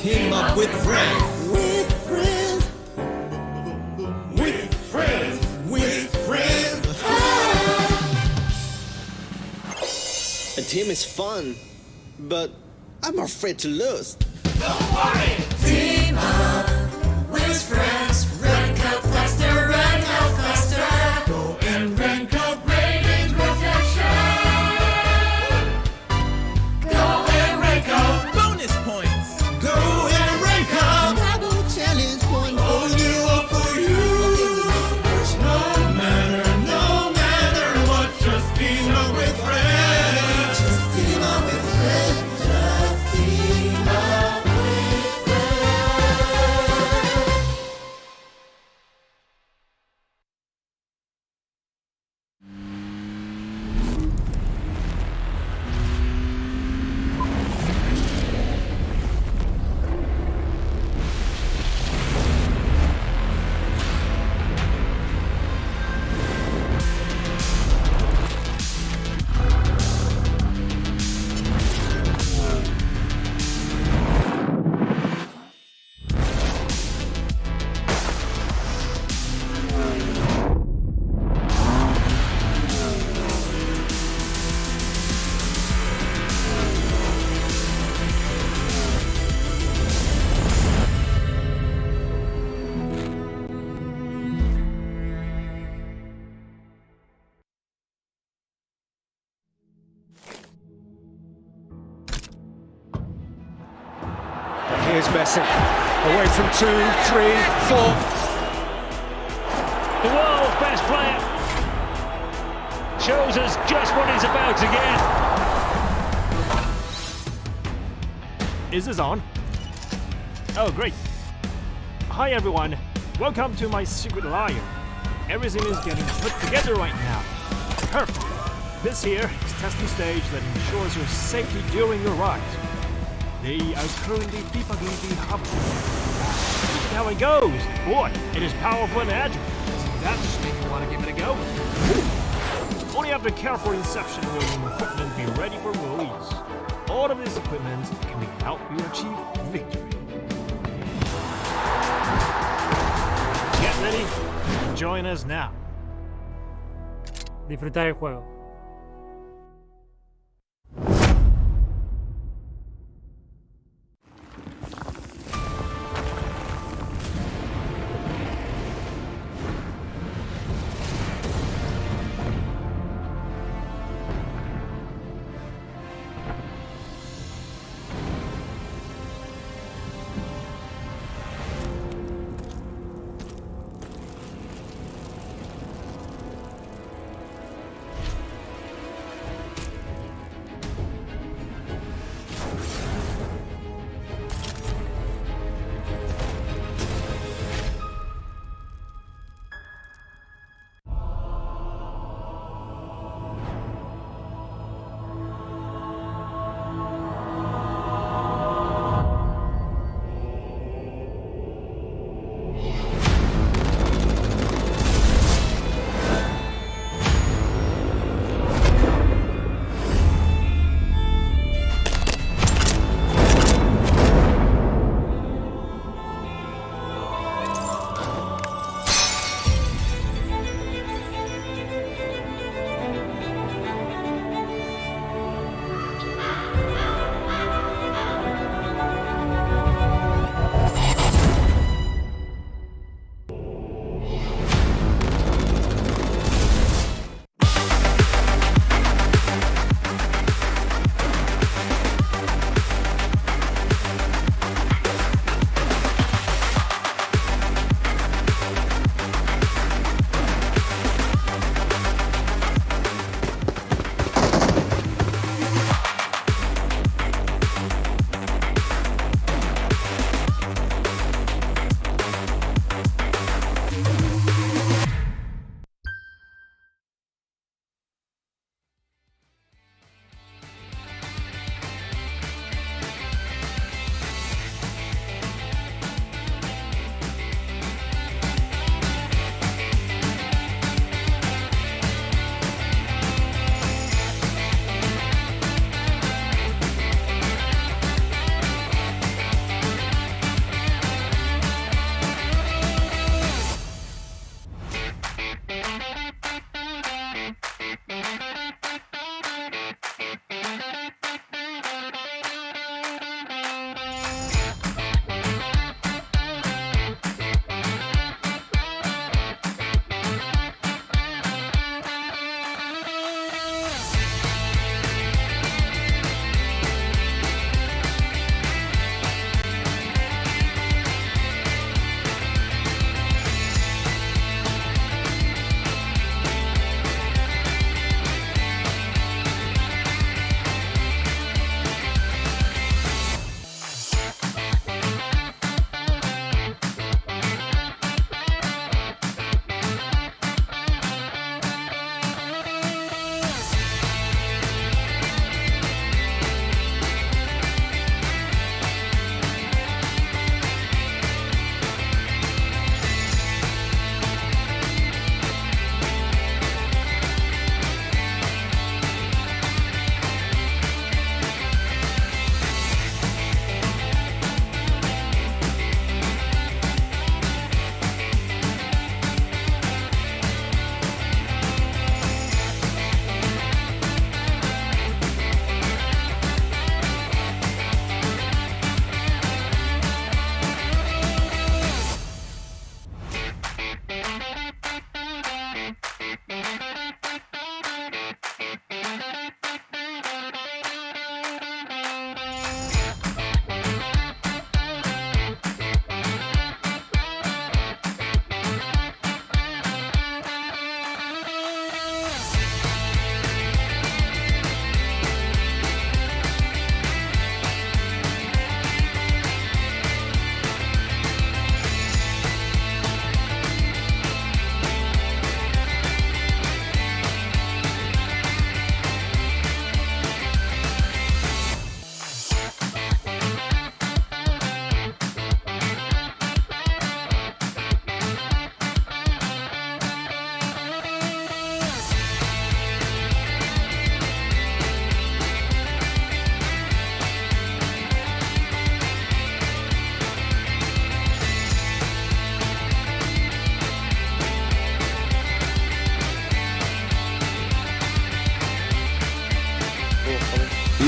Team up with friends. With friends. With friends. With friends. A team is fun, but I'm afraid to lose. Don't worry. Team up with friends. Rank up faster, rank up faster. Go and rank up. Radiant protection. Go and rank up. Bonus points. Go and rank up. Double challenge point for you or for you. No matter what, just team up with friends. Just team up with friends. Just team up with friends. Here's Messi, away from 2, 3, 4. The world's best player shows us just what he's about to get. Is this on? Oh, great. Hi, everyone. Welcome to my secret lair. Everything is getting put together right now. Perfect. This here is testing stage that ensures your safety during your ride. They are currently debugging the hub. See how it goes. Boy, it is powerful and agile. That just made me want to give it a go. Only after careful inception will the equipment be ready for release. All of this equipment can help you achieve victory. Get ready. Join us now. Disfrutar el juego.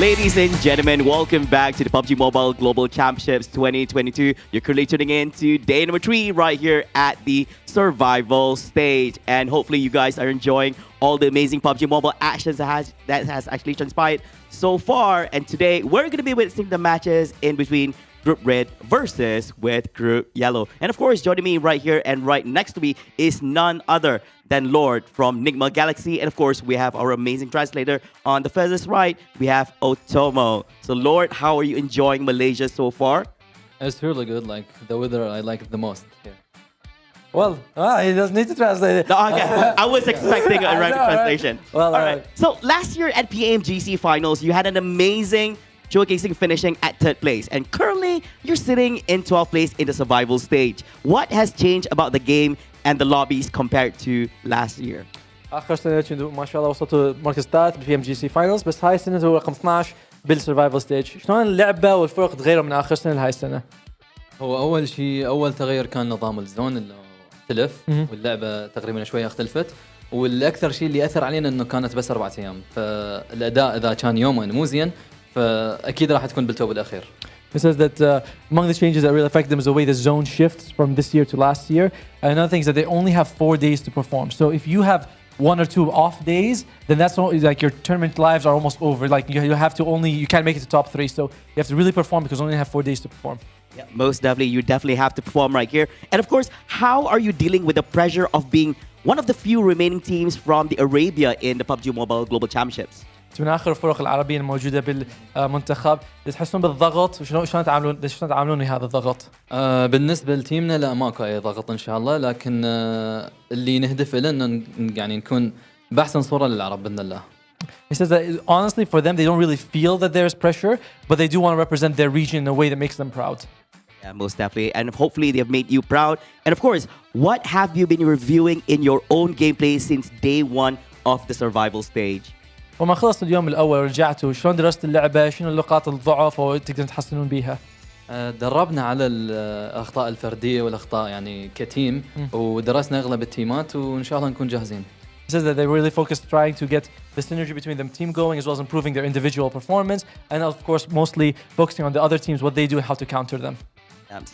Ladies and gentlemen, welcome back to the PUBG Mobile Global Championships 2022. You're currently tuning in to day number 3 right here at the survival stage. And hopefully you guys are enjoying all the amazing PUBG Mobile actions that has actually transpired so far. And today we're going to be witnessing the matches in between Group Red versus with Group Yellow. And of course, joining me right here and right next to me is none other than Lord from Nigma Galaxy. And of course, we have our amazing translator on the furthest right. We have Otomo. So Lord, how are you enjoying Malaysia so far? It's really good. Like the weather, I like it the most here. Well, he doesn't need to translate it. No, okay. I was expecting a random translation. Well, all right. So last year at PMGC Finals, you had an amazing showcasing finishing at 3rd place. And currently, you're sitting in 12th place in the survival stage. What has changed about the game and the lobbies compared to last year? اخر سنه كنتوا ما شاء الله وصلتوا مركز ثالث بالبي ام جي سي فاينلز بس هاي السنه هو رقم 12 بالسرفايفل ستيج شلون اللعبه والفرق تغيروا من اخر سنه لهاي السنه هو اول شيء اول تغير كان نظام الزون اللي اختلف واللعبه تقريبا شويه اختلفت والاكثر شيء اللي اثر علينا انه كانت بس 4 ايام فالاداء اذا كان يومين مو زين فاكيد راح تكون بالتوب الاخير. It says that among the changes that really affect them is the way the zone shifts from this year to last year. And another thing is that they only have 4 days to perform. So if you have 1 or 2 off days, then that's all, like your tournament lives are almost over. Like you have to only, you can't make it to top 3. So you have to really perform because you only have 4 days to perform. Yeah, most definitely. You definitely have to perform right here. And of course, how are you dealing with the pressure of being one of the few remaining teams from the Arabia in the PUBG Mobile Global Championships? من اخر الفرق العربيه الموجوده بالمنتخب تحسون بالضغط وشلون تعاملون بهذا الضغط؟ بالنسبه لتيمنا لا ماكو اي ضغط ان شاء الله لكن اللي نهدف له انه يعني نكون باحسن صوره للعرب باذن الله. He says that honestly for them they don't really feel that there's pressure but they do want to represent their region in a way that makes them proud. Yeah, most definitely. And hopefully they have made you proud. And of course, what have you been reviewing in your own gameplay since day 1 of the survival stage? وما خلصت اليوم الاول ورجعتوا شلون درست اللعبه شنو نقاط الضعف وتقدرون تحسنون بيها دربنا على الاخطاء الفرديه والاخطاء يعني كتيم ودرسنا اغلب التيمات وان شاء الله نكون جاهزين. He says that they really focused trying to get the synergy between them team going as well as improving their individual performance and of course mostly focusing on the other teams what they do and how to counter them.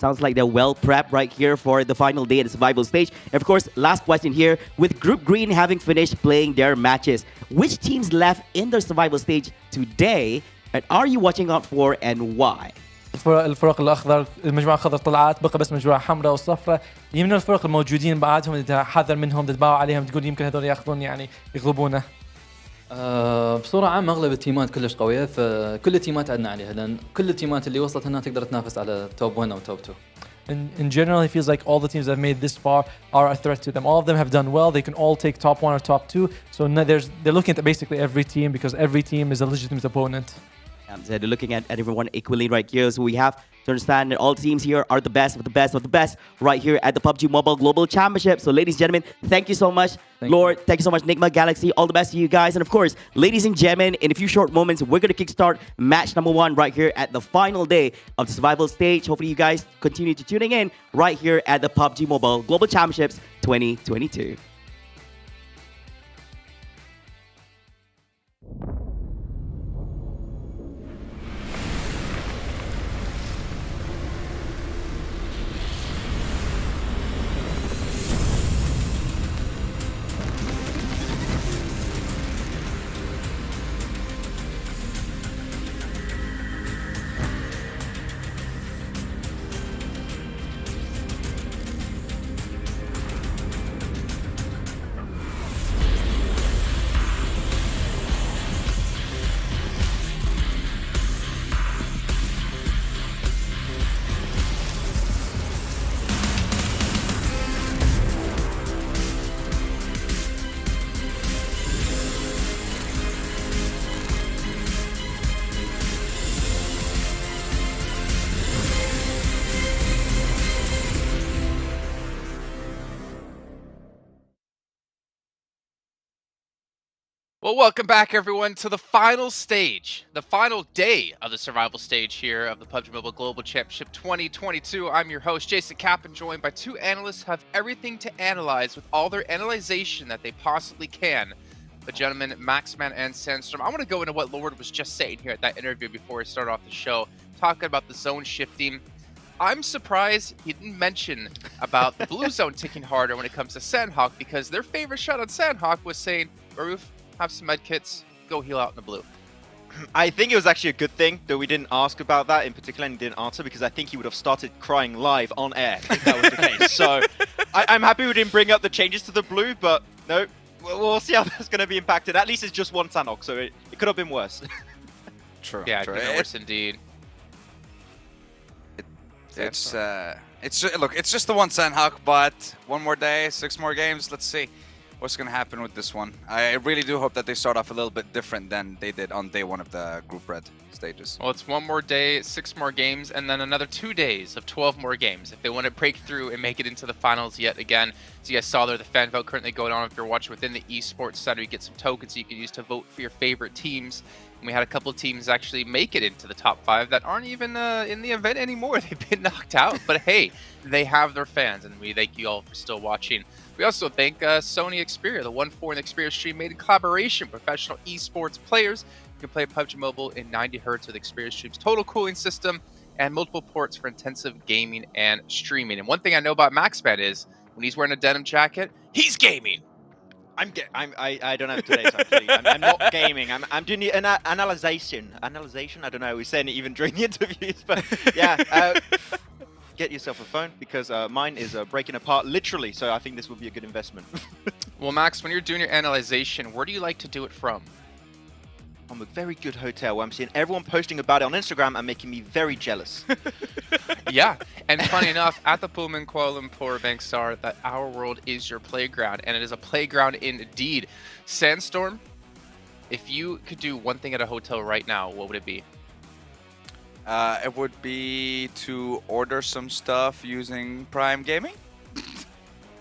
Sounds like they're well prepped right here for the final day at the survival stage. And of course, last question here. With Group Green having finished playing their matches, which teams left in the survival stage today and are you watching out for and why? الفرق الاخضر المجموعه الخضر طلعت بقى بس مجموعه حمراء والصفراء يمكن الفرق الموجودين بعدهم حذر منهم تتباعوا عليهم تقول يمكن هذول ياخذون يعني يغلبونا. بصورة عامة أغلب التيمات كلش قوية فكل التيمات عدنا عليها لأن كل التيمات اللي وصلت هنا تقدر تنافس على توب 1 أو توب 2. In general, it feels like all the teams that have made this far are a threat to them. All of them have done well. They can all take top 1 or top 2. So they're looking at basically every team because every team is a legitimate opponent. So they're looking at everyone equally right here. So we have to understand that all teams here are the best of the best of the best right here at the PUBG Mobile Global Championship. So ladies and gentlemen, thank you so much. Lord, thank you so much. Nigma Galaxy, all the best to you guys. And of course, ladies and gentlemen, in a few short moments, we're going to kickstart match number 1 right here at the final day of the survival stage. Hopefully you guys continue to tuning in right here at the PUBG Mobile Global Championships 2022. Well, welcome back, everyone, to the final stage, the final day of the survival stage here of the PUBG Mobile Global Championship 2022. I'm your host, Jason Kappen, joined by 2 analysts who have everything to analyze with all their analyzation that they possibly can. But gentlemen, Maxman and Sandstorm, I want to go into what Lord was just saying here at that interview before we start off the show, talking about the zone shifting. I'm surprised he didn't mention about the blue zone ticking harder when it comes to Sandhawk, because their favorite shot on Sandhawk was saying, Aruf, have some med kits, go heal out in the blue. I think it was actually a good thing that we didn't ask about that in particular and didn't answer, because I think he would have started crying live on air if that was the case. So I'm happy we didn't bring up the changes to the blue, but no, we'll see how that's going to be impacted. At least it's just one Sandhawk, so it could have been worse. True. Yeah, true. it could have been worse indeed. Look, it's just the one Sandhawk, but one more day, 6 more games. Let's see what's going to happen with this one. I really do hope that they start off a little bit different than they did on day 1 of the Group Red stages. Well, it's 1 more day, 6 more games, and then another 2 days of 12 more games if they want to break through and make it into the finals yet again. As you guys saw there, the fan vote currently going on. If you're watching within the esports center, you get some tokens you can use to vote for your favorite teams. And we had a couple of teams actually make it into the top 5 that aren't even in the event anymore. They've been knocked out, but hey, they have their fans, and we thank you all for still watching. We also thank Sony Xperia, the 1-4 and Xperia stream made in collaboration with professional esports players. You can play PUBG Mobile in 90 Hz with Xperia Stream's total cooling system and multiple ports for intensive gaming and streaming. And one thing I know about Maxman is when he's wearing a denim jacket, he's gaming. I don't have today, so I'm not gaming. I'm doing the analyzation. I don't know. We're saying it even during the interviews, but yeah. Get yourself a phone, because mine is breaking apart literally. So I think this would be a good investment. Well, Max, when you're doing your analyzation, where do you like to do it from? From a very good hotel where I'm seeing everyone posting about it on Instagram and making me very jealous. Yeah, and funny enough, at the Pullman Kuala Lumpur Bangsar, that our world is your playground, and it is a playground indeed. Sandstorm, if you could do one thing at a hotel right now, what would it be? It would be to order some stuff using Prime Gaming.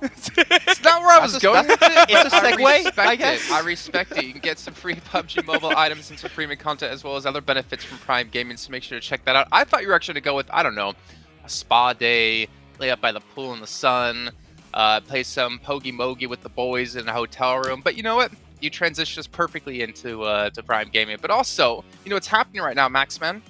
It's not where I was going with it. It's a segue, I guess. I respect it. You can get some free PUBG Mobile items and some premium content, as well as other benefits from Prime Gaming, so make sure to check that out. I thought you were actually going to go with, I don't know, a spa day, lay up by the pool in the sun, play some Pogi Mogi with the boys in a hotel room. But you know what? You transition us perfectly into to Prime Gaming. But also, you know what's happening right now, Maxman?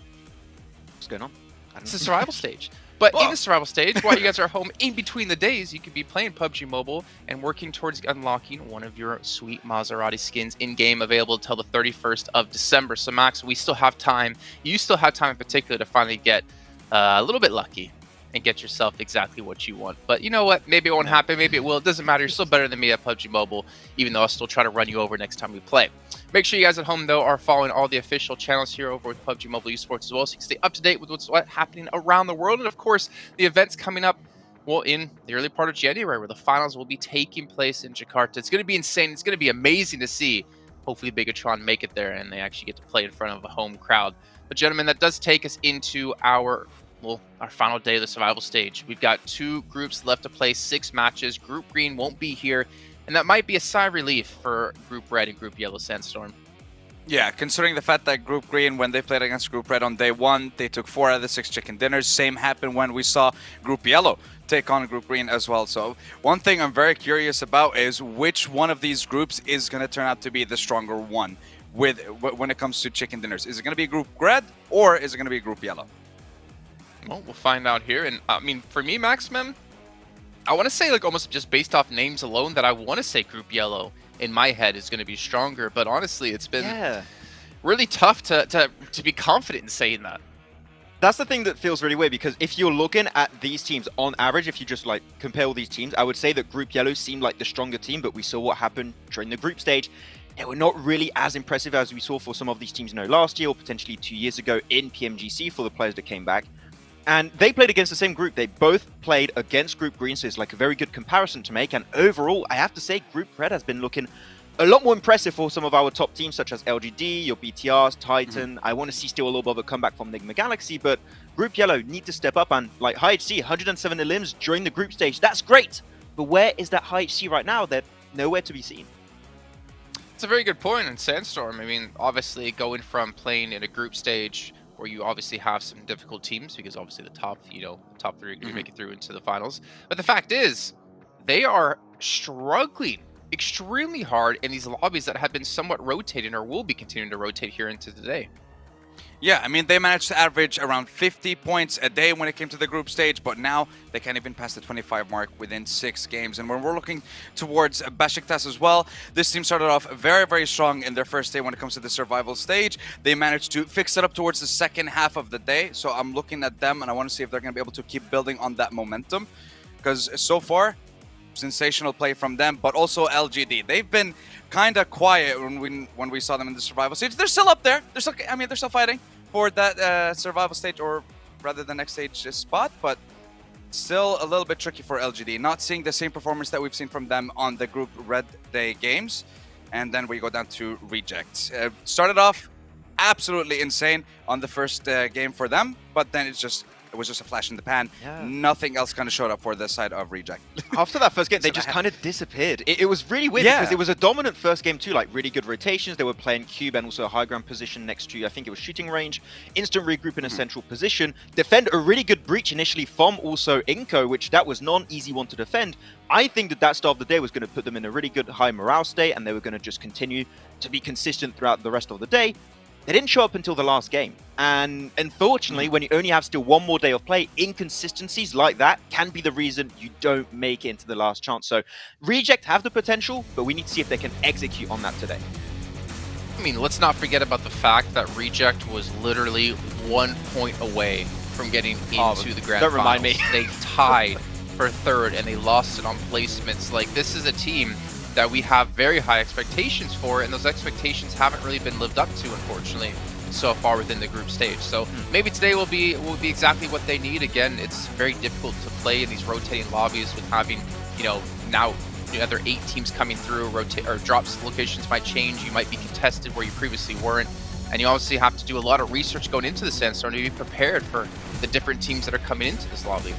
What's going on? It's the survival stage. But in the survival stage, while you guys are home in between the days, you could be playing PUBG Mobile and working towards unlocking one of your sweet Maserati skins in-game, available until the 31st of December. So Max, we still have time. You still have time in particular to finally get a little bit lucky and get yourself exactly what you want. But you know what? Maybe it won't happen. Maybe it will. It doesn't matter. You're still better than me at PUBG Mobile, even though I'll still try to run you over next time we play. Make sure you guys at home, though, are following all the official channels here over with PUBG Mobile Esports as well, so you can stay up to date with what's happening around the world. And, of course, the events coming up, well, in the early part of January, where the finals will be taking place in Jakarta. It's going to be insane. It's going to be amazing to see. Hopefully, Bigatron make it there, and they actually get to play in front of a home crowd. But, gentlemen, that does take us into our final day of the survival stage. We've got 2 groups left to play, 6 matches. Group Green won't be here, and that might be a sigh of relief for Group Red and Group Yellow Sandstorm. Yeah, considering the fact that Group Green, when they played against Group Red on day 1, they took 4 out of the 6 chicken dinners. Same happened when we saw Group Yellow take on Group Green as well. So one thing I'm very curious about is which one of these groups is going to turn out to be the stronger one when it comes to chicken dinners. Is it going to be Group Red, or is it going to be Group Yellow? Well, we'll find out here. And I mean, for me, Maxman, I want to say, like, almost just based off names alone, that I want to say Group Yellow in my head is going to be stronger. But honestly, it's been really tough to be confident in saying that. That's the thing that feels really weird, because if you're looking at these teams on average, if you just like compare all these teams, I would say that Group Yellow seemed like the stronger team, but we saw what happened during the group stage. They were not really as impressive as we saw for some of these teams, last year or potentially 2 years ago in PMGC for the players that came back. And they played against the same group. They both played against Group Green, so it's like a very good comparison to make. And overall, I have to say, Group Red has been looking a lot more impressive for some of our top teams, such as LGD, your BTRs, Titan. I want to see still a little bit of a comeback from Nigma Galaxy, but Group Yellow need to step up. And like High HC, 107 elims during the group stage. That's great. But where is that High HC right now? They're nowhere to be seen. It's a very good point in Sandstorm. I mean, obviously going from playing in a group stage where you obviously have some difficult teams, because obviously the top 3 are going to make it through into the finals. But the fact is, they are struggling extremely hard in these lobbies that have been somewhat rotating or will be continuing to rotate here into today. Yeah, I mean, they managed to average around 50 points a day when it came to the group stage, but now they can't even pass the 25 mark within 6 games. And when we're looking towards Besiktas as well, this team started off very, very strong in their first day when it comes to the survival stage. They managed to fix it up towards the second half of the day. So I'm looking at them and I want to see if they're going to be able to keep building on that momentum. Because so far, sensational play from them, but also LGD. They've been kind of quiet when we saw them in the survival stage. They're still up there. They're still fighting for that survival stage, or rather the next stage spot, but still a little bit tricky for LGD. Not seeing the same performance that we've seen from them on the group Red Day games. And then we go down to Reject. Started off absolutely insane on the first game for them, but then it was just a flash in the pan. Yeah. Nothing else kind of showed up for the side of Reject. After that first game, they just kind of disappeared. It was really weird Yeah. because it was a dominant first game too, like really good rotations. They were playing cube and also a high ground position next to, I think it was shooting range. Instant regroup in a central position. Defend a really good breach initially from also Inko, which that was not an easy one to defend. I think that start of the day was going to put them in a really good high morale state, and they were going to just continue to be consistent throughout the rest of the day. They didn't show up until the last game. And unfortunately, when you only have still one more day of play, inconsistencies like that can be the reason you don't make it into the last chance. So Reject have the potential, but we need to see if they can execute on that today. I mean, let's not forget about the fact that Reject was literally 1 point away from getting into the grand don't remind finals. me. They tied for third and they lost it on placements. Like, this is a team that we have very high expectations for, and those expectations haven't really been lived up to, unfortunately, so far within the group stage. So maybe today will be exactly what they need. Again, it's very difficult to play in these rotating lobbies with having, now the other 8 teams coming through. Drops locations might change. You might be contested where you previously weren't, and you obviously have to do a lot of research going into the Sandstorm to be prepared for the different teams that are coming into this lobby.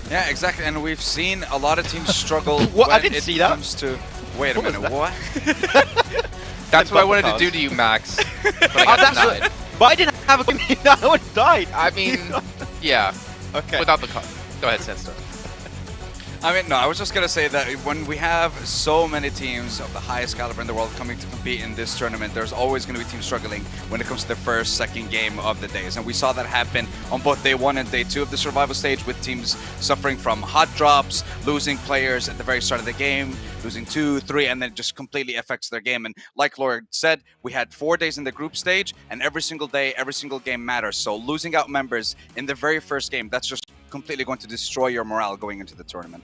Yeah, exactly, and we've seen a lot of teams struggle What? I when didn't it see that. comes to... Wait a minute, what? That's what I wanted to do to you, Max. But I got denied. But I didn't have a game. I would have died. I mean, yeah. Okay. Without the cut. Go ahead, Sandstorm. I mean, no, I was just going to say that when we have so many teams of the highest caliber in the world coming to compete in this tournament, there's always going to be teams struggling when it comes to the first, second game of the days. And we saw that happen on both day 1 and day 2 of the survival stage, with teams suffering from hot drops, losing players at the very start of the game, losing 2, 3, and then it just completely affects their game. And like Laura said, we had 4 days in the group stage, and every single day, every single game matters. So losing out members in the very first game, that's just completely going to destroy your morale going into the tournament.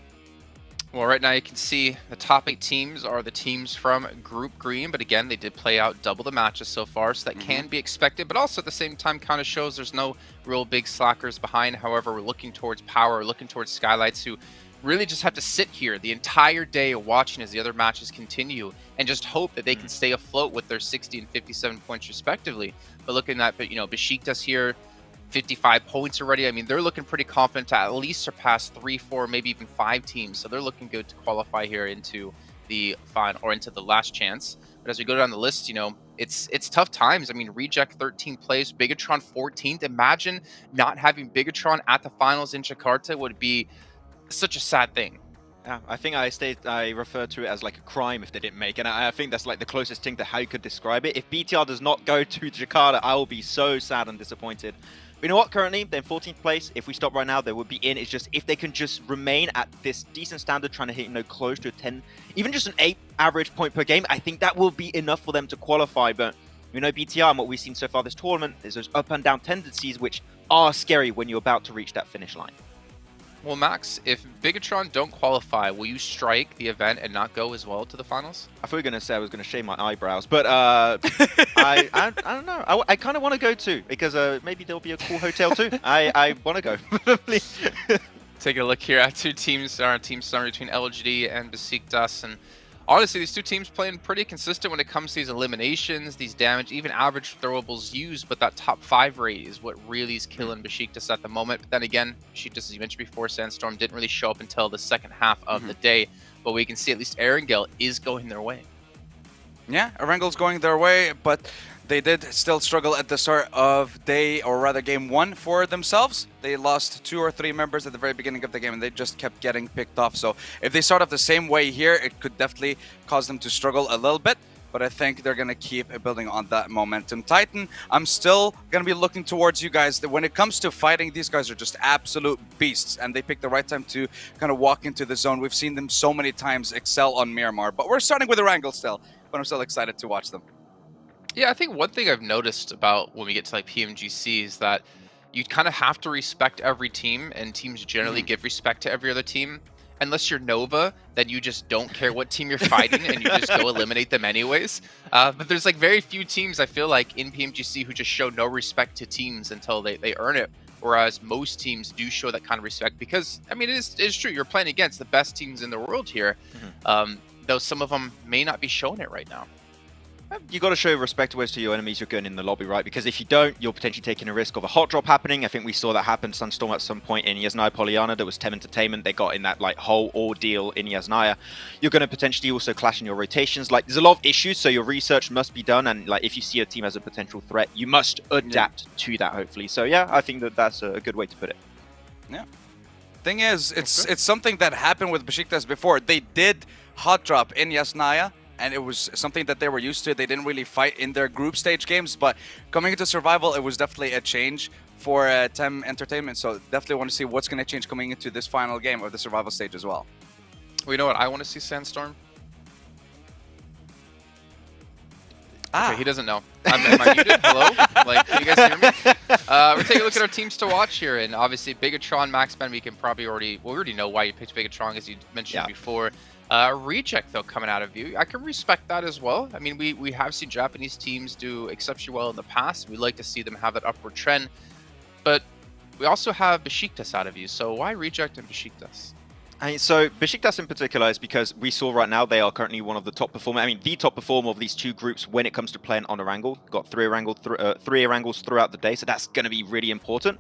Well, right now you can see the top 8 teams are the teams from Group Green, but again, they did play out double the matches so far, so that can be expected, but also at the same time kind of shows there's no real big slackers behind. However, we're looking towards Power, looking towards Skylights, who really just have to sit here the entire day watching as the other matches continue and just hope that they can stay afloat with their 60 and 57 points respectively. But looking at, Besiktas here, 55 points already. I mean, they're looking pretty confident to at least surpass 3, 4, maybe even 5 teams. So they're looking good to qualify here into the final or into the last chance. But as we go down the list, it's tough times. I mean, Reject 13th place, Bigatron 14th. Imagine not having Bigatron at the finals in Jakarta would be such a sad thing. Yeah, I think I refer to it as like a crime if they didn't make it. And I think that's like the closest thing to how you could describe it. If BTR does not go to Jakarta, I will be so sad and disappointed. But you know what? Currently, they're in 14th place. If we stop right now, they would be in. It's just if they can just remain at this decent standard, trying to hit close to a 10, even just an 8 average point per game, I think that will be enough for them to qualify. But BTR and what we've seen so far this tournament is those up and down tendencies, which are scary when you're about to reach that finish line. Well, Max, if Bigatron don't qualify, will you strike the event and not go as well to the finals? I thought you were going to say I was going to shave my eyebrows, but I don't know. I kind of want to go too, because maybe there'll be a cool hotel too. I want to go. Taking a look here at 2 teams, our team summary between LGD and Besiktas, and honestly, these 2 teams playing pretty consistent when it comes to these eliminations, these damage, even average throwables used, but that top 5 rate is what really is killing Besiktas at the moment. But then again, Besiktas, as you mentioned before, Sandstorm didn't really show up until the second half of the day, but we can see at least Erangel is going their way. Yeah, Erangel's going their way, but they did still struggle at the start of game 1 for themselves. They lost 2 or 3 members at the very beginning of the game, and they just kept getting picked off. So if they start off the same way here, it could definitely cause them to struggle a little bit. But I think they're going to keep building on that momentum. Titan, I'm still going to be looking towards you guys. When it comes to fighting, these guys are just absolute beasts, and they pick the right time to kind of walk into the zone. We've seen them so many times excel on Miramar, but we're starting with Erangel still, but I'm still excited to watch them. Yeah, I think one thing I've noticed about when we get to like PMGC is that you kind of have to respect every team, and teams generally give respect to every other team. Unless you're Nova, then you just don't care what team you're fighting and you just go eliminate them anyways. But there's like very few teams, I feel like, in PMGC who just show no respect to teams until they earn it. Whereas most teams do show that kind of respect because, I mean, it is true. You're playing against the best teams in the world here, though some of them may not be showing it right now. You got to show respect always to your enemies you're going in the lobby, right? Because if you don't, you're potentially taking a risk of a hot drop happening. I think we saw that happen Sunstorm at some point in Yasnaya Polyana. There was Tem Entertainment. They got in that like whole ordeal in Yasnaya. You're going to potentially also clash in your rotations. Like there's a lot of issues, so your research must be done. And like if you see a team as a potential threat, you must adapt to that, hopefully. So yeah, I think that that's a good way to put it. Yeah. Thing is, it's something that happened with Besiktas before. They did hot drop in Yasnaya, and it was something that they were used to. They didn't really fight in their group stage games, but coming into Survival, it was definitely a change for Tem Entertainment. So definitely want to see what's going to change coming into this final game of the Survival stage as well. Well, you know what I want to see, Sandstorm? Okay, he doesn't know. Am I muted? Hello? Like, can you guys hear me? We're taking a look at our teams to watch here, and obviously Bigatron, Maxman, we can probably we already know why you picked Bigatron, as you mentioned before. Reject, though, coming out of you. I can respect that as well. I mean, we have seen Japanese teams do exceptionally well in the past. We'd like to see them have that upward trend. But we also have Besiktas out of you. So why Reject and Besiktas? So Besiktas in particular is because we saw right now they are currently one of the top performers. I mean, the top performer of these two groups when it comes to playing on Erangel. Got three Erangels throughout the day, so that's going to be really important.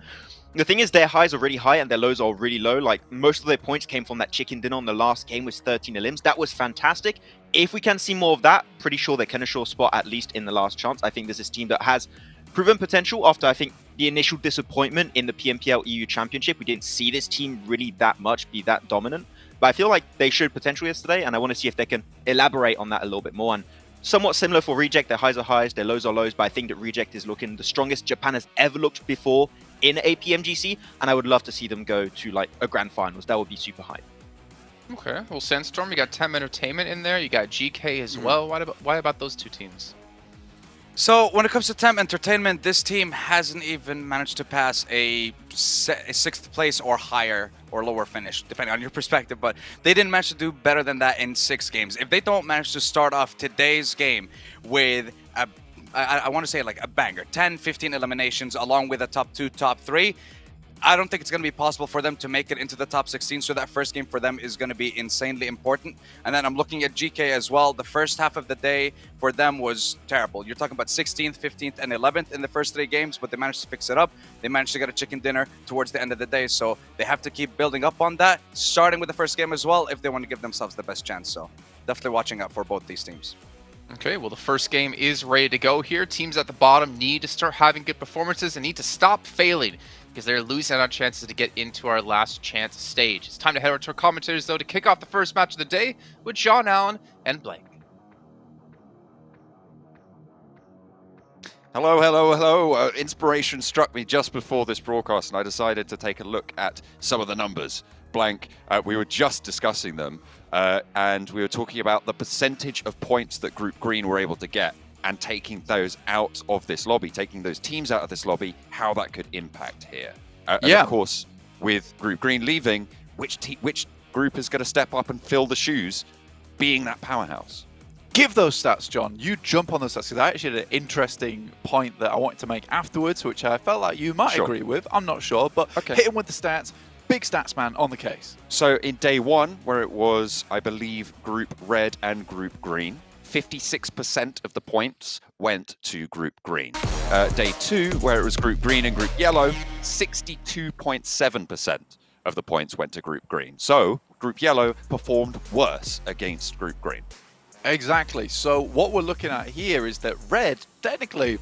The thing is, their highs are really high and their lows are really low. Like, most of their points came from that chicken dinner on the last game with 13 elims. That was fantastic. If we can see more of that, pretty sure they can assure spot at least in the last chance. I think this is a team that has proven potential after, I think, the initial disappointment in the PMPL EU Championship. We didn't see this team really that much be that dominant. But I feel like they showed potential yesterday, and I want to see if they can elaborate on that a little bit more. And somewhat similar for Reject. Their highs are highs, their lows are lows, but I think that Reject is looking the strongest Japan has ever looked before in a PMGC, and I would love to see them go to like a grand finals. That would be super hype. Okay, well, Sandstorm, you got Tem Entertainment in there, you got GK as well. Why about those two teams? So when it comes to Tem Entertainment, this team hasn't even managed to pass a 6th place or higher or lower finish, depending on your perspective, but they didn't manage to do better than that in 6 games. If they don't manage to start off today's game with I want to say like a banger, 10, 15 eliminations along with a top 2, top 3, I don't think it's going to be possible for them to make it into the top 16. So that first game for them is going to be insanely important. And then I'm looking at GK as well. The first half of the day for them was terrible. You're talking about 16th, 15th, and 11th in the first 3 games, but they managed to fix it up. They managed to get a chicken dinner towards the end of the day. So they have to keep building up on that, starting with the first game as well, if they want to give themselves the best chance. So definitely watching out for both these teams. Okay, well, the first game is ready to go here. Teams at the bottom need to start having good performances and need to stop failing because they're losing out on chances to get into our last chance stage. It's time to head over to our commentators, though, to kick off the first match of the day with John Allen and Blake. Hello, hello, hello. Inspiration struck me just before this broadcast, and I decided to take a look at some of the numbers. Blank, we were just discussing them, and we were talking about the percentage of points that Group Green were able to get, and taking those out of this lobby, taking those teams out of this lobby, how that could impact here. And of course, with Group Green leaving, which group is going to step up and fill the shoes, being that powerhouse? Give those stats, John. You jump on those stats, because I actually had an interesting point that I wanted to make afterwards, which I felt like you might agree with. I'm not sure, but hit him with the stats. Big stats man on the case. So in day 1, where it was, I believe, Group Red and Group Green, 56% of the points went to Group Green. Day 2, where it was Group Green and Group Yellow, 62.7% of the points went to Group Green. So Group Yellow performed worse against Group Green. Exactly. So what we're looking at here is that Red, technically,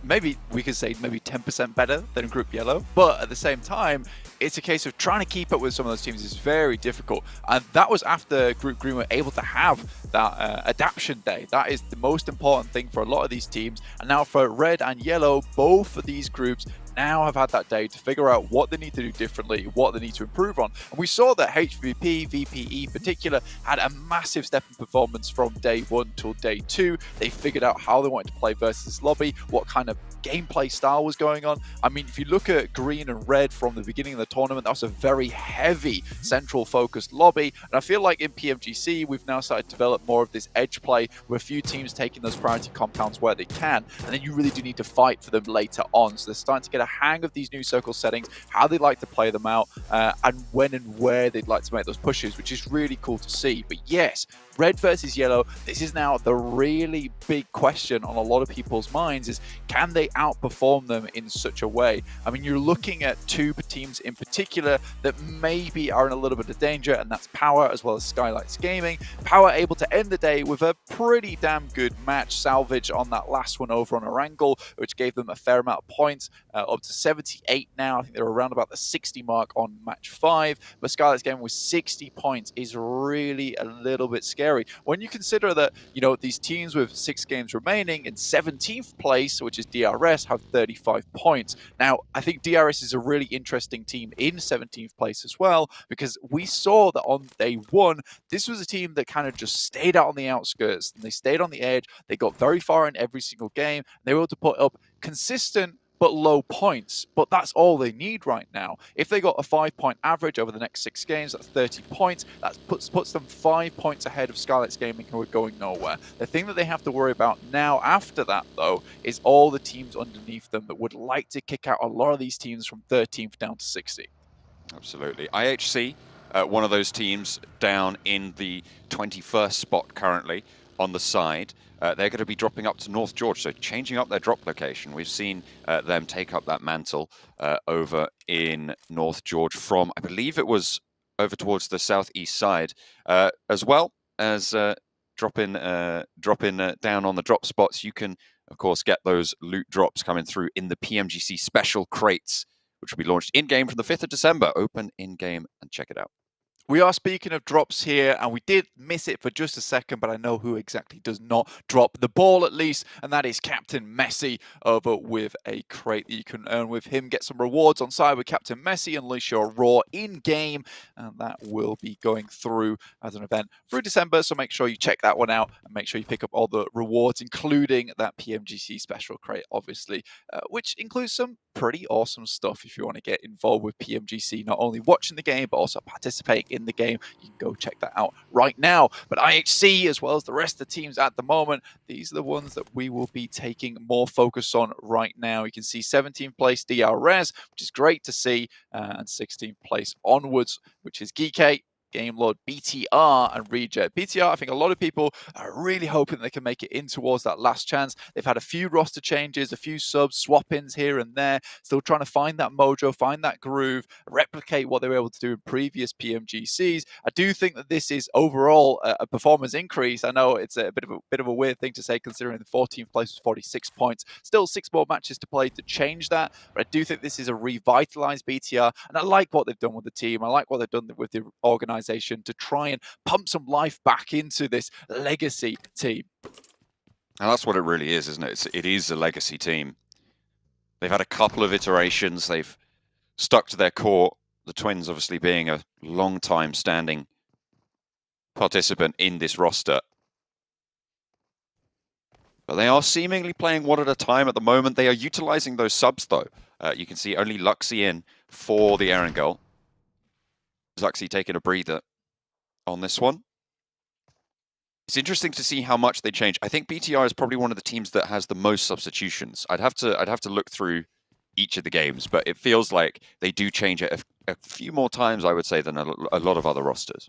maybe we could say maybe 10% better than Group Yellow, but at the same time, it's a case of trying to keep up with some of those teams is very difficult. And that was after Group Green were able to have that adaptation day. That is the most important thing for a lot of these teams. And now for Red and Yellow, both of these groups now have had that day to figure out what they need to do differently, what they need to improve on. And we saw that HVP, VPE in particular, had a massive step in performance from day 1 till day 2. They figured out how they wanted to play versus Lobby, what kind of gameplay style was going on. I mean, if you look at Green and Red from the beginning of the tournament, that was a very heavy central focused lobby. And I feel like in PMGC, we've now started to develop more of this edge play with a few teams taking those priority compounds where they can. And then you really do need to fight for them later on. So they're starting to get a hang of these new circle settings, how they like to play them out, and when and where they'd like to make those pushes, which is really cool to see. But yes, Red versus Yellow, this is now the really big question on a lot of people's minds is, can they outperform them in such a way? I mean, you're looking at two teams in particular that maybe are in a little bit of danger, and that's Power as well as Skylights Gaming. Power able to end the day with a pretty damn good match salvage on that last one over on Erangel, which gave them a fair amount of points, up to 78 now. I think they're around about the 60 mark on match 5, but Skylights Gaming with 60 points is really a little bit scary. When you consider that, you know, these teams with 6 games remaining in 17th place, which is DRS, have 35 points. Now, I think DRS is a really interesting team in 17th place as well, because we saw that on day 1, this was a team that kind of just stayed out on the outskirts, and they stayed on the edge. They got very far in every single game. And they were able to put up consistent but low points, but that's all they need right now. If they got a 5-point average over the next 6 games, that's 30 points. That puts them 5 points ahead of Skylights Gaming, who are going nowhere. The thing that they have to worry about now after that, though, is all the teams underneath them that would like to kick out a lot of these teams from 13th down to 60th. Absolutely. IHC, one of those teams down in the 21st spot currently on the side. They're going to be dropping up to North George, so changing up their drop location. We've seen them take up that mantle over in North George from, I believe it was over towards the southeast side, as well as dropping down on the drop spots. You can, of course, get those loot drops coming through in the PMGC special crates, which will be launched in-game from the 5th of December. Open in-game and check it out. We are speaking of drops here, and we did miss it for just a second, but I know who exactly does not drop the ball at least, and that is Captain Messi over with a crate that you can earn with him. Get some rewards on side with Captain Messi, unleash your raw in-game, and that will be going through as an event through December, so make sure you check that one out, and make sure you pick up all the rewards, including that PMGC special crate, obviously, which includes some pretty awesome stuff if you want to get involved with PMGC, not only watching the game, but also participating in the game. You can go check that out right now. But IHC, as well as the rest of the teams at the moment, these are the ones that we will be taking more focus on right now. You can see 17th place DRS, which is great to see, and 16th place onwards, which is Geekate, Game Lord, BTR, and Reject. BTR, I think a lot of people are really hoping they can make it in towards that last chance. They've had a few roster changes, a few subs, swap-ins here and there, still trying to find that mojo, find that groove, replicate what they were able to do in previous PMGCs. I do think that this is overall a performance increase. I know it's a bit of a weird thing to say, considering the 14th place was 46 points. Still 6 more matches to play to change that, but I do think this is a revitalized BTR, and I like what they've done with the team. I like what they've done with the organization to try and pump some life back into this legacy team. And that's what it really is, isn't it? It is a legacy team. They've had a couple of iterations. They've stuck to their core. The Twins obviously being a long-time standing participant in this roster. But they are seemingly playing one at a time at the moment. They are utilizing those subs, though. You can see only Luxie in for the Erangel. Luxie taking a breather on this one. It's interesting to see how much they change. I think BTR is probably one of the teams that has the most substitutions. I'd have to look through each of the games, but it feels like they do change it a few more times, I would say, than a lot of other rosters.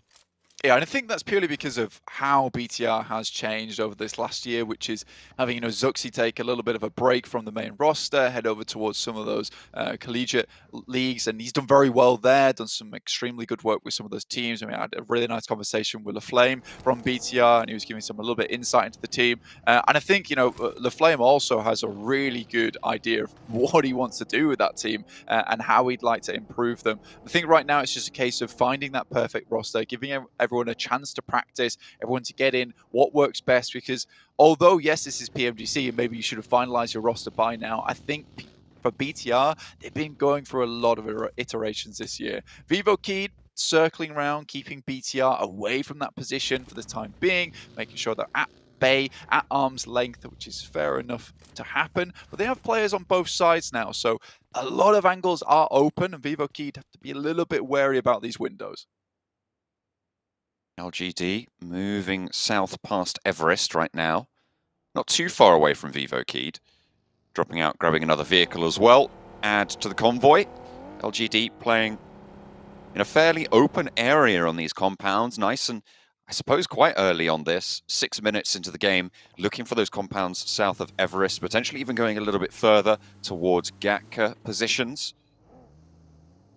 Yeah, and I think that's purely because of how BTR has changed over this last year, which is having, Zuxi take a little bit of a break from the main roster, head over towards some of those collegiate leagues, and he's done very well there, done some extremely good work with some of those teams. I mean, I had a really nice conversation with LaFlame from BTR, and he was giving some a little bit insight into the team. And I think, LaFlame also has a really good idea of what he wants to do with that team and how he'd like to improve them. I think right now it's just a case of finding that perfect roster, giving everyone a chance to practice, everyone to get in what works best, because although yes, this is PMGC and maybe you should have finalized your roster by now, I think for BTR they've been going through a lot of iterations this year. Vivo Key circling around, keeping BTR away from that position for the time being, making sure they're at bay, at arm's length, which is fair enough to happen, but they have players on both sides now, so a lot of angles are open, and Vivo Key have to be a little bit wary about these windows. LGD moving south past Everest right now. Not too far away from Vivo Keyed. Dropping out, grabbing another vehicle as well. Add to the convoy. LGD playing in a fairly open area on these compounds. Nice and, I suppose, quite early on this. 6 minutes into the game, looking for those compounds south of Everest, potentially even going a little bit further towards Gatka positions.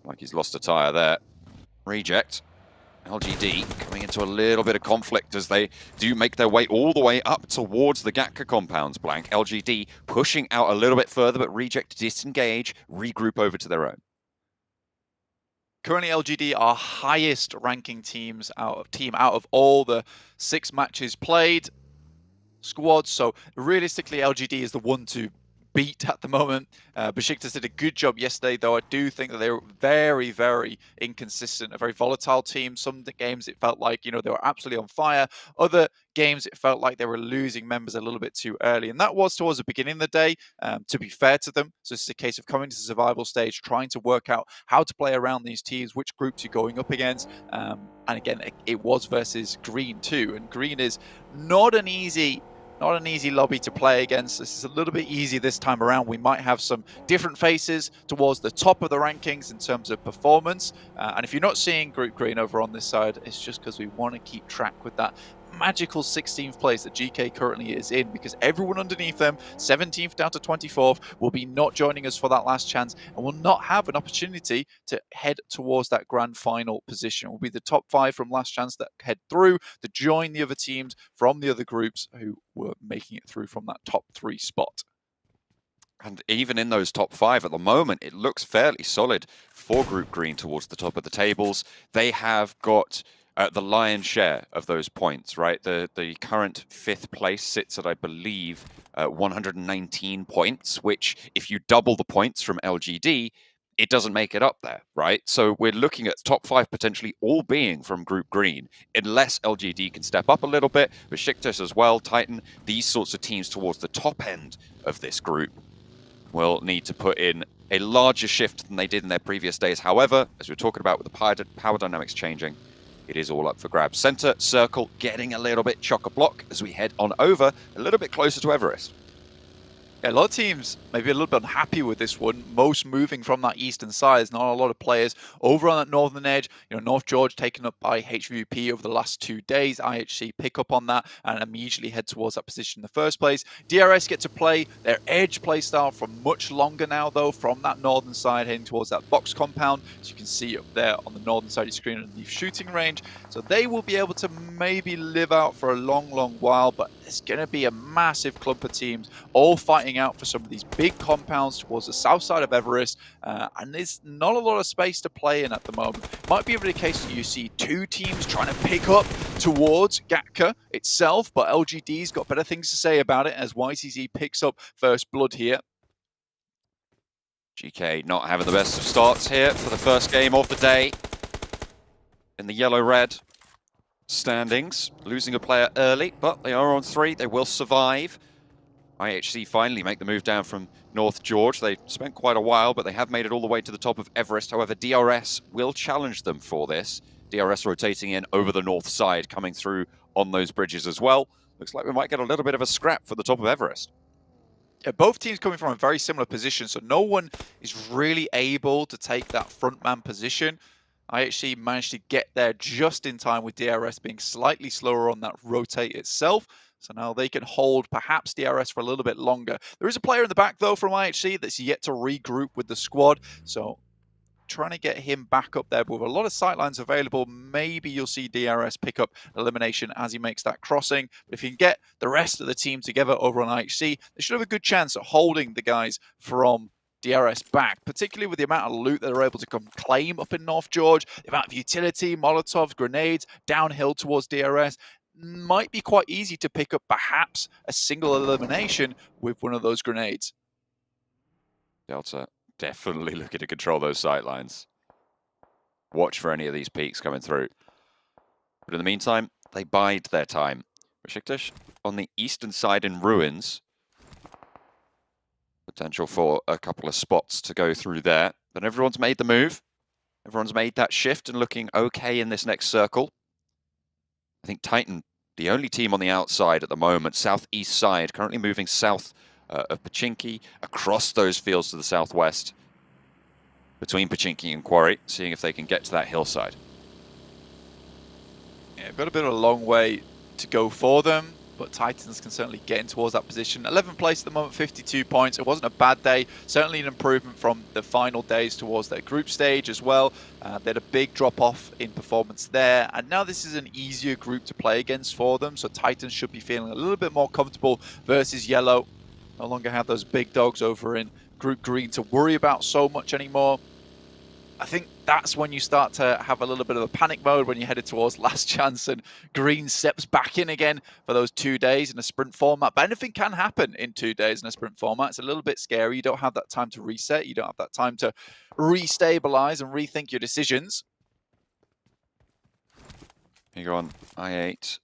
Like he's lost a tire there. Reject. LGD coming into a little bit of conflict as they do make their way all the way up towards the Gatka compounds, Blank. LGD pushing out a little bit further, but Reject disengage, regroup over to their own. Currently, LGD are highest ranking team out of all the 6 matches played squads. So realistically, LGD is the one to beat at the moment. Besiktas did a good job yesterday, though I do think that they were very, very inconsistent, a very volatile team. Some games it felt like, they were absolutely on fire. Other games it felt like they were losing members a little bit too early. And that was towards the beginning of the day, to be fair to them. So this is a case of coming to the survival stage, trying to work out how to play around these teams, which groups you're going up against. And again, it was versus Green too. And Green is not an easy lobby to play against. This is a little bit easy this time around. We might have some different faces towards the top of the rankings in terms of performance. And if you're not seeing Group Green over on this side, it's just because we want to keep track with that magical 16th place that GK currently is in, because everyone underneath them, 17th down to 24th, will be not joining us for that last chance and will not have an opportunity to head towards that grand final position. It will be the top 5 from last chance that head through to join the other teams from the other groups who were making it through from that top 3 spot. And even in those top 5 at the moment, it looks fairly solid for Group Green towards the top of the tables. They have got the lion's share of those points, right? The current 5th place sits at, I believe, 119 points, which if you double the points from LGD, it doesn't make it up there, right? So we're looking at top 5 potentially all being from Group Green, unless LGD can step up a little bit. Besiktas as well, Titan, these sorts of teams towards the top end of this group will need to put in a larger shift than they did in their previous days. However, as we we're talking about with the power dynamics changing, it is all up for grabs. Center circle getting a little bit chock-a-block as we head on over a little bit closer to Everest. Yeah, a lot of teams maybe a little bit unhappy with this one. Most moving from that eastern side. There's not a lot of players over on that northern edge. North George taken up by HVP over the last 2 days. IHC pick up on that and immediately head towards that position in the first place. DRS get to play their edge playstyle for much longer now, though, from that northern side, heading towards that box compound. As you can see up there on the northern side of your screen underneath shooting range. So they will be able to maybe live out for a long, long while, but there's going to be a massive clump of teams all fighting out for some of these big compounds towards the south side of Everest, and there's not a lot of space to play in at the moment. Might be the case that you see 2 teams trying to pick up towards Gatka itself, but LGD's got better things to say about it as YCZ picks up first blood here. GK not having the best of starts here for the first game of the day in the yellow-red standings. Losing a player early, but they are on 3. They will survive. IHC finally make the move down from North George. They spent quite a while, but they have made it all the way to the top of Everest. However, DRS will challenge them for this. DRS rotating in over the north side, coming through on those bridges as well. Looks like we might get a little bit of a scrap for the top of Everest. Yeah, both teams coming from a very similar position, so no one is really able to take that frontman position. IHC managed to get there just in time with DRS being slightly slower on that rotate itself. So now they can hold perhaps DRS for a little bit longer. There is a player in the back, though, from IHC that's yet to regroup with the squad. So trying to get him back up there. But with a lot of sightlines available, maybe you'll see DRS pick up elimination as he makes that crossing. But if you can get the rest of the team together over on IHC, they should have a good chance at holding the guys from DRS back, particularly with the amount of loot that they're able to come claim up in North George, the amount of utility, Molotovs, grenades, downhill towards DRS. Might be quite easy to pick up perhaps a single elimination with one of those grenades. Delta definitely looking to control those sightlines. Watch for any of these peaks coming through. But in the meantime, they bide their time. Besiktas on the eastern side in ruins. Potential for a couple of spots to go through there. But everyone's made the move. Everyone's made that shift and looking okay in this next circle. I think Titan, the only team on the outside at the moment, southeast side, currently moving south of Pochinki, across those fields to the southwest, between Pochinki and Quarry, seeing if they can get to that hillside. Yeah, got a bit of a long way to go for them, but Titans can certainly get in towards that position. 11th place at the moment, 52 points. It wasn't a bad day. Certainly an improvement from the final days towards their group stage as well. They had a big drop-off in performance there, and now this is an easier group to play against for them, so Titans should be feeling a little bit more comfortable versus Yellow. No longer have those big dogs over in Group Green to worry about so much anymore. I think that's when you start to have a little bit of a panic mode when you're headed towards last chance and Green steps back in again for those 2 days in a sprint format. But anything can happen in 2 days in a sprint format. It's a little bit scary. You don't have that time to reset. You don't have that time to restabilize and rethink your decisions. Here you go on I8.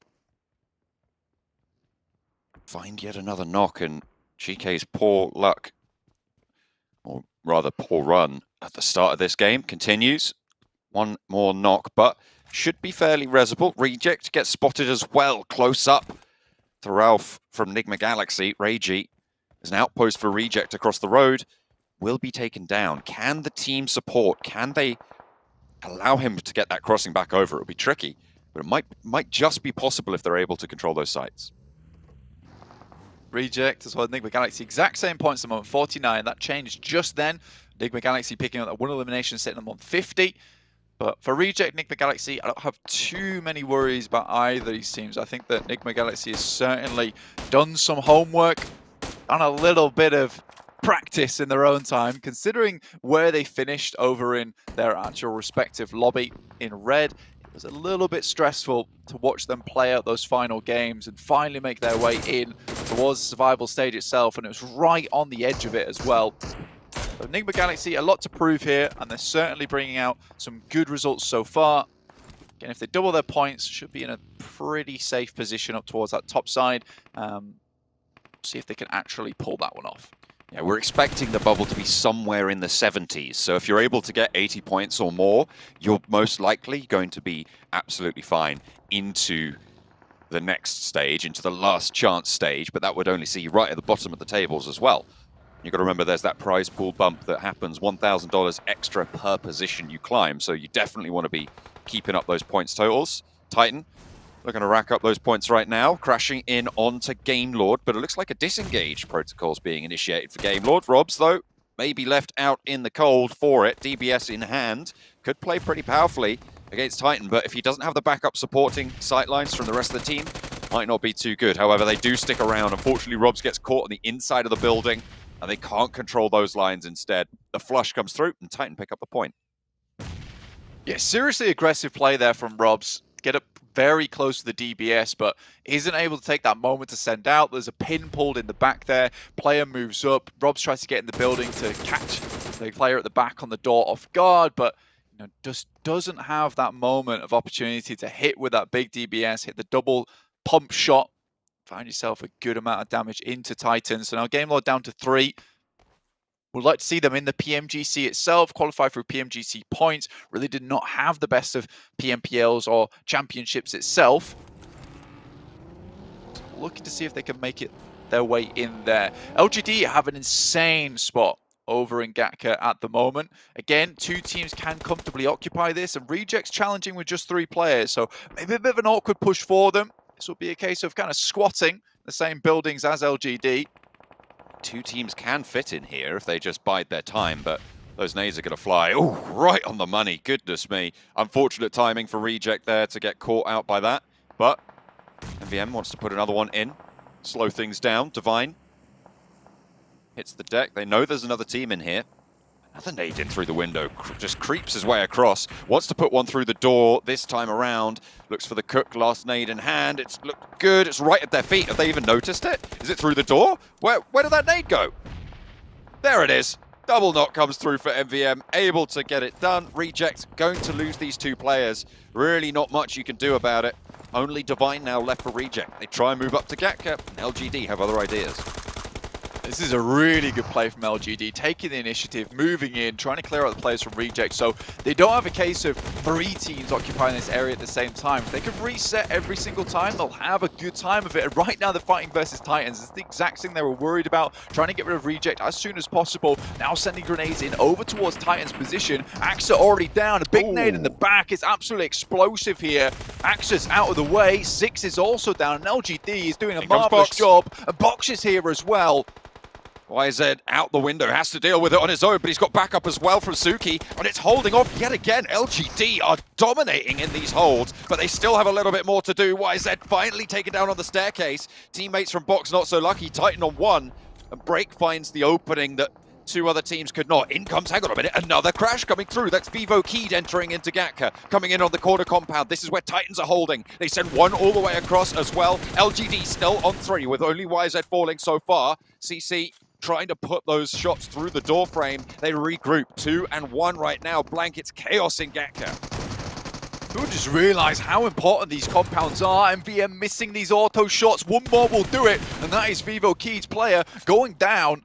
Find yet another knock, and GK's poor luck, or rather poor run at the start of this game, continues. One more knock, but should be fairly resable. Reject gets spotted as well, close up to Ralph from Nigma Galaxy. Reiji is an outpost for Reject across the road. Will be taken down. Can the team support? Can they allow him to get that crossing back over? It'll be tricky, but it might just be possible if they're able to control those sites. Reject as well, Nigma Galaxy, exact same points at the moment, 49. That changed just then. Nigma Galaxy picking up that one elimination, setting them on 50. But for Reject, Nigma Galaxy, I don't have too many worries about either of these teams. I think that Nigma Galaxy has certainly done some homework, done a little bit of practice in their own time, considering where they finished over in their actual respective lobby in red. It was a little bit stressful to watch them play out those final games and finally make their way in towards the survival stage itself, and it was right on the edge of it as well. So Nigma Galaxy, a lot to prove here, and they're certainly bringing out some good results so far. Again, if they double their points, should be in a pretty safe position up towards that top side. See if they can actually pull that one off. Yeah, we're expecting the bubble to be somewhere in the 70s. So if you're able to get 80 points or more, you're most likely going to be absolutely fine into the next stage, into the last chance stage, but that would only see you right at the bottom of the tables as well. You've got to remember there's that prize pool bump that happens, $1,000 extra per position you climb, so you definitely want to be keeping up those points totals. Titan looking to rack up those points right now, crashing in onto Game Lord, but it looks like a disengage protocol's being initiated for Game Lord. Robs, though, may be left out in the cold for it. DBS in hand, could play pretty powerfully against Titan, but if he doesn't have the backup supporting sightlines from the rest of the team, might not be too good. However, they do stick around. Unfortunately, Robs gets caught on the inside of the building, and they can't control those lines instead. The flush comes through, and Titan pick up the point. Yeah, seriously aggressive play there from Robs. Get up very close to the DBS, but isn't able to take that moment to send out. There's a pin pulled in the back there. Player moves up. Robs tries to get in the building to catch the player at the back on the door off guard, but just doesn't have that moment of opportunity to hit with that big DBS, hit the double pump shot, find yourself a good amount of damage into Titans. So now Game Lord down to 3. Would like to see them in the PMGC itself, qualify for PMGC points. Really did not have the best of PMPLs or championships itself. Looking to see if they can make it their way in there. LGD have an insane spot over in Gatka at the moment. Again, 2 teams can comfortably occupy this, and Reject's challenging with just 3 players, so maybe a bit of an awkward push for them. This will be a case of kind of squatting the same buildings as LGD. 2 teams can fit in here if they just bide their time, but those nades are going to fly. Oh, right on the money. Goodness me. Unfortunate timing for Reject there to get caught out by that, but MVM wants to put another one in, slow things down. Divine hits the deck. They know there's another team in here. Another nade in through the window. Just creeps his way across. Wants to put one through the door this time around. Looks for the Cook. Last nade in hand. It's looked good. It's right at their feet. Have they even noticed it? Is it through the door? Where did that nade go? There it is. Double knock comes through for MVM. Able to get it done. Reject going to lose these 2 players. Really not much you can do about it. Only Divine now left for Reject. They try and move up to Gatka, and LGD have other ideas. This is a really good play from LGD, taking the initiative, moving in, trying to clear out the players from Reject, so they don't have a case of 3 teams occupying this area at the same time. If they can reset every single time, they'll have a good time of it. And right now, they're fighting versus Titans. It's the exact thing they were worried about, trying to get rid of Reject as soon as possible. Now sending grenades in over towards Titans' position. Axa already down, a big nade in the back. It's absolutely explosive here. Axa's out of the way, 6 is also down, and LGD is doing a marvelous job. And Box is here as well. YZ out the window, has to deal with it on his own, but he's got backup as well from Suki, and it's holding off yet again. LGD are dominating in these holds, but they still have a little bit more to do. YZ finally taken down on the staircase. Teammates from Box not so lucky. Titan on 1, and Break finds the opening that 2 other teams could not. In comes, hang on a minute, another crash coming through. That's Vivo Keyed entering into Gatka, coming in on the corner compound. This is where Titans are holding. They send 1 all the way across as well. LGD still on 3 with only YZ falling so far. CC trying to put those shots through the door frame. They regroup 2 and 1 right now. Blank, it's chaos in Gatka. Who just realised how important these compounds are. MVM missing these auto shots. 1 more will do it, and that is Vivo Key's player going down.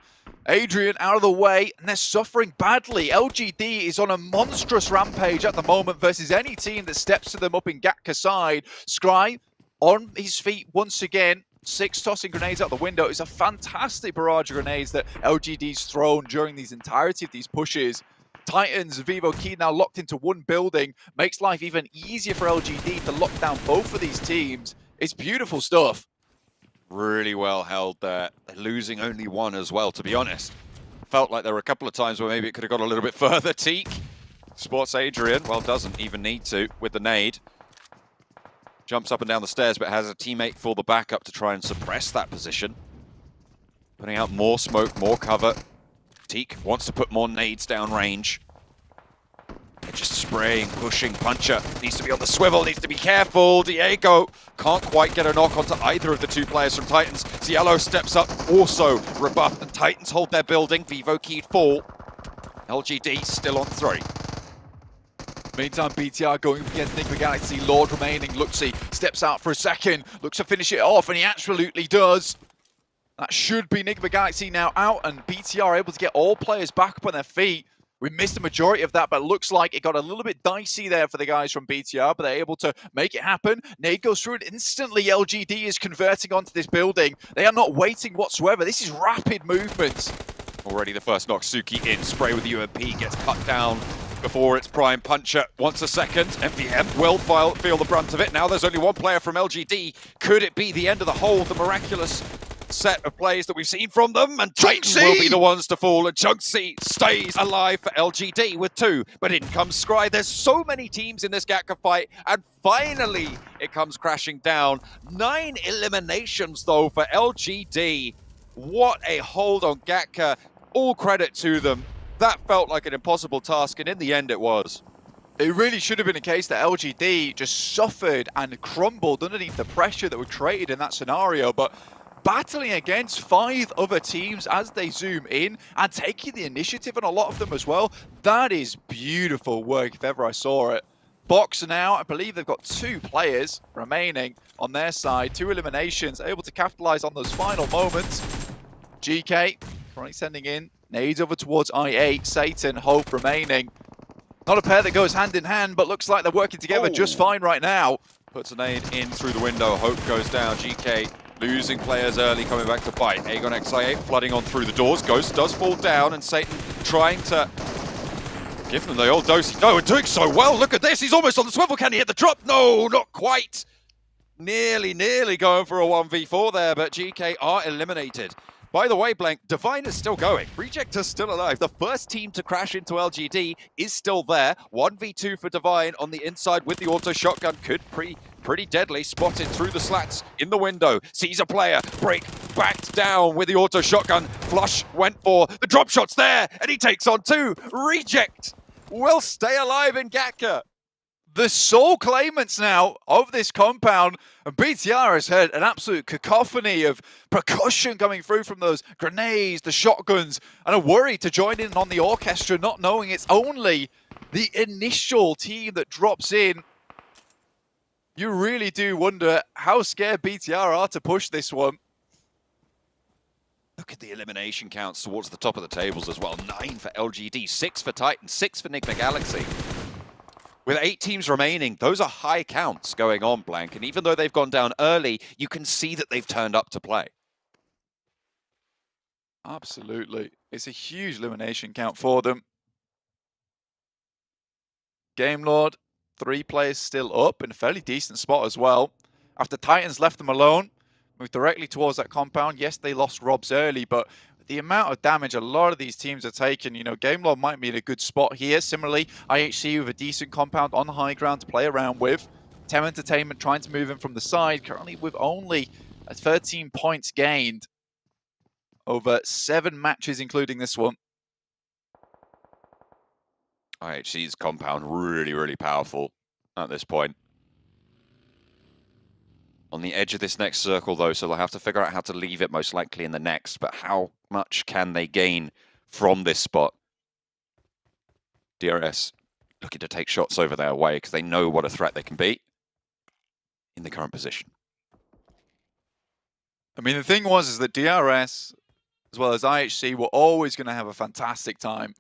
Adrian out of the way, and they're suffering badly. LGD is on a monstrous rampage at the moment versus any team that steps to them up in Gatka side. Scry on his feet once again. 6 tossing grenades out the window. It's a fantastic barrage of grenades that LGD's thrown during these entirety of these pushes. Titans, Vivo Key now locked into 1 building. Makes life even easier for LGD to lock down both of these teams. It's beautiful stuff. Really well held there. They're losing only 1 as well, to be honest. Felt like there were a couple of times where maybe it could have got a little bit further. Teak spots Adrian. Well, doesn't even need to with the nade. Jumps up and down the stairs, but has a teammate for the backup to try and suppress that position. Putting out more smoke, more cover. Teak wants to put more nades down range. They're just spraying, pushing. Puncher needs to be on the swivel, needs to be careful. Diego can't quite get a knock onto either of the 2 players from Titans. Cielo steps up, also rebuffed, and Titans hold their building. Vivo Keyed fall. LGD still on 3. Meantime, BTR going up against Enigma Galaxy. Lord remaining. Luxy steps out for a second. Looks to finish it off, and he absolutely does. That should be Enigma Galaxy now out, and BTR able to get all players back up on their feet. We missed the majority of that, but it looks like it got a little bit dicey there for the guys from BTR, but they're able to make it happen. Nade goes through it instantly. LGD is converting onto this building. They are not waiting whatsoever. This is rapid movement. Already the first knock. Suki in. Spray with the UMP gets cut down before its prime. Puncher wants a second. MVM will feel the brunt of it. Now there's only 1 player from LGD. Could it be the end of the hold? The miraculous set of plays that we've seen from them, and Titans will be the ones to fall, and Chunksy stays alive for LGD with 2, but in comes Scry. There's so many teams in this Gatka fight, and finally it comes crashing down. 9 eliminations though for LGD. What a hold on Gatka. All credit to them. That felt like an impossible task, and in the end it was. It really should have been a case that LGD just suffered and crumbled underneath the pressure that was created in that scenario, but battling against 5 other teams as they zoom in and taking the initiative on a lot of them as well. That is beautiful work if ever I saw it. Box now, I believe they've got 2 players remaining on their side. 2 eliminations, able to capitalize on those final moments. GK currently sending in nades over towards I8. Satan, Hope remaining. Not a pair that goes hand in hand, but looks like they're working together just fine right now. Puts a nade in through the window. Hope goes down. GK losing players early, coming back to bite. Aegon XI8 flooding on through the doors. Ghost does fall down, and Satan trying to give them the old dosey. No, and doing so well. Look at this. He's almost on the swivel. Can he hit the drop? No, not quite. Nearly going for a 1v4 there, but GK are eliminated. By the way, Blank, Divine is still going. Reject is still alive. The first team to crash into LGD is still there. 1v2 for Divine on the inside with the auto shotgun. Could pretty deadly. Spotted through the slats in the window. Sees a player. Break backed down with the auto shotgun. Flush went for the drop shots there, and he takes on 2. Reject will stay alive in Gatka. The sole claimants now of this compound, and BTR has heard an absolute cacophony of percussion coming through from those grenades, the shotguns, and are worried to join in on the orchestra, not knowing it's only the initial team that drops in. You really do wonder how scared BTR are to push this one. Look at the elimination counts towards the top of the tables as well. 9 for LGD, 6 for Titan, 6 for Enigma Galaxy. With 8 teams remaining, those are high counts going on, Blank. And even though they've gone down early, you can see that they've turned up to play. Absolutely. It's a huge elimination count for them. Game Lord, 3 players still up in a fairly decent spot as well. After Titans left them alone, moved directly towards that compound. Yes, they lost Robs early, but the amount of damage a lot of these teams are taking, you know, Game Lord might be in a good spot here. Similarly, IHC with a decent compound on the high ground to play around with. Tem Entertainment trying to move in from the side, currently with only 13 points gained over 7 matches, including this one. IHC's compound really powerful at this point. On the edge of this next circle, though, so they'll have to figure out how to leave it most likely in the next. But how much can they gain from this spot? DRS looking to take shots over their way because they know what a threat they can be in the current position. I mean, the thing is that DRS, as well as IHC, were always going to have a fantastic time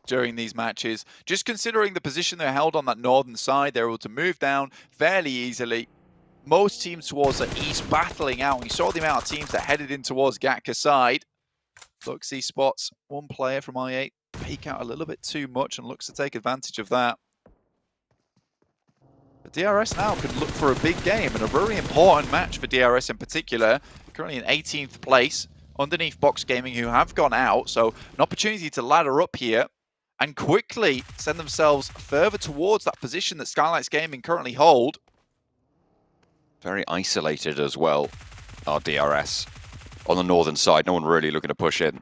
during these matches. Just considering the position they held on that northern side, they were able to move down fairly easily. Most teams towards the east battling out. You saw the amount of teams that headed in towards Gatka's side. Luxy spots one player from I8 peek out a little bit too much and looks to take advantage of that. But DRS now could look for a big game and a very important match for DRS in particular. Currently in 18th place underneath Box Gaming, who have gone out. So an opportunity to ladder up here and quickly send themselves further towards that position that Skylights Gaming currently hold. Very isolated as well, our DRS. On the northern side, no one really looking to push in.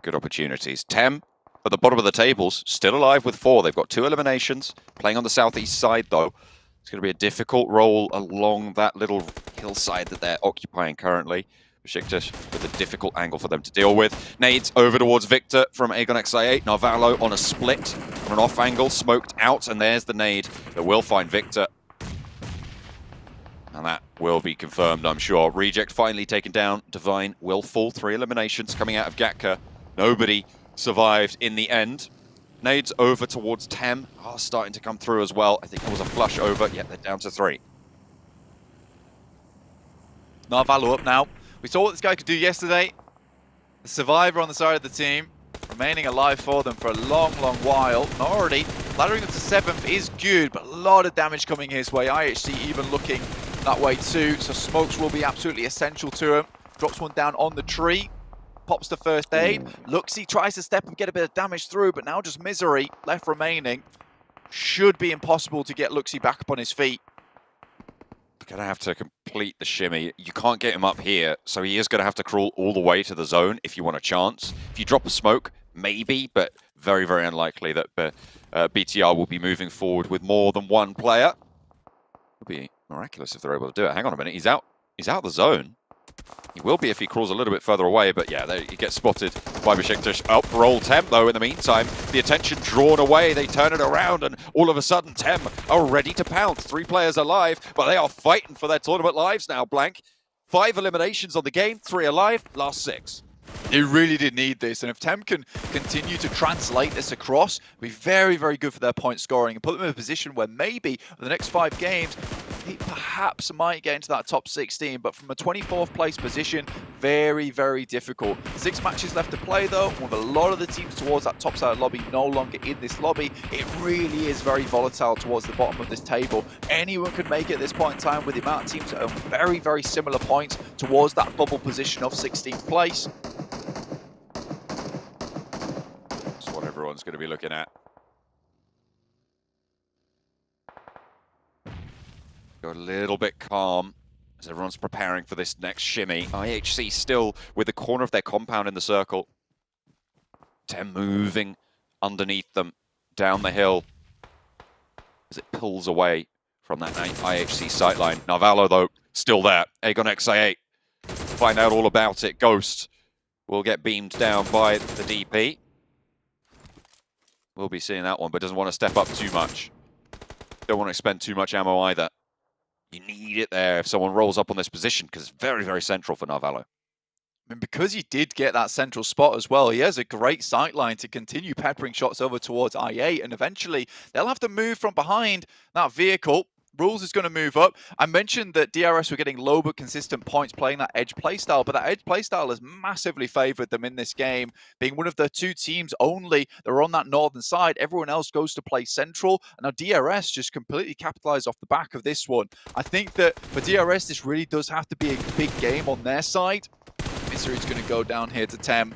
Good opportunities. Tem, at the bottom of the tables, still alive with 4. They've got 2 eliminations. Playing on the southeast side, though. It's going to be a difficult roll along that little hillside that they're occupying currently. Besiktas with a difficult angle for them to deal with. Nades over towards Victor from Aegon XI8. Narvalo on a split, on an off angle, smoked out, and there's the nade that will find Victor. And that will be confirmed, I'm sure. Reject finally taken down. Divine will fall. 3 eliminations coming out of Gatka. Nobody survived in the end. Nades over towards Tem are starting to come through as well. I think there was a flush over. Yep, they're down to 3. Narvalo up now. We saw what this guy could do yesterday. The survivor on the side of the team, remaining alive for them for a long while. Not already. Laddering up to 7th is good, but a lot of damage coming his way. IHC even looking that way too, so smokes will be absolutely essential to him. Drops one down on the tree, pops the first aid. Luxy tries to step and get a bit of damage through, but now just Misery left remaining. Should be impossible to get Luxy back up on his feet. Gonna have to complete the shimmy. You can't get him up here, so he is gonna have to crawl all the way to the zone if you want a chance. If you drop a smoke, maybe, but very unlikely that BTR will be moving forward with more than 1 player. It'll be miraculous if they're able to do it. Hang on a minute, he's out the zone. He will be if he crawls a little bit further away, but yeah, he gets spotted by Besiktas. Up roll Tem, though, in the meantime. The attention drawn away, they turn it around, and all of a sudden, Tem are ready to pounce. 3 players alive, but they are fighting for their tournament lives now, Blank. 5 eliminations on the game, 3 alive, last 6. He really did need this, and if Tem can continue to translate this across, it'll be very good for their point scoring and put them in a position where maybe for the next 5 games, he perhaps might get into that top 16, but from a 24th place position, very, very difficult. 6 matches left to play though, with a lot of the teams towards that top side lobby no longer in this lobby. It really is very volatile towards the bottom of this table. Anyone could make it at this point in time with the amount of teams that are very, very similar points towards that bubble position of 16th place. That's what everyone's going to be looking at. Go a little bit calm as everyone's preparing for this next shimmy. IHC still with the corner of their compound in the circle. TEM moving underneath them, down the hill as it pulls away from that IHC sightline. Narvalo, though, still there. Aegon XI8. Find out all about it. Ghost will get beamed down by the DP. We'll be seeing that one, but doesn't want to step up too much. Don't want to spend too much ammo either. You need it there if someone rolls up on this position, because it's very, very central for Narvalo. I mean, because he did get that central spot as well, he has a great sightline to continue peppering shots over towards I8, and eventually they'll have to move from behind that vehicle. Rules is going to move up. I mentioned that DRS were getting low but consistent points playing that edge playstyle, but that edge playstyle has massively favored them in this game, being one of the 2 teams only that are on that northern side. Everyone else goes to play central, and now DRS just completely capitalized off the back of this one. I think that for DRS, this really does have to be a big game on their side. Misery's going to go down here to TEM.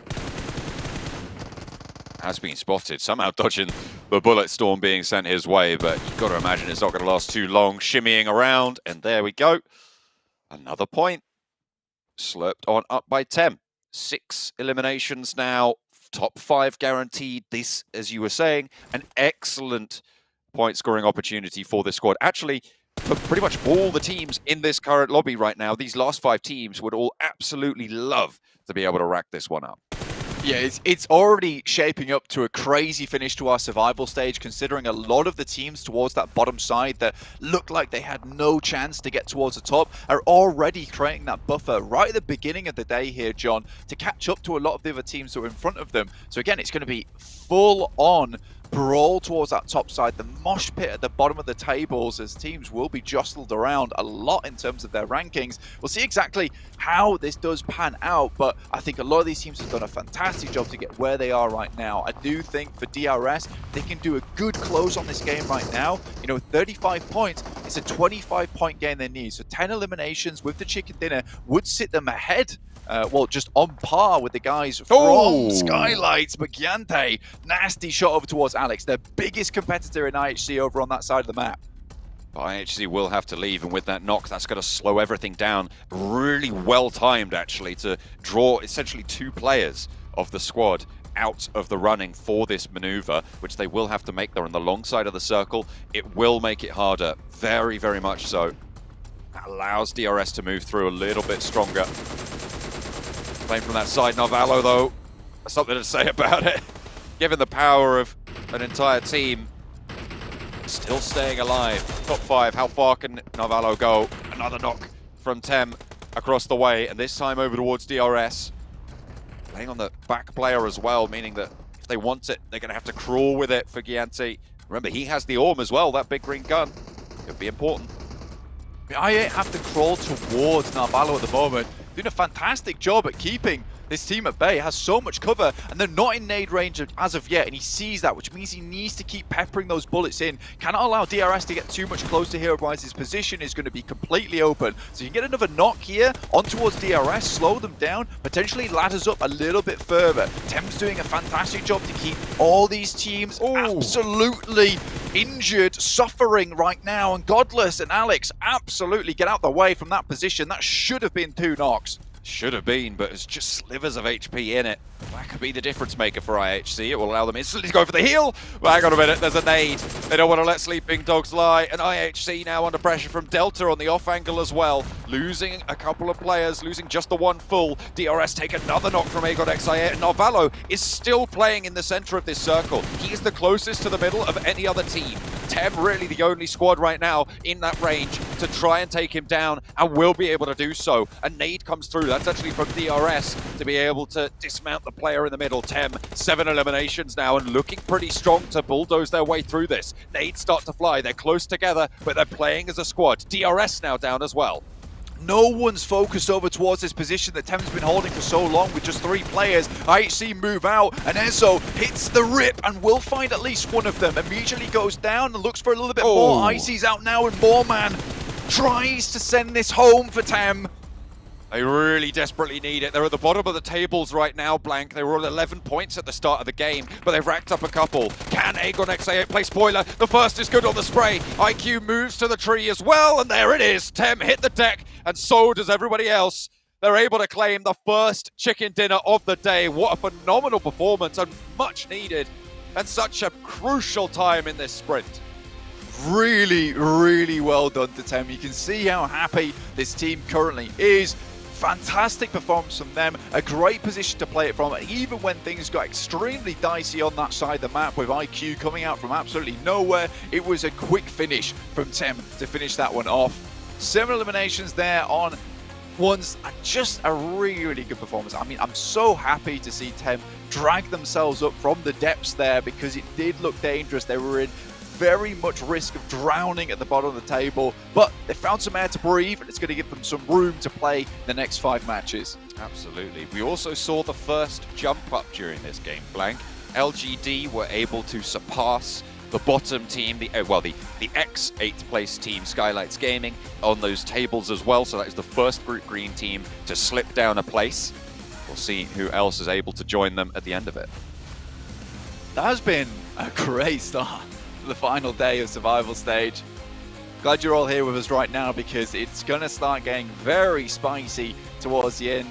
Has been spotted, somehow dodging the bullet storm being sent his way, but you've got to imagine it's not going to last too long. Shimmying around, and there we go. Another point. Slurped on up by TEM. 6 eliminations now. Top 5 guaranteed. This, as you were saying, an excellent point scoring opportunity for this squad. Actually, for pretty much all the teams in this current lobby right now, these last 5 teams would all absolutely love to be able to rack this one up. Yeah, it's already shaping up to a crazy finish to our survival stage, considering a lot of the teams towards that bottom side that looked like they had no chance to get towards the top are already creating that buffer right at the beginning of the day here, John, to catch up to a lot of the other teams that are in front of them. So again, it's going to be full on brawl towards that top side, the mosh pit at the bottom of the tables, as teams will be jostled around a lot in terms of their rankings. We'll see exactly how this does pan out, but I think a lot of these teams have done a fantastic job to get where they are right now. I do think for DRS, they can do a good close on this game right now. You know, 35 points, it's a 25-point game they need, so 10 eliminations with the chicken dinner would sit them ahead. Well, just on par with the guys from Skylights. But Giante, nasty shot over towards Alex, their biggest competitor in IHC over on that side of the map. IHC will have to leave, and with that knock, that's going to slow everything down. Really well timed, actually, to draw essentially 2 players of the squad out of the running for this maneuver, which they will have to make. They're on the long side of the circle. It will make it harder, very, very much so. That allows DRS to move through a little bit stronger. Playing from that side, Narvalo, though, something to say about it. Given the power of an entire team, still staying alive. Top 5, how far can Narvalo go? Another knock from TEM across the way, and this time over towards DRS. Playing on the back player as well, meaning that if they want it, they're going to have to crawl with it for Giante. Remember, he has the Orm as well, that big green gun. Could be important. I have to crawl towards Narvalo at the moment. Doing a fantastic job at keeping this team at bay. Has so much cover, and they're not in nade range as of yet, and he sees that, which means he needs to keep peppering those bullets in. Cannot allow DRS to get too much closer here, otherwise his position is going to be completely open. So you can get another knock here on towards DRS, slow them down, potentially ladders up a little bit further. TEM's doing a fantastic job to keep all these teams absolutely injured, suffering right now, and Godless and Alex absolutely get out the way from that position. That should have been 2 knocks. Should have been, but it's just slivers of HP in it. That could be the difference maker for IHC. It will allow them instantly to go for the heal. Well, hang on a minute, there's a nade. They don't want to let sleeping dogs lie. And IHC now under pressure from Delta on the off angle as well. Losing a couple of players, losing just the 1 full. DRS take another knock from Aegon XI, and Narvalo is still playing in the center of this circle. He is the closest to the middle of any other team. Tem really the only squad right now in that range to try and take him down, and will be able to do so. A nade comes through. That's actually from DRS to be able to dismount the player in the middle. Tem, 7 eliminations now and looking pretty strong to bulldoze their way through this. Nades start to fly. They're close together, but they're playing as a squad. DRS now down as well. No one's focused over towards this position that Tem's been holding for so long with just 3 players. IHC move out, and Enzo hits the rip and will find at least one of them. Immediately goes down and looks for a little bit more. IC's out now, and Moorman tries to send this home for Tem. They really desperately need it. They're at the bottom of the tables right now, Blank. They were on 11 points at the start of the game, but they've racked up a couple. Can Aegon XA play spoiler? The first is good on the spray. IQ moves to the tree as well, and there it is. Tem hit the deck, and so does everybody else. They're able to claim the first chicken dinner of the day. What a phenomenal performance, and much needed, and such a crucial time in this sprint. Really, really well done to Tem. You can see how happy this team currently is. Fantastic performance from them, a great position to play it from, and even when things got extremely dicey on that side of the map with IQ coming out from absolutely nowhere, it was a quick finish from Tem to finish that one off. 7 eliminations there on ones, just a really, really good performance. I mean, I'm so happy to see Tem drag themselves up from the depths there, because it did look dangerous. They were in very much risk of drowning at the bottom of the table, but they found some air to breathe, and it's going to give them some room to play the next 5 matches. Absolutely. We also saw the first jump up during this game, Blank. LGD were able to surpass the bottom team, the ex-8th place team, Skylights Gaming, on those tables as well. So that is the first Group Green team to slip down a place. We'll see who else is able to join them at the end of it. That has been a great start for the final day of Survival Stage. Glad you're all here with us right now, because it's going to start getting very spicy towards the end.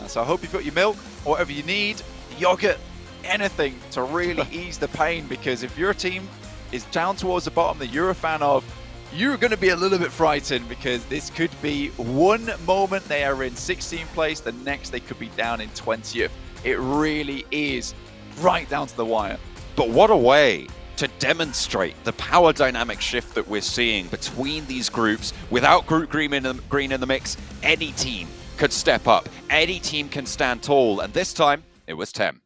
So I hope you've got your milk, or whatever you need, yogurt, anything to really ease the pain, because if your team is down towards the bottom that you're a fan of, you're going to be a little bit frightened, because this could be one moment they are in 16th place, the next they could be down in 20th. It really is right down to the wire. But what a way to demonstrate the power dynamic shift that we're seeing between these groups. Without Group Green in the mix, any team could step up. Any team can stand tall, and this time it was Tem.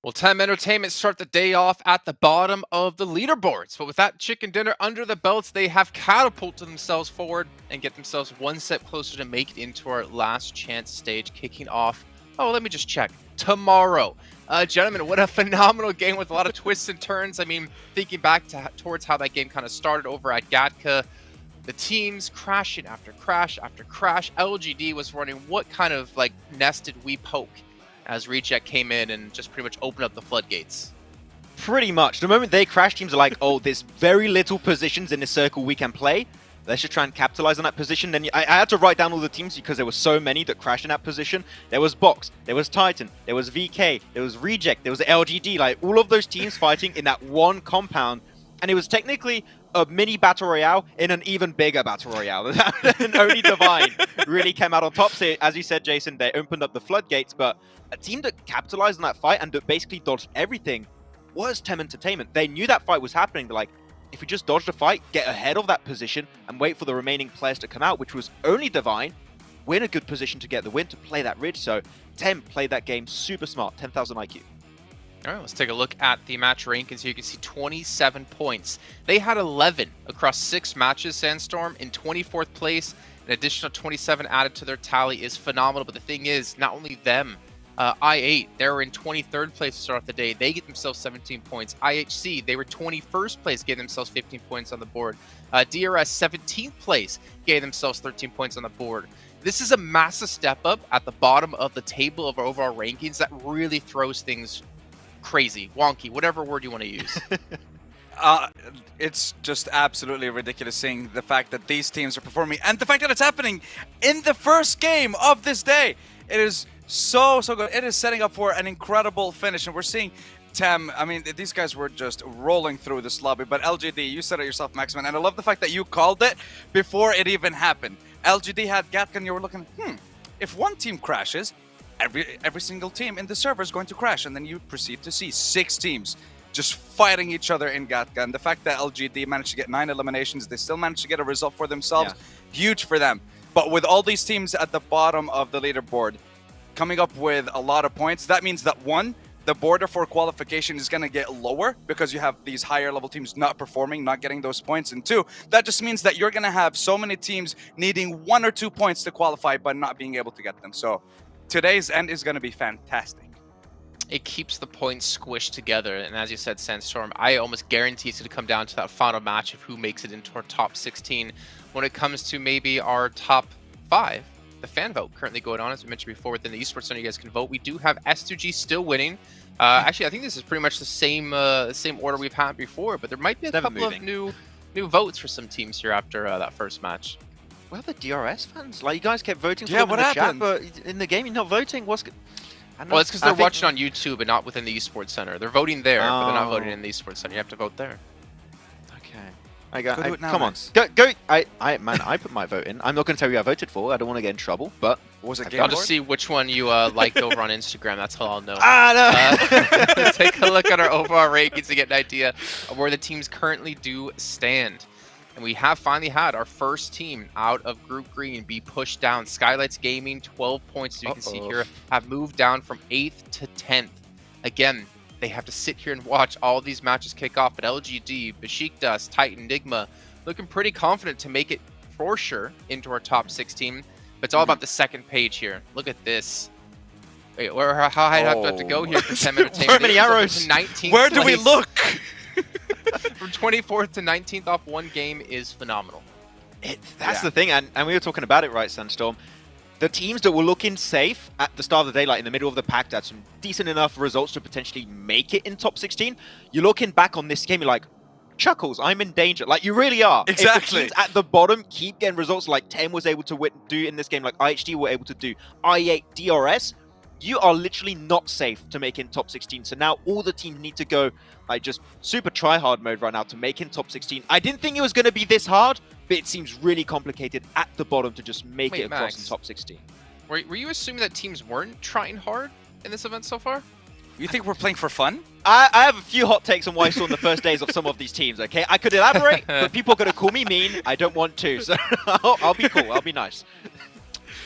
Well, Tem Entertainment start the day off at the bottom of the leaderboards, but with that chicken dinner under the belts, they have catapulted themselves forward and get themselves one step closer to make it into our last chance stage, kicking off, oh, let me just check, tomorrow. Gentlemen, what a phenomenal game with a lot of twists and turns. I mean, thinking back towards how that game kind of started over at Gatka, the teams crashing after crash after crash. LGD was running what kind of like nested we poke as Reject came in and just pretty much opened up the floodgates. Pretty much. The moment they crash, teams are like, oh, there's very little positions in this circle we can play. Let's just try and capitalize on that position. Then I had to write down all the teams because there were so many that crashed in that position. There was Box, there was Titan, there was VK, there was Reject, there was LGD. Like, all of those teams fighting in that one compound. And it was technically a mini battle royale in an even bigger battle royale. And only Divine really came out on top. So, as you said, Jason, they opened up the floodgates, but a team that capitalized on that fight and that basically dodged everything was Tem Entertainment. They knew that fight was happening. They're like, if we just dodge the fight, get ahead of that position, and wait for the remaining players to come out, which was only Divine, we're in a good position to get the win, to play that ridge. So Tem played that game super smart, 10,000 IQ. All right, let's take a look at the match rankings here. You can see 27 points. They had 11 across 6 matches, Sandstorm, in 24th place. An additional 27 added to their tally is phenomenal. But the thing is, not only them, I8, they were in 23rd place to start off the day. They get themselves 17 points. IHC, they were 21st place, gave themselves 15 points on the board. DRS, 17th place, gave themselves 13 points on the board. This is a massive step up at the bottom of the table of our overall rankings that really throws things crazy, wonky, whatever word you want to use. It's just absolutely ridiculous seeing the fact that these teams are performing and the fact that it's happening in the first game of this day. It is so good. It is setting up for an incredible finish, and we're seeing Tem. I mean, these guys were just rolling through this lobby, but LGD, you said it yourself, Maxman, and I love the fact that you called it before it even happened. LGD had Gatkan, you were looking, if one team crashes, every single team in the server is going to crash, and then you proceed to see 6 teams just fighting each other in Gatka. And the fact that LGD managed to get 9 eliminations, they still managed to get a result for themselves, huge for them. But with all these teams at the bottom of the leaderboard coming up with a lot of points, that means that 1, the border for qualification is going to get lower because you have these higher level teams not performing, not getting those points. And 2, that just means that you're going to have so many teams needing 1 or 2 points to qualify but not being able to get them. So today's end is going to be fantastic. It keeps the points squished together, and as you said, Sandstorm, I almost guarantee it's going to come down to that final match of who makes it into our top 16. When it comes to maybe our top 5, the fan vote currently going on, as we mentioned before, within the esports center, you guys can vote. We do have S2G still winning. Actually, I think this is pretty much the same order we've had before, but there might be a couple of new votes for some teams here after that first match. Where are the DRS fans? Like, you guys kept voting for Yeah, them what in the happened? chat, but in the game you're not voting? What's Well, it's because they're watching on YouTube and not within the esports center. They're voting there, but they're not voting Oh. in the esports center. You have to vote there. Okay. do it now, Come on. Max. Go. I put my vote in. I'm not going to tell you I voted for. I don't want to get in trouble, but... Was it I've Game I'll done just see which one you liked over on Instagram. That's how I'll know. No! Take a look at our overall rankings to get an idea of where the teams currently do stand. And we have finally had our first team out of Group Green be pushed down. Skylights Gaming, 12 points, as you can see here, have moved down from 8th to 10th. Again, they have to sit here and watch all these matches kick off. But LGD, Besiktas, Titan, Nigma, looking pretty confident to make it for sure into our top 16. But it's all about the second page here. Look at this. Wait, how high do I have to go here for 10 Entertainment? Where many arrows? 19th Where do we place. look? From 24th to 19th off one game is phenomenal. That's the thing, and we were talking about it, right, Sandstorm? The teams that were looking safe at the start of the day, like in the middle of the pack, that had some decent enough results to potentially make it in top 16. You're looking back on this game, you're like, Chuckles, I'm in danger. Like, you really are. Exactly. If the teams at the bottom keep getting results like 10 was able to do in this game, like IHD were able to do, I8, DRS, you are literally not safe to make in top 16. So now all the teams need to go like just super try-hard mode right now to make in top 16. I didn't think it was going to be this hard, but it seems really complicated at the bottom to just make it across Max, in top 16. Were you assuming that teams weren't trying hard in this event so far? You think we're playing for fun? I have a few hot takes on what I saw in the first days of some of these teams, okay? I could elaborate, but people are going to call me mean. I don't want to, so I'll be cool. I'll be nice.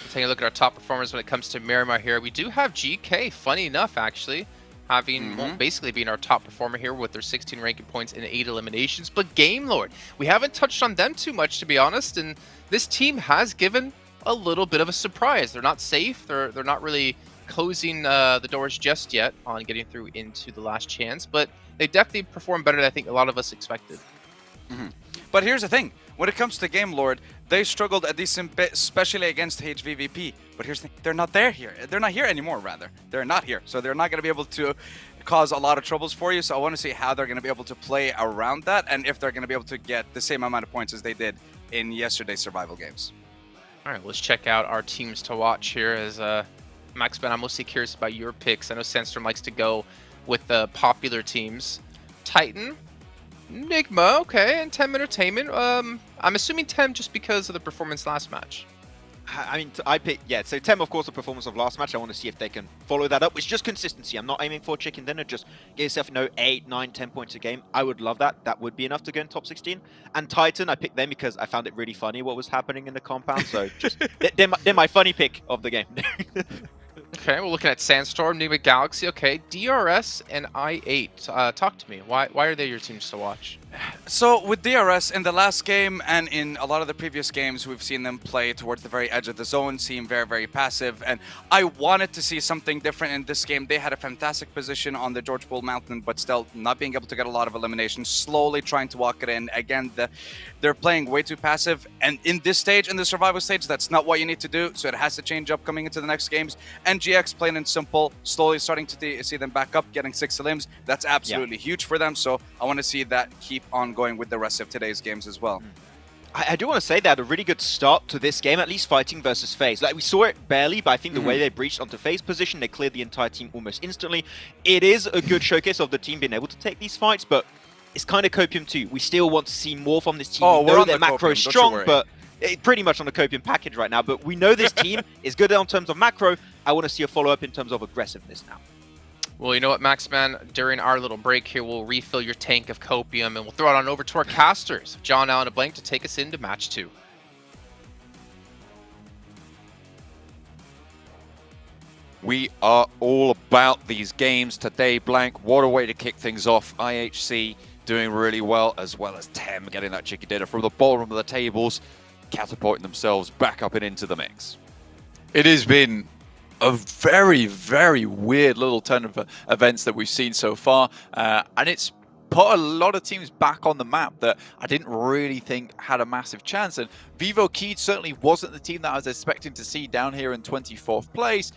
Taking a look at our top performers when it comes to Miramar here. We do have GK, funny enough, actually, having well, basically being our top performer here with their 16 ranking points and 8 eliminations. But Game Lord, we haven't touched on them too much, to be honest, and this team has given a little bit of a surprise. They're not safe. They're not really closing the doors just yet on getting through into the last chance, but they definitely performed better than I think a lot of us expected. But here's the thing. When it comes to Game Lord, they struggled a decent bit, especially against HVVP. But here's the thing. They're not there here. They're not here anymore, rather. They're not here. So they're not going to be able to cause a lot of troubles for you. So I want to see how they're going to be able to play around that and if they're going to be able to get the same amount of points as they did in yesterday's survival games. All right, let's check out our teams to watch here. As Max Ben, I'm mostly curious about your picks. I know Sandstorm likes to go with the popular teams. Titan, Nigma, okay, and Tem Entertainment. I'm assuming Tem just because of the performance last match. I mean, I picked, yeah, so Tem, of course, the performance of last match. I want to see if they can follow that up. It's just consistency. I'm not aiming for chicken dinner. Just get yourself, 8, 9, 10 points a game. I would love that. That would be enough to go in top 16. And Titan, I picked them because I found it really funny what was happening in the compound. So just, they're my funny pick of the game. Okay, we're looking at Sandstorm, Nigma Galaxy. Okay, DRS and I8. Talk to me. Why are they your teams to watch? So with DRS in the last game and in a lot of the previous games, we've seen them play towards the very edge of the zone, seem very, very passive. And I wanted to see something different in this game. They had a fantastic position on the George Bull Mountain, but still not being able to get a lot of eliminations, slowly trying to walk it in. Again, they're playing way too passive. And in this stage, in the survival stage, that's not what you need to do. So it has to change up coming into the next games. And GX, plain and simple, slowly starting to see them back up, getting 6 elims. That's absolutely huge for them. So I want to see that keep on going with the rest of today's games as well. I do want to say they had a really good start to this game, at least fighting versus FaZe. Like, we saw it barely, but I think the way they breached onto FaZe position, they cleared the entire team almost instantly. It is a good showcase of the team being able to take these fights, but it's kind of Copium too. We still want to see more from this team. Oh, we we're know on their the macro Copium, is don't you strong, worry. but pretty much on the Copium package right now. But we know this team is good in terms of macro. I want to see a follow-up in terms of aggressiveness now. Well, you know what, Maxman? During our little break here, we'll refill your tank of Copium and we'll throw it on over to our casters, John, Allen, and Blank, to take us into match 2. We are all about these games today, Blank. What a way to kick things off. IHC doing really well as Tem getting that chicken dinner from the bottom of the tables, catapulting themselves back up and into the mix. It has been a very, very weird little turn of events that we've seen so far, and it's put a lot of teams back on the map that I didn't really think had a massive chance. And Vivo Key certainly wasn't the team that I was expecting to see down here in 24th place.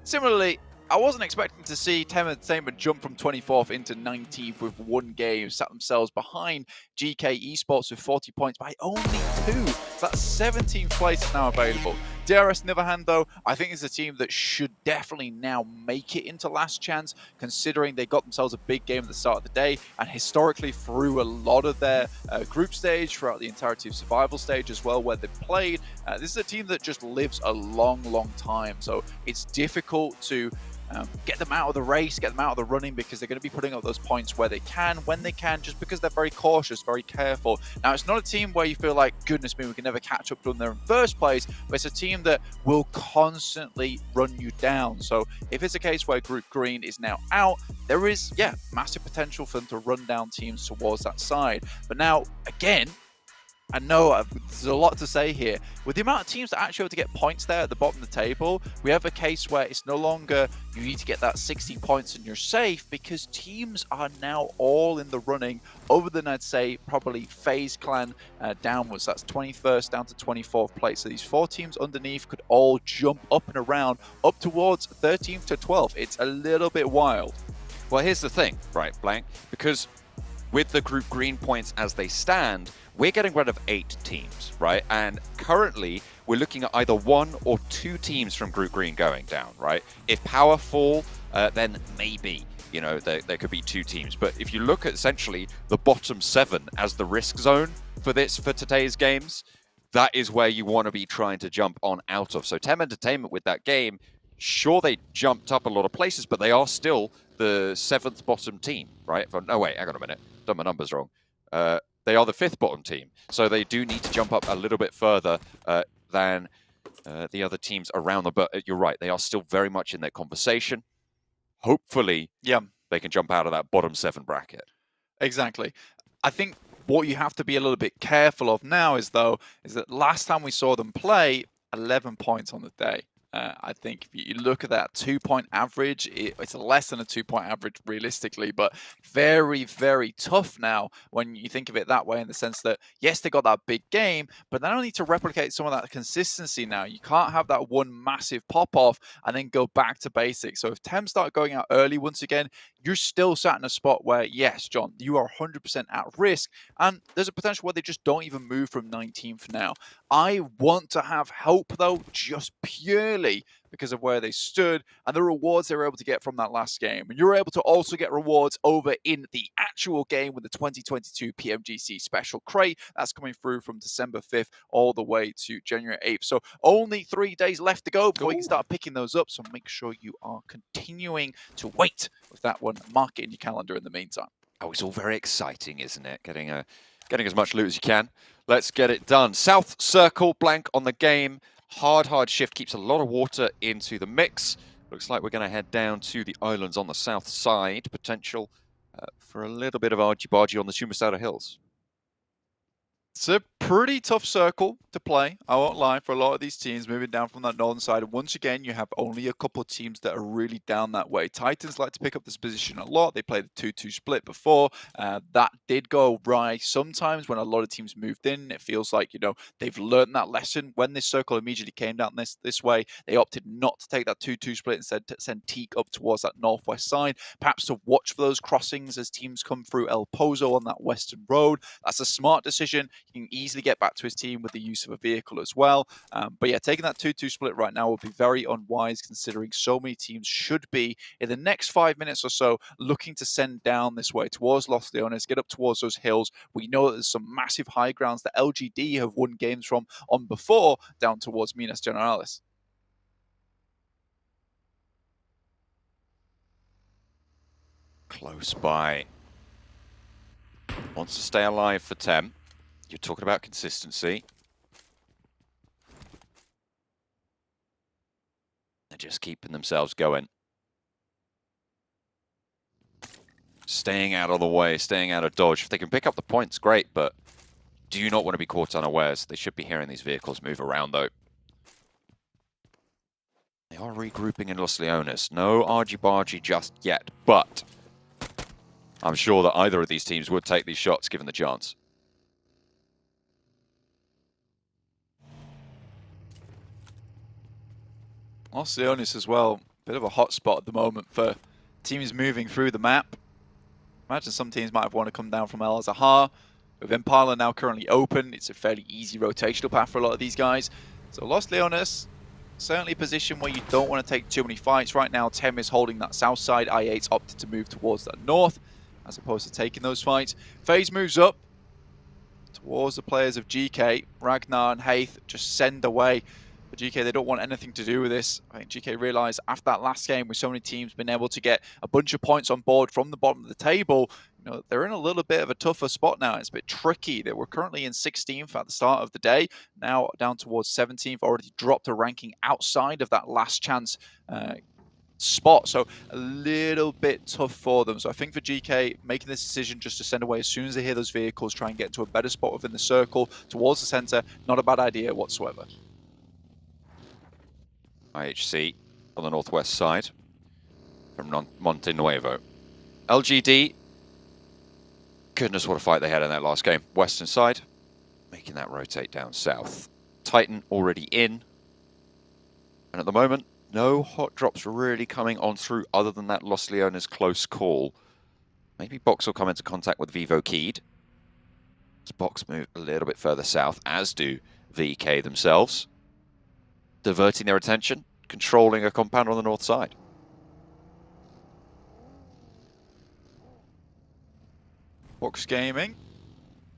Similarly, I wasn't expecting to see Tem Entertainment jump from 24th into 19th with 1 game, sat themselves behind GK Esports with 40 points by only 2. So that's 17th place is now available. DRS, on the other hand, though, I think is a team that should definitely now make it into last chance, considering they got themselves a big game at the start of the day, and historically through a lot of their group stage, throughout the entirety of survival stage as well, where they played. This is a team that just lives a long, long time, so it's difficult to get them out of the race, get them out of the running, because they're going to be putting up those points where they can, when they can, just because they're very cautious, very careful. Now, it's not a team where you feel like, goodness me, we can never catch up to them there in first place, but it's a team that will constantly run you down. So if it's a case where Group Green is now out, there is, massive potential for them to run down teams towards that side. But now, again, I know there's a lot to say here. With the amount of teams that are actually able to get points there at the bottom of the table, we have a case where it's no longer you need to get that 60 points and you're safe, because teams are now all in the running over than, I'd say, probably FaZe Clan downwards. That's 21st down to 24th place. So these 4 teams underneath could all jump up and around up towards 13th to 12th. It's a little bit wild. Well, here's the thing, right, Blank? Because with the Group Green points as they stand, we're getting rid of 8 teams, right? And currently, we're looking at either 1 or 2 teams from Group Green going down, right? If Power fall, then maybe, you know, there could be 2 teams. But if you look at essentially the bottom 7 as the risk zone for today's games, that is where you want to be trying to jump on out of. So Tem Entertainment with that game, sure, they jumped up a lot of places, but they are still the 7th bottom team, right? No, wait, hang on a minute. Done my numbers wrong. They are the 5th bottom team, so they do need to jump up a little bit further than the other teams around them. But you're right, they are still very much in that conversation. Hopefully, they can jump out of that bottom 7 bracket. Exactly. I think what you have to be a little bit careful of now is that last time we saw them play, 11 points on the day. I think if you look at that 2-point average, it's less than a 2-point average realistically, but very, very tough now when you think of it that way, in the sense that, yes, they got that big game, but they don't need to replicate some of that consistency now. You can't have that one massive pop-off and then go back to basics. So if Tem start going out early once again, you're still sat in a spot where, yes, John, you are 100% at risk, and there's a potential where they just don't even move from 19th now. I want to have hope, though, just purely because of where they stood and the rewards they were able to get from that last game. And you're able to also get rewards over in the actual game with the 2022 PMGC Special Crate. That's coming through from December 5th all the way to January 8th. So only 3 days left to go before you can start picking those up. So make sure you are continuing to wait with that one. Mark it in your calendar in the meantime. Oh, it's all very exciting, isn't it? Getting as much loot as you can. Let's get it done. South Circle, Blank on the game. Hard shift keeps a lot of water into the mix. Looks like we're going to head down to the islands on the south side. Potential for a little bit of argy-bargy on the Sumasada Hills. It's a pretty tough circle to play, I won't lie, for a lot of these teams moving down from that northern side. And once again, you have only a couple of teams that are really down that way. Titans like to pick up this position a lot. They played the 2-2 split before. That did go right sometimes when a lot of teams moved in. It feels like, they've learned that lesson. When this circle immediately came down this way, they opted not to take that 2-2 split, instead to send Teak up towards that northwest side, perhaps to watch for those crossings as teams come through El Pozo on that western road. That's a smart decision. You can easily get back to his team with the use of a vehicle as well. But yeah, taking that 2-2 split right now would be very unwise, considering so many teams should be, in the next 5 minutes or so, looking to send down this way towards Los Leones, get up towards those hills. We know that there's some massive high grounds that LGD have won games from on before, down towards Minas Generales. Close by. Wants to stay alive for Tem. You're talking about consistency. They're just keeping themselves going. Staying out of the way, staying out of dodge. If they can pick up the points, great, but do you not want to be caught unawares? They should be hearing these vehicles move around, though. They are regrouping in Los Leones. No argy-bargy just yet, but I'm sure that either of these teams would take these shots given the chance. Los Leones as well, bit of a hot spot at the moment for teams moving through the map. Imagine some teams might have wanted to come down from El Zahar. With Impala now currently open, it's a fairly easy rotational path for a lot of these guys. So Los Leones, certainly a position where you don't want to take too many fights. Right now, Tem is holding that south side. I8's opted to move towards that north, as opposed to taking those fights. FaZe moves up towards the players of GK. Ragnar and Haith just send away. But GK, they don't want anything to do with this. I think GK realised after that last game, with so many teams being able to get a bunch of points on board from the bottom of the table, they're in a little bit of a tougher spot now. It's a bit tricky. They were currently in 16th at the start of the day, now down towards 17th, already dropped a ranking outside of that last chance spot. So a little bit tough for them. So I think for GK, making this decision just to send away as soon as they hear those vehicles, try and get into a better spot within the circle towards the center, not a bad idea whatsoever. IHC on the northwest side from Monte Nuevo. LGD, goodness what a fight they had in that last game. Western side, making that rotate down south. Titan already in. And at the moment, no hot drops really coming on through other than that Los Leones close call. Maybe Box will come into contact with Vivo Keed. As Box move a little bit further south, as do VK themselves. Diverting their attention, controlling a compound on the north side. Box Gaming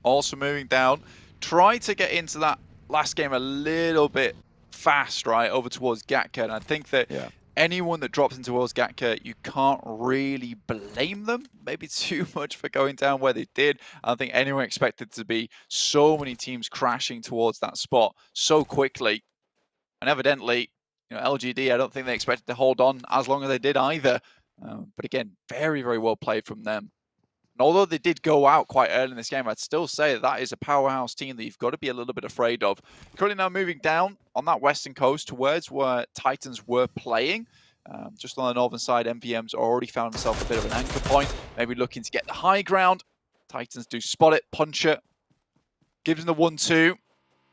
also moving down. Try to get into that last game a little bit fast, right, over towards Gatka. And I think that anyone that drops into towards Gatka, you can't really blame them maybe too much for going down where they did. I don't think anyone expected to be so many teams crashing towards that spot so quickly. And evidently, LGD, I don't think they expected to hold on as long as they did either. But again, very, very well played from them. And although they did go out quite early in this game, I'd still say that is a powerhouse team that you've got to be a little bit afraid of. Currently now moving down on that western coast towards where Titans were playing. Just on the northern side, MVM's already found himself a bit of an anchor point. Maybe looking to get the high ground. Titans do spot it, punch it. Gives him the 1-2.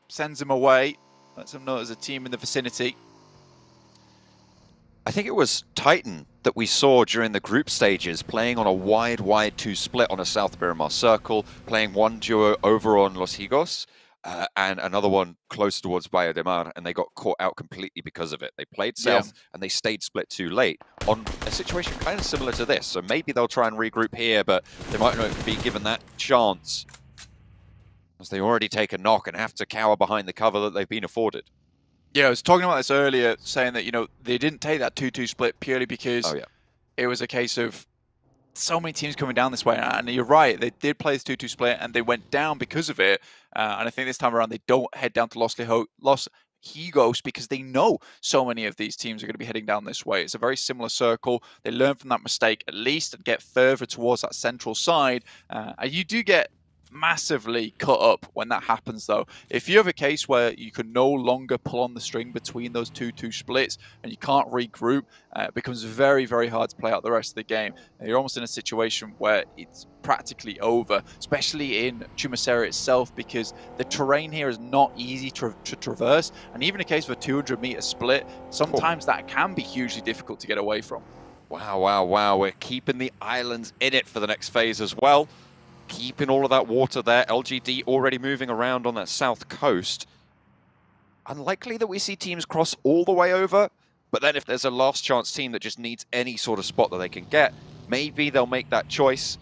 Sends him away. Lets them know there's a team in the vicinity. I think it was Titan that we saw during the group stages playing on a wide 2 split on a South Miramar circle, playing one duo over on Los Higos and another one close towards Bahia de Mar, and they got caught out completely because of it. They played south and they stayed split too late on a situation kind of similar to this. So maybe they'll try and regroup here, but they might not be given that chance, as they already take a knock and have to cower behind the cover that they've been afforded. Yeah, I was talking about this earlier, saying that, they didn't take that 2-2 split purely because it was a case of so many teams coming down this way. And you're right, they did play this 2-2 split and they went down because of it. And I think this time around, they don't head down to Los he goes because they know so many of these teams are going to be heading down this way. It's a very similar circle. They learn from that mistake at least and get further towards that central side. And you do get massively cut up when that happens, though. If you have a case where you can no longer pull on the string between those two splits and you can't regroup, it becomes very, very hard to play out the rest of the game. You're almost in a situation where it's practically over, especially in Chumacera itself, because the terrain here is not easy to traverse, and even in case of a 200-meter split, sometimes that can be hugely difficult to get away from. Wow. We're keeping the islands in it for the next phase as well. Keeping all of that water there. LGD already moving around on that south coast. Unlikely that we see teams cross all the way over, but then if there's a last chance team that just needs any sort of spot that they can get, maybe they'll make that choice.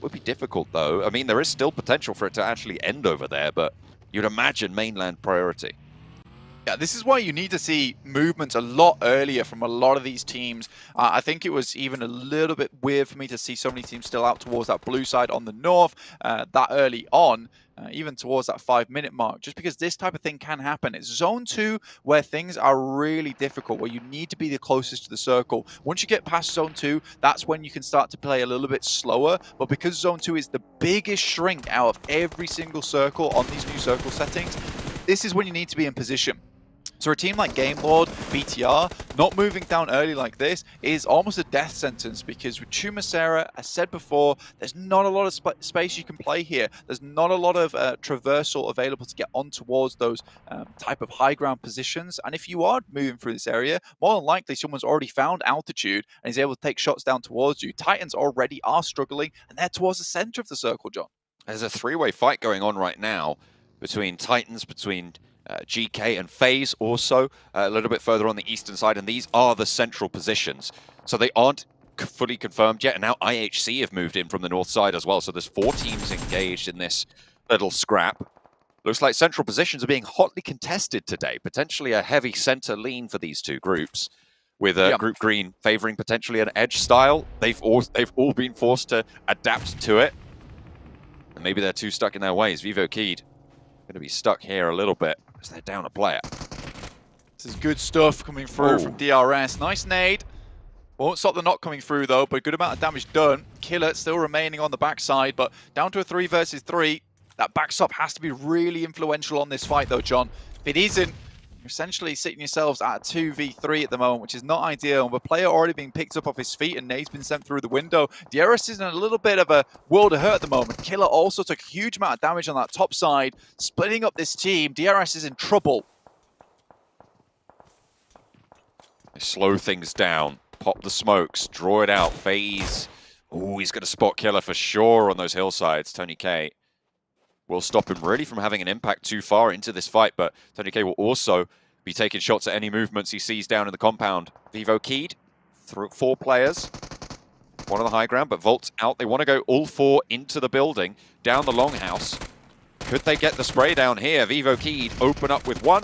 Would be difficult though. I mean, there is still potential for it to actually end over there, but you'd imagine mainland priority. Yeah, this is why you need to see movements a lot earlier from a lot of these teams. I think it was even a little bit weird for me to see so many teams still out towards that blue side on the north that early on, even towards that 5-minute mark, just because this type of thing can happen. It's Zone 2 where things are really difficult, where you need to be the closest to the circle. Once you get past Zone 2, that's when you can start to play a little bit slower, but because Zone 2 is the biggest shrink out of every single circle on these new circle settings, this is when you need to be in position. So a team like Game Lord, BTR, not moving down early like this is almost a death sentence, because with Chumacera, as said before, there's not a lot of space you can play here. There's not a lot of traversal available to get on towards those type of high ground positions. And if you are moving through this area, more than likely someone's already found altitude and is able to take shots down towards you. Titans already are struggling, and they're towards the center of the circle, John. There's a three-way fight going on right now between Titans, between GK and FaZe also a little bit further on the eastern side, and these are the central positions. So they aren't fully confirmed yet, and now IHC have moved in from the north side as well. So there's 4 teams engaged in this little scrap. Looks like central positions are being hotly contested today. Potentially a heavy center lean for these two groups, with Group Green favoring potentially an edge style. They've all been forced to adapt to it, and maybe they're too stuck in their ways. Vivo Keed going to be stuck here a little bit as they're down a player. This is good stuff coming through from DRS. Nice nade. Won't stop the knock coming through though, but a good amount of damage done. Killer still remaining on the backside, but down to a 3 versus 3. That backstop has to be really influential on this fight though, John. If it isn't, you're essentially sitting yourselves at a 2v3 at the moment, which is not ideal. And the player already being picked up off his feet and nade's been sent through the window. DRS is in a little bit of a world of hurt at the moment. Killer also took a huge amount of damage on that top side, splitting up this team. DRS is in trouble. They slow things down, pop the smokes, draw it out. FaZe, oh, he's going to spot Killer for sure on those hillsides. Tony K will stop him really from having an impact too far into this fight, but Tony K will also be taking shots at any movements he sees down in the compound. Vivo Keed, 4 players, one on the high ground, but Volt's out. They want to go all 4 into the building, down the longhouse. Could they get the spray down here? Vivo Keed open up with 1.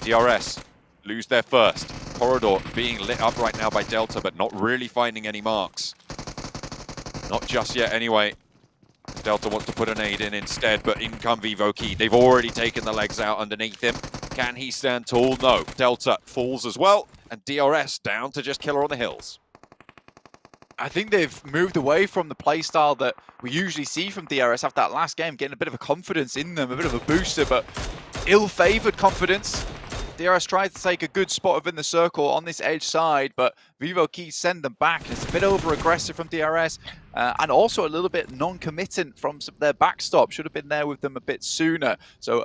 DRS lose their first. Corridor being lit up right now by Delta, but not really finding any marks. Not just yet anyway. Delta wants to put a nade in instead, but in come Vivo Keed. They've already taken the legs out underneath him. Can he stand tall? No. Delta falls as well, and DRS down to just Killer on the hills. I think they've moved away from the playstyle that we usually see from DRS after that last game, getting a bit of a confidence in them, a bit of a booster, but ill-favored confidence. DRS tried to take a good spot within the circle on this edge side, but Vivo Keys send them back. It's a bit over-aggressive from DRS, and also a little bit non-committant from their backstop. Should have been there with them a bit sooner. So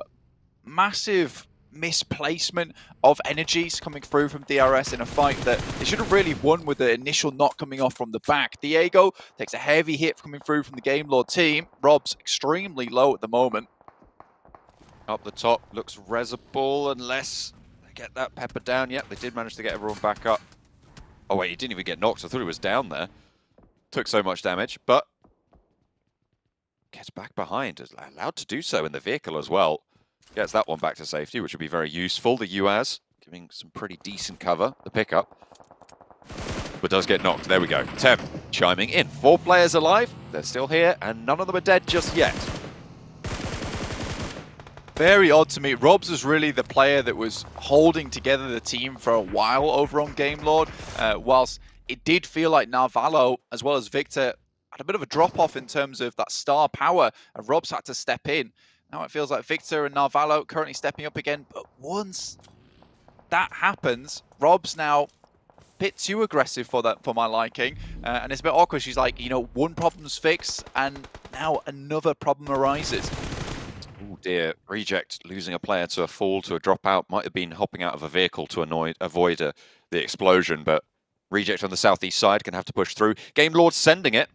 massive misplacement of energies coming through from DRS in a fight that they should have really won with the initial knock coming off from the back. Diego takes a heavy hit coming through from the Game Lord team. Rob's extremely low at the moment. Up the top looks resable unless they get that pepper down. Yep, they did manage to get everyone back up. Oh wait, he didn't even get knocked. I thought he was down there. Took so much damage, but gets back behind. Is allowed to do so in the vehicle as well. Gets that one back to safety, which would be very useful. The UAZ giving some pretty decent cover, the pickup. But does get knocked. There we go. Tem chiming in. 4 players alive. They're still here, and none of them are dead just yet. very odd to me. Robs was really the player that was holding together the team for a while over on Game Lord, whilst it did feel like Narvalo, as well as Victor, had a bit of a drop-off in terms of that star power, and Robs had to step in. Now it feels like Victor and Narvalo currently stepping up again, but once that happens, Robs now a bit too aggressive for my liking, and it's a bit awkward. She's like, you know, one problem's fixed, and now another problem arises. Oh dear, Reject losing a player to a fall, to a dropout. Might have been hopping out of a vehicle to avoid the explosion, but Reject on the southeast side can have to push through. Game Lord sending it,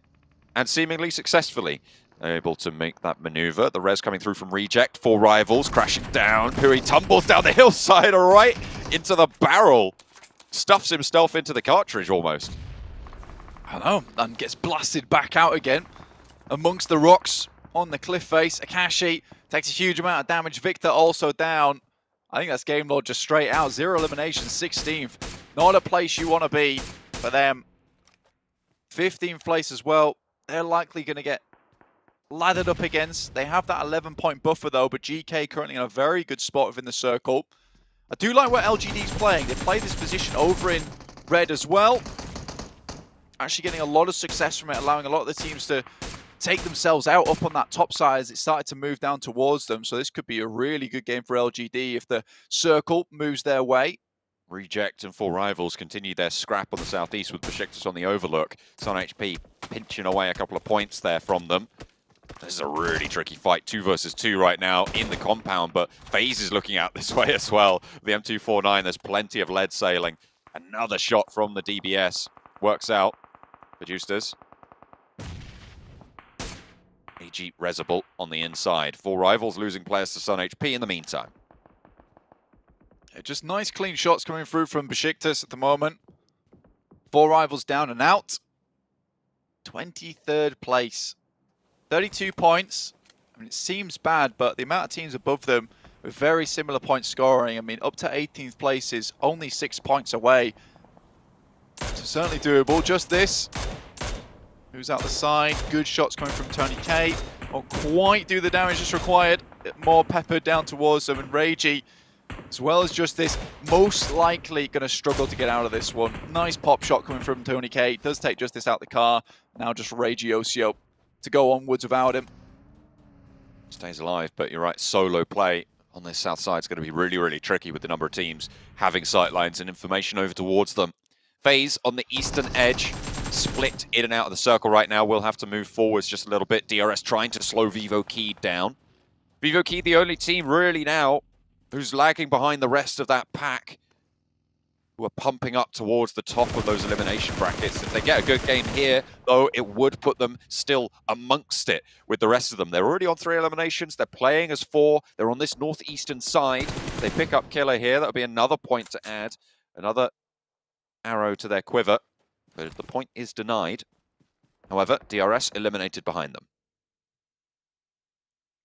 and seemingly successfully able to make that maneuver. The res coming through from Reject. 4 rivals crashing down. Pui tumbles down the hillside right into the barrel. Stuffs himself into the cartridge almost. I know, and gets blasted back out again amongst the rocks on the cliff face. Akashi takes a huge amount of damage. Victor also down. I think that's Game Lord just straight out. 0 eliminations, 16th. Not a place you want to be for them. 15th place as well. They're likely going to get laddered up against. They have that 11-point buffer though, but GK currently in a very good spot within the circle. I do like where LGD's playing. They play this position over in red as well. Actually getting a lot of success from it, allowing a lot of the teams to take themselves out up on that top side as it started to move down towards them. So this could be a really good game for LGD if the circle moves their way. Reject and 4 rivals continue their scrap on the southeast with Besiktas on the overlook. Sun HP pinching away a couple of points there from them. This is a really tricky fight, 2 versus 2 right now in the compound, but FaZe is looking out this way as well. The M249, there's plenty of lead sailing. Another shot from the DBS. Works out for Justus. AG Resable on the inside. 4 rivals losing players to Sun HP in the meantime. Yeah, just nice clean shots coming through from Besiktas at the moment. 4 rivals down and out. 23rd place. 32 points. I mean, it seems bad, but the amount of teams above them with very similar point scoring, I mean, up to 18th place is only 6 points away. So certainly doable. Just this. Who's out the side? Good shots coming from Tony K. Won't quite do the damage that's required. More peppered down towards them, and Reiji, as well as just this, most likely going to struggle to get out of this one. Nice pop shot coming from Tony K. Does take Justice out the car. Now just Reiji Osio to go onwards without him. Stays alive, but you're right, solo play on this south side is going to be really, really tricky with the number of teams having sightlines and information over towards them. FaZe on the eastern edge, split in and out of the circle right now. We'll have to move forwards just a little bit. DRS trying to slow Vivo Key down. Vivo Key, the only team really now who's lagging behind the rest of that pack, who are pumping up towards the top of those elimination brackets. If they get a good game here, though, it would put them still amongst it with the rest of them. They're already on 3 eliminations. They're playing as 4. They're on this northeastern side. If they pick up Killer here, that'll be another point to add. Another arrow to their quiver. But the point is denied. However, DRS eliminated behind them.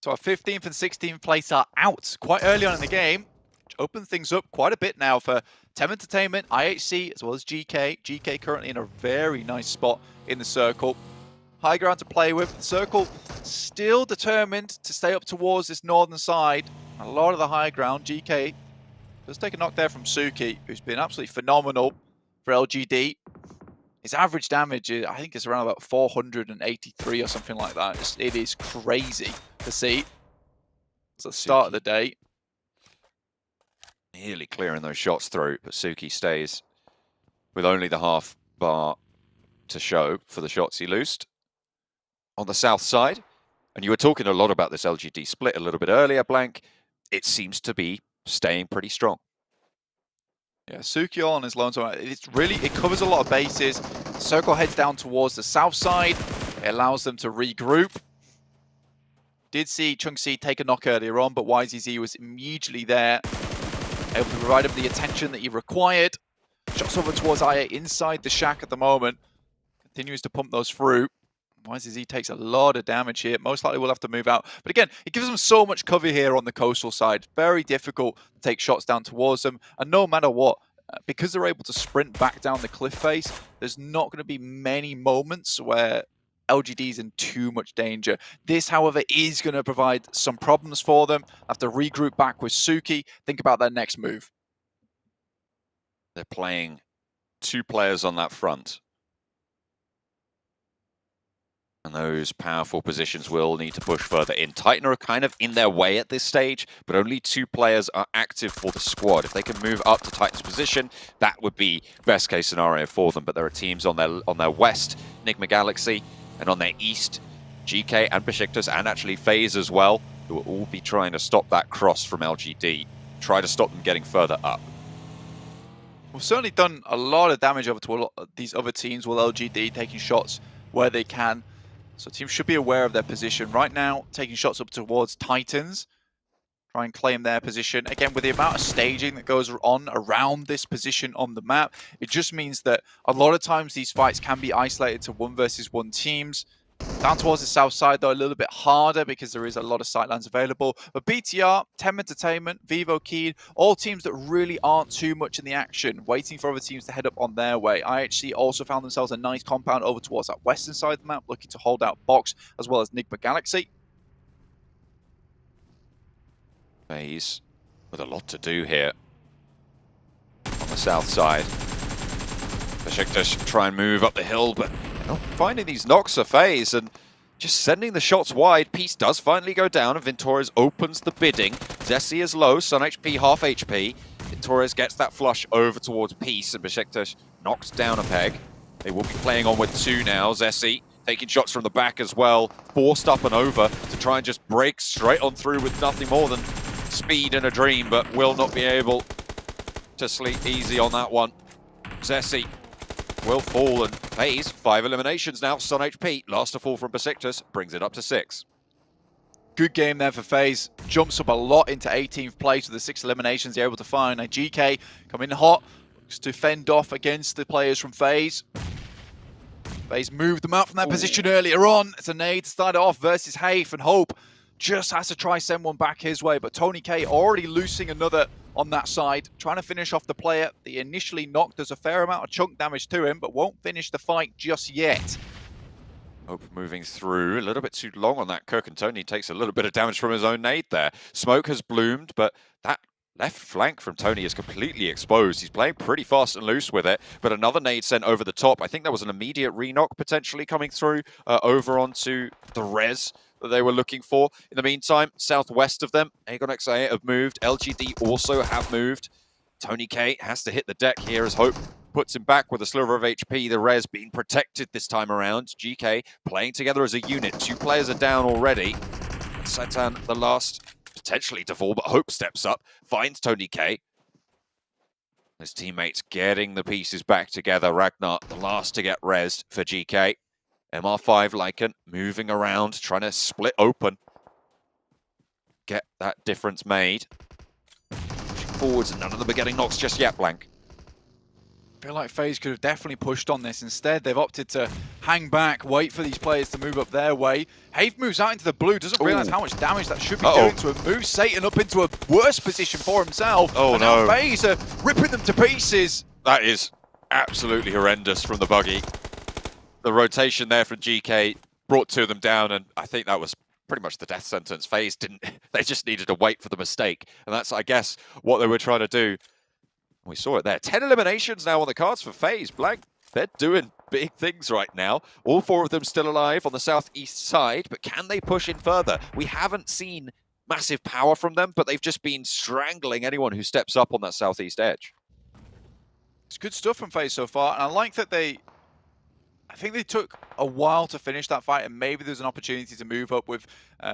So our 15th and 16th place are out quite early on in the game. Which opens things up quite a bit now for Tem Entertainment, IHC, as well as GK. GK currently in a very nice spot in the circle. High ground to play with. The circle still determined to stay up towards this northern side. A lot of the high ground. GK does take a knock there from Suki, who's been absolutely phenomenal for LGD. His average damage, I think, is around about 483 or something like that. It is crazy to see. It's the start of the day. Nearly clearing those shots through, but Suki stays with only the half bar to show for the shots he loosed. On the south side, and you were talking a lot about this LGD split a little bit earlier, Blank, it seems to be staying pretty strong. Yeah, Suki on his lone zone. It covers a lot of bases. The circle heads down towards the south side. It allows them to regroup. Did see Chungsi take a knock earlier on, but YZZ was immediately there, able to provide him the attention that he required. Shots over towards IA inside the shack at the moment. Continues to pump those through. YZZ takes a lot of damage here. Most likely will have to move out. But again, it gives them so much cover here on the coastal side. Very difficult to take shots down towards them. And no matter what, because they're able to sprint back down the cliff face, there's not going to be many moments where LGD's in too much danger. This, however, is going to provide some problems for them. Have to regroup back with Suki. Think about their next move. They're playing 2 players on that front. And those powerful positions will need to push further in. Titan are kind of in their way at this stage, but only 2 players are active for the squad. If they can move up to Titan's position, that would be best case scenario for them. But there are teams on their west, Enigma Galaxy, and on their east, GK and Besiktas, and actually FaZe as well, who will all be trying to stop that cross from LGD. Try to stop them getting further up. We've certainly done a lot of damage over to these other teams with LGD taking shots where they can. So teams should be aware of their position. Right now, taking shots up towards Titans. Try and claim their position. Again, with the amount of staging that goes on around this position on the map, it just means that a lot of times these fights can be isolated to 1 versus 1 teams. Down towards the south side, though, a little bit harder because there is a lot of sightlines available. But BTR, Tem Entertainment, Vivo Keen, all teams that really aren't too much in the action, waiting for other teams to head up on their way. IHC also found themselves a nice compound over towards that western side of the map, looking to hold out Box as well as Enigma Galaxy. FaZe with a lot to do here on the south side. Besiktas try and move up the hill, but finding these knocks for FaZe and just sending the shots wide. Peace does finally go down, and Ventores opens the bidding. Zessi is low, Sun HP half HP. Ventores gets that flush over towards Peace, and Besiktas knocks down a peg. They will be playing on with 2 now. Zessi taking shots from the back as well, forced up and over to try and just break straight on through with nothing more than speed and a dream, but will not be able to sleep easy on that one. Zessi will fall, and FaZe 5 eliminations now. Sun HP, last to fall from Besiktas, brings it up to 6. Good game there for FaZe. Jumps up a lot into 18th place with the 6 eliminations they're able to find. Now GK come in hot, looks to fend off against the players from FaZe. FaZe moved them out from that position earlier on. It's a nade to start it off versus Hafe, and Hope just has to try send one back his way, but Tony K already loosing another on that side, trying to finish off the player that initially knocked. There's a fair amount of chunk damage to him, but won't finish the fight just yet. Hope moving through a little bit too long on that. Kirk and Tony takes a little bit of damage from his own nade there. Smoke has bloomed, but that left flank from Tony is completely exposed. He's playing pretty fast and loose with it, but another nade sent over the top. I think there was an immediate re-knock potentially coming through over onto the res that they were looking for. In the meantime, southwest of them, Aegon XIA have moved. LGD also have moved. Tony K has to hit the deck here as Hope puts him back with a sliver of HP. The res being protected this time around. GK playing together as a unit. 2 players are down already. Satan, the last, potentially to fall, but Hope steps up, finds Tony K. His teammates getting the pieces back together. Ragnar, the last to get resed for GK. MR5 Lycan moving around, trying to split open. Get that difference made. Pushing forwards, and none of them are getting knocks just yet, Blank. I feel like FaZe could have definitely pushed on this. Instead, they've opted to hang back, wait for these players to move up their way. Hafe moves out into the blue, doesn't realize how much damage that should be doing to him. Moves Satan up into a worse position for himself. Oh, and no. Now FaZe are ripping them to pieces. That is absolutely horrendous from the buggy. The rotation there from GK brought 2 of them down, and I think that was pretty much the death sentence. FaZe didn't, they just needed to wait for the mistake. And that's, I guess, what they were trying to do. We saw it there. 10 eliminations now on the cards for FaZe. Blank, they're doing big things right now. All 4 of them still alive on the southeast side, but can they push in further? We haven't seen massive power from them, but they've just been strangling anyone who steps up on that southeast edge. It's good stuff from FaZe so far, and I like that I think they took a while to finish that fight, and maybe there's an opportunity to move up with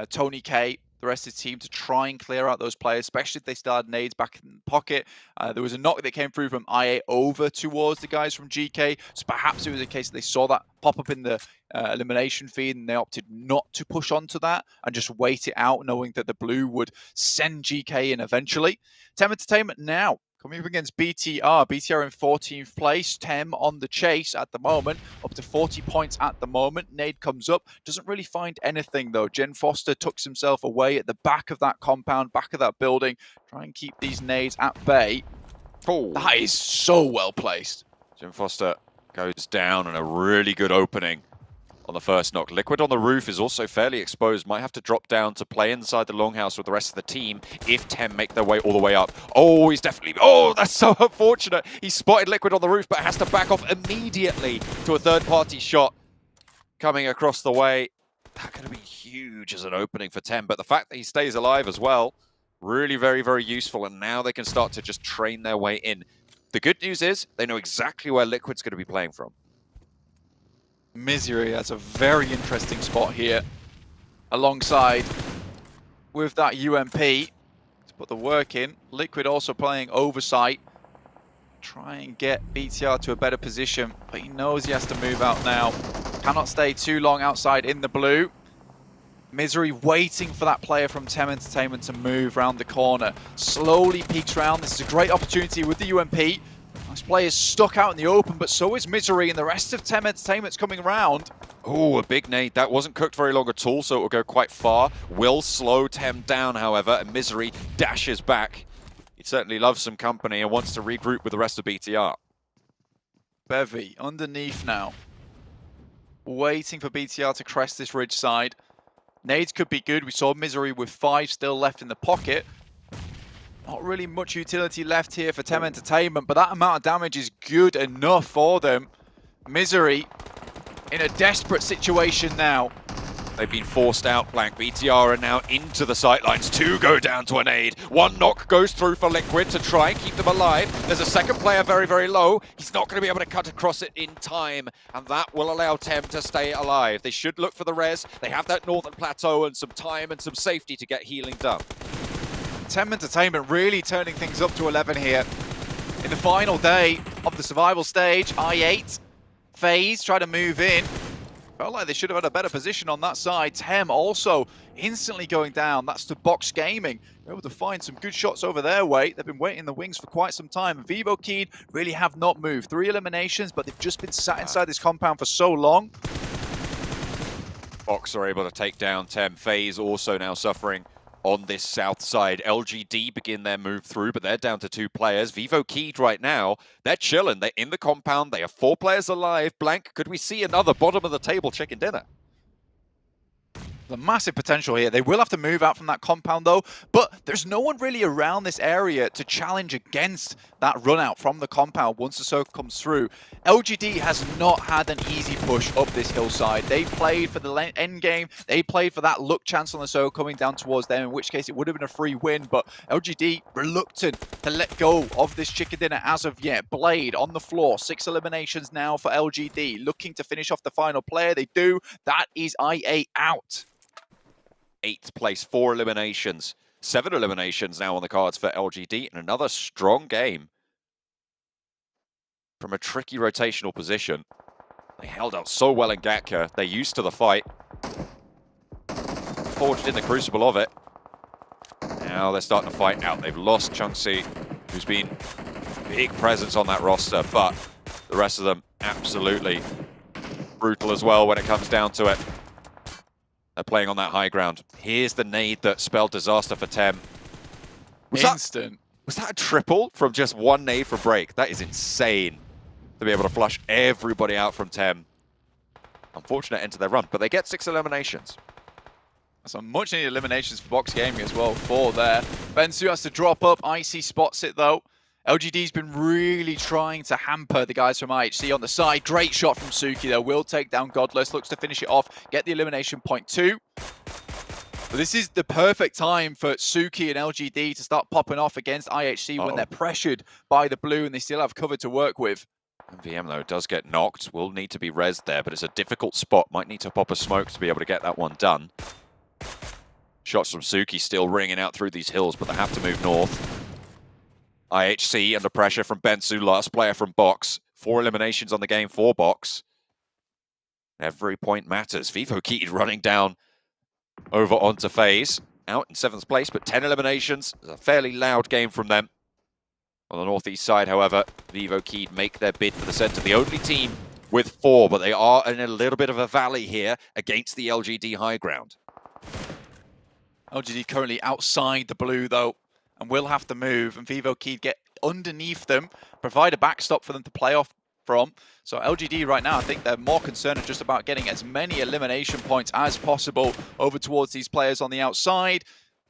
Tony K, the rest of the team, to try and clear out those players, especially if they started nades back in the pocket. There was a knock that came through from IA over towards the guys from GK, so perhaps it was a case that they saw that pop up in the elimination feed and they opted not to push onto that and just wait it out, knowing that the blue would send GK in eventually. Tem Entertainment now coming up against BTR. BTR in 14th place. Tem on the chase at the moment. Up to 40 points at the moment. Nade comes up. Doesn't really find anything though. Jen Foster tucks himself away at the back of that compound, back of that building. Try and keep these nades at bay. Oh, that is so well placed. Jen Foster goes down, and a really good opening on the first knock. Liquid on the roof is also fairly exposed. Might have to drop down to play inside the longhouse with the rest of the team if Tem make their way all the way up. Oh, he's definitely... Oh, that's so unfortunate. He spotted Liquid on the roof, but has to back off immediately to a third-party shot coming across the way. That's going to be huge as an opening for Tem, but the fact that he stays alive as well, really very, very useful, and now they can start to just train their way in. The good news is they know exactly where Liquid's going to be playing from. Misery has a very interesting spot here alongside with that UMP to put the work in. Liquid also playing oversight, try and get BTR to a better position, but he knows he has to move out now. Cannot stay too long outside in the blue. Misery waiting for that player from Tem Entertainment to move around the corner. Slowly peeks around. This is a great opportunity with the UMP. This player's stuck out in the open, but so is Misery, and the rest of Tem Entertainment's coming around. Oh, a big nade. That wasn't cooked very long at all, so it will go quite far. Will slow Tem down, however, and Misery dashes back. He certainly loves some company and wants to regroup with the rest of BTR. Bevy underneath now. Waiting for BTR to crest this ridge side. Nades could be good. We saw Misery with 5 still left in the pocket. Not really much utility left here for Tem Entertainment, but that amount of damage is good enough for them. Misery in a desperate situation now. They've been forced out, Blank. BTR are now into the sightlines. 2 go down to a nade. 1 knock goes through for Liquid to try and keep them alive. There's a second player very, very low. He's not going to be able to cut across it in time, and that will allow Tem to stay alive. They should look for the res. They have that northern plateau and some time and some safety to get healing done. Tem Entertainment really turning things up to 11 here. In the final day of the survival stage, I8, FaZe try to move in. Felt like they should have had a better position on that side. Tem also instantly going down. That's to Box Gaming. They're able to find some good shots over their way. They've been waiting in the wings for quite some time. Vivo Keen really have not moved. 3 eliminations, but they've just been sat inside this compound for so long. Box are able to take down Tem. FaZe also now suffering on this south side. LGD begin their move through, but they're down to 2 players. Vivo Keyed right now, they're chilling. They're in the compound. They have 4 players alive. Blank, could we see another bottom of the table chicken dinner? The massive potential here. They will have to move out from that compound though, but there's no one really around this area to challenge against that run out from the compound once the circle comes through. LGD has not had an easy push up this hillside. They played for the end game. They played for that luck chance on the circle coming down towards them, in which case it would have been a free win, but LGD reluctant to let go of this chicken dinner as of yet. Blade on the floor. 6 eliminations now for LGD. Looking to finish off the final player. They do. That is IA out. 8th place, 4 eliminations. 7 eliminations now on the cards for LGD, and another strong game from a tricky rotational position. They held out so well in Gatka. They're used to the fight. Forged in the crucible of it. Now they're starting to fight out. They've lost Chunksy, who's been a big presence on that roster, but the rest of them absolutely brutal as well when it comes down to it. They're playing on that high ground. Here's the nade that spelled disaster for Tem. Was that a triple from just 1 nade for break? That is insane to be able to flush everybody out from Tem. Unfortunate end to their run, but they get 6 eliminations. Some much needed eliminations for Box Gaming as well. 4 there. Bensu has to drop up. Icy spots it though. LGD's been really trying to hamper the guys from IHC on the side. Great shot from Suki though. Will take down Godless. Looks to finish it off. Get the elimination point 2. But this is the perfect time for Suki and LGD to start popping off against IHC when they're pressured by the blue and they still have cover to work with. VM though does get knocked. Will need to be rezzed there, but it's a difficult spot. Might need to pop a smoke to be able to get that one done. Shots from Suki still ringing out through these hills, but they have to move north. IHC under pressure from Bensu, last player from Box. 4 eliminations on the game for Box. Every point matters. Vivo Keyed running down over onto FaZe. Out in 7th place, but 10 eliminations. It's a fairly loud game from them. On the northeast side, however, Vivo Keyed make their bid for the center. The only team with 4, but they are in a little bit of a valley here against the LGD high ground. LGD currently outside the blue though, and will have to move, and Vivo Keyed get underneath them, provide a backstop for them to play off from. So LGD right now, I think they're more concerned just about getting as many elimination points as possible over towards these players on the outside.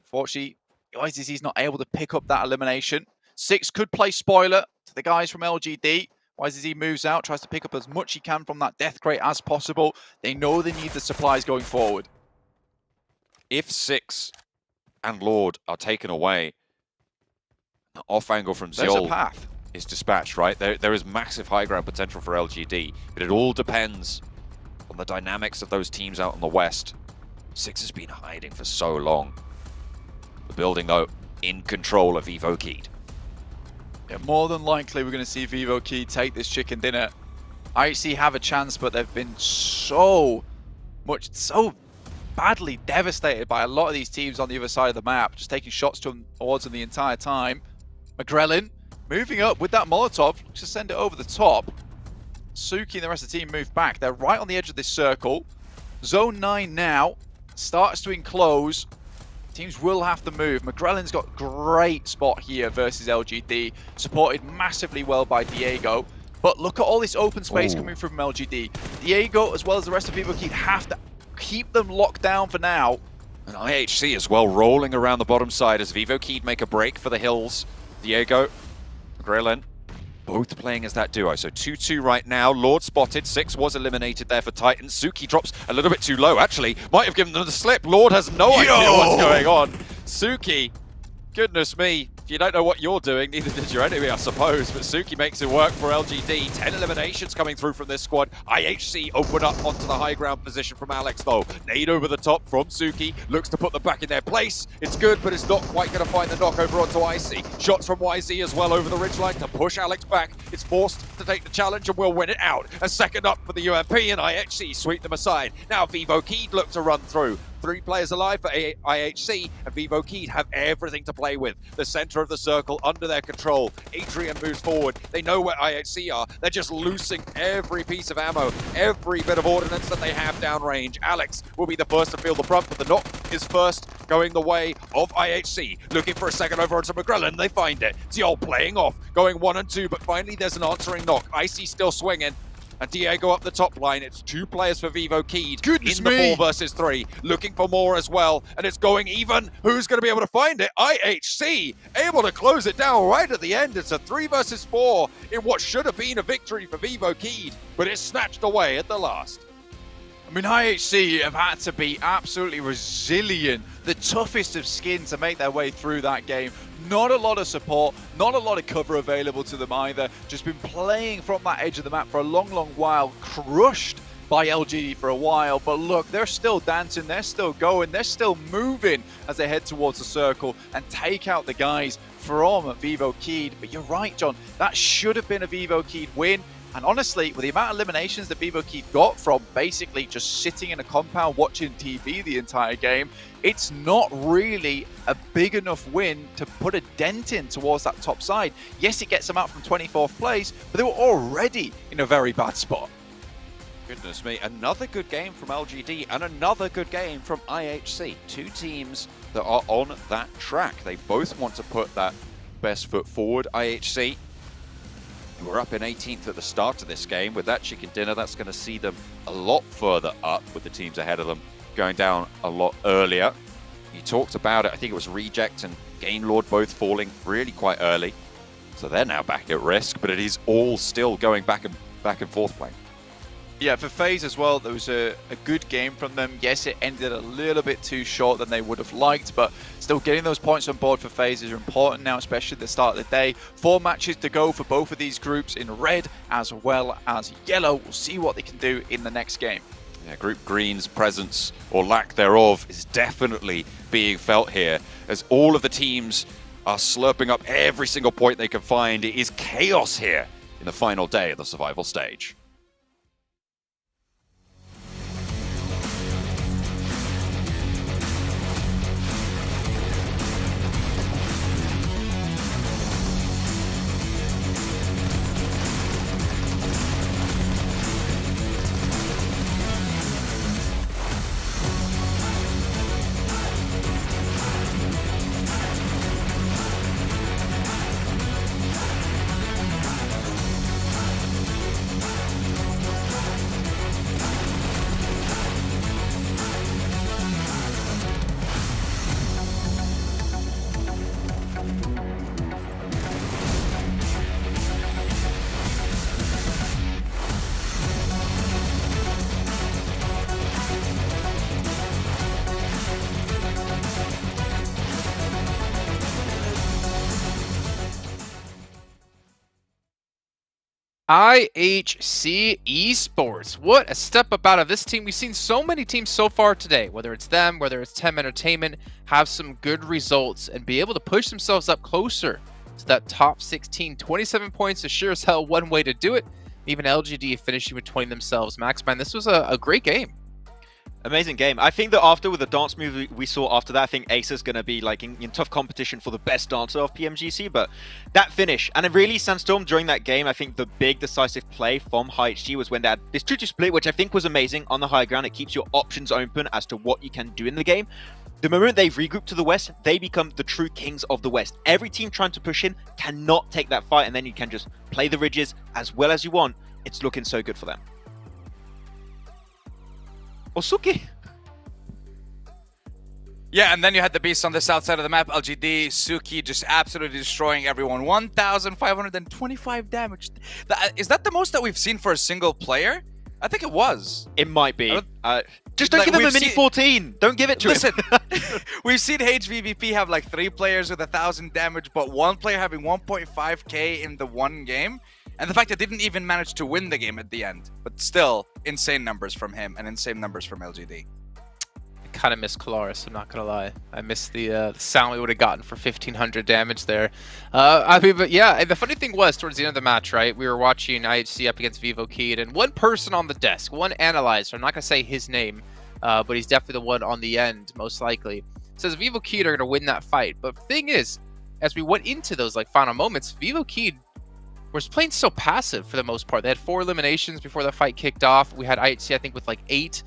Unfortunately, YZZ's not able to pick up that elimination. Six could play spoiler to the guys from LGD. YZZ moves out, tries to pick up as much he can from that death crate as possible. They know they need the supplies going forward. If Six and Lord are taken away, the off angle from There's a Zeol path. is dispatched, right? There is massive high ground potential for LGD, but it all depends on the dynamics of those teams out in the west. Six has been hiding for so long. The building, though, in control of Evokeed. Yeah, more than likely we're going to see Vivo Key take this chicken dinner. IHC have a chance, but they've been so badly devastated by a lot of these teams on the other side of the map, just taking shots towards them the entire time. McGrellin moving up with that Molotov, looks to send it over the top. Suki and the rest of the team move back. They're right on the edge of this circle. Zone 9 now starts to enclose. Teams will have to move. McGrellin's got great spot here versus LGD, supported massively well by Diego. But look at all this open space coming from LGD. Diego, as well as the rest of Evokeed, have to keep them locked down for now. And IHC as well, rolling around the bottom side as Evokeed make a break for the hills. Diego, McGrellin, both playing as that duo. So 2-2 right now. Lord spotted. Six was eliminated there for Titans. Suki drops a little bit too low, actually. Might have given them the slip. Lord has no idea what's going on. Suki, goodness me. If you don't know what you're doing, neither did your enemy, I suppose. But Suki makes it work for LGD. 10 eliminations coming through from this squad. IHC open up onto the high ground position from Alex, though. Nade over the top from Suki. Looks to put them back in their place. It's good, but it's not quite going to find the knock over onto IC. Shots from YZ as well over the ridgeline to push Alex back. It's forced to take the challenge and will win it out. A second up for the UMP, and IHC sweep them aside. Now Vivokeed look to run through. 3 players alive for IHC, and Vivokeed have everything to play with. The center of the circle under their control. Adrian moves forward. They know where IHC are. They're just loosing every piece of ammo, every bit of ordnance that they have downrange. Alex will be the first to feel the brunt, but the knock is first going the way of IHC. Looking for a second over onto McGrellin. They find it. Ziol playing off, going 1 and 2, but finally there's an answering knock. IC still swinging. And Diego up the top line. It's 2 players for Vivokeed in the 4 versus 3. Looking for more as well. And it's going even. Who's going to be able to find it? IHC able to close it down right at the end. It's a 3 versus 4 in what should have been a victory for Vivokeed. But it's snatched away at the last. I mean, IHC have had to be absolutely resilient, the toughest of skin to make their way through that game. Not a lot of support, not a lot of cover available to them either. Just been playing from that edge of the map for a long, long while, crushed by LGD for a while. But look, they're still dancing, they're still going, they're still moving as they head towards the circle and take out the guys from Vivokeed. But you're right, John, that should have been a Vivokeed win. And honestly, with the amount of eliminations that Vivokeed got from basically just sitting in a compound watching TV the entire game, it's not really a big enough win to put a dent in towards that top side. Yes, it gets them out from 24th place, but they were already in a very bad spot. Goodness me, another good game from LGD and another good game from IHC. 2 teams that are on that track. They both want to put that best foot forward. IHC, we're up in 18th at the start of this game. With that chicken dinner, that's going to see them a lot further up, with the teams ahead of them going down a lot earlier. You talked about it, I think it was Reject and Gainlord both falling really quite early. So they're now back at risk, but it is all still going back and forth playing. Yeah, for FaZe as well, there was a good game from them. Yes, it ended a little bit too short than they would have liked, but still getting those points on board for FaZe is important now, especially at the start of the day. 4 matches to go for both of these groups in red as well as yellow. We'll see what they can do in the next game. Yeah, Group Green's presence, or lack thereof, is definitely being felt here, as all of the teams are slurping up every single point they can find. It is chaos here in the final day of the survival stage. IHC Esports. What a step up out of this team. We've seen so many teams so far today, whether it's them, whether it's Tem Entertainment, have some good results and be able to push themselves up closer to that top 16. 27 points is sure as hell one way to do it. Even LGD finishing with 20 themselves. Max, man, this was a great game. Amazing game. I think that after with the dance move we saw after that, I think Acer's going to be like in tough competition for the best dancer of PMGC. But that finish, and really Sandstorm during that game, I think the big decisive play from HG was when they had this 2-2 split, which I think was amazing on the high ground. It keeps your options open as to what you can do in the game. The moment they regroup to the west, they become the true kings of the west. Every team trying to push in cannot take that fight, and then you can just play the ridges as well as you want. It's looking so good for them. Osuke. Yeah, and then you had the beast on the south side of the map, LGD, Suki just absolutely destroying everyone. 1,525 damage. Is that the most that we've seen for a single player? I think it was. It might be. Just don't give him a mini 14. Don't give it to him. Listen, we've seen HVVP have like 3 players with 1,000 damage, but 1 player having 1.5k in the one game. And the fact that they didn't even manage to win the game at the end. But still, insane numbers from him and insane numbers from LGD. I kind of miss Colaris, I'm not going to lie. I miss the sound we would have gotten for 1,500 damage there. I mean, but yeah, the funny thing was, towards the end of the match, right, we were watching IHC up against Vivo Kid, and one person on the desk, one analyzer, I'm not going to say his name, but he's definitely the one on the end, most likely, says Vivo Kid are going to win that fight. But the thing is, as we went into those like final moments, Vivo Kid was playing so passive for the most part. They had 4 eliminations before the fight kicked off. We had IHC, I think, with like 8.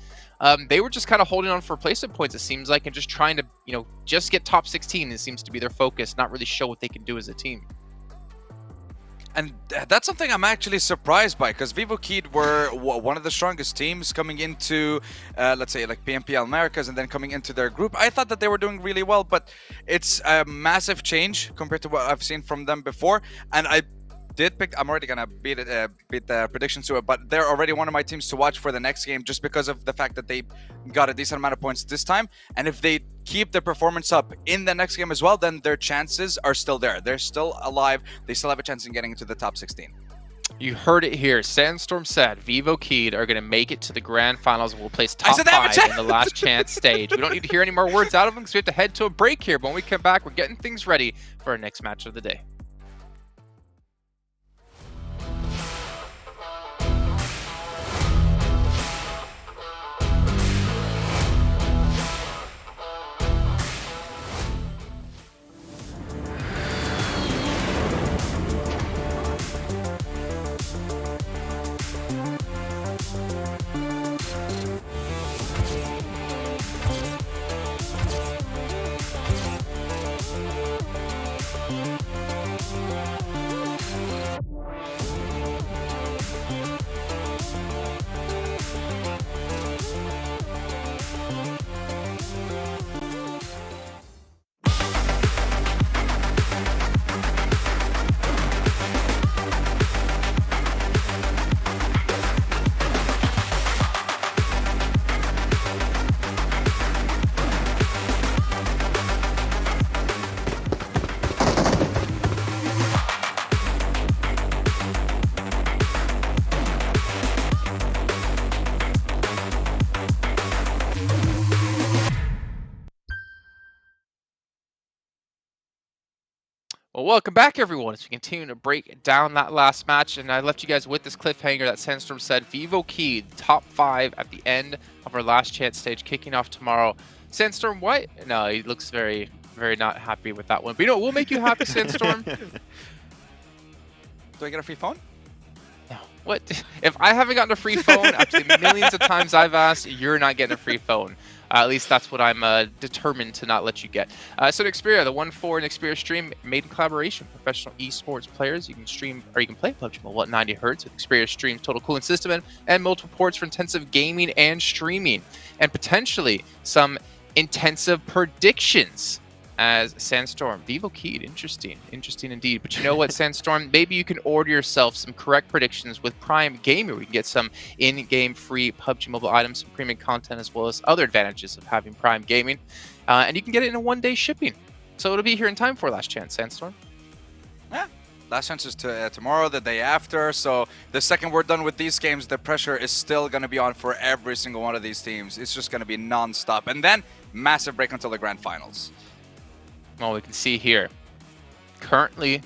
They were just kind of holding on for replacement points, it seems like, and just trying to, you know, just get top 16. It seems to be their focus, not really show what they can do as a team. And that's something I'm actually surprised by, because Vivo Kid were one of the strongest teams coming into, let's say, like PMPL Americas, and then coming into their group. I thought that they were doing really well, but it's a massive change compared to what I've seen from them before. And I did pick. I'm already gonna beat the predictions to it, but they're already one of my teams to watch for the next game, just because of the fact that they got a decent amount of points this time. And if they keep their performance up in the next game as well, then their chances are still there. They're still alive. They still have a chance in getting into the top 16. You heard it here. Sandstorm said Vivo Kid are going to make it to the grand finals and will place top 5 in the last chance stage. We don't need to hear any more words out of them because we have to head to a break here. But when we come back, we're getting things ready for our next match of the day. Well, welcome back, everyone, as we continue to break down that last match. And I left you guys with this cliffhanger that Sandstorm said Vivo Kid, top 5 at the end of our last chance stage, kicking off tomorrow. Sandstorm, what? No, he looks very, very not happy with that one. But you know, we'll make you happy, Sandstorm. Do I get a free phone? No. What? If I haven't gotten a free phone after the millions of times I've asked, you're not getting a free phone. At least that's what I'm determined to not let you get. So Xperia, the 1-4 in Xperia stream, made in collaboration with professional esports players. You can stream, or you can play PUBG Mobile at 90 Hz with Xperia Stream's total cooling system and multiple ports for intensive gaming and streaming. And potentially some intensive predictions as Sandstorm. Vivo Kid, interesting indeed. But you know what, Sandstorm, maybe you can order yourself some correct predictions with Prime Gamer. We can get some in-game free PUBG Mobile items, some premium content, as well as other advantages of having Prime Gaming. And you can get it in a 1-day shipping. So it'll be here in time for last chance, Sandstorm. Yeah, Last chance is tomorrow, the day after. So the second we're done with these games, the pressure is still going to be on for every single one of these teams. It's just going to be non-stop. And then massive break until the grand finals. Well, we can see here. Currently,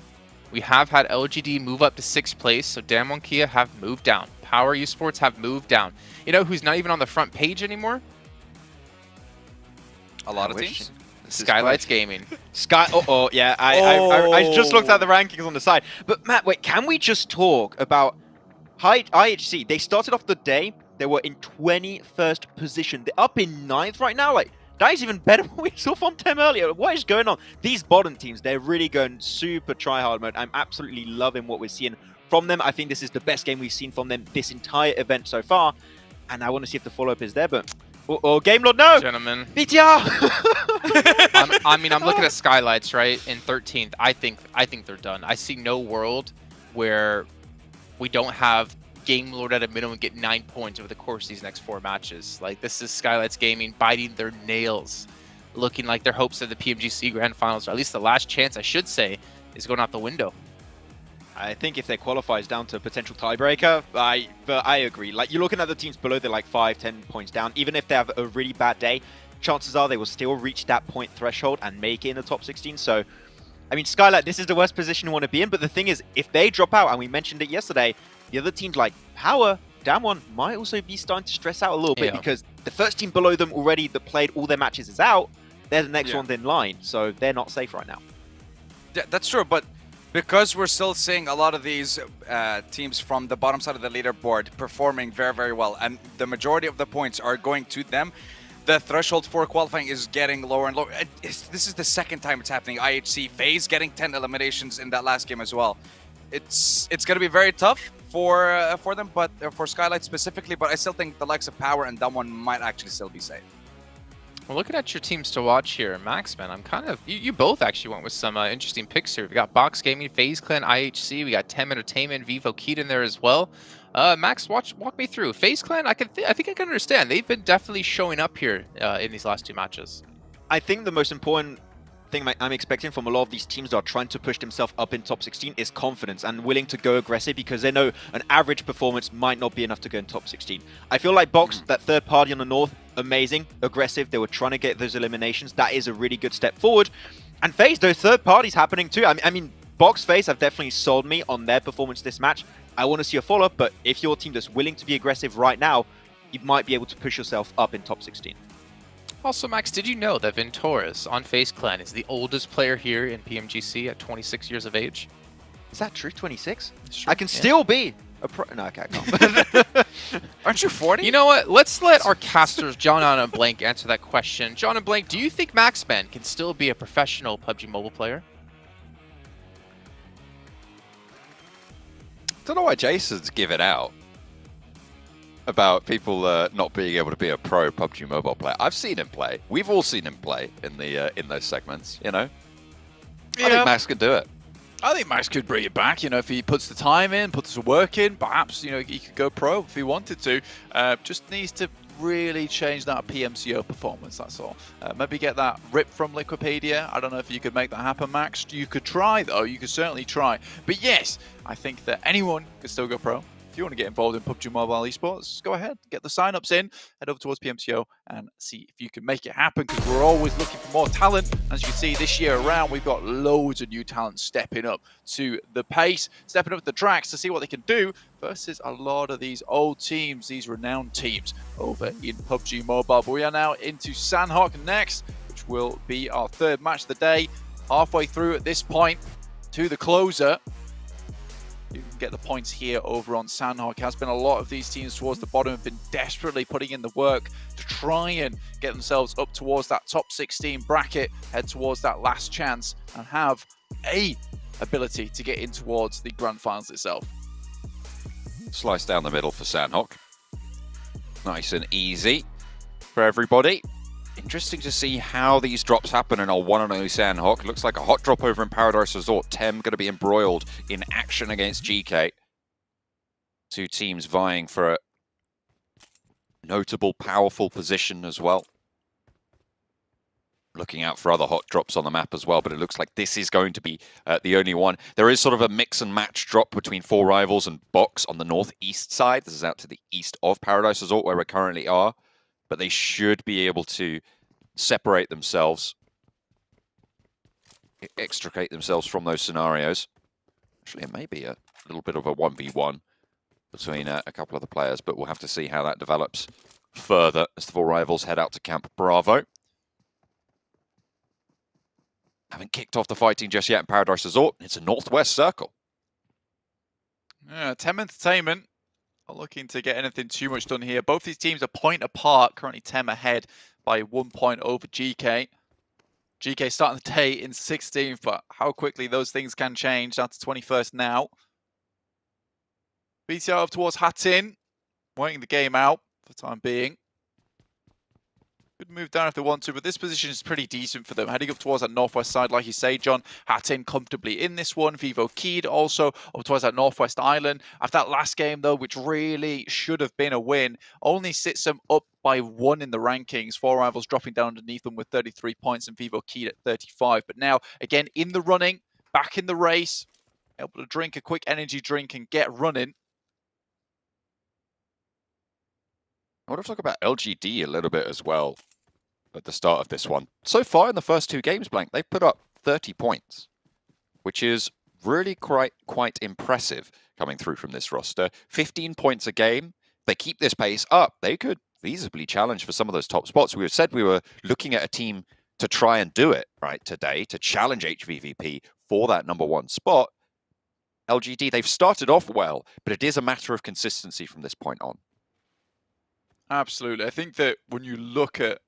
we have had LGD move up to 6th place, so Damwon Kia have moved down. Power Esports have moved down. You know who's not even on the front page anymore? A lot of teams. Skylights Gaming. Yeah, I just looked at the rankings on the side. But Matt, wait, can we just talk about IHC? They started off the day, they were in 21st position. They're up in 9th right now. Like, that is even better than what we saw from them earlier. What is going on? These bottom teams, they're really going super try-hard mode. I'm absolutely loving what we're seeing from them. I think this is the best game we've seen from them this entire event so far. And I want to see if the follow-up is there, but... Oh, Game Lord, no! Gentlemen. BTR! I'm looking at Skylights, right, in 13th. I think they're done. I see no world where we don't have Game Lord at a minimum get 9 points over the course of these next 4 matches. Like, this is Skylights Gaming biting their nails, looking like their hopes of the PMGC Grand Finals, or at least the last chance, I should say, is going out the window. I think if they qualify, it's down to a potential tiebreaker. But I agree. Like, you're looking at the teams below, they're like 5-10 points down. Even if they have a really bad day, chances are they will still reach that point threshold and make it in the top 16. So, I mean, Skylight, this is the worst position you want to be in. But the thing is, if they drop out, and we mentioned it yesterday, the other teams like Power, Damwon might also be starting to stress out a little bit because the first team below them already that played all their matches is out. They're the next ones in line. So they're not safe right now. Yeah, that's true, but because we're still seeing a lot of these teams from the bottom side of the leaderboard performing very, very well, and the majority of the points are going to them, the threshold for qualifying is getting lower and lower. This is the second time it's happening. IHC FaZe getting 10 eliminations in that last game as well. It's going to be very tough for them, but for Skylight specifically, but I still think the likes of Power and Damwon might actually still be safe. Well, looking at your teams to watch here, Maxman, I'm kind of... You both actually went with some interesting picks here. We got Box Gaming, FaZe Clan, IHC. We got Tem Entertainment, Vivo Keat in there as well. Max, walk me through. FaZe Clan, I think I can understand. They've been definitely showing up here in these last 2 matches. I think the most important thing I'm expecting from a lot of these teams that are trying to push themselves up in top 16 is confidence and willing to go aggressive because they know an average performance might not be enough to go in top 16. I feel like Box, that third party on the north, amazing, aggressive. They were trying to get those eliminations. That is a really good step forward. And FaZe, those third parties happening too. I mean, Box, FaZe have definitely sold me on their performance this match. I want to see a follow-up, but if your team is willing to be aggressive right now, you might be able to push yourself up in top 16. Also, Max, did you know that Ventoris on FaZe Clan is the oldest player here in PMGC at 26 years of age? Is that true? 26? I can still be a pro. No, okay, I can't. Aren't you 40? You know what? Let's let our casters, John and Blank, answer that question. John and Blank, do you think Maxman can still be a professional PUBG Mobile player? I don't know why Jason's given out about people not being able to be a pro PUBG Mobile player. I've seen him play. We've all seen him play in the in those segments. You know, I think Max could do it. I think Max could bring it back. You know, if he puts the time in, puts the work in, perhaps he could go pro if he wanted to. Just needs to really change that PMCO performance. That's all. Maybe get that rip from Liquipedia. I don't know if you could make that happen, Max. You could try though. You could certainly try. But yes, I think that anyone could still go pro. If you want to get involved in PUBG Mobile Esports, go ahead, get the sign-ups in, head over towards PMCO and see if you can make it happen because we're always looking for more talent. As you can see, this year around, we've got loads of new talent stepping up to the pace, stepping up the tracks to see what they can do versus a lot of these old teams, these renowned teams over in PUBG Mobile. But we are now into Sandhawk next, which will be our third match of the day. Halfway through at this point to the closer. You can get the points here over on Sandhawk. Has been a lot of these teams towards the bottom have been desperately putting in the work to try and get themselves up towards that top 16 bracket, head towards that last chance and have a ability to get in towards the grand finals itself. Slice down the middle for Sandhawk. Nice and easy for everybody. Interesting to see how these drops happen in our one and only Sandhawk. Looks like a hot drop over in Paradise Resort. Tem going to be embroiled in action against GK. 2 teams vying for a notable, powerful position as well. looking out for other hot drops on the map as well, but it looks like this is going to be the only one. There is sort of a mix and match drop between 4 Rivals and Box on the northeast side. This is out to the east of Paradise Resort, where we currently are, but they should be able to separate themselves, extricate themselves from those scenarios. Actually, it may be a little bit of a 1v1 between a couple of the players, but we'll have to see how that develops further as the 4 Rivals head out to Camp Bravo. Haven't kicked off the fighting just yet in Paradise Resort. It's a northwest circle. Yeah, Tem Entertainment not looking to get anything too much done here. Both these teams are point apart. Currently Tem ahead by 1 point over GK. GK starting the day in 16th, but how quickly those things can change. Down to 21st now. BTR up towards Hatin, waiting the game out for the time being. Could move down if they want to, but this position is pretty decent for them. Heading up towards that northwest side, like you say, John. Hatin comfortably in this one. Vivo Keyed also up towards that northwest island. After that last game, though, which really should have been a win, only sits them up by 1 in the rankings. 4 Rivals dropping down underneath them with 33 points and Vivo Keyed at 35. But now, again, in the running, back in the race, able to drink a quick energy drink and get running. I want to talk about LGD a little bit as well at the start of this one. So far in the first 2 games, Blank, they've put up 30 points, which is really quite impressive coming through from this roster. 15 points a game. If they keep this pace up, they could feasibly challenge for some of those top spots. We said we were looking at a team to try and do it right today, to challenge HVVP for that #1 spot. LGD, they've started off well, but it is a matter of consistency from this point on. Absolutely. I think that when you look at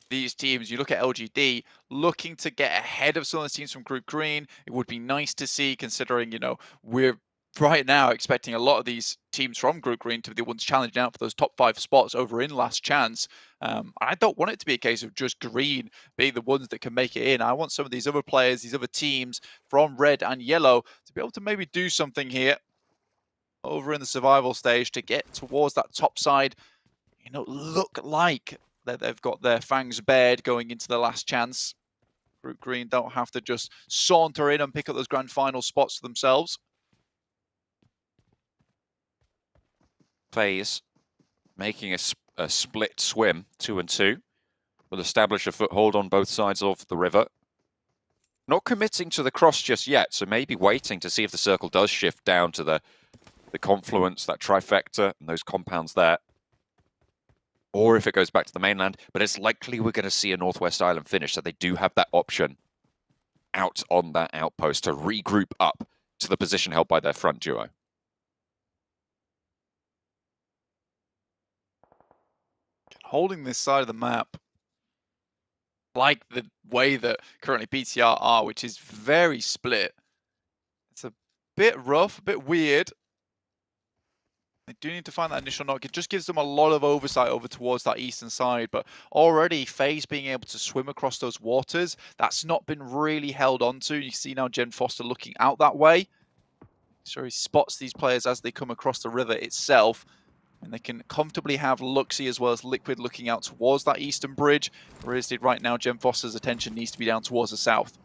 these teams, you look at LGD looking to get ahead of some of the teams from Group Green. It would be nice to see, considering, we're right now expecting a lot of these teams from Group Green to be the ones challenging out for those top 5 spots over in Last Chance. I don't want it to be a case of just Green being the ones that can make it in. I want some of these other players, these other teams from Red and Yellow to be able to maybe do something here over in the survival stage to get towards that top side, look like that they've got their fangs bared going into the Last Chance. Group Green don't have to just saunter in and pick up those grand final spots for themselves. FaZe making a split swim, 2 and 2. Will establish a foothold on both sides of the river. Not committing to the cross just yet, so maybe waiting to see if the circle does shift down to the confluence, that trifecta, and those compounds there. Or if it goes back to the mainland, but it's likely we're going to see a Northwest Island finish, so they do have that option out on that outpost to regroup up to the position held by their front duo. Holding this side of the map, like the way that currently BTR are, which is very split. It's a bit rough, a bit weird. They do need to find that initial knock. It just gives them a lot of oversight over towards that eastern side, but already FaZe being able to swim across those waters, that's not been really held onto. You see now Jen Foster looking out that way. So he spots these players as they come across the river itself, and they can comfortably have Luxie as well as Liquid looking out towards that eastern bridge. Whereas right now, Jen Foster's attention needs to be down towards the south.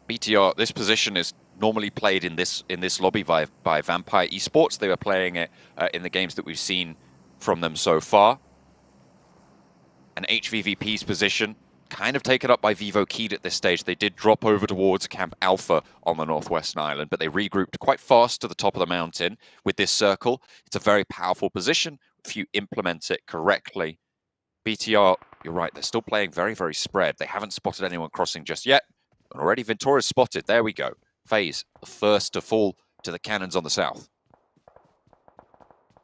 BTR, this position is normally played in this lobby by Vampire Esports. They were playing it in the games that we've seen from them so far. And HVVP's position kind of taken up by Vivo Keyed at this stage. They did drop over towards Camp Alpha on the Northwest Island, but they regrouped quite fast to the top of the mountain with this circle. It's a very powerful position if you implement it correctly. BTR, you're right, they're still playing very, very spread. They haven't spotted anyone crossing just yet, and already Ventura's spotted. There we go. FaZe, the first to fall to the cannons on the south.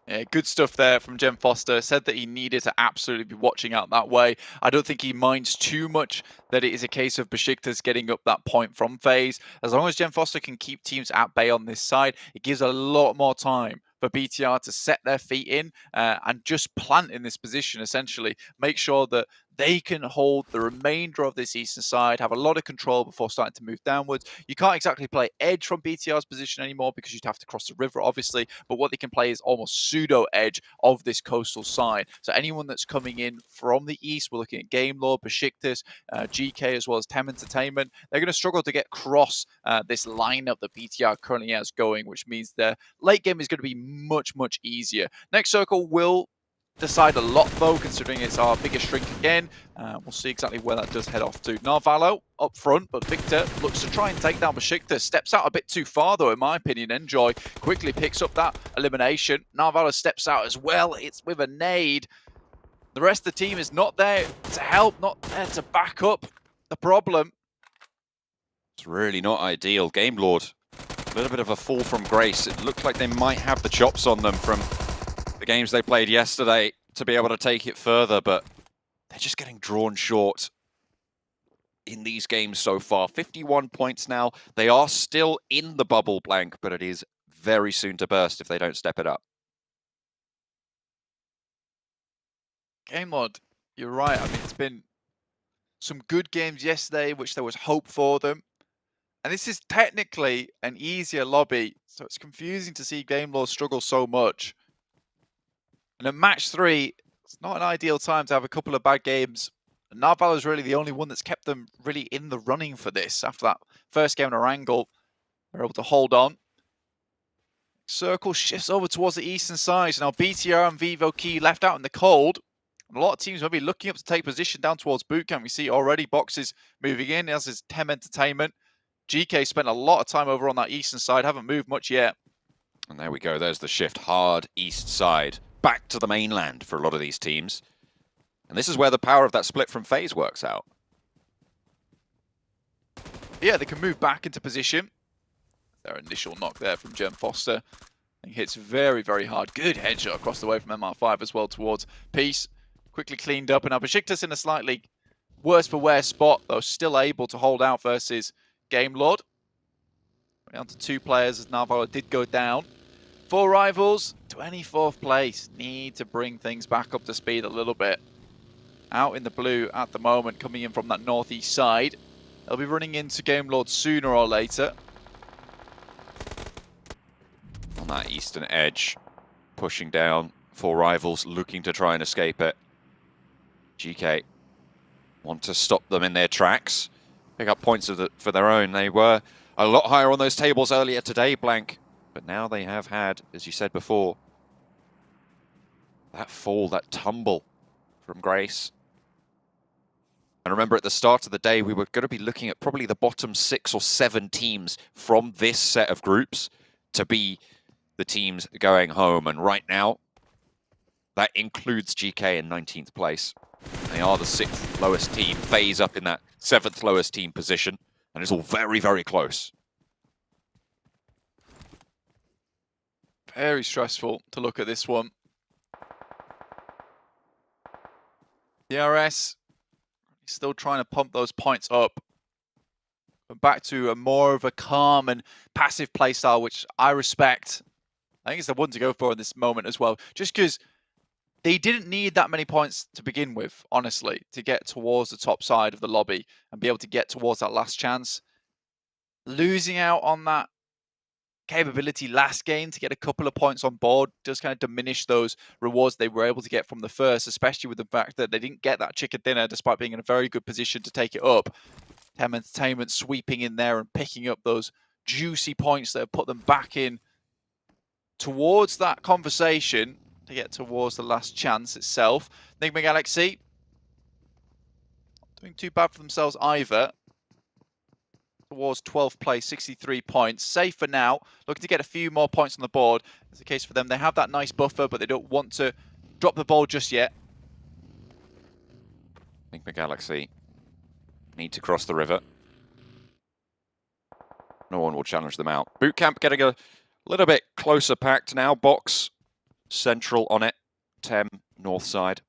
Yeah, good stuff there from Jen Foster. Said that he needed to absolutely be watching out that way. I don't think he minds too much that it is a case of Besiktas getting up that point from FaZe. As long as Jen Foster can keep teams at bay on this side, it gives a lot more time for BTR to set their feet in and just plant in this position, essentially. Make sure that they can hold the remainder of this eastern side, have a lot of control before starting to move downwards. You can't exactly play edge from BTR's position anymore because you'd have to cross the river, obviously, but what they can play is almost pseudo edge of this coastal side. So anyone that's coming in from the east, we're looking at Game Lord, Besiktas, GK, as well as Tem Entertainment, they're going to struggle to get across this lineup that BTR currently has going, which means their late game is going to be much, much easier. Next circle will decide a lot, though, considering it's our biggest shrink again. We'll see exactly where that does head off to. Narvalo up front, but Victor looks to try and take down Besiktas. Steps out a bit too far, though, in my opinion. Enjoy quickly picks up that elimination. Narvalo steps out as well. It's with a nade. The rest of the team is not there to help, not there to back up the problem. It's really not ideal. Game Lord, a little bit of a fall from grace. It looked like they might have the chops on them from the games they played yesterday to be able to take it further, but they're just getting drawn short in these games so far. 51 points now. They are still in the bubble, Blank, but it is very soon to burst if they don't step it up. Game Lord, you're right. I mean, it's been some good games yesterday, which there was hope for them. And this is technically an easier lobby, so it's confusing to see Game Lord struggle so much. And at match 3, it's not an ideal time to have a couple of bad games. And Narval is really the only one that's kept them really in the running for this. After that first game in Erangel, they're able to hold on. Circle shifts over towards the eastern side. So now BTR and Vivo Key left out in the cold. And a lot of teams will be looking up to take position down towards bootcamp. We see already boxes moving in, as is Tem Entertainment. GK spent a lot of time over on that eastern side, haven't moved much yet. And there we go, there's the shift, hard east side. Back to the mainland for a lot of these teams. And this is where the power of that split from FaZe works out. Yeah, they can move back into position. Their initial knock there from Jem Foster. He hits very, very hard. Good headshot across the way from MR5 as well towards Peace. Quickly cleaned up. And now Besiktas in a slightly worse for wear spot, though still able to hold out versus Game Lord. Down to 2 players as Narvala did go down. 4 rivals, 24th place. Need to bring things back up to speed a little bit. Out in the blue at the moment, coming in from that northeast side. They'll be running into Game Lord sooner or later. On that eastern edge, pushing down 4 rivals, looking to try and escape it. GK want to stop them in their tracks. Pick up points for their own. They were a lot higher on those tables earlier today, Blank. But now they have had, as you said before, that fall, that tumble from Grace. And remember, at the start of the day, we were going to be looking at probably the bottom 6 or 7 teams from this set of groups to be the teams going home. And right now, that includes GK in 19th place. They are the 6th lowest team, FaZe up in that 7th lowest team position. And it's all very, very close. Very stressful to look at this one. DRS still trying to pump those points up. But back to a more of a calm and passive playstyle, which I respect. I think it's the one to go for in this moment as well. Just because they didn't need that many points to begin with, honestly, to get towards the top side of the lobby and be able to get towards that last chance. Losing out on that capability last game to get a couple of points on board does kind of diminish those rewards they were able to get from the first, especially with the fact that they didn't get that chicken dinner despite being in a very good position to take it up. Tem Entertainment sweeping in there and picking up those juicy points that have put them back in towards that conversation to get towards the last chance itself. Enigma Galaxy not doing too bad for themselves either. Towards 12th place, 63 points. Safe for now. Looking to get a few more points on the board. It's a case for them. They have that nice buffer, but they don't want to drop the ball just yet. Enigma Galaxy need to cross the river. No one will challenge them out. Bootcamp getting a little bit closer packed now. Box central on it. Tem north side.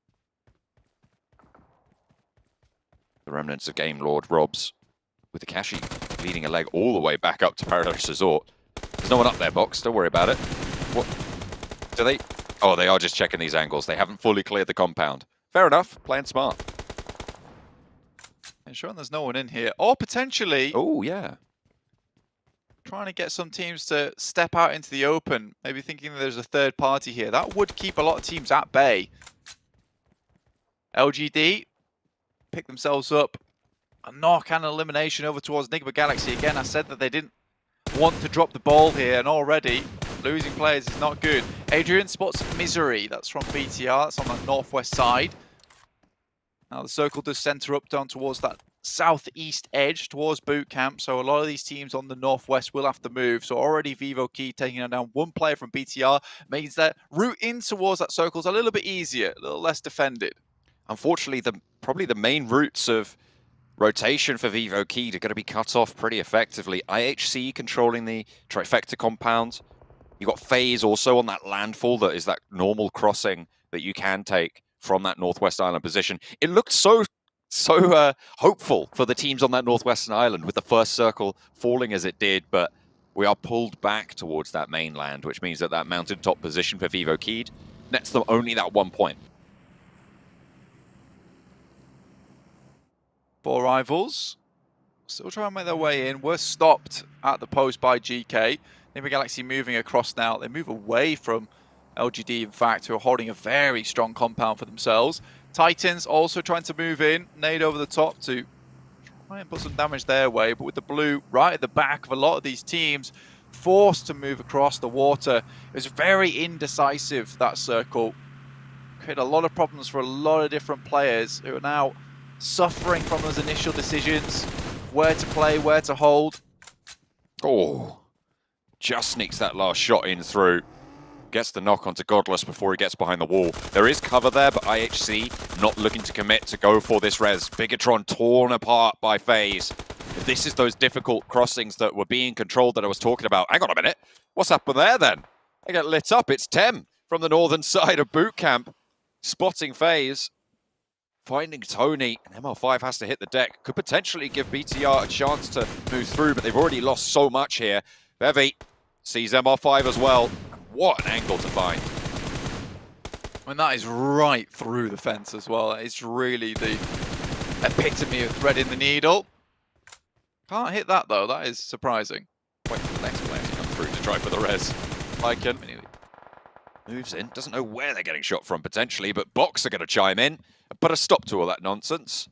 The remnants of Game Lord Robs with the Kashi leading a leg all the way back up to Paradise Resort. There's no one up there, Box. Don't worry about it. What? Do they? Oh, they are just checking these angles. They haven't fully cleared the compound. Fair enough. Playing smart. Ensuring there's no one in here. Or potentially... Oh, yeah. Trying to get some teams to step out into the open. Maybe thinking there's a third party here. That would keep a lot of teams at bay. LGD pick themselves up. A knock and elimination over towards Enigma Galaxy. Again, I said that they didn't want to drop the ball here, and already losing players is not good. Adrian spots Misery. That's from BTR. That's on the northwest side. Now the circle does center up down towards that southeast edge towards boot camp, so a lot of these teams on the northwest will have to move. So already Vivo Key taking down one player from BTR means that route in towards that circle is a little bit easier, a little less defended. Unfortunately, probably the main routes of rotation for Vivo Key are going to be cut off pretty effectively. IHC controlling the trifecta compound. You've got FaZe also on that landfall that is that normal crossing that you can take from that Northwest Island position. It looked so hopeful for the teams on that Northwestern Island with the first circle falling as it did, but we are pulled back towards that mainland, which means that that mountaintop position for Vivo Key nets them only that 1 point. 4 rivals still trying to make their way in. We're stopped at the post by GK. Enigma Galaxy moving across now. They move away from LGD, in fact, who are holding a very strong compound for themselves. Titans also trying to move in. Nade over the top to try and put some damage their way, but with the blue right at the back of a lot of these teams, forced to move across the water. It was very indecisive, that circle. Created a lot of problems for a lot of different players who are now suffering from those initial decisions. Where to play, where to hold. Oh, just sneaks that last shot in through. Gets the knock onto Godless before he gets behind the wall. There is cover there, but IHC not looking to commit to go for this res. Bigatron torn apart by FaZe. This is those difficult crossings that were being controlled that I was talking about. Hang on a minute. What's happened there then? They get lit up. It's Tem from the northern side of boot camp. Spotting FaZe. Finding Tony. And ML5 has to hit the deck. Could potentially give BTR a chance to move through, but they've already lost so much here. Bevy sees ML5 as well. What an angle to find. I mean, that is right through the fence as well. It's really the epitome of threading the needle. Can't hit that though, that is surprising. Wait for the next player to come through to try for the res. Lycan moves in, doesn't know where they're getting shot from potentially, but Box are going to chime in. Put a stop to all that nonsense.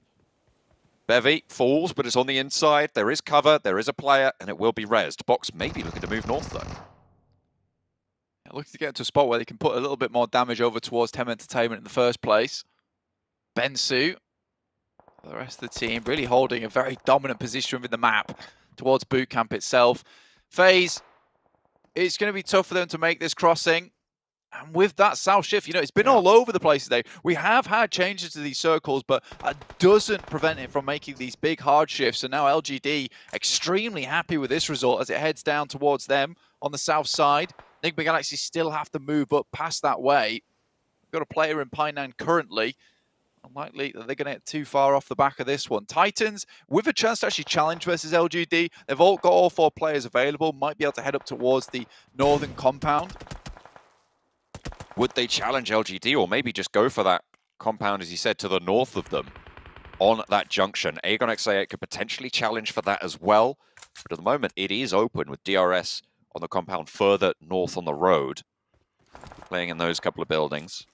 Bevy falls, but it's on the inside. There is cover, there is a player, and it will be rezzed. Box may be looking to move north though. Looking to get to a spot where they can put a little bit more damage over towards Tem Entertainment in the first place. Bensu, the rest of the team, really holding a very dominant position within the map towards boot camp itself. FaZe, it's going to be tough for them to make this crossing. And with that south shift, you know, it's been all over the place today. We have had changes to these circles, but that doesn't prevent it from making these big hard shifts. And now LGD extremely happy with this result as it heads down towards them on the south side. Enigma Galaxy still have to move up past that way. Got a player in Painan currently. Unlikely that they're going to get too far off the back of this one. Titans, with a chance to actually challenge versus LGD, they've all got all 4 players available. Might be able to head up towards the northern compound. Would they challenge LGD or maybe just go for that compound, as you said, to the north of them on that junction? Aegon XA8 could potentially challenge for that as well. But at the moment, it is open with DRS on the compound further north on the road, playing in those couple of buildings.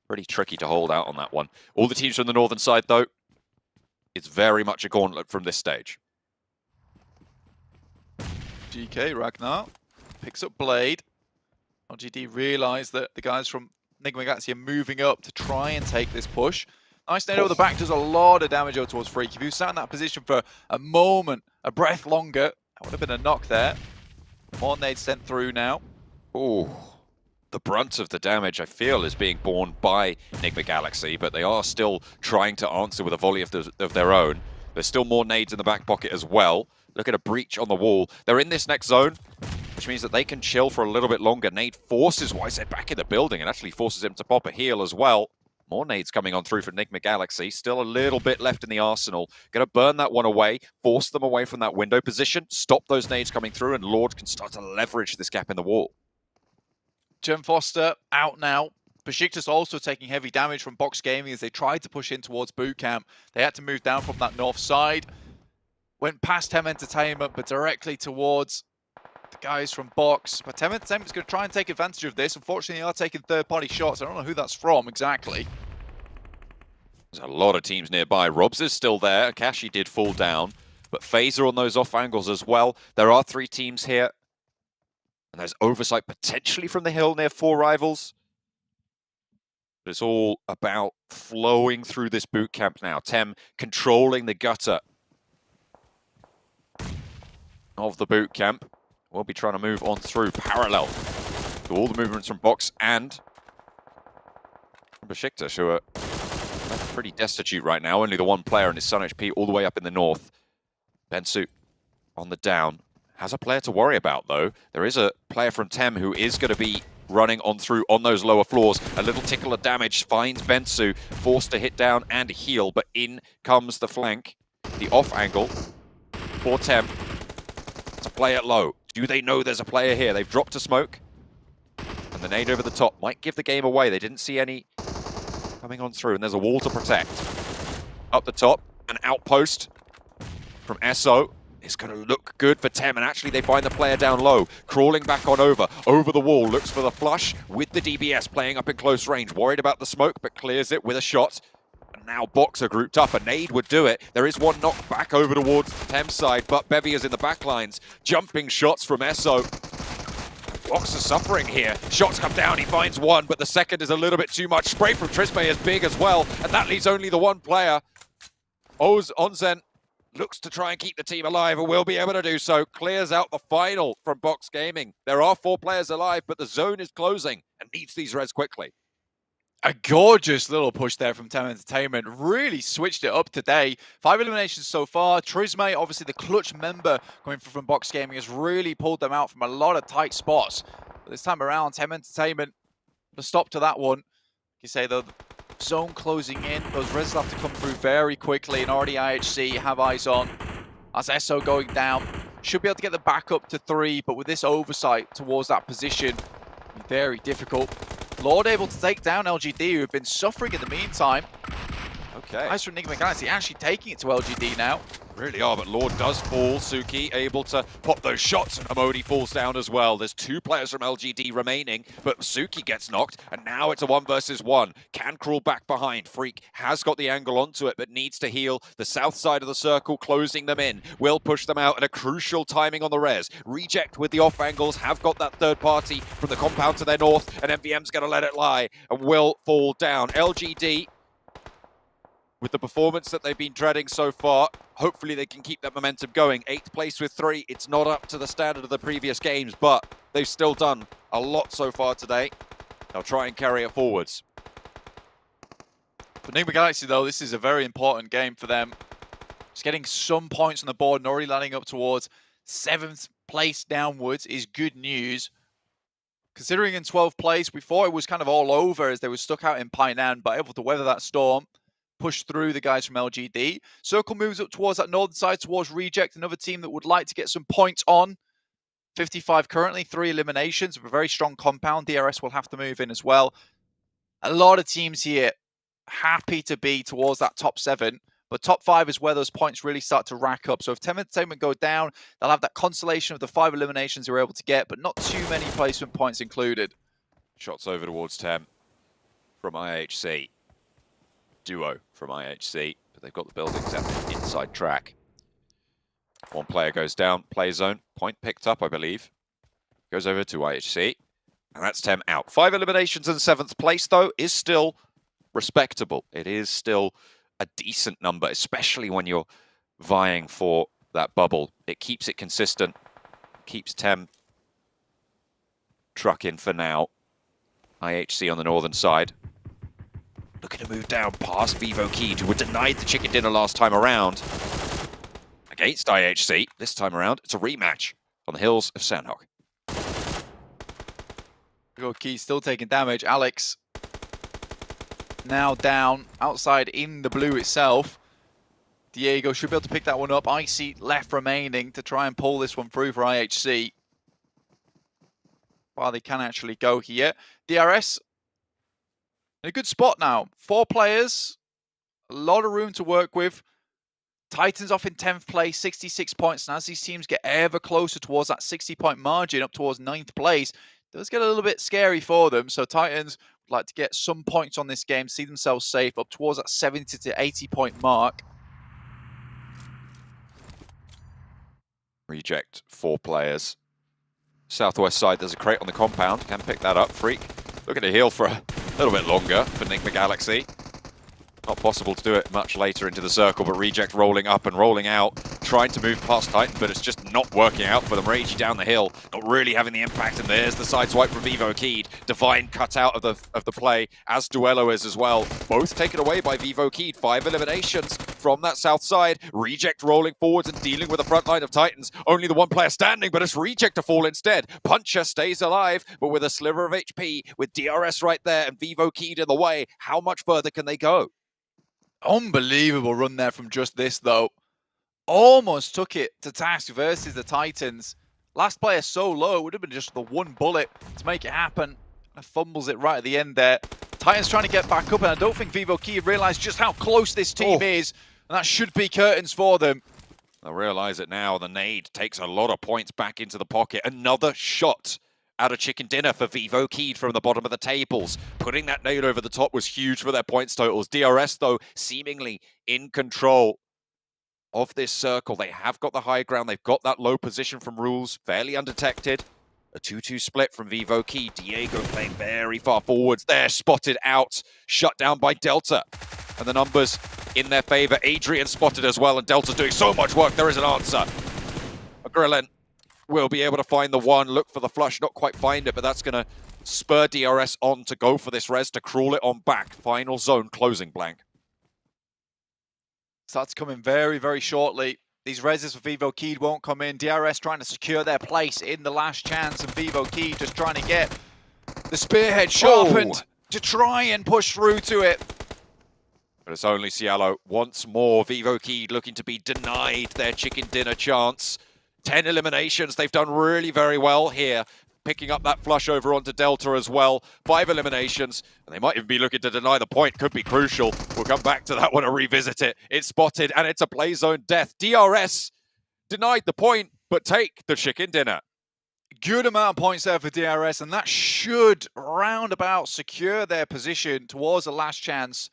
Pretty tricky to hold out on that one. All the teams from the northern side, though, it's very much a gauntlet from this stage. GK, Ragnar, picks up Blade. LGD realise that the guys from Enigma Galaxy are moving up to try and take this push. Nice nade over the back, does a lot of damage over towards Freak. If he sat in that position for a moment, a breath longer, that would have been a knock there. More nades sent through now. Oh, the brunt of the damage, I feel, is being borne by Enigma Galaxy, but they are still trying to answer with a volley of their own. There's still more nades in the back pocket as well. Look at a breach on the wall. They're in this next zone, which means that they can chill for a little bit longer. Nade forces Wisehead back in the building and actually forces him to pop a heal as well. More nades coming on through for Enigma Galaxy. Still a little bit left in the arsenal. Going to burn that one away, force them away from that window position, stop those nades coming through, and Lord can start to leverage this gap in the wall. Jem Foster out now. Besiktas also taking heavy damage from Box Gaming as they tried to push in towards boot camp. They had to move down from that north side. Went past Tem Entertainment, but directly towards the guys from Box. But Tem Entertainment's going to try and take advantage of this. Unfortunately, they are taking third-party shots. I don't know who that's from exactly. There's a lot of teams nearby. Robs is still there. Akashi did fall down, but Phaser on those off angles as well. There are 3 teams here. And there's oversight potentially from the hill near 4 rivals. But it's all about flowing through this boot camp now. Tem controlling the gutter of the boot camp. We'll be trying to move on through parallel to all the movements from Box and Besiktas, who are pretty destitute right now. Only the one player and his Sun HP all the way up in the north. Bensu on the down. Has a player to worry about, though. There is a player from Tem who is going to be running on through on those lower floors. A little tickle of damage finds Bensu, forced to hit down and heal, but in comes the flank. The off angle for Tem. It's a play at low. Do they know there's a player here? They've dropped a smoke. And the nade over the top might give the game away. They didn't see any coming on through, and there's a wall to protect. Up the top, an outpost from SO. It's going to look good for Tem, and actually they find the player down low, crawling back on over the wall, looks for the flush with the DBS playing up in close range, worried about the smoke, but clears it with a shot. And now Box are grouped up, a nade would do it. There is one knock back over towards the Tem side, but Bevy is in the back lines, jumping shots from SO. Box are suffering here. Shots come down, he finds one, but the second is a little bit too much. Spray from Trisme is big as well, and that leaves only the one player. Onzen looks to try and keep the team alive and will be able to do so. Clears out the final from Box Gaming. There are 4 players alive, but the zone is closing and needs these res quickly. A gorgeous little push there from Tem Entertainment. Really switched it up today. 5 eliminations so far. Trisme, obviously the clutch member going from Box Gaming, has really pulled them out from a lot of tight spots. But this time around, Tem Entertainment put a stop to that one. You say, though, zone closing in. Those res have to come through very quickly, and already IHC have eyes on. As SO going down, should be able to get the back up to 3, but with this oversight towards that position, very difficult. Lord able to take down LGD, who have been suffering in the meantime. Okay. Nice from Enigma Galaxy, actually taking it to LGD now. Really are, but Lord does fall. Suki able to pop those shots, and Amodi falls down as well. There's 2 players from LGD remaining, but Suki gets knocked, and now it's a 1 versus 1. Can crawl back behind. Freak has got the angle onto it, but needs to heal. The south side of the circle, closing them in. Will push them out at a crucial timing on the res. Reject with the off angles, have got that third party from the compound to their north, and MVM's going to let it lie, and will fall down. LGD, with the performance that they've been dreading so far, hopefully they can keep that momentum going. 8th place with 3. It's not up to the standard of the previous games, but they've still done a lot so far today. They'll try and carry it forwards. For Enigma Galaxy, though, this is a very important game for them. Just getting some points on the board and already landing up towards 7th place downwards is good news. Considering in 12th place, we thought it was kind of all over as they were stuck out in Painan, but able to weather that storm. Push through the guys from LGD. Circle moves up towards that northern side, towards Reject, another team that would like to get some points on. 55 currently, 3 eliminations of a very strong compound. DRS will have to move in as well. A lot of teams here happy to be towards that top 7, but top 5 is where those points really start to rack up. So if Tem Entertainment go down, they'll have that consolation of the 5 eliminations they were able to get, but not too many placement points included. Shots over towards Tem from IHC. Duo from IHC, but they've got the buildings at the inside track. 1 player goes down, play zone, point picked up, I believe. Goes over to IHC, and that's Tem out. 5 eliminations in 7th place, though, is still respectable. It is still a decent number, especially when you're vying for that bubble. It keeps it consistent, keeps Tem trucking for now. IHC on the northern side. Looking to move down past Vivo Keyed, who were denied the chicken dinner last time around. Against IHC, this time around, it's a rematch on the hills of Sandhawk. Vivo Keyed still taking damage. Alex now down outside in the blue itself. Diego should be able to pick that one up. Icy left remaining to try and pull this one through for IHC. While they can actually go here. DRS In a good spot now. 4 players, a lot of room to work with. Titans off in 10th place, 66 points. And as these teams get ever closer towards that 60-point margin, up towards 9th place, it does get a little bit scary for them. So Titans would like to get some points on this game, see themselves safe up towards that 70 to 80-point mark. Reject 4 players. Southwest side, there's a crate on the compound. Can pick that up. Freak looking to heal for a little bit longer for Enigma Galaxy. Not possible to do it much later into the circle, but Reject rolling up and rolling out, trying to move past Titan, but it's just not working out for them. Ragey down the hill, not really having the impact, and there's the side swipe from Vivo Keed. Divine cut out of the play, as Duello is as well. Both taken away by Vivo Keed. 5 eliminations from that south side. Reject rolling forwards and dealing with the front line of Titans. Only the one player standing, but it's Reject to fall instead. Puncher stays alive, but with a sliver of HP, with DRS right there and Vivo Keed in the way, how much further can they go? Unbelievable run there from Just This, though. Almost took it to task versus the Titans. Last player so low, it would have been just the one bullet to make it happen. And fumbles it right at the end there. Titans trying to get back up, and I don't think Vivo Key realised just how close this team is. And that should be curtains for them. I realise it now. The nade takes a lot of points back into the pocket. Another shot out of chicken dinner for Vivo Keed from the bottom of the tables. Putting that nade over the top was huge for their points totals. DRS, though, seemingly in control of this circle. They have got the high ground. They've got that low position from Rules, fairly undetected. A 2-2 split from Vivo Keed. Diego playing very far forwards there, spotted out, shut down by Delta. And the numbers in their favor. Adrian spotted as well, and Delta's doing so much work. There is an answer. Grillen will be able to find the one, look for the flush, not quite find it, but that's going to spur DRS on to go for this res, to crawl it on back. Final zone closing, Blank. Starts coming very, very shortly. These reses for Vivo Keed won't come in. DRS trying to secure their place in the last chance, and Vivo Keed just trying to get the spearhead sharpened to try and push through to it. But it's only Cielo once more. Vivo Keed looking to be denied their chicken dinner chance. 10 eliminations. They've done really very well here. Picking up that flush over onto Delta as well. 5 eliminations. And they might even be looking to deny the point. Could be crucial. We'll come back to that one and revisit it. It's spotted, and it's a play zone death. DRS denied the point, but take the chicken dinner. Good amount of points there for DRS, and that should roundabout secure their position towards the last chance.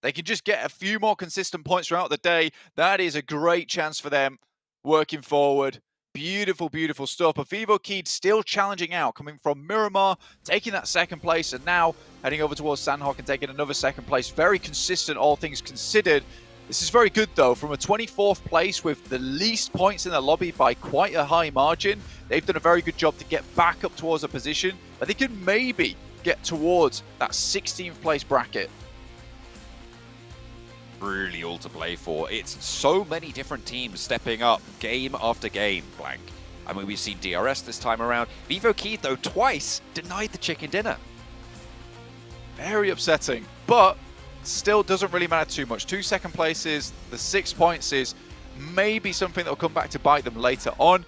They can just get a few more consistent points throughout the day. That is a great chance for them working forward. Beautiful, beautiful stuff. But Vivo Keed still challenging out, coming from Miramar, taking that second place, and now heading over towards Sandhawk and taking another second place. Very consistent, all things considered. This is very good, though. From a 24th place with the least points in the lobby by quite a high margin, they've done a very good job to get back up towards a position that they could maybe get towards that 16th place bracket. Really all to play for. It's so many different teams stepping up game after game, Blank. I mean, we've seen DRS this time around. Vivo Keed, though, twice denied the chicken dinner. Very upsetting, but still doesn't really matter too much. 2 second places, the 6 points is maybe something that will come back to bite them later on.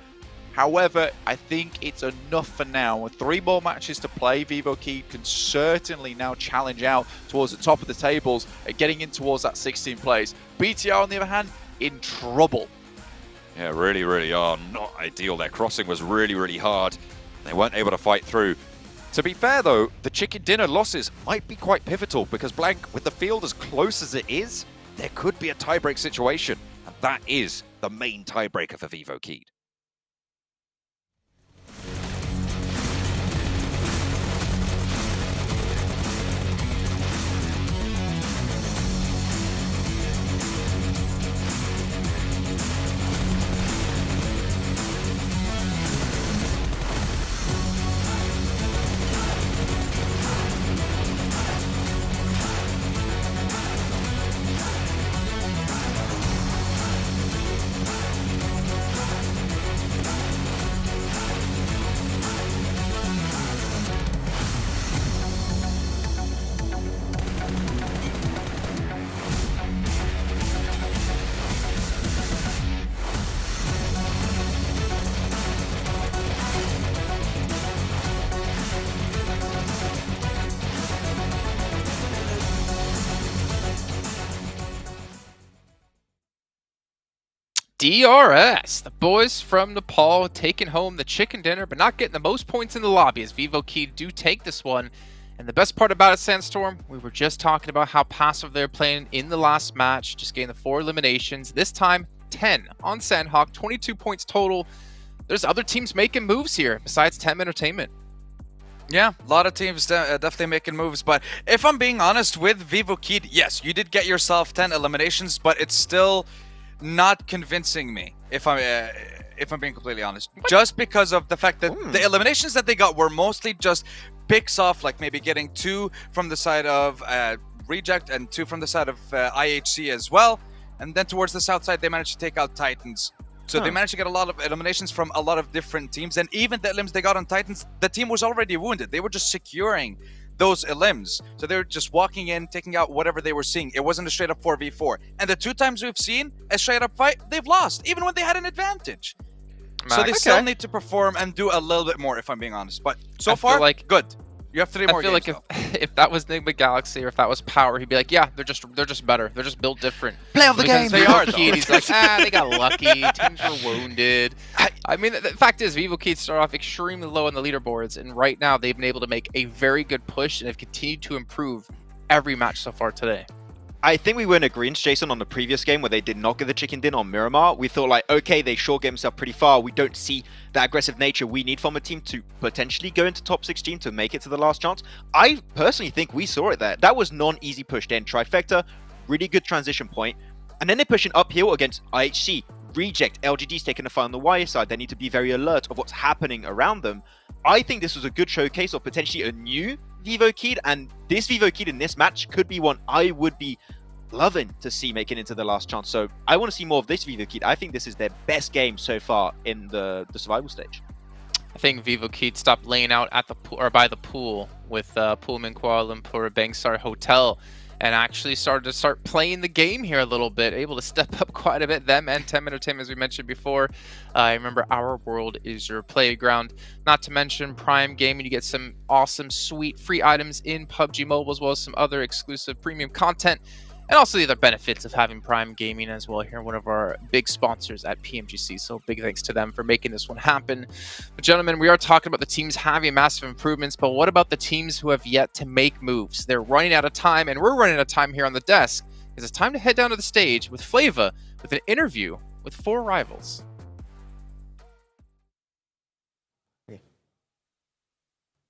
However, I think it's enough for now. With 3 more matches to play, Vivo Keed can certainly now challenge out towards the top of the tables and getting in towards that 16th place. BTR, on the other hand, in trouble. Yeah, really, really are. Not ideal. Their crossing was really, really hard. They weren't able to fight through. To be fair, though, the chicken dinner losses might be quite pivotal because, Blank, with the field as close as it is, there could be a tiebreak situation. And that is the main tiebreaker for Vivo Keed. DRS, the boys from Nepal taking home the chicken dinner, but not getting the most points in the lobby as Vivo Key do take this one. And the best part about it, Sandstorm, we were just talking about how passive they're playing in the last match, just getting the 4 eliminations. This time, 10 on Sandhawk, 22 points total. There's other teams making moves here besides Tem Entertainment. Yeah, a lot of teams definitely making moves, but if I'm being honest with Vivo Kid, yes, you did get yourself 10 eliminations, but it's still not convincing me, if I'm being completely honest. Just because of the fact that the eliminations that they got were mostly just picks off, like maybe getting 2 from the side of Reject and 2 from the side of IHC as well. And then towards the south side, they managed to take out Titans. So they managed to get a lot of eliminations from a lot of different teams. And even the elims they got on Titans, the team was already wounded. They were just securing those elims. So they were just walking in, taking out whatever they were seeing. It wasn't a straight up 4v4. And the 2 times we've seen a straight up fight, they've lost, even when they had an advantage. So they still need to perform and do a little bit more, if I'm being honest. But so far, like, good. You have 3 more games. I feel like if that was Nigma Galaxy or if that was Power, he'd be like, yeah, they're just better. They're just built different. Play of the game. They are. He's like, they got lucky. Teams were wounded. I mean, the fact is, Vivo Kids start off extremely low on the leaderboards, and right now they've been able to make a very good push and have continued to improve every match so far today. I think we were in agreement, Jason, on the previous game where they did not get the chicken dinner on Miramar. We thought like, okay, they sure get themselves pretty far. We don't see that aggressive nature we need from a team to potentially go into top 16 to make it to the last chance. I personally think we saw it there. That was non-easy push then. Trifecta, really good transition point. And then they're pushing uphill against IHC. Reject, LGD's taking a fight on the wire side. They need to be very alert of what's happening around them. I think this was a good showcase of potentially a new Vivo Kid, and this Vivo Kid in this match could be one I would be loving to see making into the last chance. So I want to see more of this Vivo Kid. I think this is their best game so far in the survival stage. I think Vivo Kid stopped laying out at the pool or by the pool with Pullman Kuala Lumpur Bangsar Hotel and actually started to playing the game here a little bit, able to step up quite a bit. Them and Tem Entertainment, as we mentioned before. I remember Our World is your playground. Not to mention Prime Gaming. You get some awesome, sweet free items in PUBG Mobile, as well as some other exclusive premium content. And also the other benefits of having Prime Gaming as well here, one of our big sponsors at PMGC. So big thanks to them for making this one happen. But gentlemen, we are talking about the teams having massive improvements, but what about the teams who have yet to make moves? They're running out of time, and we're running out of time here on the desk, because it's time to head down to the stage with Flava with an interview with 4 rivals.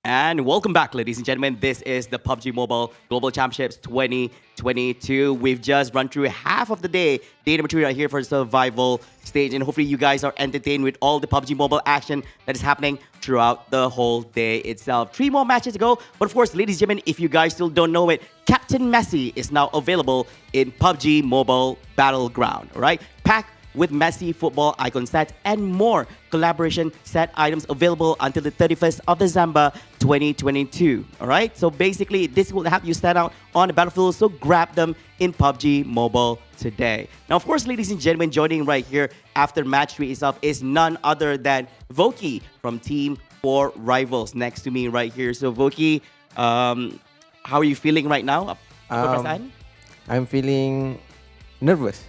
And welcome back, ladies and gentlemen. This is the PUBG Mobile Global Championships 2022. We've just run through half of the day. Day number 3 right here for the survival stage. And hopefully you guys are entertained with all the PUBG Mobile action that is happening throughout the whole day itself. 3 more matches to go. But of course, ladies and gentlemen, if you guys still don't know it, Captain Messi is now available in PUBG Mobile Battleground. All right? Pack with Messi football icon set and more collaboration set items available until the 31st of December 2022. All right, so basically this will help you stand out on the battlefield, so grab them in PUBG Mobile today. Now, of course, ladies and gentlemen, joining right here after match 3 itself is none other than Voki from Team 4 Rivals next to me right here. So Voki, how are you feeling right now? I'm feeling nervous.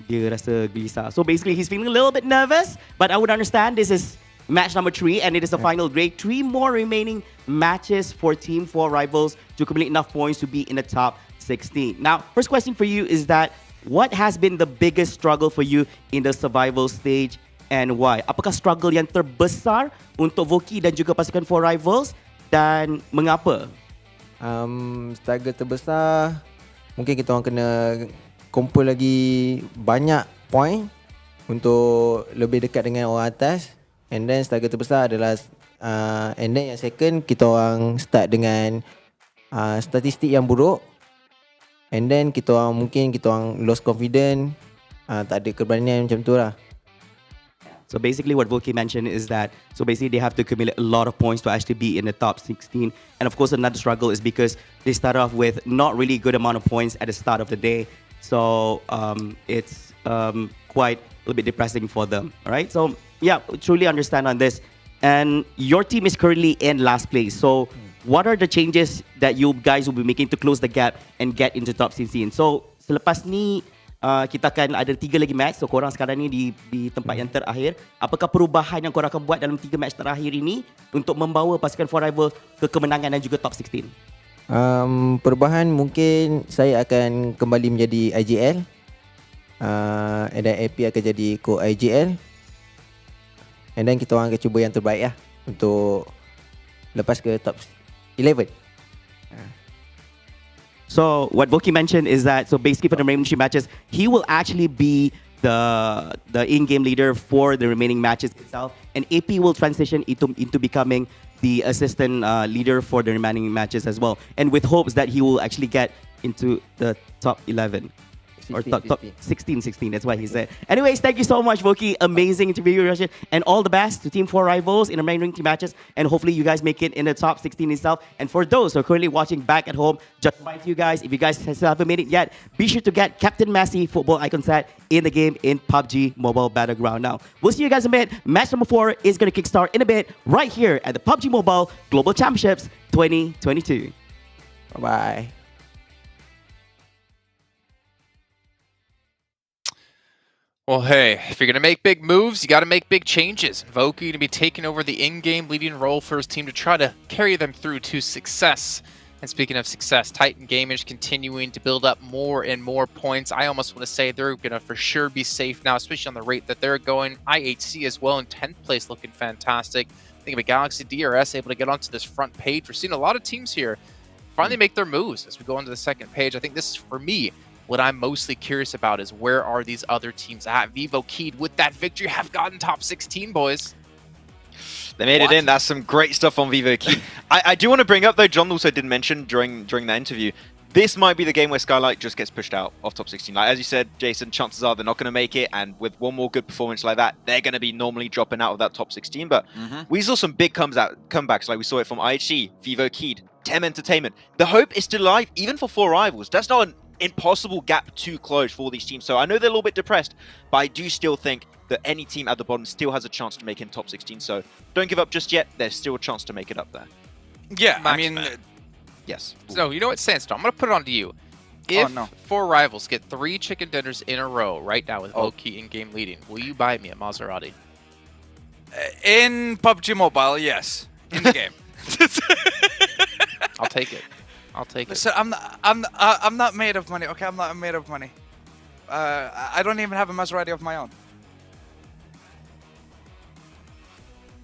Dia rasa gelisah. So basically, he's feeling a little bit nervous, but I would understand this is match number 3 and it is the final grade. 3 more remaining matches for Team 4 Rivals to accumulate enough points to be in the top 16. Now, first question for you is that what has been the biggest struggle for you in the survival stage and why? Apakah struggle yang terbesar untuk Voki dan juga pasukan 4 Rivals dan mengapa? Struggle terbesar mungkin kita orang kena kumpul lagi banyak point untuk lebih dekat dengan orang atas. And then struggle terbesar adalah and then yang second, kita orang start dengan statistik yang buruk. And then kita orang lost confidence, tak ada keberanian macam tu lah. So basically what Voki mentioned is that, so basically they have to accumulate a lot of points to actually be in the top 16. And of course another struggle is because they start off with not really good amount of points at the start of the day. So it's quite a little bit depressing for them, all right? So yeah, truly understand on this. And your team is currently in last place. So what are the changes that you guys will be making to close the gap and get into top 16? So selepas ni, kita akan ada 3 lagi match. So korang sekarang ni di tempat yang terakhir. Apakah perubahan yang korang akan buat dalam 3 match terakhir ini untuk membawa pasukan For Rivals ke kemenangan dan juga top 16? Perubahan mungkin saya akan kembali menjadi IGL. And then AP akan jadi co-IGL. And then kita orang akan cuba yang terbaik lah untuk lepas ke top 11. So what Voki mentioned is that basically for the remaining 3 matches, he will actually be the in-game leader for the remaining matches itself, and AP will transition into becoming the assistant leader for the remaining matches as well, and with hopes that he will actually get into the top 11. Or top 16, that's what he said. Anyways, thank you so much, Voki. Amazing interview, Rashid. And all the best to Team 4 Rivals in the remaining 3 matches. And hopefully you guys make it in the top 16 itself. And for those who are currently watching back at home, just remind you guys, if you guys still haven't made it yet, be sure to get Captain Messi football icon set in the game in PUBG Mobile Battleground. Now, we'll see you guys in a bit. Match number 4 is going to kickstart in a bit right here at the PUBG Mobile Global Championships 2022. Bye-bye. Well, hey, if you're going to make big moves, you got to make big changes. Voki going to be taking over the in-game leading role for his team to try to carry them through to success. And speaking of success, Titan Gaming is continuing to build up more and more points. I almost want to say they're going to for sure be safe now, especially on the rate that they're going. IHC as well in 10th place looking fantastic. Think of a Galaxy DRS able to get onto this front page. We're seeing a lot of teams here finally make their moves as we go onto the second page. I think this is, for me, what I'm mostly curious about is where are these other teams at? Vivo Keyed with that victory have gotten top 16, boys. They made it in. That's some great stuff on Vivo Keyed. I do want to bring up, though, John also did mention during that interview, this might be the game where Skylight just gets pushed out of top 16. Like, as you said, Jason, chances are they're not going to make it, and with one more good performance like that, they're going to be normally dropping out of that top 16. But we saw some big comebacks, like we saw it from IHC, Vivo Keyed, Tem Entertainment. The hope is still alive, even for 4 Rivals. That's not an impossible gap to close for these teams. So I know they're a little bit depressed, but I do still think that any team at the bottom still has a chance to make it in top 16. So don't give up just yet. There's still a chance to make it up there. Yeah, I mean, yes. So you know what, Sandstorm, I'm going to put it on to you. If 4 Rivals get 3 chicken dinners in a row right now with Voki in-game leading, will you buy me a Maserati? In PUBG Mobile, yes. In the game. I'll take it. I'll take Listen, I'm not made of money. Okay, I'm not made of money. I don't even have a Maserati of my own.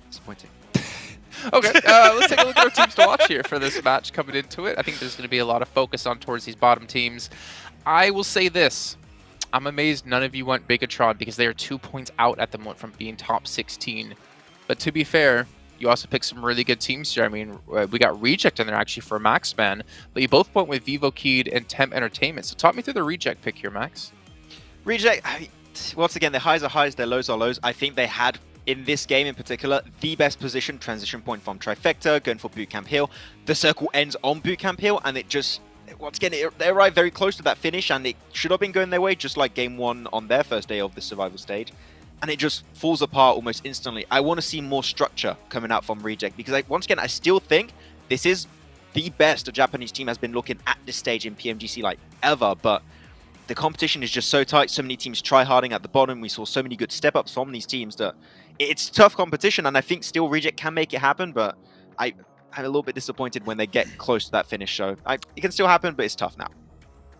Disappointing. Okay, let's take a look at our teams to watch here for this match coming into it. I think there's going to be a lot of focus on towards these bottom teams. I will say this. I'm amazed none of you went Bigatron because they are 2 points out at the moment from being top 16. But to be fair, you also picked some really good teams here. I mean, we got Reject in there actually for Max Man, but you both went with Vivo Keyed and Temp Entertainment. So talk me through the Reject pick here, Max. Reject, once again, their highs are highs, their lows are lows. I think they had, in this game in particular, the best position transition point from Trifecta, going for Bootcamp Hill. The circle ends on Bootcamp Hill, and it just, once again, they arrived very close to that finish, and it should have been going their way, just like Game 1 on their first day of the survival stage. And it just falls apart almost instantly. I want to see more structure coming out from Reject, because once again, I still think this is the best a Japanese team has been looking at this stage in PMGC like ever, but the competition is just so tight, so many teams try-harding at the bottom. We saw so many good step-ups from these teams that it's tough competition, and I think still Reject can make it happen, but I'm a little bit disappointed when they get close to that finish, so it can still happen, but it's tough now.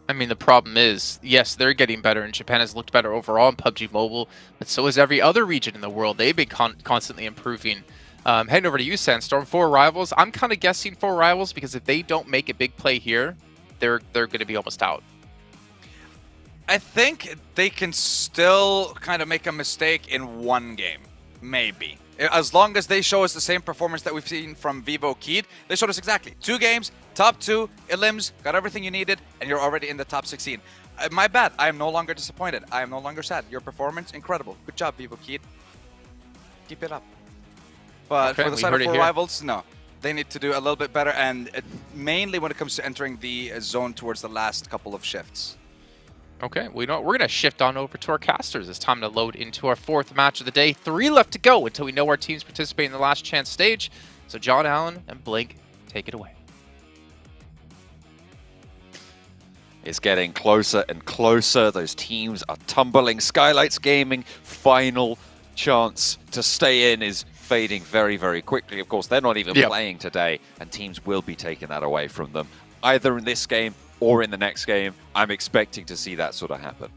I mean, the problem is, yes, they're getting better, and Japan has looked better overall in PUBG Mobile, but so has every other region in the world. They've been constantly improving. Heading over to you, Sandstorm. 4 Rivals. I'm kind of guessing 4 Rivals because if they don't make a big play here, they're going to be almost out. I think they can still kind of make a mistake in one game, maybe. As long as they show us the same performance that we've seen from Vivo Keyed. They showed us exactly 2 games, top 2, elims, got everything you needed, and you're already in the top 16. My bad. I am no longer disappointed. I am no longer sad. Your performance, incredible. Good job, Vivo Keyed. Keep it up. But Okay, for the side of 4 here. Rivals, no. They need to do a little bit better, and mainly when it comes to entering the zone towards the last couple of shifts. Okay, well, you know what? We're going to shift on over to our casters. It's time to load into our 4th match of the day. 3 left to go until we know our teams participate in the last chance stage. So John Allen and Blink, take it away. is getting closer and closer. Those teams are tumbling. Skylights Gaming, final chance to stay in is fading very, very quickly. Of course, they're not even playing today, and teams will be taking that away from them. Either in this game or in the next game, I'm expecting to see that sort of happen.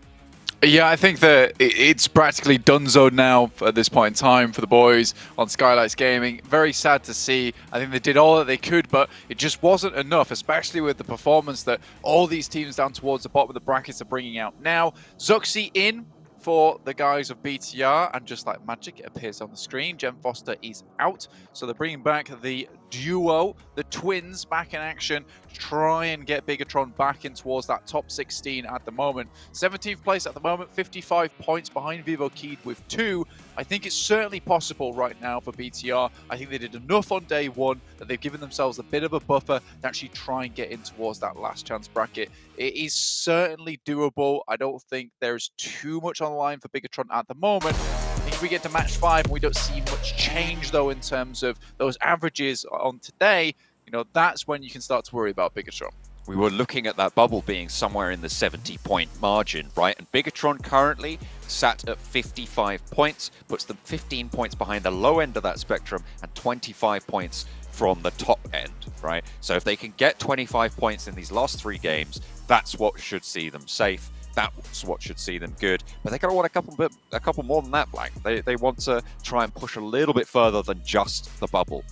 Yeah, I think that it's practically donezo now at this point in time for the boys on Skylights Gaming. Very sad to see. I think they did all that they could, but it just wasn't enough, especially with the performance that all these teams down towards the bottom of the brackets are bringing out now. Zuxi in for the guys of BTR, and just like magic, it appears on the screen. Jem Foster is out, so they're bringing back the duo, the twins, back in action to try and get Bigatron back in towards that top 16 at the moment. 17th place at the moment, 55 points behind Vivo Keed with 2. I think it's certainly possible right now for BTR. I think they did enough on day 1 that they've given themselves a bit of a buffer to actually try and get in towards that last chance bracket. It is certainly doable. I don't think there's too much on the line for Bigatron at the moment. I think if we get to match 5 and we don't see much change though in terms of those averages on today, you know, that's when you can start to worry about Bigatron. We were looking at that bubble being somewhere in the 70-point margin, right? And Bigatron currently sat at 55 points, puts them 15 points behind the low end of that spectrum and 25 points from the top end, right? So if they can get 25 points in these last 3 games, that's what should see them safe. That's what should see them good. But they're going to want a couple more than that, Black. They want to try and push a little bit further than just the bubble.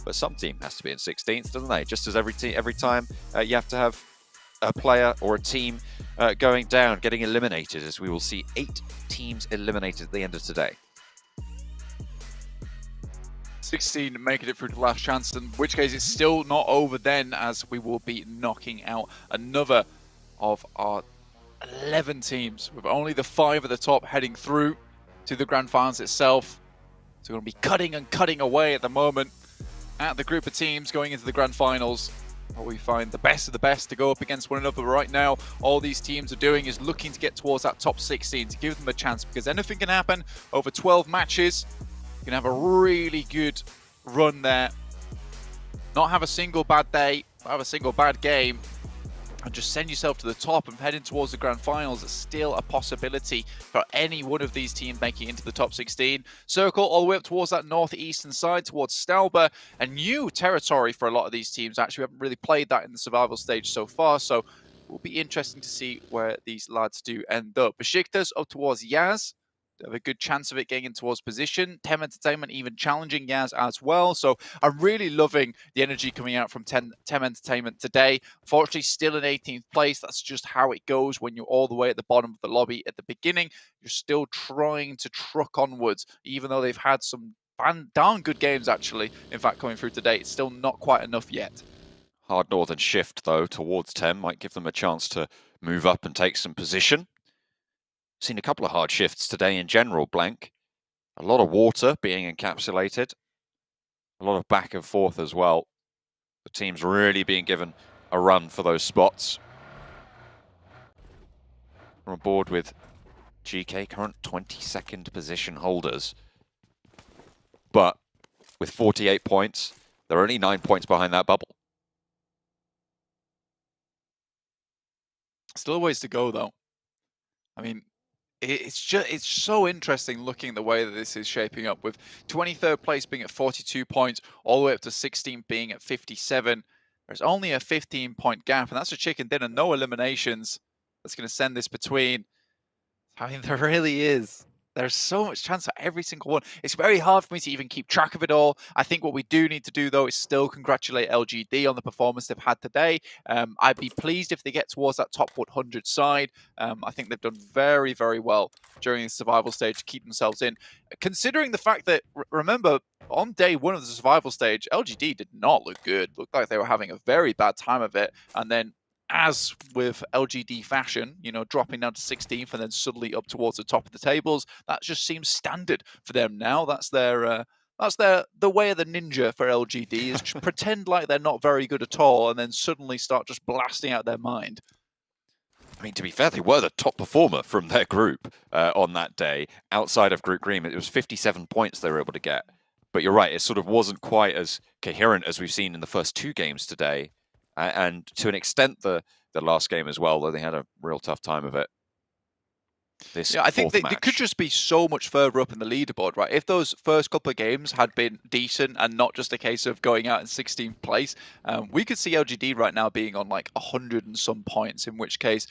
But some team has to be in 16th, doesn't they? Just as every time you have to have a player or a team going down, getting eliminated, as we will see 8 teams eliminated at the end of today. 16 making it through to the last chance, in which case it's still not over then, as we will be knocking out another of our 11 teams, with only the 5 at the top heading through to the grand finals itself. So we're going to be cutting and cutting away at the moment at the group of teams going into the grand finals. Where we find the best of the best to go up against one another. Right now, all these teams are doing is looking to get towards that top 16 to give them a chance, because anything can happen over 12 matches. You can have a really good run there, not have a single bad day, not have a single bad game, and just send yourself to the top and heading towards the grand finals. It's still a possibility for any one of these teams making it into the top 16. Circle all the way up towards that northeastern side, towards Stalber, a new territory for a lot of these teams. Actually, we haven't really played that in the survival stage so far, so it will be interesting to see where these lads do end up. Besiktas up towards Yaz. Have a good chance of it getting in towards position. Tem Entertainment even challenging Yaz as well. So I'm really loving the energy coming out from Tem Entertainment today. Unfortunately, still in 18th place. That's just how it goes when you're all the way at the bottom of the lobby at the beginning. You're still trying to truck onwards, even though they've had some darn good games, actually. In fact, coming through today, it's still not quite enough yet. Hard northern shift, though, towards Tem might give them a chance to move up and take some position. Seen a couple of hard shifts today in general, Blank. A lot of water being encapsulated. A lot of back and forth as well. The team's really being given a run for those spots. We're on board with GK, current 22nd position holders. But with 48 points, they're only 9 points behind that bubble. Still a ways to go, though. I mean, it's so interesting looking at the way that this is shaping up, with 23rd place being at 42 points, all the way up to 16th being at 57. There's only a 15-point gap, and that's a chicken dinner. No eliminations. That's going to send this between. I mean, there really is. There's so much chance for every single one. It's very hard for me to even keep track of it all. I think what we do need to do, though, is still congratulate LGD on the performance they've had today. I'd be pleased if they get towards that top 100 side. I think they've done very, very well during the survival stage to keep themselves in. Considering the fact that, remember, on day 1 of the survival stage, LGD did not look good. Looked like they were having a very bad time of it. And then, as with LGD fashion, you know, dropping down to 16th and then suddenly up towards the top of the tables, that just seems standard for them now. That's the way of the ninja for LGD, is just pretend like they're not very good at all and then suddenly start just blasting out their mind. I mean, to be fair, they were the top performer from their group on that day. Outside of Group Green, it was 57 points they were able to get. But you're right, it sort of wasn't quite as coherent as we've seen in the first 2 games today. And to an extent, the the last game as well, though they had a real tough time of it. I think they could just be so much further up in the leaderboard, right? If those first couple of games had been decent and not just a case of going out in 16th place, we could see LGD right now being on like 100 and some points, in which case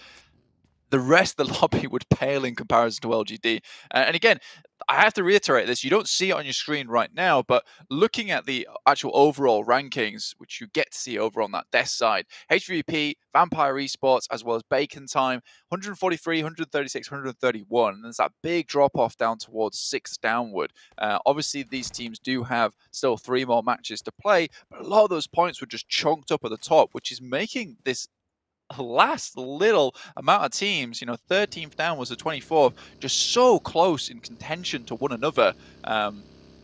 the rest of the lobby would pale in comparison to LGD. And again, I have to reiterate this, you don't see it on your screen right now, but looking at the actual overall rankings, which you get to see over on that desk side, HVP, Vampire Esports, as well as Bacon Time, 143, 136, 131. And there's that big drop off down towards 6th downward. Obviously, these teams do have still 3 more matches to play, but a lot of those points were just chunked up at the top, which is making this last little amount of teams, 13th downwards to 24th, just so close in contention to one another.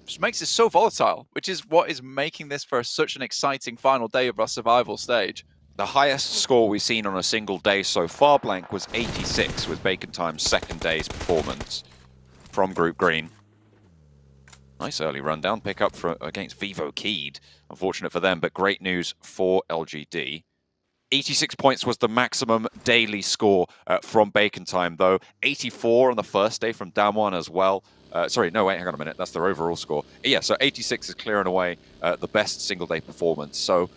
Just makes it so volatile, which is what is making this for such an exciting final day of our survival stage. The highest score we've seen on a single day so far, Blank, was 86 with Bacon Time's second day's performance from Group Green. Nice early rundown pickup against Vivo Keyed. Unfortunate for them, but great news for LGD. 86 points was the maximum daily score from Bacon Time, though. 84 on the first day from Damwon as well. Sorry, no, wait, hang on a minute. That's their overall score. Yeah, so 86 is clearing away the best single-day performance. So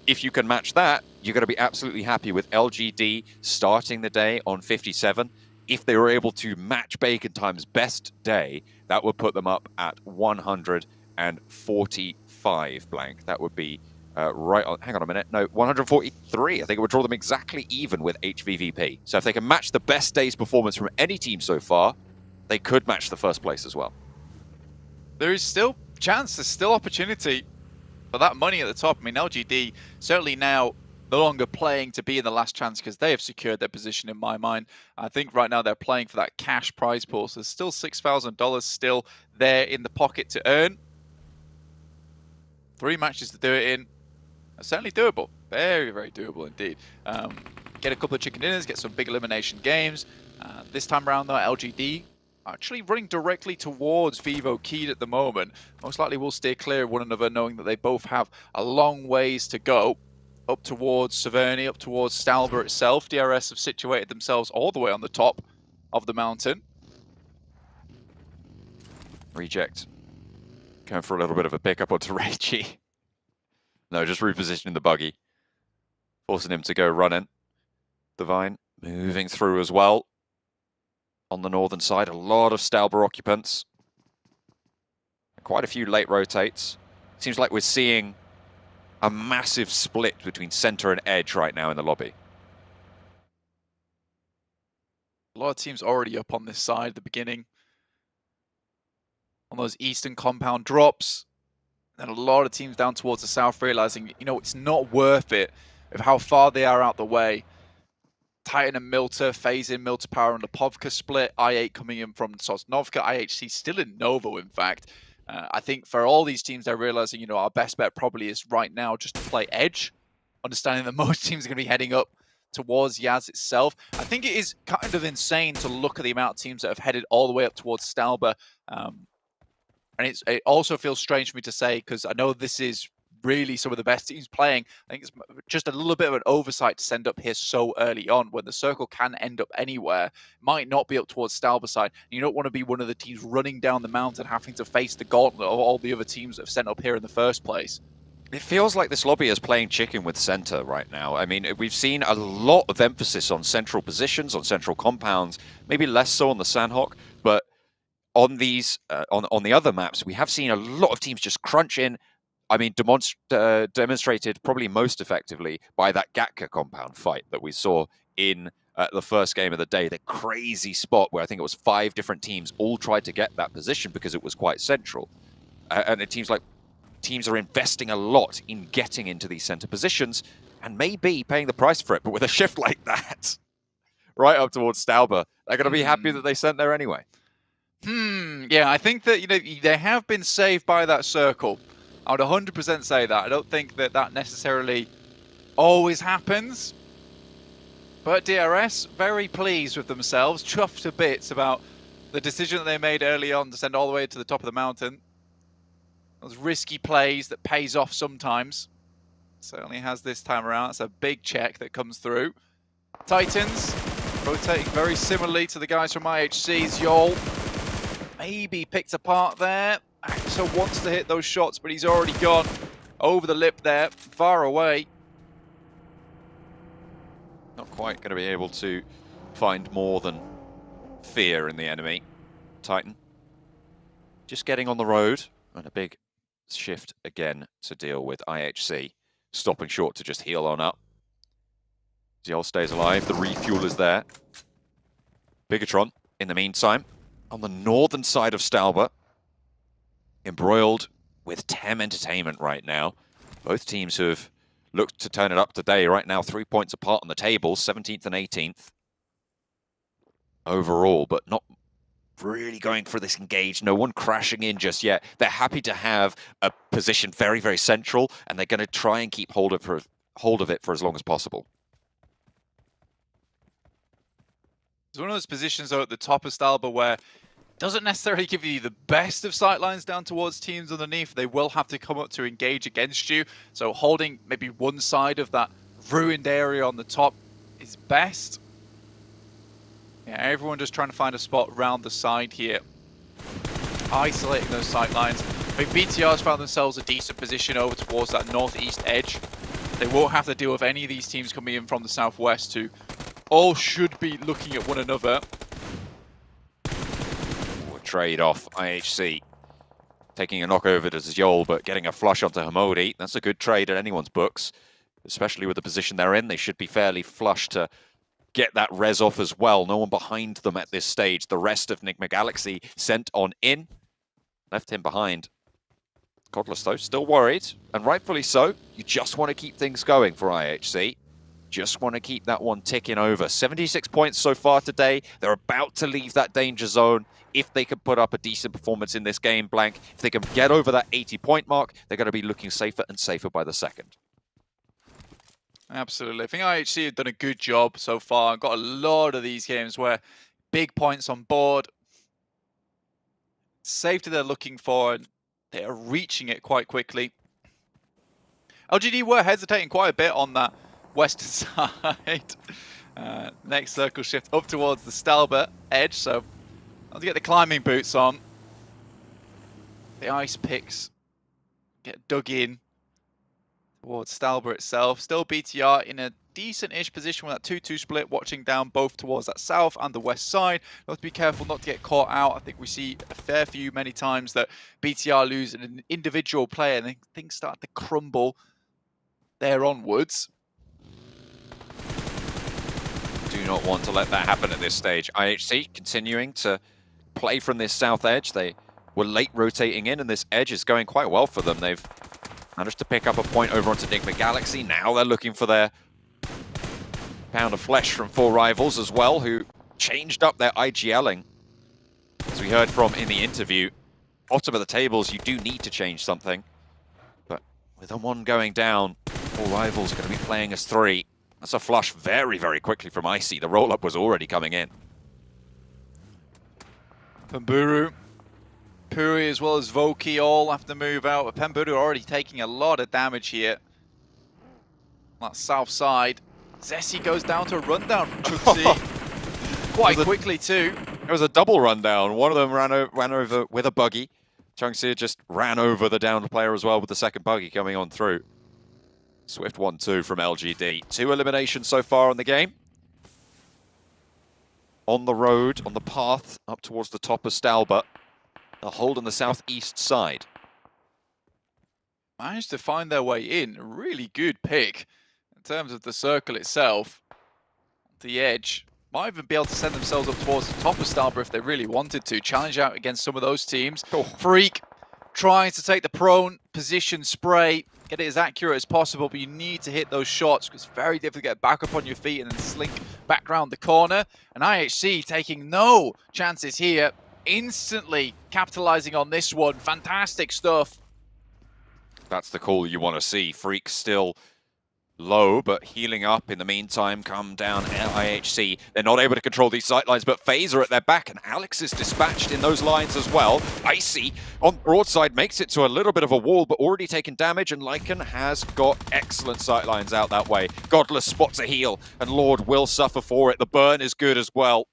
if you can match that, you're going to be absolutely happy with LGD starting the day on 57. If they were able to match Bacon Time's best day, that would put them up at 145, Blank. That would be... right on, hang on a minute, no, 143. I think it would draw them exactly even with HVVP. So if they can match the best day's performance from any team so far, they could match the first place as well. There is still chance, there's still opportunity for that money at the top. I mean, LGD certainly now no longer playing to be in the last chance because they have secured their position in my mind. I think right now they're playing for that cash prize pool. So there's still $6,000 still there in the pocket to earn. 3 matches to do it in. Certainly doable. Very, very doable indeed. Get a couple of chicken dinners, get some big elimination games. This time around, though, LGD actually running directly towards Vivo Keyed at the moment. Most likely will steer clear of one another, knowing that they both have a long ways to go. Up towards Severny, up towards Stalber itself. DRS have situated themselves all the way on the top of the mountain. Reject. Going for a little bit of a pickup onto Reichi. No, just repositioning the buggy. Forcing him to go running. Divine moving through as well. On the northern side, a lot of Stalber occupants. Quite a few late rotates. Seems like we're seeing a massive split between center and edge right now in the lobby. A lot of teams already up on this side at the beginning. On those eastern compound drops. And a lot of teams down towards the south realizing, it's not worth it of how far they are out the way. Titan and Milta, phase in Milta Power and the Povka split. I8 coming in from Sosnovka. IHC still in Novo, in fact. I think for all these teams, they're realizing, our best bet probably is right now just to play edge. Understanding that most teams are going to be heading up towards Yaz itself. I think it is kind of insane to look at the amount of teams that have headed all the way up towards Stalber. And it also feels strange for me to say, because I know this is really some of the best teams playing. I think it's just a little bit of an oversight to send up here so early on when the circle can end up anywhere. Might not be up towards Stalber side. You don't want to be one of the teams running down the mountain having to face the gauntlet of all the other teams that have sent up here in the first place. It feels like this lobby is playing chicken with center right now. I mean, we've seen a lot of emphasis on central positions, on central compounds, maybe less so on the Sandhawk, but on these, on the other maps, we have seen a lot of teams just crunch in. I mean, demonstrated probably most effectively by that Gatka compound fight that we saw in the first game of the day. The crazy spot where I think it was 5 different teams all tried to get that position because it was quite central. And it seems like teams are investing a lot in getting into these center positions and maybe paying the price for it. But with a shift like that, right up towards Stalber, they're going to be happy that they sent there anyway. Yeah, I think that they have been saved by that circle. I would 100% say that. I don't think that necessarily always happens. But DRS, very pleased with themselves, chuffed to bits about the decision that they made early on to send all the way to the top of the mountain. Those risky plays that pays off sometimes. Certainly has this time around. It's a big check that comes through. Titans rotating very similarly to the guys from IHC. Yol maybe picked apart there. Axel wants to hit those shots, but he's already gone over the lip there, far away. Not quite going to be able to find more than fear in the enemy. Titan just getting on the road, and a big shift again to deal with IHC. Stopping short to just heal on up. Ziol stays alive, the refuel is there. Bigatron, in the meantime, on the northern side of Stalber, embroiled with Tem Entertainment right now. Both teams have looked to turn it up today. Right now, 3 points apart on the table, 17th and 18th overall, but not really going for this engage. No one crashing in just yet. They're happy to have a position very, very central, and they're going to try and keep hold of it for as long as possible. It's one of those positions though at the top of Stalber where it doesn't necessarily give you the best of sightlines down towards teams underneath. They will have to come up to engage against you. So holding maybe one side of that ruined area on the top is best. Yeah, everyone just trying to find a spot around the side here. Isolating those sightlines. I think BTR's found themselves a decent position over towards that northeast edge. They won't have to deal with any of these teams coming in from the southwest who all should be looking at one another. Trade off IHC. Taking a knock over to Ziol, but getting a flush onto Hamodi. That's a good trade in anyone's books, especially with the position they're in. They should be fairly flush to get that res off as well. No one behind them at this stage. The rest of Enigma Galaxy sent on in. Left him behind. Codless, though, still worried, and rightfully so. You just want to keep things going for IHC. Just want to keep that one ticking over. 76 points so far today. They're about to leave that danger zone. If they can put up a decent performance in this game, Blank, if they can get over that 80-point mark, they're going to be looking safer and safer by the second. Absolutely. I think IHC have done a good job so far. Got a lot of these games where big points on board. Safety they're looking for, and they are reaching it quite quickly. LGD were hesitating quite a bit on that western side. Next circle shift up towards the Stalber edge, so I'll get the climbing boots on. The ice picks get dug in towards Stalber itself. Still BTR in a decent-ish position with that 2-2 split, watching down both towards that south and the west side. You'll have to be careful not to get caught out. I think we see a fair few many times that BTR lose an individual player and then things start to crumble there onwards. Do not want to let that happen at this stage. IHC continuing to play from this south edge. They were late rotating in, and this edge is going quite well for them. They've managed to pick up a point over onto Enigma Galaxy. Now they're looking for their pound of flesh from 4 rivals as well, who changed up their IGLing. As we heard from in the interview, bottom of the tables, you do need to change something. But with a 1 going down, 4 rivals are going to be playing as 3. That's a flush very, very quickly from Icy. The roll-up was already coming in. Pemburu, Puri as well as Voki all have to move out. But Pemburu already taking a lot of damage here. That south side. Zessi goes down to a rundown from Chuxi. Quite quickly too. It was a double rundown. One of them ran over with a buggy. Chungsi just ran over the downed player as well with the second buggy coming on through. Swift 1-2 from LGD. 2 eliminations so far in the game. On the road, on the path, up towards the top of Stalber. A hold on the southeast side. Managed to find their way in. A really good pick in terms of the circle itself. The edge. Might even be able to send themselves up towards the top of Stalber if they really wanted to. Challenge out against some of those teams. Oh. Freak trying to take the prone position spray. Get it as accurate as possible, but you need to hit those shots because it's very difficult to get back up on your feet and then slink back round the corner. And IHC taking no chances here. Instantly capitalizing on this one. Fantastic stuff. That's the call you want to see. Freak still low, but healing up in the meantime. Come down IHC. They're not able to control these sight lines, but FaZe are at their back, and Alex is dispatched in those lines as well. Icy on broadside makes it to a little bit of a wall, but already taken damage, and Lycan has got excellent sight lines out that way. Godless spots a heal, and Lord will suffer for it. The burn is good as well.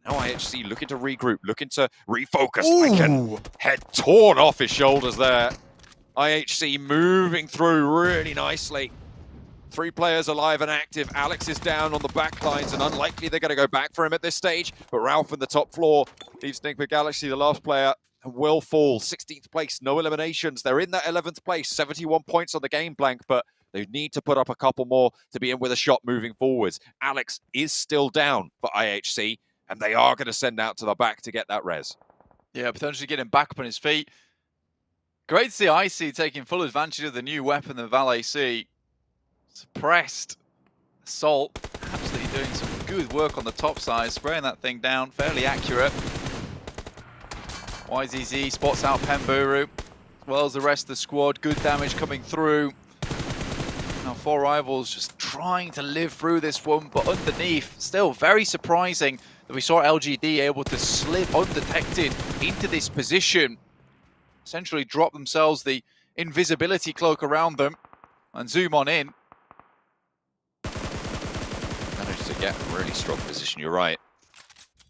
Now IHC looking to regroup, looking to refocus. Lycan head torn off his shoulders there. IHC moving through really nicely. 3 players alive and active. Alex is down on the back lines, and unlikely they're going to go back for him at this stage. But Ralph in the top floor leaves Nick Galaxy, the last player, and will fall. 16th place, no eliminations. They're in that 11th place, 71 points on the game blank, but they need to put up a couple more to be in with a shot moving forwards. Alex is still down for IHC, and they are going to send out to the back to get that res. Yeah, potentially getting back up on his feet. Great to see Icy taking full advantage of the new weapon, the Valet C. Suppressed Assault, absolutely doing some good work on the top side, spraying that thing down, fairly accurate. YZZ spots out Pemburu, as well as the rest of the squad. Good damage coming through. Now 4 Rivals just trying to live through this one, but underneath, still very surprising that we saw LGD able to slip undetected into this position. Essentially drop themselves the invisibility cloak around them and zoom on in. Managed to get a really strong position, you're right.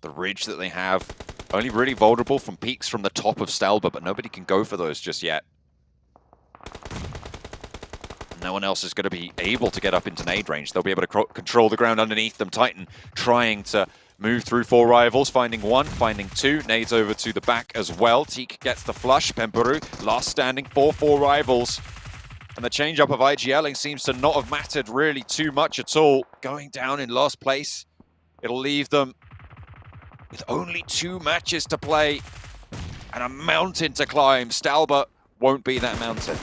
The ridge that they have, only really vulnerable from peaks from the top of Stalba, but nobody can go for those just yet. No one else is going to be able to get up into nade range. They'll be able to control the ground underneath them. Titan trying to move through 4 Rivals, finding 1, finding 2. Nades over to the back as well. Teak gets the flush. Pemburu, last standing for 4 Rivals. And the change-up of IGLing seems to not have mattered really too much at all. Going down in last place, it'll leave them with only 2 matches to play and a mountain to climb. Stalba won't be that mountain.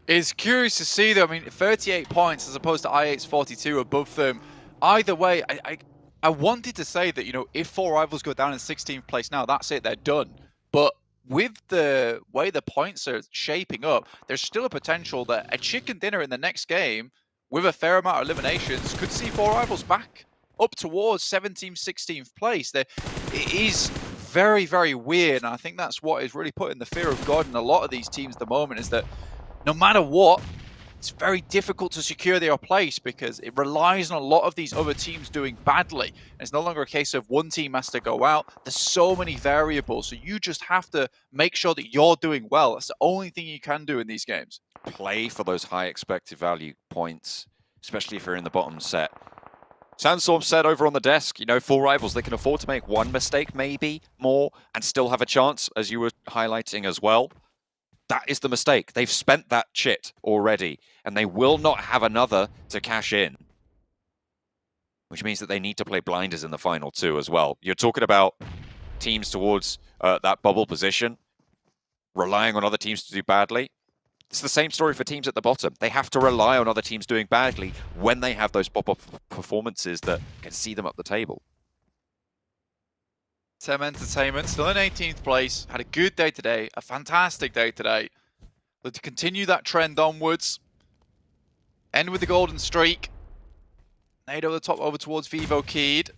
It's curious to see, though. I mean, 38 points as opposed to I8's 42 above them. Either way, I wanted to say that, you know, if 4 Rivals go down in 16th place now, that's it, they're done. But with the way the points are shaping up, there's still a potential that a chicken dinner in the next game, with a fair amount of eliminations, could see 4 Rivals back up towards 17th, 16th place. It is very, very weird, and I think that's what is really putting the fear of God in a lot of these teams at the moment, is that no matter what, it's very difficult to secure their place because it relies on a lot of these other teams doing badly. And it's no longer a case of one team has to go out. There's so many variables, so you just have to make sure that you're doing well. That's the only thing you can do in these games. Play for those high expected value points, especially if you're in the bottom set. Sandstorm said over on the desk, you know, 4 Rivals, they can afford to make 1 mistake, maybe more, and still have a chance, as you were highlighting as well. That is the mistake. They've spent that chit already, and they will not have another to cash in. Which means that they need to play blinders in the final too as well. You're talking about teams towards that bubble position, relying on other teams to do badly. It's the same story for teams at the bottom. They have to rely on other teams doing badly when they have those pop-up performances that can see them up the table. Tem Entertainment, still in 18th place, had a good day today, a fantastic day today. But to continue that trend onwards, end with the golden streak. Nade over the top over towards Vivo Keyed.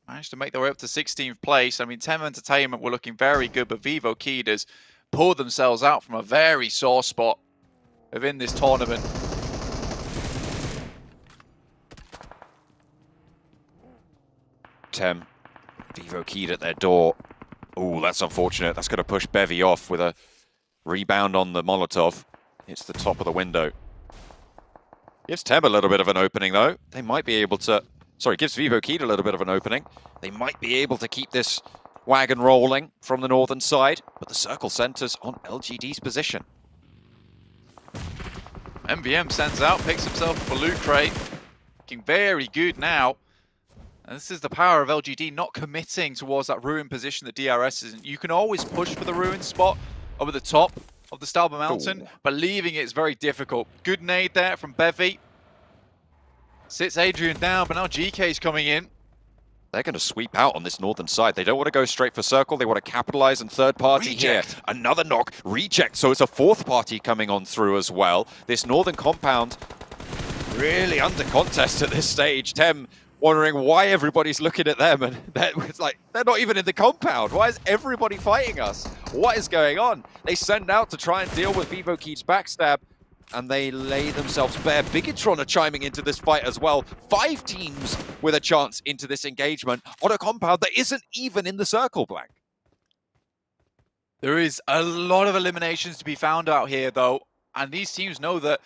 Managed to make their way up to 16th place. I mean, Tem Entertainment were looking very good, but Vivo Keyed has pulled themselves out from a very sore spot within this tournament. Tem. Vivo Keyed at their door. Oh, that's unfortunate. That's going to push Bevy off with a rebound on the Molotov. Hits the top of the window. Gives Tem a little bit of an opening, though. They might be able to... Sorry, gives Vivo Keyed a little bit of an opening. They might be able to keep this wagon rolling from the northern side, but the circle centers on LGD's position. MVM sends out, picks himself up a loot crate. Looking very good now. And this is the power of LGD not committing towards that ruin position that DRS is in. You can always push for the ruin spot over the top of the Stalba Mountain, but leaving it is very difficult. Good nade there from Bevy. Sits Adrian down, but now GK's coming in. They're going to sweep out on this northern side. They don't want to go straight for circle. They want to capitalize on third party Reject. here. Another knock. Reject. So it's a fourth party coming on through as well. This northern compound really under contest at this stage. Tem wondering why everybody's looking at them, and it's like, they're not even in the compound. Why is everybody fighting us? What is going on? They send out to try and deal with Vivo Keith's backstab, and they lay themselves bare. Bigatron are chiming into this fight as well. 5 teams with a chance into this engagement on a compound that isn't even in the circle, Blank. There is a lot of eliminations to be found out here, though, and these teams know that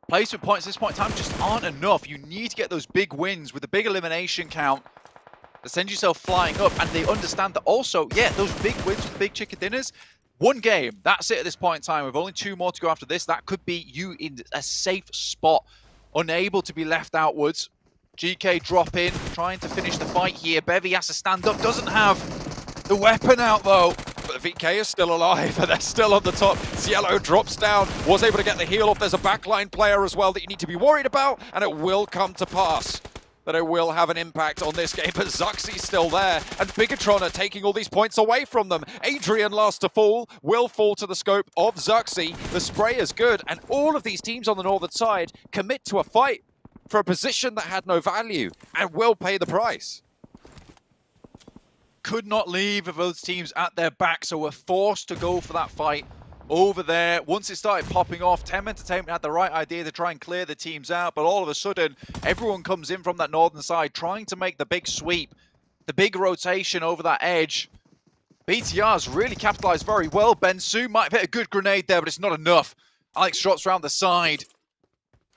placement points at this point in time just aren't enough. You need to get those big wins with a big elimination count that sends yourself flying up, and they understand that also, yeah, those big wins with big chicken dinners, one game, that's it at this point in time. With only 2 more to go after this, that could be you in a safe spot, unable to be left outwards. GK drop in, trying to finish the fight here. Bevy has to stand up, doesn't have the weapon out though. But the VK is still alive, and they're still on the top. Cielo drops down, was able to get the heal off. There's a backline player as well that you need to be worried about, and it will come to pass that it will have an impact on this game. But Zuxi's still there, and Bigatron are taking all these points away from them. Adrian, last to fall, will fall to the scope of Zuxi. The spray is good, and all of these teams on the northern side commit to a fight for a position that had no value and will pay the price. Could not leave with those teams at their back, so we're forced to go for that fight over there. Once it started popping off, Tem Entertainment had the right idea to try and clear the teams out, but all of a sudden, everyone comes in from that northern side trying to make the big sweep, the big rotation over that edge. BTR's really capitalized very well. Bensu might have hit a good grenade there, but it's not enough. Alex drops around the side.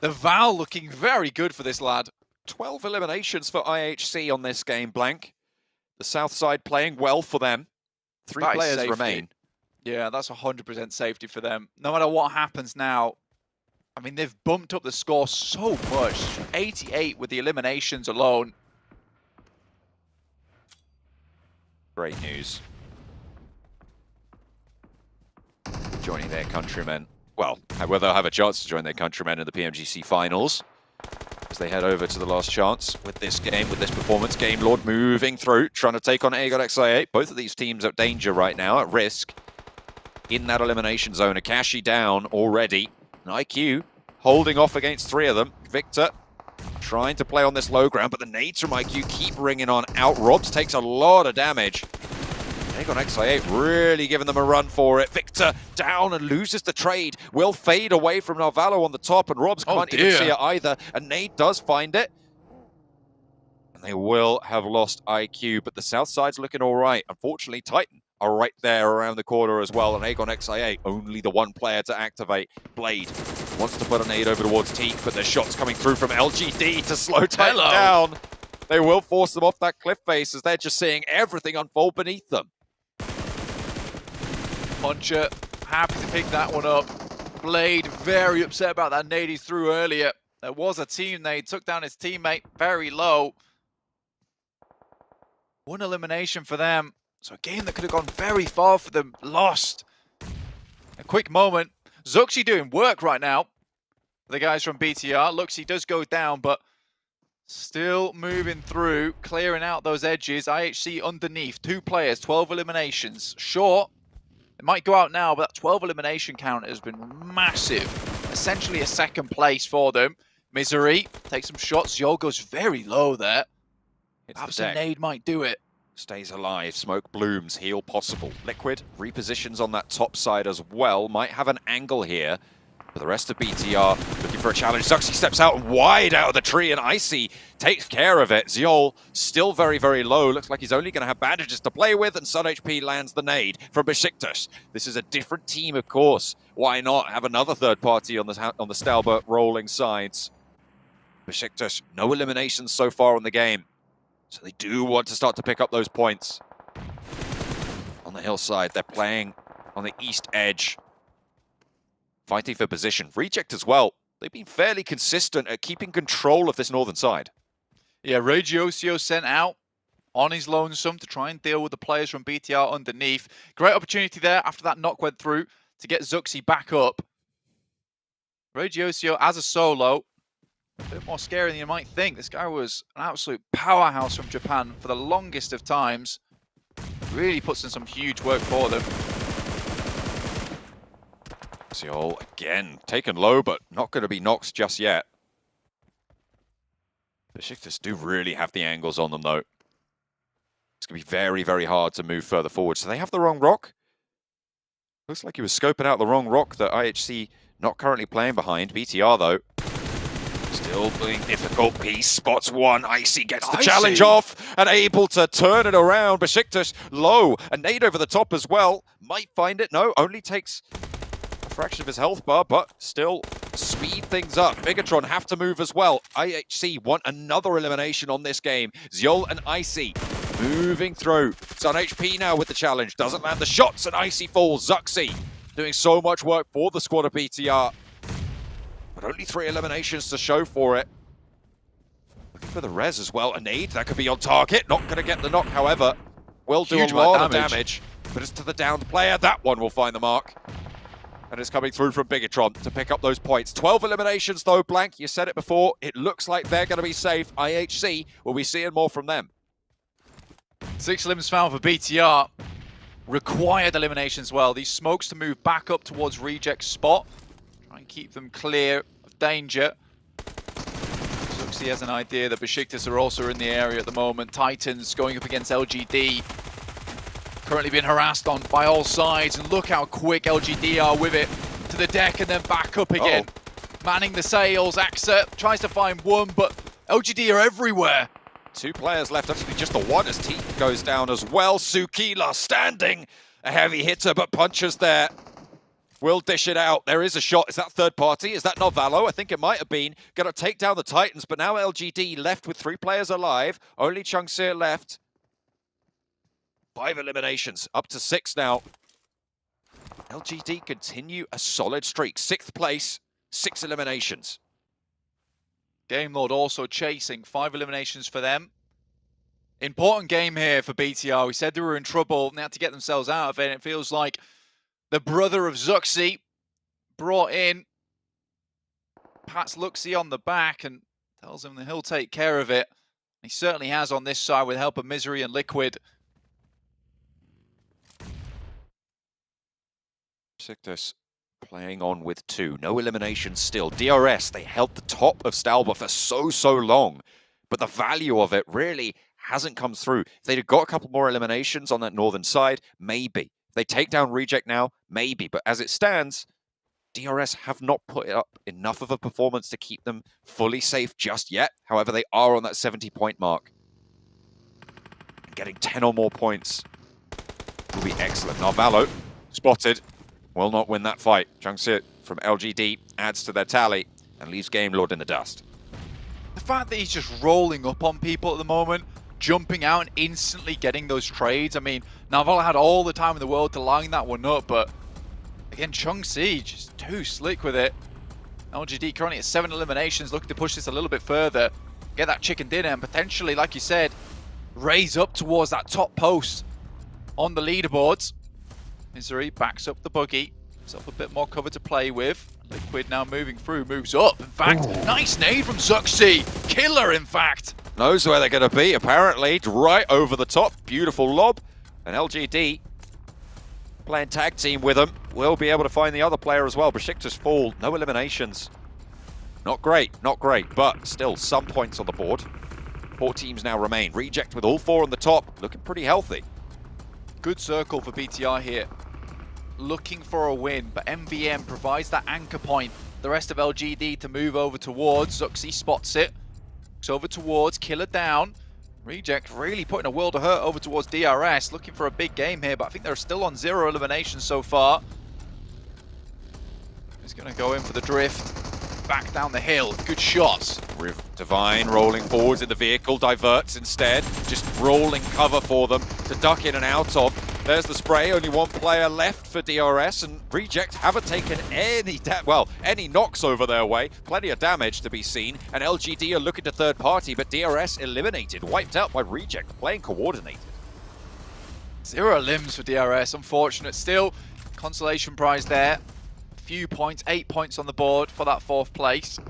The Val looking very good for this lad. 12 eliminations for IHC on this game, Blank. The south side playing well for them. 3 That is players safety. remain. Yeah, that's 100% safety for them. No matter what happens now, I mean, they've bumped up the score so much. 88 with the eliminations alone. Great news. Joining their countrymen. Well, whether they'll have a chance to join their countrymen in the PMGC Finals as they head over to the last chance with this game, with this performance. Game Lord moving through, trying to take on Aegon XIA. Both of these teams at danger right now, at risk. In that elimination zone, Akashi down already. And IQ holding off against 3 of them. Victor trying to play on this low ground, but the nades from IQ keep ringing on out. Robs takes a lot of damage. Aegon XIA really giving them a run for it. Victor down and loses the trade. Will fade away from Narvalo on the top, and Robs can't even see it either. And Nade does find it. And they will have lost IQ, but the south side's looking all right. Unfortunately, Titan are right there around the corner as well, and Aegon XIA, only the one player to activate. Blade wants to put a nade over towards Teak, but there's shots coming through from LGD to slow Titan down. They will force them off that cliff face as they're just seeing everything unfold beneath them. Puncher happy to pick that one up. Blade very upset about that nade he threw earlier. There was a team nade, took down his teammate very low. One elimination for them. So a game that could have gone very far for them, lost. A quick moment. Zuxi doing work right now. The guys from BTR. Luxi does go down, but still moving through, clearing out those edges. IHC underneath, 2 players, 12 eliminations. Sure, it might go out now, but that 12 elimination count has been massive. Essentially a 2nd place for them. Misery takes some shots. Yo goes very low there. Perhaps a nade might do it. Stays alive, smoke blooms, heal possible. Liquid repositions on that top side as well. Might have an angle here. But the rest of BTR looking for a challenge. Zuxi steps out wide out of the tree, and Icy takes care of it. Ziol still very, very low. Looks like he's only going to have bandages to play with, and Sun HP lands the nade from Besiktas. This is a different team, of course. Why not have another third party on the Stalbert rolling sides? Besiktas, no eliminations so far in the game. So they do want to start to pick up those points. On the hillside, they're playing on the east edge. Fighting for position. Reject as well. They've been fairly consistent at keeping control of this northern side. Yeah, Regiosio sent out on his lonesome to try and deal with the players from BTR underneath. Great opportunity there after that knock went through to get Zuxi back up. Regiosio as a solo A bit more scary than you might think. This guy was an absolute powerhouse from Japan for the longest of times. Really puts in some huge work for them. Seoul again taken low, but not going to be knocked just yet. Besiktas do really have the angles on them, though. It's going to be very, very hard to move further forward. So they have the wrong rock. Looks like he was scoping out the wrong rock that IHC not currently playing behind. BTR, though, still being difficult. He spots one. Icy gets the challenge off and able to turn it around. Besiktas low. A nade over the top as well. Might find it. No, only takes a fraction of his health bar, but still speed things up. Megatron have to move as well. IHC want another elimination on this game. Zyol and Icy moving through. It's on HP now with the challenge. Doesn't land the shots and Icy falls. Zuxi doing so much work for the squad of BTR. But only 3 eliminations to show for it. Looking for the res as well. A nade that could be on target. Not going to get the knock, however. Will do a lot of damage. But it's to the downed player. That one will find the mark. And it's coming through from Bigatron to pick up those points. 12 eliminations though, Blank. You said it before. It looks like they're going to be safe. IHC will be seeing more from them. 6 limbs found for BTR. Required elimination as well. These smokes to move back up towards Reject's spot. Try and keep them clear of danger. Zuxi has an idea that Besiktas are also in the area at the moment. Titans going up against LGD. Currently being harassed on by all sides. And look how quick LGD are with it. To the deck and then back up again. Manning the sails. Axa tries to find one, but LGD are everywhere. 2 players left, actually just the one as T goes down as well. Sukila standing, a heavy hitter, but punches there. Will dish it out. There is a shot. Is that third party? Is that not Valo? I think it might have been. Gonna take down the Titans, but now LGD left with 3 players alive. Only Chungsir left. 5 eliminations, up to 6 now. LGD continue a solid streak. 6th place, 6 eliminations. Game Lord also chasing 5 eliminations for them. Important game here for BTR. We said they were in trouble and they had to get themselves out of it. It feels like the brother of Zuxi brought in, pats Luxi on the back and tells him that he'll take care of it. He certainly has on this side with help of Misery and Liquid. Besiktas playing on with 2. No eliminations still. DRS, they held the top of Stalba for so long. But the value of it really hasn't come through. If they'd have got a couple more eliminations on that northern side, maybe. If they take down Reject now, maybe. But as it stands, DRS have not put up enough of a performance to keep them fully safe just yet. However, they are on that 70-point mark. Getting 10 or more points will be excellent. Narvalo spotted. Will not win that fight. Chungsir from LGD adds to their tally and leaves Game Lord in the dust. The fact that he's just rolling up on people at the moment, jumping out and instantly getting those trades. I mean, Narvala had all the time in the world to line that one up, but again, Chungsir just too slick with it. LGD currently at 7 eliminations, looking to push this a little bit further, get that chicken dinner, and potentially, like you said, raise up towards that top post on the leaderboards. Misery backs up the buggy, himself a bit more cover to play with. Liquid now moving through, moves up. In fact, nice nade from Zuxi. Killer, in fact. Knows where they're going to be, apparently. Right over the top. Beautiful lob. And LGD, playing tag team with them, will be able to find the other player as well. Besiktas fall. No eliminations. Not great, but still some points on the board. 4 teams now remain. Reject with all 4 on the top. Looking pretty healthy. Good circle for BTR here. Looking for a win, but MVM provides that anchor point. The rest of LGD to move over towards. Zuxi spots it. Looks over towards, Killer down. Reject really putting a world of hurt over towards DRS. Looking for a big game here, but I think they're still on 0 eliminations so far. He's going to go in for the drift. Back down the hill. Good shots. Divine rolling forwards in the vehicle, diverts instead. Just rolling cover for them to duck in and out of. There's the spray, only 1 player left for DRS, and Reject haven't taken any knocks over their way. Plenty of damage to be seen, and LGD are looking to third party, but DRS eliminated, wiped out by Reject, playing coordinated. 0 limbs for DRS, unfortunate. Still, consolation prize there. A few points, 8 points on the board for that 4th place.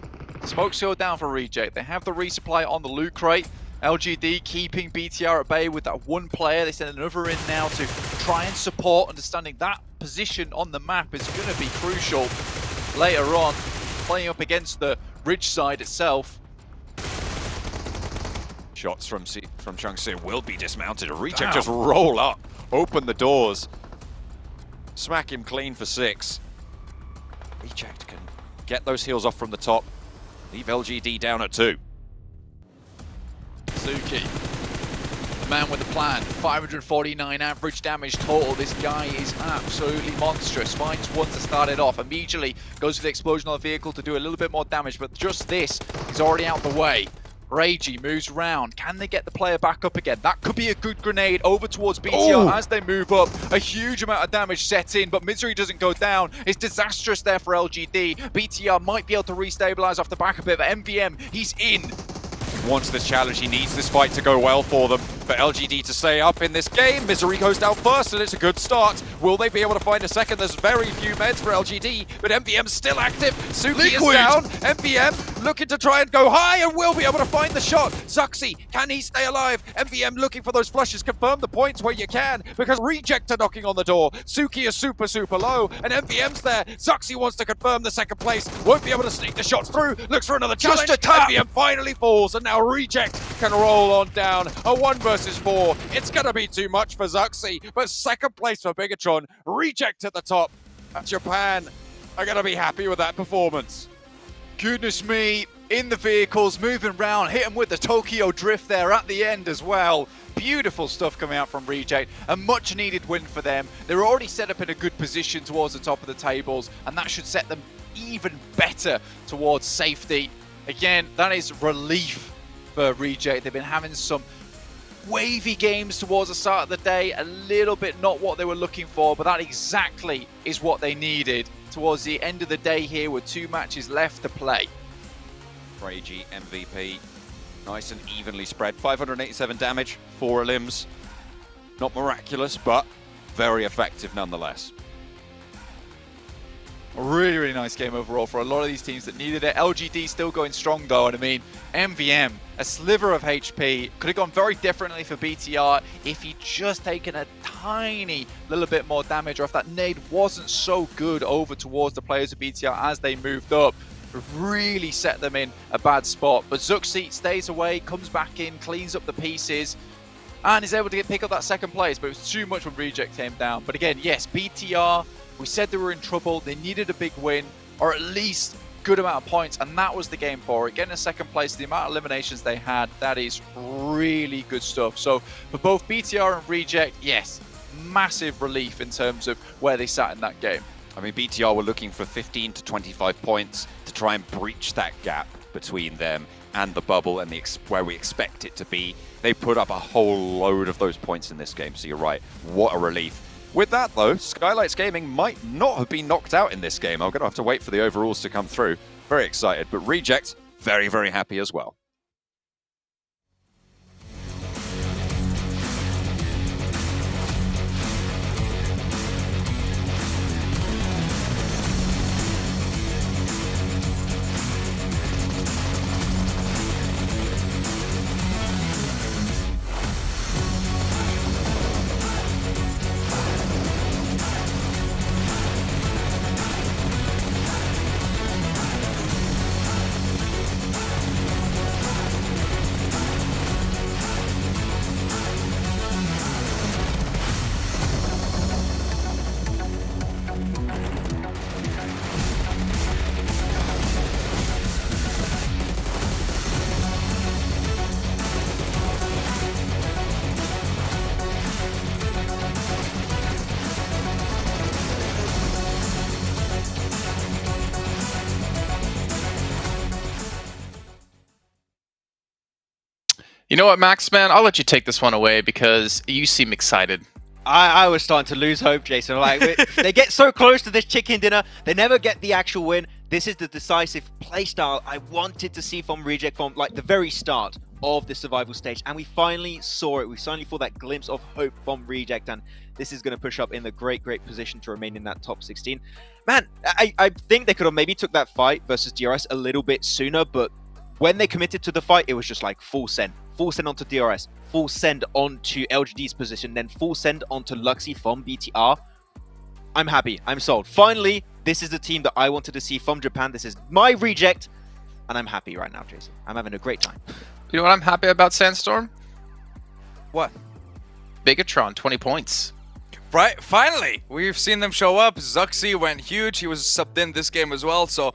Smoke shield down for Reject. They have the resupply on the loot crate. LGD keeping BTR at bay with that one player. They send another in now to try and support. Understanding that position on the map is going to be crucial later on, playing up against the ridge side itself. Shots from Changxi will be dismounted. Reject just roll up, open the doors, smack him clean for 6. Reject can get those heals off from the top, leave LGD down at 2. Suki, the man with the plan. 549 average damage total. This guy is absolutely monstrous. Finds one to start it off. Immediately goes for the explosion on the vehicle to do a little bit more damage, but just this is already out the way. Ragey moves around. Can they get the player back up again? That could be a good grenade over towards BTR as they move up. A huge amount of damage set in, but Misery doesn't go down. It's disastrous there for LGD. BTR might be able to restabilize off the back of it, but MVM, he's in. He wants this challenge, he needs this fight to go well for them. For LGD to stay up in this game, Misery goes down first and it's a good start. Will they be able to find a second? There's very few meds for LGD, but MVM's still active. Suki is down, MVM looking to try and go high and will be able to find the shot. Zuxi, can he stay alive? MVM looking for those flushes, confirm the points where you can, because Reject are knocking on the door. Suki is super low, and MVM's there. Zuxi wants to confirm the second place, won't be able to sneak the shots through, looks for another challenge. Just a tap. MVM finally falls, and now Reject can roll on down. A 1 versus 4. It's gonna be too much for Zuxi, but second place for Bigatron. Reject at the top. Japan are gonna be happy with that performance. Goodness me, in the vehicles, moving around, hit him with the Tokyo Drift there at the end as well. Beautiful stuff coming out from Reject. A much needed win for them. They're already set up in a good position towards the top of the tables, and that should set them even better towards safety. Again, that is relief for Reject. They've been having some wavy games towards the start of the day, a little bit not what they were looking for, but that exactly is what they needed towards the end of the day here with 2 matches left to play. Ragey, MVP, nice and evenly spread. 587 damage, 4 limbs. Not miraculous, but very effective nonetheless. A really nice game overall for a lot of these teams that needed it. LGD still going strong though, and I mean, MVM, a sliver of HP, could have gone very differently for BTR if he'd just taken a tiny little bit more damage, or if that nade wasn't so good over towards the players of BTR as they moved up. Really set them in a bad spot. But Zuxi stays away, comes back in, cleans up the pieces, and is able to pick up that second place, but it was too much when Reject came down. But again, yes, BTR, we said they were in trouble, they needed a big win, or at least good amount of points, and that was the game for it. Getting a second place, the amount of eliminations they had, that is really good stuff. So for both BTR and Reject, yes, massive relief in terms of where they sat in that game. I mean, BTR were looking for 15 to 25 points to try and breach that gap between them and the bubble and where we expect it to be. They put up a whole load of those points in this game, so you're right, what a relief. With that though, Skylights Gaming might not have been knocked out in this game. I'm going to have to wait for the overalls to come through. Very excited, but Reject, very happy as well. You know what, Max, man? I'll let you take this one away because you seem excited. I was starting to lose hope, Jason. Like, they get so close to this chicken dinner, they never get the actual win. This is the decisive playstyle I wanted to see from Reject from like the very start. of the survival stage, and we finally saw it. We finally saw that glimpse of hope from Reject, and this is going to push up in the great position to remain in that top 16. Man, I think they could have maybe took that fight versus DRS a little bit sooner, but when they committed to the fight, it was just like full send onto DRS, full send onto LGD's position, then full send onto Luxy from BTR. I'm happy. I'm sold. Finally, this is the team that I wanted to see from Japan. This is my Reject, and I'm happy right now, Jason. I'm having a great time. You know what I'm happy about, Sandstorm? What? Bigatron, 20 points. Right, finally, we've seen them show up. Zuxi went huge. He was subbed in this game as well, so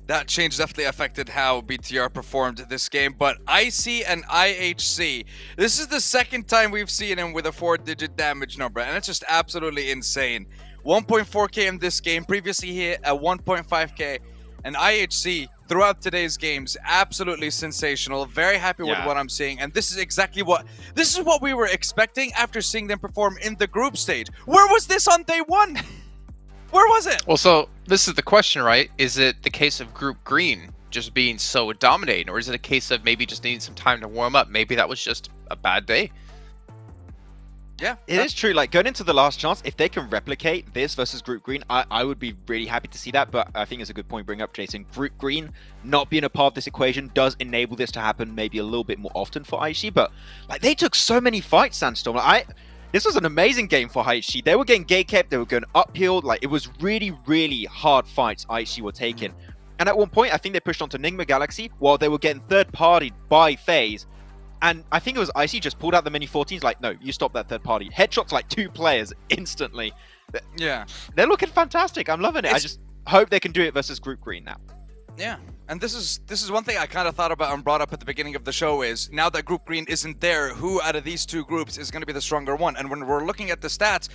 that change definitely affected how BTR performed this game. But IC and IHC, this is the second time we've seen him with a 4-digit damage number, and it's just absolutely insane. 1.4k in this game, previously he hit at 1.5k, and IHC throughout today's games, absolutely sensational. Very happy with what I'm seeing, and this is exactly what we were expecting after seeing them perform in the group stage. Where was this on day one? Where was it? Well, so this is the question, right? Is it the case of Group Green just being so dominating, or is it a case of maybe just needing some time to warm up? Maybe that was just a bad day. Yeah, it is true. Like, going into the last chance, if they can replicate this versus Group Green, I would be really happy to see that. But I think it's a good point to bring up, Jason. Group Green not being a part of this equation does enable this to happen maybe a little bit more often for Aichi. But like, they took so many fights, Sandstorm. This was an amazing game for Aichi. They were getting gate-kept, they were going uphill. Like, it was really, really hard fights Aichi were taking. And at one point, I think they pushed onto Nigma Galaxy while they were getting third-partied by FaZe. And I think it was Icy just pulled out the mini 14s like, no, you stop that third party. Headshots like 2 players instantly. Yeah. They're looking fantastic. I'm loving it. I just hope they can do it versus Group Green now. Yeah, and this is one thing I kind of thought about and brought up at the beginning of the show is, now that Group Green isn't there, who out of these two groups is going to be the stronger one? And when we're looking at the stats,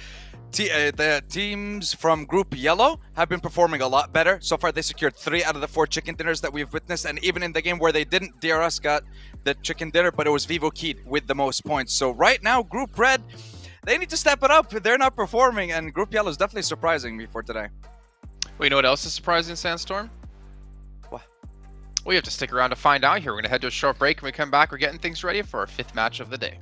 the teams from Group Yellow have been performing a lot better. So far, they secured 3 out of the 4 chicken dinners that we've witnessed, and even in the game where they didn't, DRS got the chicken dinner, but it was Vivo Keed with the most points. So right now, Group Red, they need to step it up. They're not performing, and Group Yellow is definitely surprising me for today. Well, you know what else is surprising, Sandstorm? What? We have to stick around to find out here. We're going to head to a short break. When we come back, we're getting things ready for our 5th match of the day.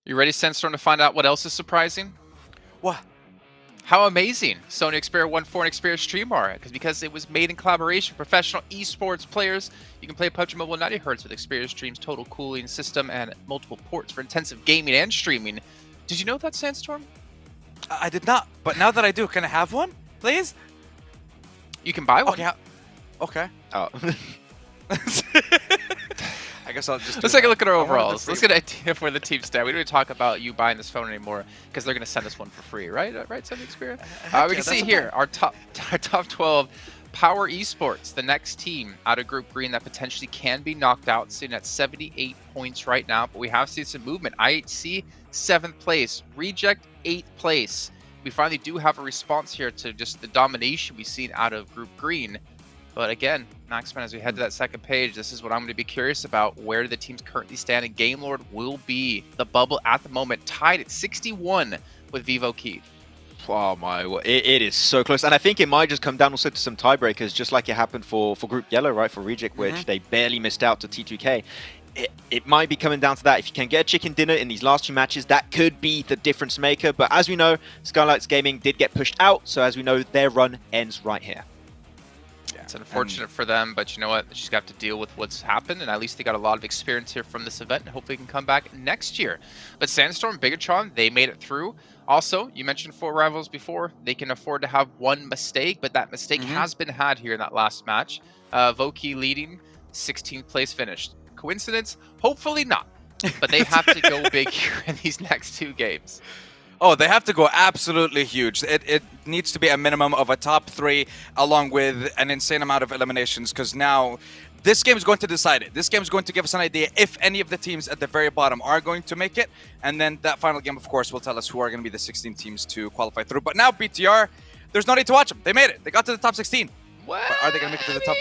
You ready, Sandstorm, to find out what else is surprising? What? How amazing Sony Xperia 1.4 and Xperia Stream are, because it was made in collaboration with professional esports players. You can play PUBG Mobile 90Hz with Xperia Stream's total cooling system and multiple ports for intensive gaming and streaming. Did you know that, Sandstorm? I did not, but now that I do, can I have one, please? You can buy one. Okay. Okay. Oh. I guess I'll just. Let's take a look at our overalls. Let's get an idea of where the team stand. We don't even talk about you buying this phone anymore because they're going to send us one for free, right? Right, Sony Xperia? We can see here our top 12 Power Esports, the next team out of Group Green that potentially can be knocked out, sitting at 78 points right now. But we have seen some movement. IHC 7th place, Reject 8th place. We finally do have a response here to just the domination we've seen out of Group Green. But again, Maxman, as we head to that second page, this is what I'm going to be curious about. Where the teams currently stand, and Game Lord will be the bubble at the moment, tied at 61 with Vivo Keith. Oh my, it is so close. And I think it might just come down also to some tiebreakers, just like it happened for Group Yellow, right, for Reject, which they barely missed out to T2K. it might be coming down to that. If you can get a chicken dinner in these last 2 matches, that could be the difference maker. But as we know, Skylights Gaming did get pushed out, so as we know, their run ends right here. It's unfortunate for them, but you know what? They just have to deal with what's happened, and at least they got a lot of experience here from this event, and hopefully can come back next year. But Sandstorm, Bigatron, they made it through. Also, you mentioned 4 rivals before. They can afford to have 1 mistake, but that mistake has been had here in that last match. Voki leading, 16th place finished. Coincidence? Hopefully not. But they have to go big here in these next 2 games. Oh, they have to go absolutely huge. It needs to be a minimum of a top 3 along with an insane amount of eliminations, because now this game is going to decide it. This game is going to give us an idea if any of the teams at the very bottom are going to make it. And then that final game, of course, will tell us who are going to be the 16 teams to qualify through. But now BTR, there's no need to watch them. They made it. They got to the top 16. What? But are they going to make it to the top?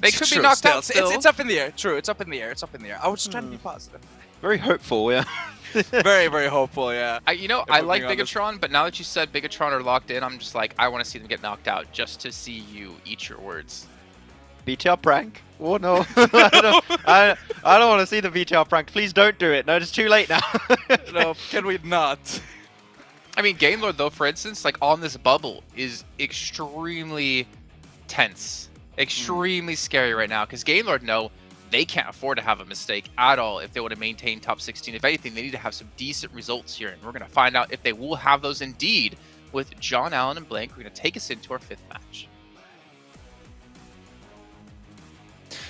They could be knocked out still. It's up in the air. True, it's up in the air. It's up in the air. I was just trying to be positive. Very hopeful, yeah. Very, very hopeful, yeah. I like Bigatron, but now that you said Bigatron are locked in, I'm just like, I want to see them get knocked out just to see you eat your words. BTR prank? Oh no, I don't want to see the BTR prank. Please don't do it. No, it's too late now. No, can we not? I mean, Game Lord, though, for instance, like on this bubble, is extremely tense, extremely scary right now, because Game Lord know they can't afford to have a mistake at all if they want to maintain top 16. If anything, they need to have some decent results here, and we're going to find out if they will have those indeed with John Allen and Blank. We're going to take us into our 5th match.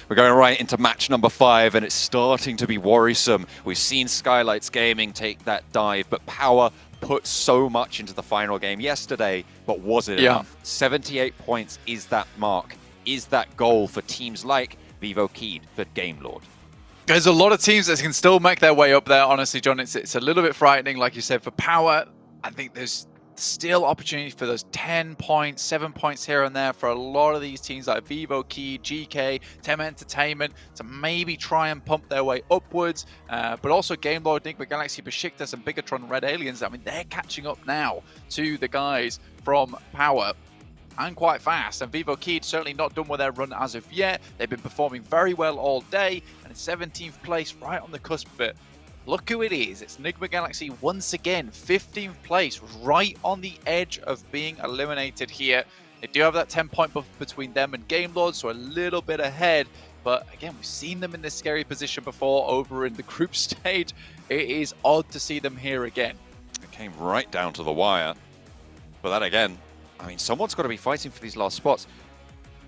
We're going right into match number 5, and it's starting to be worrisome. We've seen Skylights Gaming take that dive, but Power put so much into the final game yesterday, but was it enough? 78 points is that mark, is that goal for teams like Vivo Keyed for Game Lord. There's a lot of teams that can still make their way up there, honestly, John. It's a little bit frightening, like you said, for Power. I think there's still opportunity for those 10 points, 7 points here and there for a lot of these teams like Vivo Key, GK, Tem Entertainment to maybe try and pump their way upwards. But also Game Lord, Enigma Galaxy, Besiktas, and Bigatron Red Aliens. I mean, they're catching up now to the guys from Power, and quite fast. And Vivo Key certainly not done with their run as of yet. They've been performing very well all day, and in 17th place, right on the cusp of it. Look who it is. It's Enigma Galaxy once again, 15th place, right on the edge of being eliminated here. They do have that 10-point buff between them and Game Lord, so a little bit ahead. But again, we've seen them in this scary position before over in the group stage. It is odd to see them here again. It came right down to the wire. But that again, I mean, someone's got to be fighting for these last spots.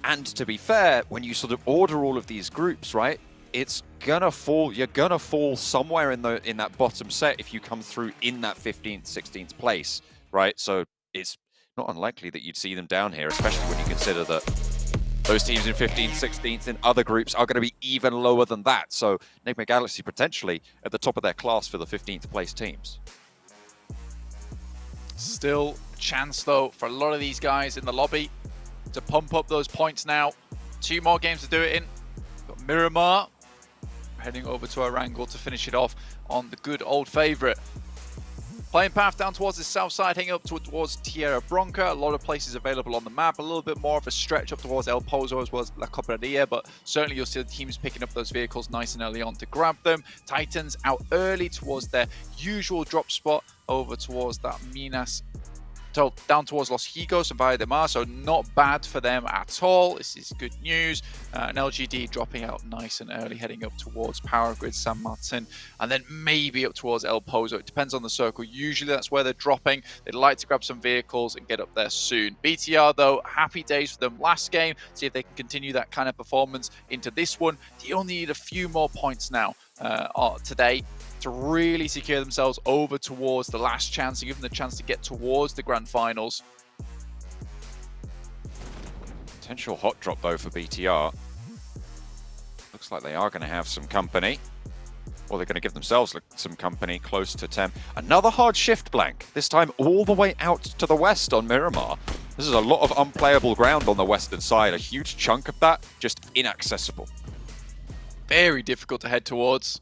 And to be fair, when you sort of order all of these groups, right, it's gonna fall. You're gonna fall somewhere in that bottom set if you come through in that 15th, 16th place, right? So it's not unlikely that you'd see them down here, especially when you consider that those teams in 15th, 16th in other groups are going to be even lower than that. So Enigma Galaxy potentially at the top of their class for the 15th place teams. Still a chance, though, for a lot of these guys in the lobby to pump up those points now. 2 more games to do it in. Got Miramar heading over to Erangel to finish it off on the good old favourite. Playing path down towards the south side, heading up towards Tierra Bronca. A lot of places available on the map. A little bit more of a stretch up towards El Pozo as well as La Cobradia, but certainly you'll see the teams picking up those vehicles nice and early on to grab them. Titans out early towards their usual drop spot over towards that Minas. So down towards Los Higos and Valle de Mar, so not bad for them at all. This is good news. An LGD dropping out nice and early, heading up towards Power Grid, San Martin, and then maybe up towards El Pozo. It depends on the circle. Usually that's where they're dropping. They'd like to grab some vehicles and get up there soon. BTR, though, happy days for them last game. See if they can continue that kind of performance into this one. They only need a few more points now today to really secure themselves over towards the last chance and give them the chance to get towards the grand finals. Potential hot drop though for BTR. Looks like they are going to have some company. Or they're going to give themselves some company close to Tem. Another hard shift blank, this time all the way out to the west on Miramar. This is a lot of unplayable ground on the western side. A huge chunk of that just inaccessible. Very difficult to head towards.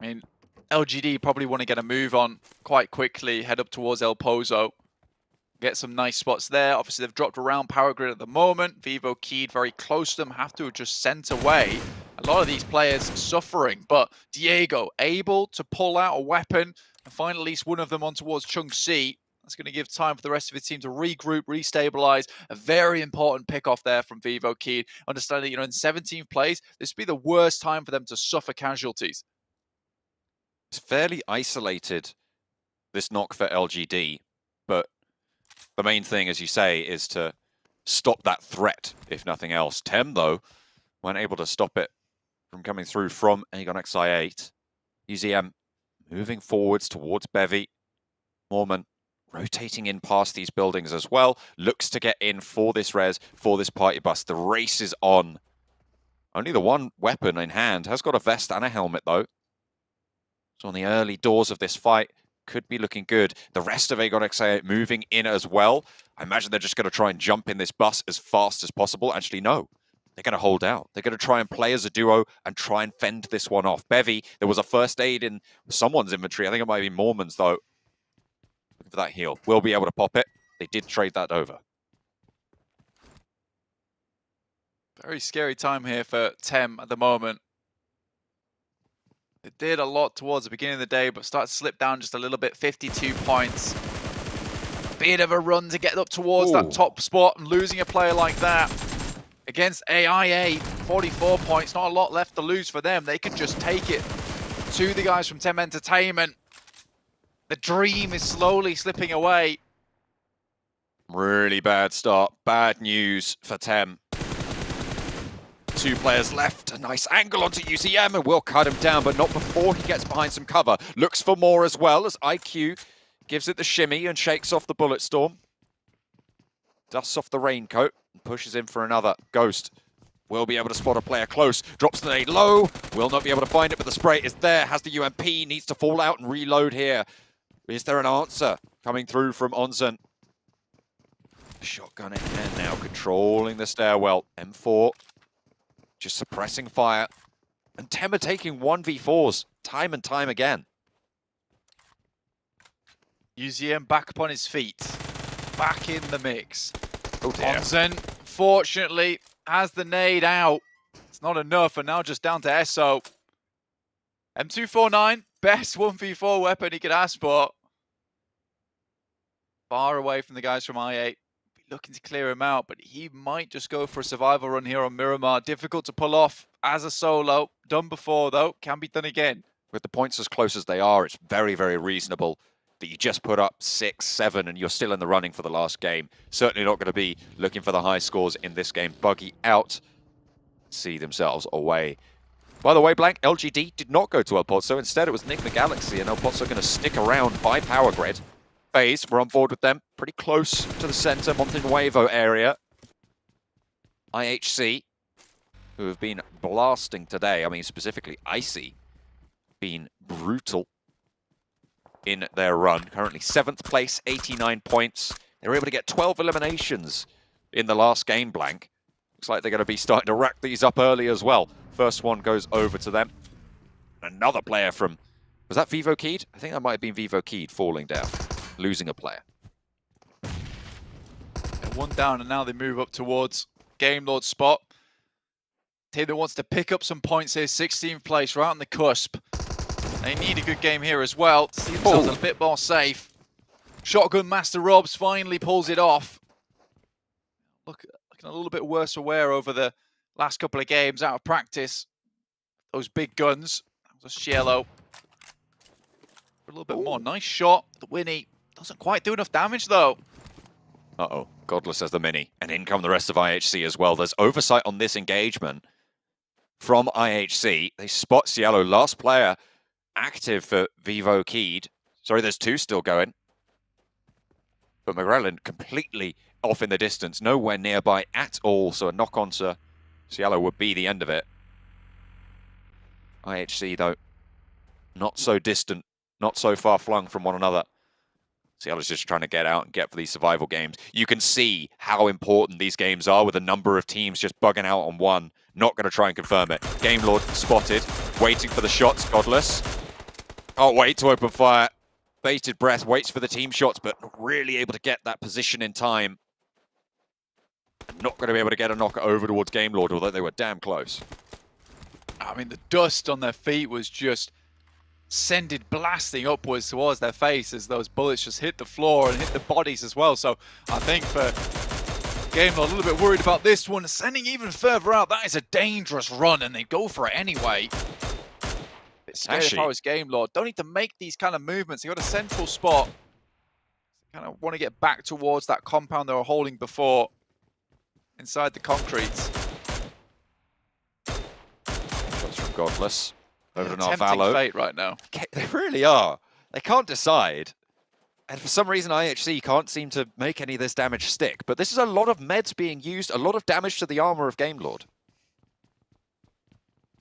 I mean, LGD probably want to get a move on quite quickly, head up towards El Pozo. Get some nice spots there. Obviously, they've dropped around power grid at the moment. Vivo Keyed very close to them, have to just sent away. A lot of these players suffering, but Diego able to pull out a weapon and find at least one of them on towards Chung Si. That's going to give time for the rest of his team to regroup, restabilize. A very important pick off there from Vivo Keyed. Understanding, in 17th place, this would be the worst time for them to suffer casualties. It's fairly isolated, this knock for LGD, but the main thing, as you say, is to stop that threat, if nothing else. Tem, though, weren't able to stop it from coming through from Aegon XI8. UZM moving forwards towards Bevy. Mormon rotating in past these buildings as well. Looks to get in for this res, for this party bus. The race is on. Only the one weapon in hand. Has got a vest and a helmet, though. So on the early doors of this fight, could be looking good. The rest of Aegon XI8 moving in as well. I imagine they're just going to try and jump in this bus as fast as possible. Actually, no. They're going to hold out. They're going to try and play as a duo and try and fend this one off. Bevy, there was a first aid in someone's inventory. I think it might be Mormon's, though. Looking for that heal. Will be able to pop it. They did trade that over. Very scary time here for Tem at the moment. They did a lot towards the beginning of the day, but start to slip down just a little bit. 52 points. Bit of a run to get up towards that top spot, and losing a player like that against AIA, 44 points. Not a lot left to lose for them. They could just take it to the guys from Tem Entertainment. The dream is slowly slipping away. Really bad start. Bad news for Tem. 2 players left. A nice angle onto UZM and will cut him down, but not before he gets behind some cover. Looks for more as well as IQ gives it the shimmy and shakes off the bullet storm. Dusts off the raincoat and pushes in for another. Ghost will be able to spot a player close. Drops the nade low. Will not be able to find it, but the spray is there. Has the UMP. Needs to fall out and reload here. Is there an answer coming through from Onzen? Shotgun in hand now, controlling the stairwell. M4 just suppressing fire. And Tem are taking 1v4s time and time again. UZM back up on his feet. Back in the mix. Oh dear. Onzen, fortunately, has the nade out. It's not enough, and now just down to SO. M249, best 1v4 weapon he could ask for. Far away from the guys from I8. Be looking to clear him out, but he might just go for a survival run here on Miramar. Difficult to pull off as a solo. Done before, though. Can be done again. With the points as close as they are, it's very, very reasonable that you just put up 6, 7, and you're still in the running for the last game. Certainly not going to be looking for the high scores in this game. Buggy out. See themselves away. By the way, Blank, LGD did not go to El Pozo. Instead, it was Nick the Galaxy, and El Pozo going to stick around by Power Grid. FaZe, we're on board with them. Pretty close to the center, Montenuevo area. IHC, who have been blasting today. I mean, specifically Icy, been brutal in their run. Currently 7th place, 89 points. They were able to get 12 eliminations in the last game, Blank. Looks like they're going to be starting to rack these up early as well. First one goes over to them. Another player from... Was that Vivo Keyed? I think that might have been Vivo Keyed falling down. Losing a player. And one down, and now they move up towards Game Lord's spot. Team that wants to pick up some points here. 16th place, right on the cusp. They need a good game here as well. See themselves a bit more safe. Shotgun Master Robs finally pulls it off. Looking a little bit worse for wear over the last couple of games, out of practice. Those big guns. That was a Cielo. A little bit more. Nice shot. The Winnie doesn't quite do enough damage, though. Uh-oh. Godless has the mini. And in come the rest of IHC as well. There's oversight on this engagement from IHC. They spot Cielo, last player active for Vivo Keyed. Sorry, there's 2 still going. But McGrellan completely off in the distance, nowhere nearby at all. So a knock on to Cielo would be the end of it. IHC, though, not so distant, not so far flung from one another. Cielo's just trying to get out and get for these survival games. You can see how important these games are with a number of teams just bugging out on one. Not going to try and confirm it. Game Lord spotted, waiting for the shots, Godless. Can't wait to open fire. bated breath, waits for the team shots, but not really able to get that position in time. Not going to be able to get a knock over towards Game Lord, although they were damn close. I mean, the dust on their feet was just sending blasting upwards towards their face as those bullets just hit the floor and hit the bodies as well. So I think for Game Lord, a little bit worried about this one. Sending even further out, that is a dangerous run, and they go for it anyway. Bit scared if I was Game Lord. Don't need to make these kind of movements. They got a central spot. Kind of want to get back towards that compound they were holding before, inside the concretes. Shots from Godless. Over to Tempting Narvalo. fate right now. They really are. They can't decide. And for some reason, IHC can't seem to make any of this damage stick. But this is a lot of meds being used, a lot of damage to the armor of Game Lord.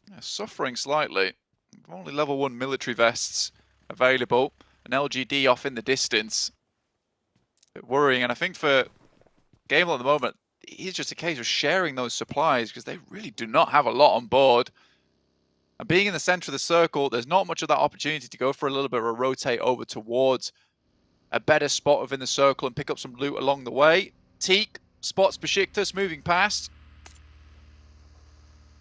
Yeah, suffering slightly. Only level 1 military vests available. An LGD off in the distance. A bit worrying. And I think for Game Lord at the moment, it's just a case of sharing those supplies because they really do not have a lot on board. And being in the center of the circle, there's not much of that opportunity to go for a little bit of a rotate over towards a better spot within the circle and pick up some loot along the way. Teak spots Besiktas moving past.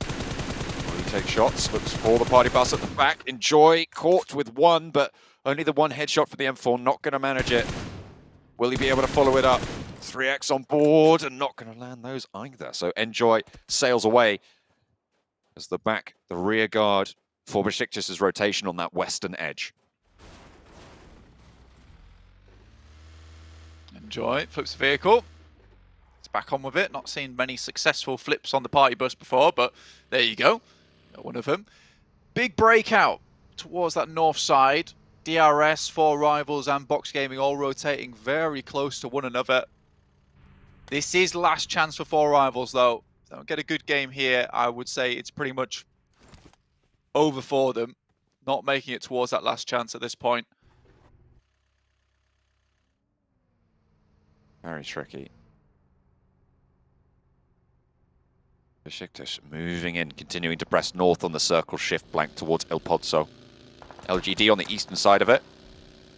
He takes shots, looks for the party bus at the back. Enjoy caught with one, but only the one headshot for the M4, not going to manage it. Will he be able to follow it up? 3x on board and not going to land those either. So Enjoy sails away as the rear guard for Besiktas' rotation on that western edge. Enjoy flips the vehicle. It's back on with it. Not seen many successful flips on the party bus before, but there you go. Got one of them. Big breakout towards that north side. DRS, 4 Rivals, and Box Gaming all rotating very close to one another. This is last chance for 4 Rivals, though. If they don't get a good game here, I would say it's pretty much over for them. Not making it towards that last chance at this point. Very tricky. Besiktas moving in, continuing to press north on the circle shift blank towards El Pozo. LGD on the eastern side of it.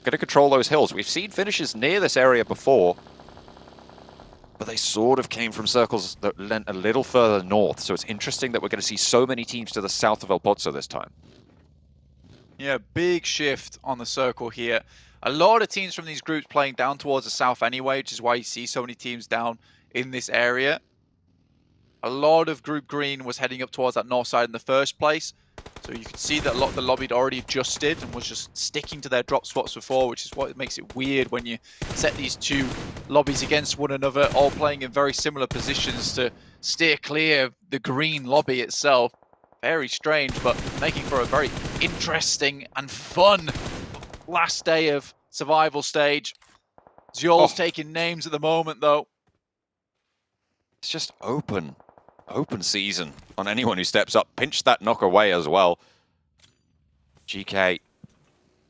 Going to control those hills. We've seen finishes near this area before, but they sort of came from circles that lent a little further north. So it's interesting that we're going to see so many teams to the south of El Pozo this time. Yeah, big shift on the circle here. A lot of teams from these groups playing down towards the south anyway, which is why you see so many teams down in this area. A lot of Group Green was heading up towards that north side in the first place. So you could see that a lot of the lobby had already adjusted and was just sticking to their drop spots before, which is what makes it weird when you set these two lobbies against one another, all playing in very similar positions to steer clear of the green lobby itself. Very strange, but making for a very interesting and fun last day of survival stage. Zjol's taking names at the moment, though. It's just open season on anyone who steps up. Pinch that knock away as well. GK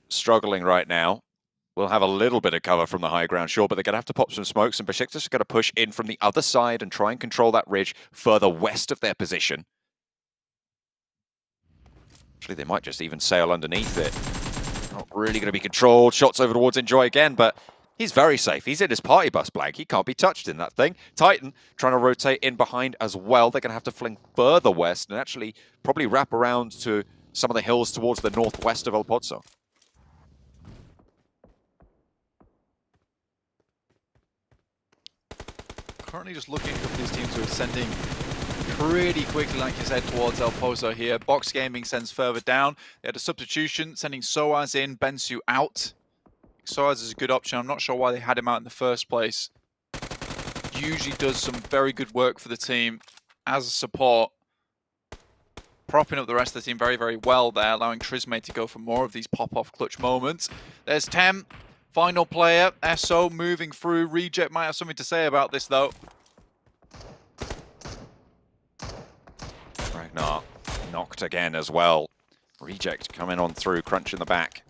struggling right now. We'll have a little bit of cover from the high ground, sure, but they're going to have to pop some smokes, and Besiktas are going to push in from the other side and try and control that ridge further west of their position. Actually, they might just even sail underneath it. Not really going to be controlled. Shots over towards Enjoy again, but he's very safe. He's in his party bus blank. He can't be touched in that thing. Titan trying to rotate in behind as well. They're going to have to fling further west and actually probably wrap around to some of the hills towards the northwest of El Pozo. Currently just looking at these teams who are sending pretty quickly, like you said, towards El Pozo here. Box Gaming sends further down. They had a substitution, sending Soaz in, Bensu out. Soaz is a good option. I'm not sure why they had him out in the first place. Usually does some very good work for the team as a support. Propping up the rest of the team very, very well there, allowing Trismay to go for more of these pop-off clutch moments. There's Tem, final player. SO moving through. Reject might have something to say about this, though. Ragnar knocked again as well. Reject coming on through, crunch in the back.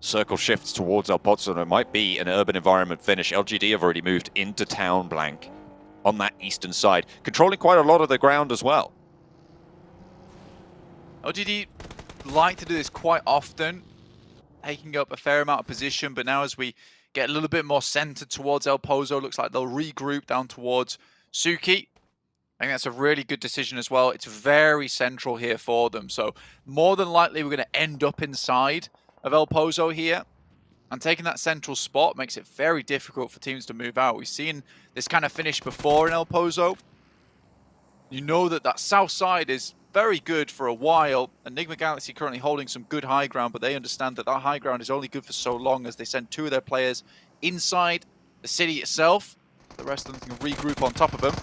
Circle shifts towards El Pozo, and it might be an urban environment finish. LGD have already moved into town blank on that eastern side, controlling quite a lot of the ground as well. LGD like to do this quite often. taking up a fair amount of position, but now as we get a little bit more centered towards El Pozo, looks like they'll regroup down towards Suki. I think that's a really good decision as well. It's very central here for them. So more than likely, we're going to end up inside of El Pozo here. And taking that central spot makes it very difficult for teams to move out. We've seen this kind of finish before in El Pozo. You know that that south side is very good for a while. Enigma Galaxy currently holding some good high ground, but they understand that that high ground is only good for so long as they send 2 of their players inside the city itself. The rest of them can regroup on top of them.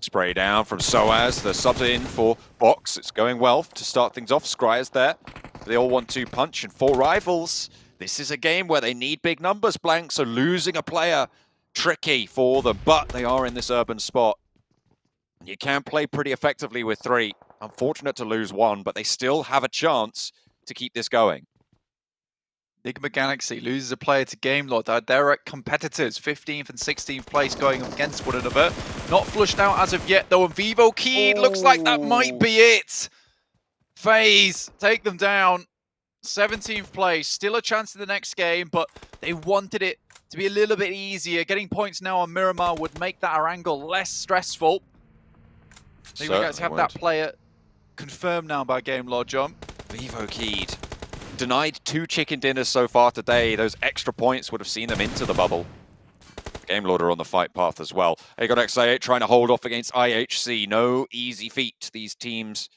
Spray down from Soaz. The subs in for Box. It's going well to start things off. Scryer's there. They all want to punch and 4 rivals. This is a game where they need big numbers, Blank, so losing a player, tricky for them, but they are in this urban spot. You can play pretty effectively with 3. Unfortunate to lose 1, but they still have a chance to keep this going. Enigma Galaxy loses a player to Gamelord. They're direct competitors, 15th and 16th place going up against one another. Not flushed out as of yet, though, and Vivo Keyed looks like that might be it. FaZe take them down. 17th place, still a chance in the next game, but they wanted it to be a little bit easier. Getting points now on Miramar would make that angle less stressful. I think we guys have that player confirmed now by Gamelord, John. Vivo Keyed. Denied 2 chicken dinners so far today. Those extra points would have seen them into the bubble. Gamelord are on the fight path as well. Aegon XA8 trying to hold off against IHC. No easy feat. These teams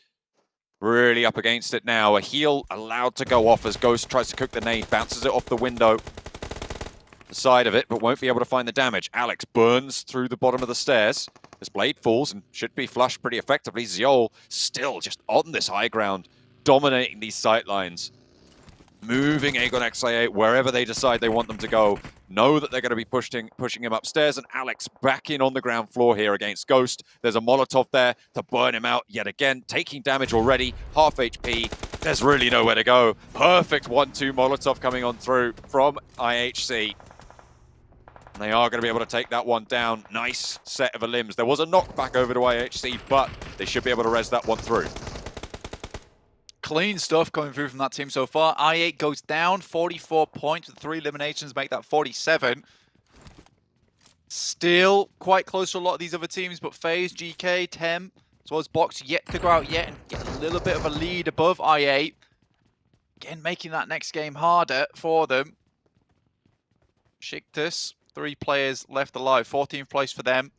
really up against it now. A heal allowed to go off as Ghost tries to cook the nade. Bounces it off the window. The side of it, but won't be able to find the damage. Alex burns through the bottom of the stairs. This blade falls and should be flushed pretty effectively. Ziol still just on this high ground, dominating these sightlines. Moving Aegon XA8 wherever they decide they want them to go. Know that they're going to be pushing him upstairs, and Alex back in on the ground floor here against Ghost. There's a Molotov there to burn him out yet again, taking damage already, half HP. There's really nowhere to go. Perfect 1-2 Molotov coming on through from IHC. And they are going to be able to take that one down. Nice set of limbs. There was a knockback over to IHC, but they should be able to res that one through. Clean stuff coming through from that team so far. I8 goes down, 44 points with 3 eliminations, make that 47. Still quite close to a lot of these other teams, but FaZe, GK, Tem, as well as Box yet to go out yet and get a little bit of a lead above I8. Again, making that next game harder for them. Shiktus, 3 players left alive, 14th place for them.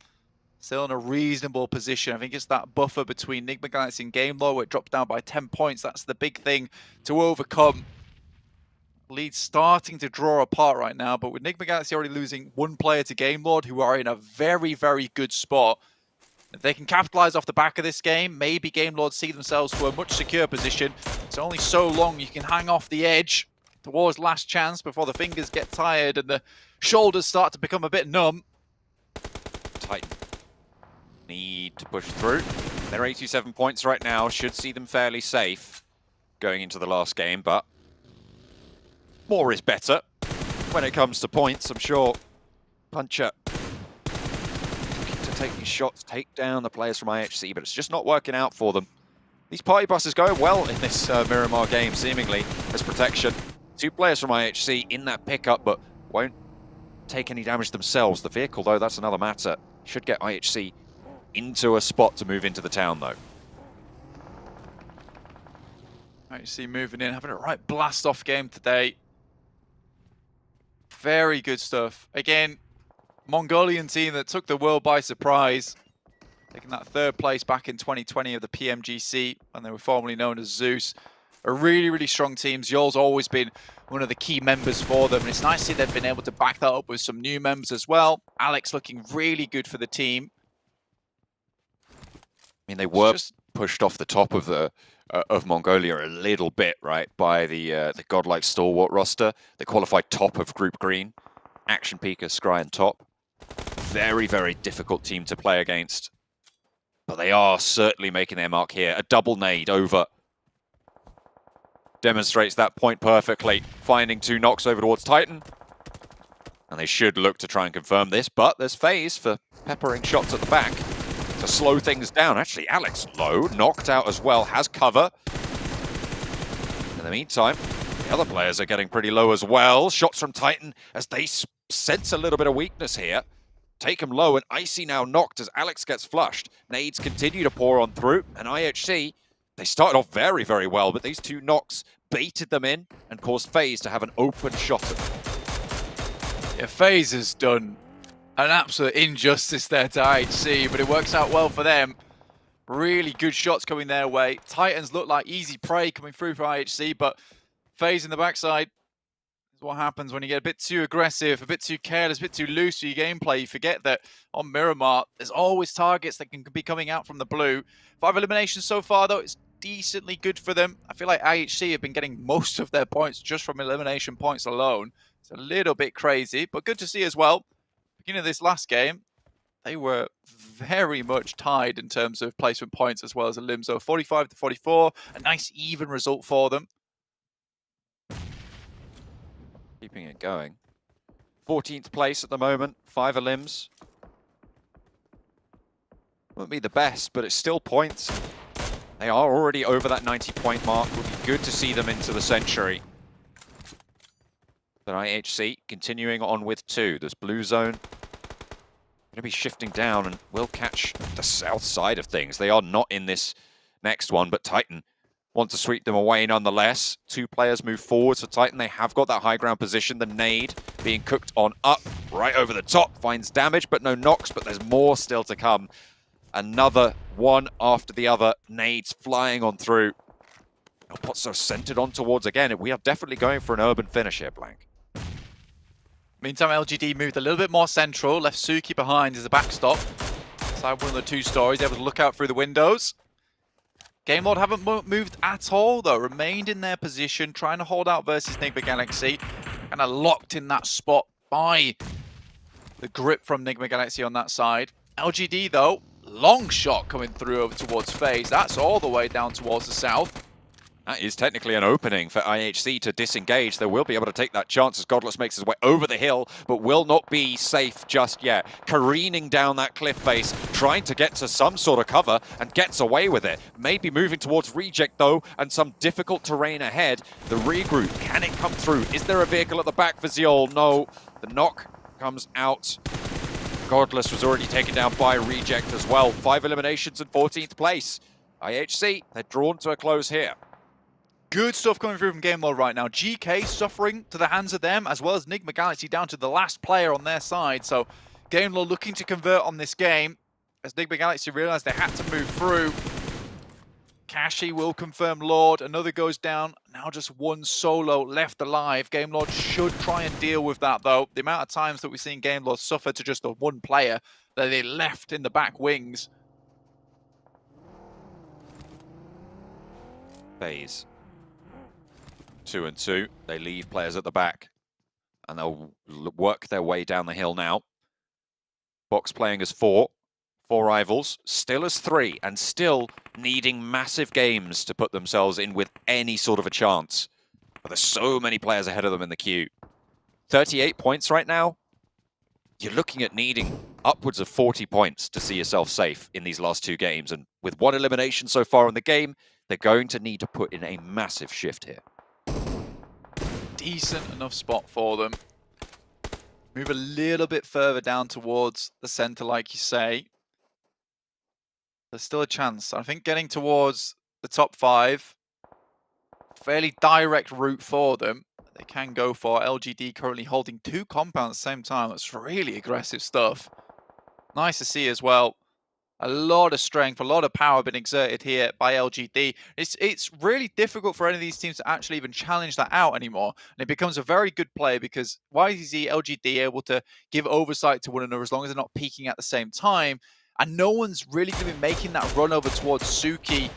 Still in a reasonable position. I think it's that buffer between Enigma Galaxy and Gamelord where it dropped down by 10 points. That's the big thing to overcome. Lead's starting to draw apart right now, but with Enigma Galaxy already losing 1 player to Gamelord, who are in a very, very good spot. If they can capitalize off the back of this game, maybe Gamelord see themselves to a much secure position. It's only so long you can hang off the edge towards last chance before the fingers get tired and the shoulders start to become a bit numb. Titan need to push through. They're 87 points right now. Should see them fairly safe going into the last game, but more is better when it comes to points, I'm sure. Puncher looking to take these shots, take down the players from IHC, but it's just not working out for them. These party buses going well in this Miramar game, seemingly, as protection. 2 players from IHC in that pickup, but won't take any damage themselves. The vehicle, though, that's another matter. Should get IHC into a spot to move into the town, though. IHC moving in, having a right blast-off game today. Very good stuff. Again, Mongolian team that took the world by surprise. Taking that 3rd place back in 2020 of the PMGC, when they were formerly known as Zeus. A really, really strong team. Ziol's always been one of the key members for them. And it's nice to see they've been able to back that up with some new members as well. Alex looking really good for the team. I mean, they were pushed off the top of the of Mongolia a little bit, right, by the godlike stalwart roster. They qualified top of Group Green. Action Pika, Scry, and top. Very, very difficult team to play against. But they are certainly making their mark here. A double nade over. Demonstrates that point perfectly. Finding 2 knocks over towards Titan. And they should look to try and confirm this, but there's FaZe for peppering shots at the back to slow things down. Actually, Alex low, knocked out as well, has cover. In the meantime, The other players are getting pretty low as well. Shots from Titan as they sense a little bit of weakness here. Take him low, and Icy now knocked as Alex gets flushed. Nades continue to pour on through, and IHC, they started off very, very well, but these two knocks baited them in and caused FaZe to have an open shot at them. Yeah, FaZe has done an absolute injustice there to IHC, but it works out well for them. Really good shots coming their way. Titans look like easy prey coming through for IHC, but FaZe in the backside is what happens when you get a bit too aggressive, a bit too careless, a bit too loose with your gameplay. You forget that on Miramar, there's always targets that can be coming out from the blue. 5 eliminations so far, though. It's decently good for them. I feel like IHC have been getting most of their points just from elimination points alone. It's a little bit crazy, but good to see as well. Beginning of this last game, they were very much tied in terms of placement points as well as a Limzo. 45 to 44, a nice even result for them. Keeping it going. 14th place at the moment, 5 elims. Won't be the best, but it's still points. They are already over that 90-point mark. Would be good to see them into the century. But IHC continuing on with 2. There's blue zone. Going to be shifting down and will catch the south side of things. They are not in this next one, but Titan want to sweep them away nonetheless. 2 players move forwards for Titan. They have got that high ground position. The nade being cooked on up right over the top. Finds damage, but no knocks, but there's more still to come. Another one after the other. Nades flying on through. Potso centered on towards again. We are definitely going for an urban finish here, Blank. Meantime, LGD moved a little bit more central, left Suki behind as a backstop. Inside one of the 2 stories, able to look out through the windows. Game Lord haven't moved at all, though. Remained in their position, trying to hold out versus Nigma Galaxy. Kind of locked in that spot by the grip from Nigma Galaxy on that side. LGD, though, long shot coming through over towards FaZe. That's all the way down towards the south. That is technically an opening for IHC to disengage. They will be able to take that chance as Godless makes his way over the hill, but will not be safe just yet. Careening down that cliff face, trying to get to some sort of cover, and gets away with it. Maybe moving towards reject, though, and some difficult terrain ahead. The regroup, can it come through? Is there a vehicle at the back for Zeol? No. The knock comes out. Godless was already taken down by reject as well. 5 eliminations in 14th place. IHC, they're drawn to a close here. Good stuff coming through from Game Lord right now. GK suffering to the hands of them, as well as Nigma Galaxy down to the last player on their side. So Game Lord looking to convert on this game, as Nigma Galaxy realized they had to move through. Kashi will confirm Lord. Another goes down. Now just 1 solo left alive. Game Lord should try and deal with that, though. The amount of times that we've seen Game Lord suffer to just the 1 player that they left in the back wings. FaZe. 2 and 2. They leave players at the back, and they'll work their way down the hill now. Box playing as 4. 4 rivals, still as 3, and still needing massive games to put themselves in with any sort of a chance. But there's so many players ahead of them in the queue. 38 points right now. You're looking at needing upwards of 40 points to see yourself safe in these last 2 games. And with 1 elimination so far in the game, they're going to need to put in a massive shift here. Decent enough spot for them. Move a little bit further down towards the center, like you say. There's still a chance. I think getting towards the top 5, fairly direct route for them. They can go for. LGD currently holding 2 compounds at the same time. That's really aggressive stuff. Nice to see as well. A lot of strength, a lot of power been exerted here by LGD. It's really difficult for any of these teams to actually even challenge that out anymore. And it becomes a very good play because why is LGD able to give oversight to one another as long as they're not peaking at the same time? And no one's really going to be making that run over towards Suki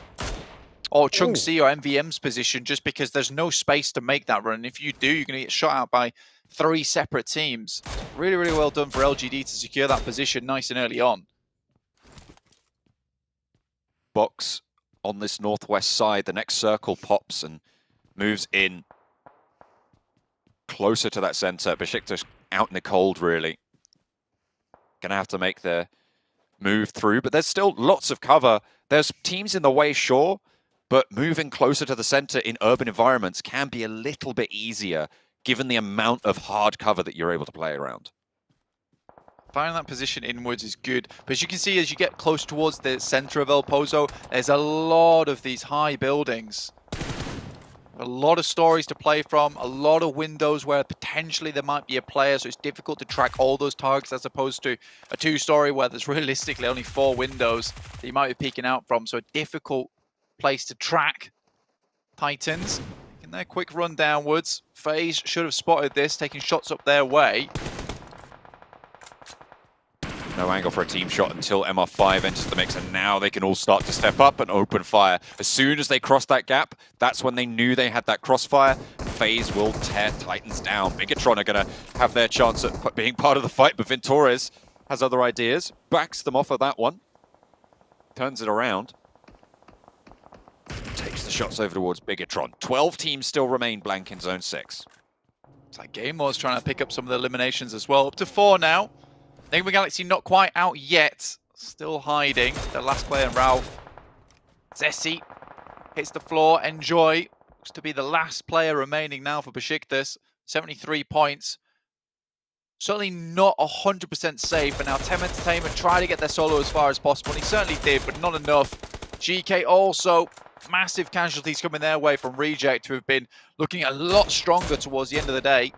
or Chungsi or MVM's position just because there's no space to make that run. And if you do, you're going to get shot out by 3 separate teams. Really, really well done for LGD to secure that position nice and early on. Box on this northwest side. The next circle pops and moves in closer to that center. Besiktas out in the cold, really. Gonna have to make their move through, but there's still lots of cover. There's teams in the way, sure, but moving closer to the center in urban environments can be a little bit easier given the amount of hard cover that you're able to play around. Finding that position inwards is good, but as you can see, as you get close towards the center of El Pozo, there's a lot of these high buildings. A lot of stories to play from, a lot of windows where potentially there might be a player, so it's difficult to track all those targets as opposed to a 2-story where there's realistically only 4 windows that you might be peeking out from, so a difficult place to track Titans. In their quick run downwards, FaZe should have spotted this, taking shots up their way. No angle for a team shot until MR5 enters the mix, and now they can all start to step up and open fire. As soon as they cross that gap, that's when they knew they had that crossfire. FaZe will tear Titans down. Bigatron are going to have their chance at being part of the fight, but Ventores has other ideas. Backs them off of that one. Turns it around. Takes the shots over towards Bigatron. 12 teams still remain blank in Zone 6. It's like Game Lord's trying to pick up some of the eliminations as well. Up to 4 now. Enigma Galaxy not quite out yet. Still hiding. The last player, Ralph. Zessi hits the floor. Enjoy. Looks to be the last player remaining now for Besiktas. 73 points. Certainly not 100% safe. And now Tem Entertainment try to get their solo as far as possible. And he certainly did, but not enough. GK also. Massive casualties coming their way from Reject, who have been looking a lot stronger towards the end of the day.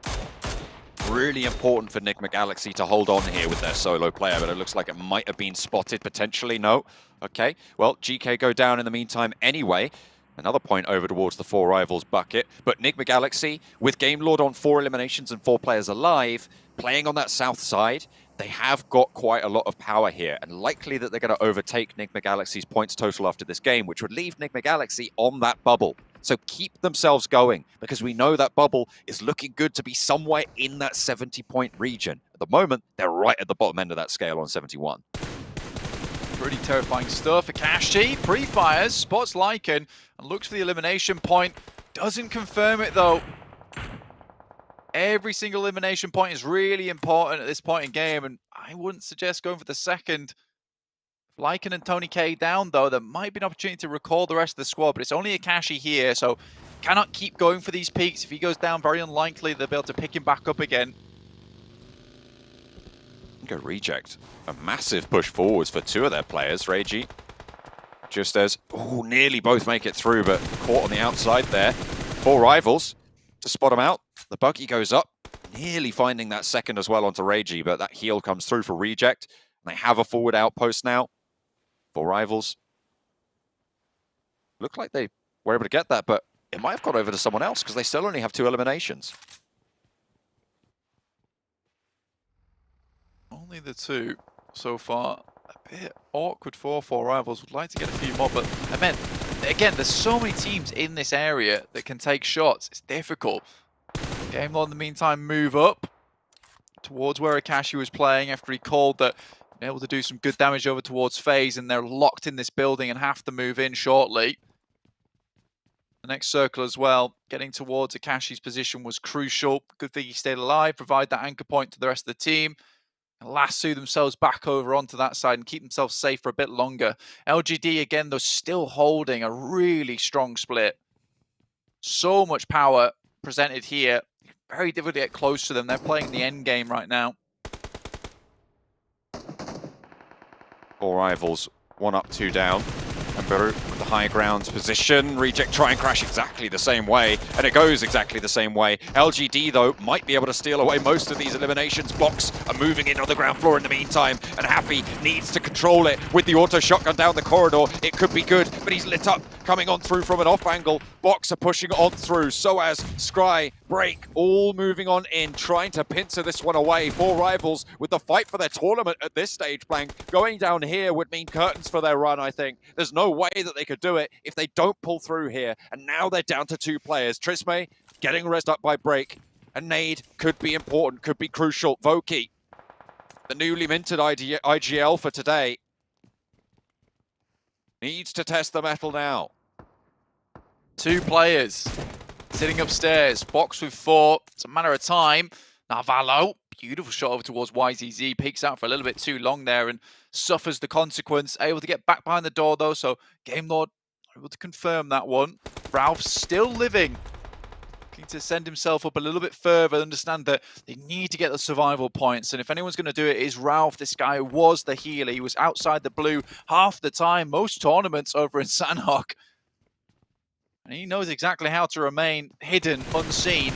Really important for Enigma Galaxy to hold on here with their solo player, but it looks like it might have been spotted potentially. No. Okay, well, GK go down in the meantime anyway. Another point over towards the 4 rivals bucket, but Enigma Galaxy, with Game Lord on 4 eliminations and 4 players alive, playing on that south side, they have got quite a lot of power here, and likely that they're going to overtake Enigma Galaxy's points total after this game, which would leave Enigma Galaxy on that bubble. So keep themselves going, because we know that bubble is looking good to be somewhere in that 70-point region. At the moment, they're right at the bottom end of that scale on 71. Pretty terrifying stuff. Akashi pre-fires, spots Lycan, and looks for the elimination point. Doesn't confirm it, though. Every single elimination point is really important at this point in game, and I wouldn't suggest going for the second. Lycan and Tony K down, though, there might be an opportunity to recall the rest of the squad, but it's only Akashi here, so cannot keep going for these peaks. If he goes down, very unlikely they'll be able to pick him back up again. Go Reject. A massive push forwards for 2 of their players. Reiji, just as, nearly both make it through, but caught on the outside there. 4 rivals to spot him out. The buggy goes up, nearly finding that second as well onto Reiji, but that heal comes through for Reject. And they have a forward outpost now. 4 rivals. Looked like they were able to get that, but it might have got over to someone else because they still only have 2 eliminations. Only the 2 so far. A bit awkward for 4 rivals. Would like to get a few more, but I mean, again, there's so many teams in this area that can take shots. It's difficult. Game Lord in the meantime move up towards where Akashi was playing after he called that. Able to do some good damage over towards FaZe, and they're locked in this building and have to move in shortly. The next circle as well, getting towards Akashi's position was crucial. Good thing he stayed alive, provide that anchor point to the rest of the team, and lasso themselves back over onto that side and keep themselves safe for a bit longer. LGD again, though, still holding a really strong split. So much power presented here. Very difficult to get close to them. They're playing the end game right now. 4 rivals, 1 up, 2 down. And Beru with the high ground position. Reject try and crash exactly the same way, and it goes exactly the same way. LGD, though, might be able to steal away most of these eliminations. Box are moving in on the ground floor in the meantime, and Happy needs to control it with the auto shotgun down the corridor. It could be good, but he's lit up, coming on through from an off angle. Box are pushing on through, so as Scry, Break, all moving on in, trying to pincer this one away. 4 rivals with the fight for their tournament at this stage, Blank. Going down here would mean curtains for their run, I think. There's no way that they could do it if they don't pull through here. And now they're down to 2 players. Trisme getting rezzed up by Break. And Nade could be important, could be crucial. Voki, the newly minted IGL for today, needs to test the metal now. 2 players sitting upstairs. Box with 4. It's a matter of time. Navallo, beautiful shot over towards YZZ. Peeks out for a little bit too long there and suffers the consequence. Able to get back behind the door, though, so Game Lord Able to confirm that one. Ralph still living. Looking to send himself up a little bit further, understand that they need to get the survival points. And if anyone's going to do it, it is Ralph. This guy was the healer. He was outside the blue half the time, most tournaments over in Sanhok. And he knows exactly how to remain hidden, unseen.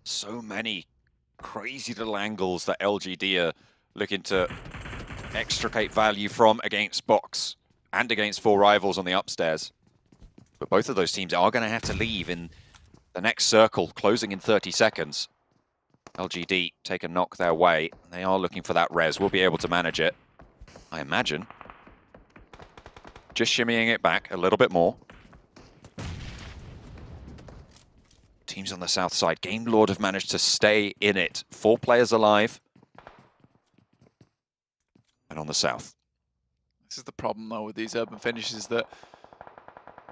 So many crazy little angles that LGD are looking to extricate value from against Box and against 4 rivals on the upstairs. But both of those teams are going to have to leave in the next circle, closing in 30 seconds. LGD take a knock their way. They are looking for that res. We'll be able to manage it, I imagine. Just shimmying it back a little bit more. Teams on the south side. Game Lord have managed to stay in it. 4 players alive. And on the south. This is the problem, though, with these urban finishes, that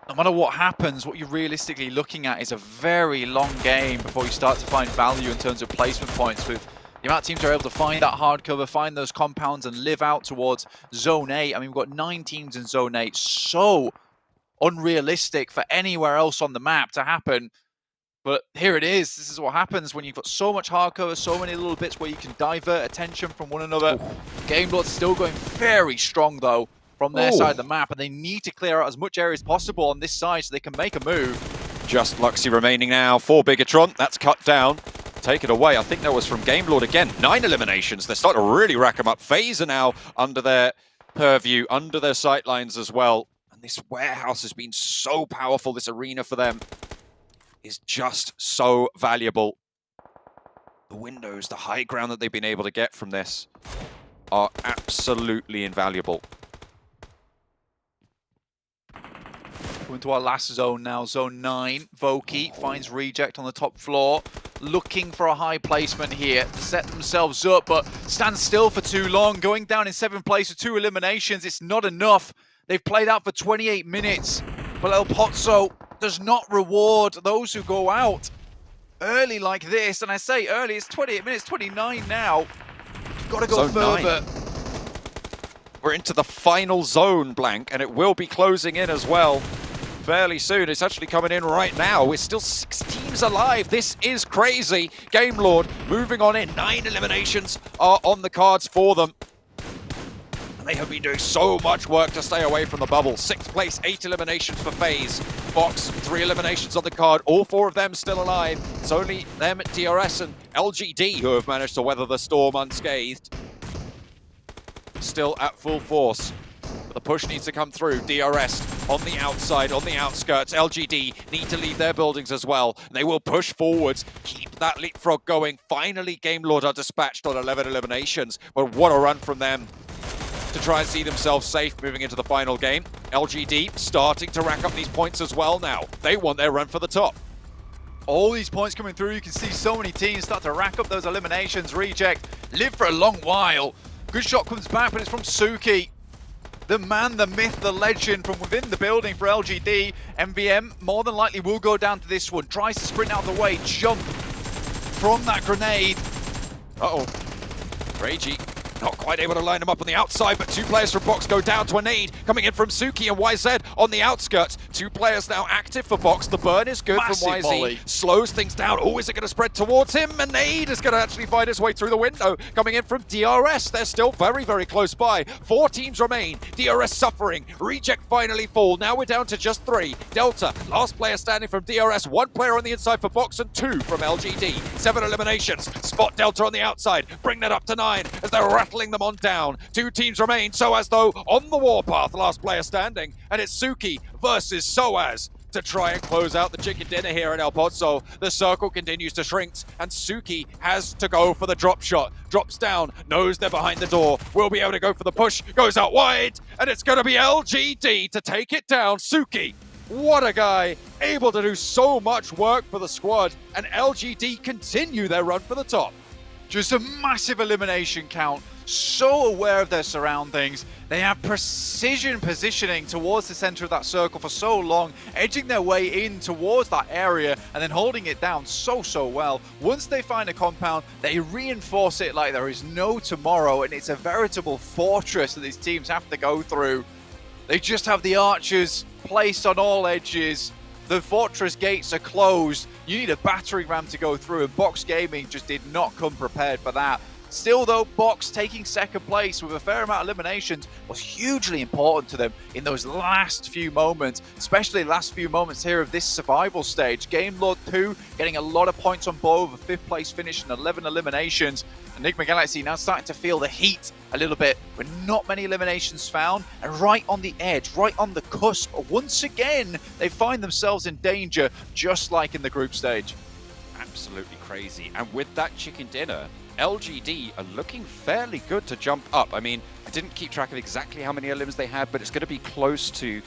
no matter what happens, what you're realistically looking at is a very long game before you start to find value in terms of placement points. With the amount of teams that are able to find that hard cover, find those compounds, and live out towards Zone 8. I mean, we've got 9 teams in Zone 8. So unrealistic for anywhere else on the map to happen. But here it is. This is what happens when you've got so much hard cover, so many little bits where you can divert attention from one another. Game Lord's still going very strong, though, from their side of the map, and they need to clear out as much area as possible on this side so they can make a move. Just Luxy remaining now for Bigatron. That's cut down. Take it away. I think that was from Game Lord again. 9 eliminations. They're starting to really rack them up. FaZe are now under their purview, under their sightlines as well. And this warehouse has been so powerful, this arena for them is just so valuable. The windows, the high ground that they've been able to get from this are absolutely invaluable. Going to our last zone now, Zone 9. Voki finds Reject on the top floor, looking for a high placement here to set themselves up, but stand still for too long. Going down in 7th place with 2 eliminations, it's not enough. They've played out for 28 minutes, but El Pozzo does not reward those who go out early like this. And I say early, it's 28 minutes, 29 now. You've got to go further. 9. We're into the final zone, Blank, and it will be closing in as well fairly soon. It's actually coming in right now. We're still 6 teams alive. This is crazy. Game Lord moving on in. 9 eliminations are on the cards for them. And they have been doing so much work to stay away from the bubble. 6th place, 8 eliminations for FaZe. Box, 3 eliminations on the card. All 4 of them still alive. It's only them, DRS and LGD, who have managed to weather the storm unscathed. Still at full force. But the push needs to come through. DRS on the outside, on the outskirts. LGD need to leave their buildings as well. And they will push forwards, keep that leapfrog going. Finally, Game Lord are dispatched on 11 eliminations. But what a run from them to try and see themselves safe moving into the final game. LGD starting to rack up these points as well now. They want their run for the top. All these points coming through. You can see so many teams start to rack up those eliminations. Reject, live for a long while. Good shot comes back, but it's from Suki. The man, the myth, the legend from within the building for LGD. MVM more than likely will go down to this one. Tries to sprint out of the way, jump from that grenade. Uh-oh. Reiji not quite able to line them up on the outside, but 2 players from Box go down to a nade. Coming in from Suki and YZ on the outskirts. 2 players now active for Box. The burn is good Massive from YZ. volley. Slows things down. Oh, is it going to spread towards him? A nade is going to actually find its way through the window. Coming in from DRS. They're still very, very close by. 4 teams remain. DRS suffering. Reject finally fall. Now we're down to just 3. Delta, last player standing from DRS. 1 player on the inside for Box and 2 from LGD. 7 eliminations. Spot Delta on the outside. Bring that up to 9 as they're rattling them on down. 2 teams remain. So as though on the warpath, last player standing. And it's Suki versus Soaz to try and close out the chicken dinner here in El Pozzo. The circle continues to shrink, and Suki has to go for the drop shot. Drops down, knows they're behind the door, will be able to go for the push, goes out wide, and it's going to be LGD to take it down. Suki, what a guy, able to do so much work for the squad, and LGD continue their run for the top. Just a massive elimination count. so aware of their surroundings. They have precision positioning towards the center of that circle for so long, edging their way in towards that area and then holding it down so well. Once they find a compound, they reinforce it like there is no tomorrow, and it's a veritable fortress that these teams have to go through. They just have the archers placed on all edges. The fortress gates are closed. You need a battering ram to go through, and Box Gaming just did not come prepared for that. Still though, Box taking second place with a fair amount of eliminations was hugely important to them in those last few moments, especially last few moments here of this survival stage. Game Lord 2 getting a lot of points on board with a 5th place finish and 11 eliminations. Enigma Galaxy now starting to feel the heat a little bit, with not many eliminations found, and right on the edge, right on the cusp. Once again, they find themselves in danger, just like in the group stage. Absolutely crazy. And with that chicken dinner, LGD are looking fairly good to jump up. I mean, I didn't keep track of exactly how many elims they had, but it's going to be close to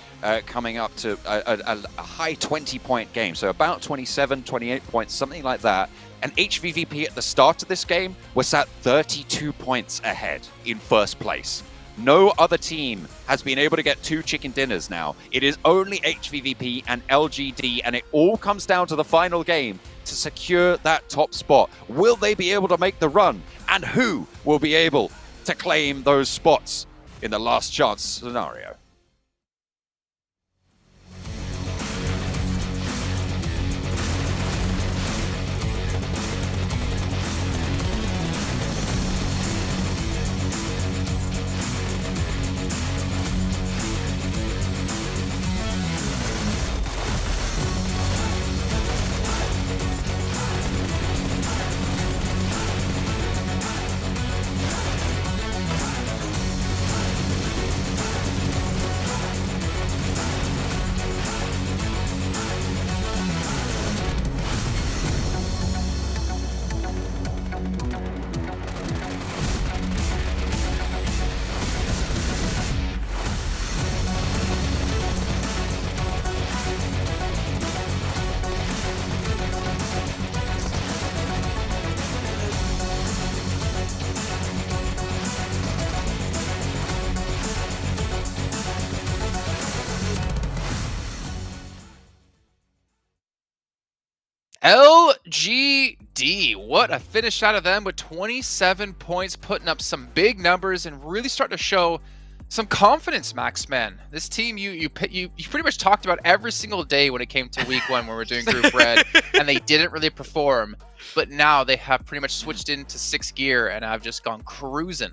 coming up to a high 20-point game. So about 27, 28 points, something like that. And HVVP at the start of this game was at 32 points ahead in first place. No other team has been able to get 2 chicken dinners now. It is only HVVP and LGD, and it all comes down to the final game to secure that top spot. Will they be able to make the run? And who will be able to claim those spots in the last chance scenario? LGD, what a finish out of them with 27 points, putting up some big numbers and really starting to show some confidence, Max Man. This team you pretty much talked about every single day when it came to week 1 when we were doing Group Red, and they didn't really perform. But now they have pretty much switched into 6th gear and have just gone cruising.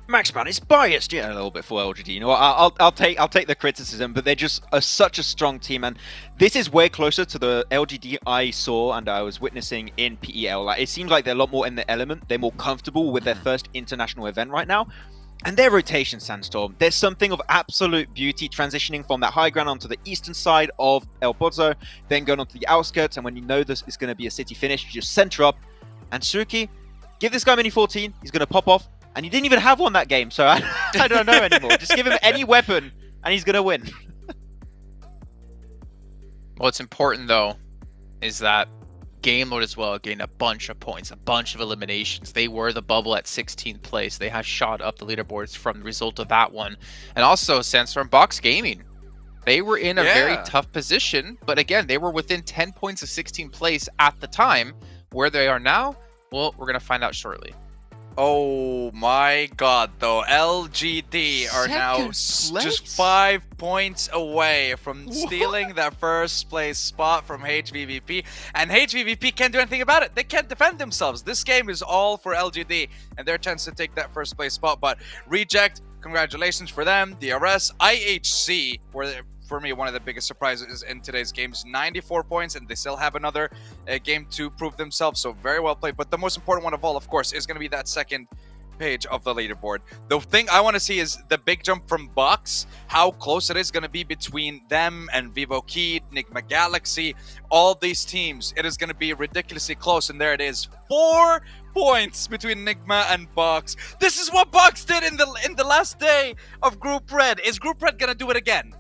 Max, man, it's biased, a little bit for LGD. You know what? I'll take the criticism, but they're just such a strong team, and this is way closer to the LGD I saw and I was witnessing in PEL. Like, it seems like they're a lot more in the element. They're more comfortable with their first international event right now, and their rotation, Sandstorm. There's something of absolute beauty transitioning from that high ground onto the eastern side of El Pozo, then going onto the outskirts, and when you know this is going to be a city finish, you just center up. And Suki, give this guy mini 14, he's going to pop off. And he didn't even have one that game, so I don't know anymore. Just give him any weapon, and he's going to win. What's important, though, is that Game Lord as well gained a bunch of points, a bunch of eliminations. They were the bubble at 16th place. They have shot up the leaderboards from the result of that one. And also, Sandstorm Box Gaming. They were in a very tough position, but again, they were within 10 points of 16th place at the time. Where they are now, well, we're going to find out shortly. Oh my god, though. LGD are now just 5 points away from stealing that first place spot from HVVP. And HVVP can't do anything about it. They can't defend themselves. This game is all for LGD and their chance to take that first place spot. But Reject, congratulations for them. DRS, IHC, for me, one of the biggest surprises in today's game is 94 points, and they still have another game to prove themselves, so very well played. But the most important one of all, of course, is going to be that second page of the leaderboard. The thing I want to see is the big jump from Box, how close it is going to be between them and Vivo Key, Enigma Galaxy, all these teams. It is going to be ridiculously close, and there it is. 4 points between Enigma and Box. This is what Box did in the last day of Group Red. Is Group Red going to do it again?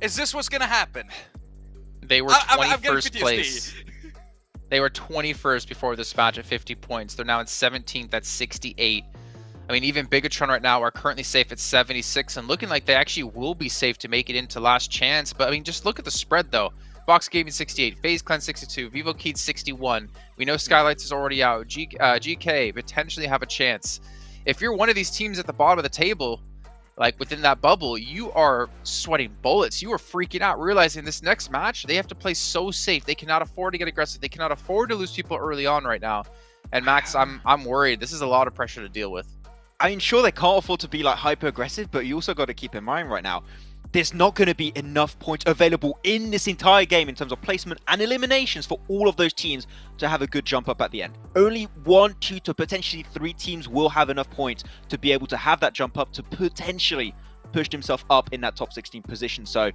Is this what's going to happen? They were 21st place. They were 21st before this match at 50 points. They're now in 17th at 68. I mean, even Bigatron right now are currently safe at 76 and looking like they actually will be safe to make it into last chance. But I mean, just look at the spread though. Box Gaming 68, FaZe Clan 62, Vivo Keed 61. We know Skylights is already out. GK potentially have a chance. If you're one of these teams at the bottom of the table, like within that bubble, you are sweating bullets. You are freaking out, realizing this next match, they have to play so safe. They cannot afford to get aggressive. They cannot afford to lose people early on right now. And Max, I'm worried. This is a lot of pressure to deal with. I mean, sure, they can't afford to be like hyper aggressive, but you also got to keep in mind right now, there's not going to be enough points available in this entire game in terms of placement and eliminations for all of those teams to have a good jump up at the end. Only 1, 2 to potentially 3 teams will have enough points to be able to have that jump up to potentially push themselves up in that top 16 position. So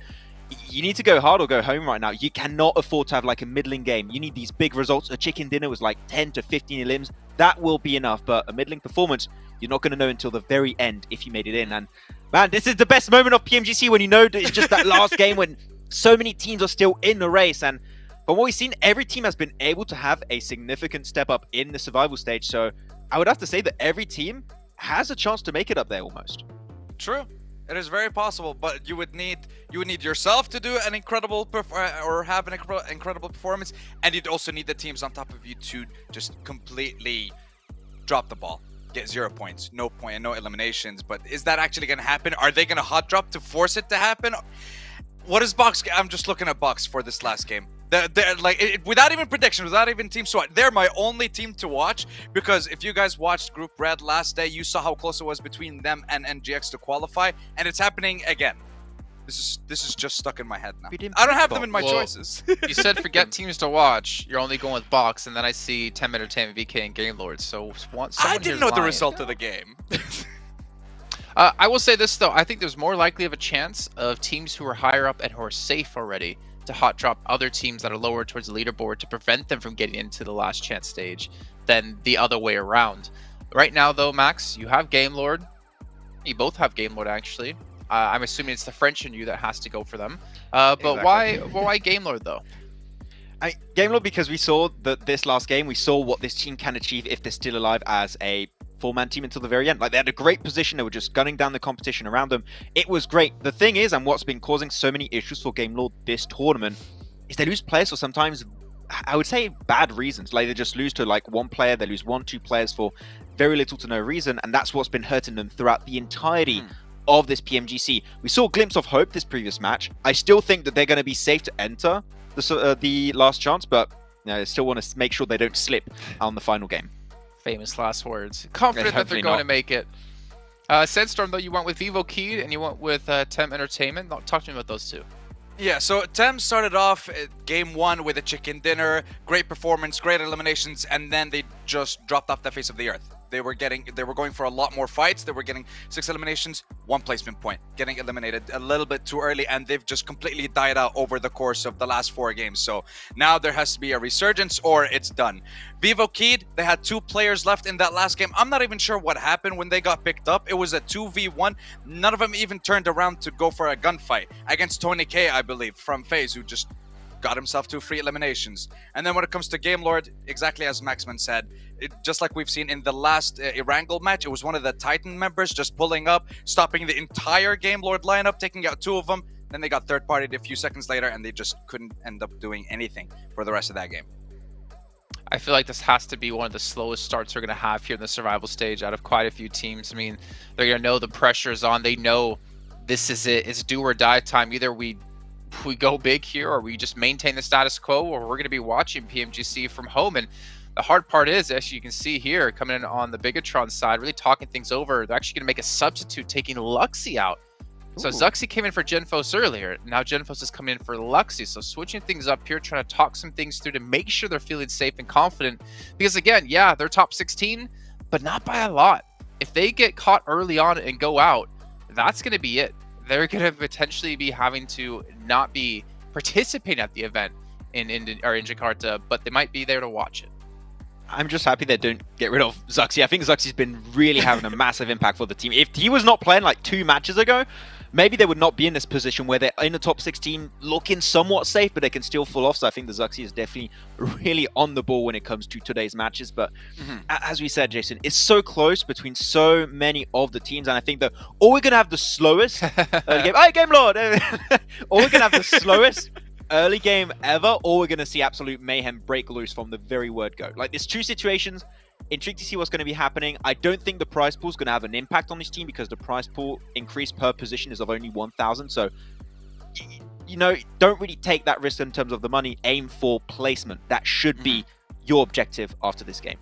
you need to go hard or go home right now. You cannot afford to have like a middling game. You need these big results. A chicken dinner was like 10 to 15 elims. That will be enough, but a middling performance, you're not going to know until the very end if you made it in. And man, this is the best moment of PMGC when you know that it's just that last game when so many teams are still in the race. And from what we've seen, every team has been able to have a significant step up in the survival stage. So I would have to say that every team has a chance to make it up there almost. True. It is very possible, but you would need yourself to do an incredible or have an incredible performance, and you'd also need the teams on top of you to just completely drop the ball. Get 0 points, no point, and no eliminations. But is that actually going to happen? Are they going to hot drop to force it to happen? What is Box? I'm just looking at Box for this last game. They're like, without even predictions, without even team SWAT, they're my only team to watch, because if you guys watched Group Red last day, you saw how close it was between them and NGX to qualify, and it's happening again. This is just stuck in my head now. I don't have them in my choices. You said forget teams to watch. You're only going with Box, and then I see 10 Entertainment, VK, and Game Lord. So I didn't know the result of the game. I will say this though. I think there's more likely of a chance of teams who are higher up and who are safe already to hot drop other teams that are lower towards the leaderboard to prevent them from getting into the last chance stage than the other way around. Right now though, Max, you have Game Lord. You both have Game Lord actually. I'm assuming it's the French in you that has to go for them. But Exactly. why Game Lord though? Game Lord, because we saw that this last game, we saw what this team can achieve if they're still alive as a 4-man team until the very end. Like, they had a great position. They were just gunning down the competition around them. It was great. The thing is, and what's been causing so many issues for Game Lord this tournament, is they lose players for sometimes, I would say, bad reasons. Like, they just lose to like one player, they lose 1-2 players for very little to no reason, and that's what's been hurting them throughout the entirety of this PMGC. We saw a glimpse of hope this previous match. I still think that they're going to be safe to enter the last chance, but you know, I still want to make sure they don't slip on the final game. Famous last words. Confident that they're going to make it. Sandstorm, though, you went with Vivo Keed and you went with Tem Entertainment. Talk to me about those two. Yeah, so Tem started off game 1 with a chicken dinner, great performance, great eliminations, and then they just dropped off the face of the earth. They were going for a lot more fights. They were getting 6 eliminations, 1 placement point, getting eliminated a little bit too early, and they've just completely died out over the course of the last 4 games. So now there has to be a resurgence or it's done. Vivo Keed, they had 2 players left in that last game. I'm not even sure what happened when they got picked up. It was a 2v1. None of them even turned around to go for a gunfight against Tony K, I believe, from FaZe, who just got himself 2 free eliminations. And then when it comes to Game Lord, exactly as Maxman said, just like we've seen in the last Erangel match, it was one of the Titan members just pulling up, stopping the entire Game Lord lineup, taking out 2 of them. Then they got third-partied a few seconds later, and they just couldn't end up doing anything for the rest of that game. I feel like this has to be one of the slowest starts we're going to have here in the survival stage out of quite a few teams. I mean, they're going to know the pressure is on. They know this is it. It's do or die time. Either we go big here or we just maintain the status quo, or we're going to be watching PMGC from home. And the hard part is, as you can see here, coming in on the Bigatron side, really talking things over. They're actually going to make a substitute, taking Luxy out. So Zuxi came in for Genfos earlier. Now Genfos is coming in for Luxy. So switching things up here, trying to talk some things through to make sure they're feeling safe and confident. Because again, yeah, they're top 16, but not by a lot. If they get caught early on and go out, that's going to be it. They're going to potentially be having to not be participating at the event in Jakarta, but they might be there to watch it. I'm just happy they don't get rid of Zuxi. I think Zuxi's been really having a massive impact for the team. If he was not playing like 2 matches ago, maybe they would not be in this position where they're in the top 6 team looking somewhat safe, but they can still fall off. So I think the Zuxi is definitely really on the ball when it comes to today's matches. But as we said, Jason, it's so close between so many of the teams. And I think that or we're going to have the slowest early game. Hey, Game Lord! Or we're going to have the slowest early game ever, or we're going to see absolute mayhem break loose from the very word go. Like, there's 2 situations. Intrigued to see what's going to be happening. I don't think the prize pool is going to have an impact on this team because the prize pool increase per position is of only 1,000. So, you know, don't really take that risk in terms of the money. Aim for placement. That should be your objective after this game.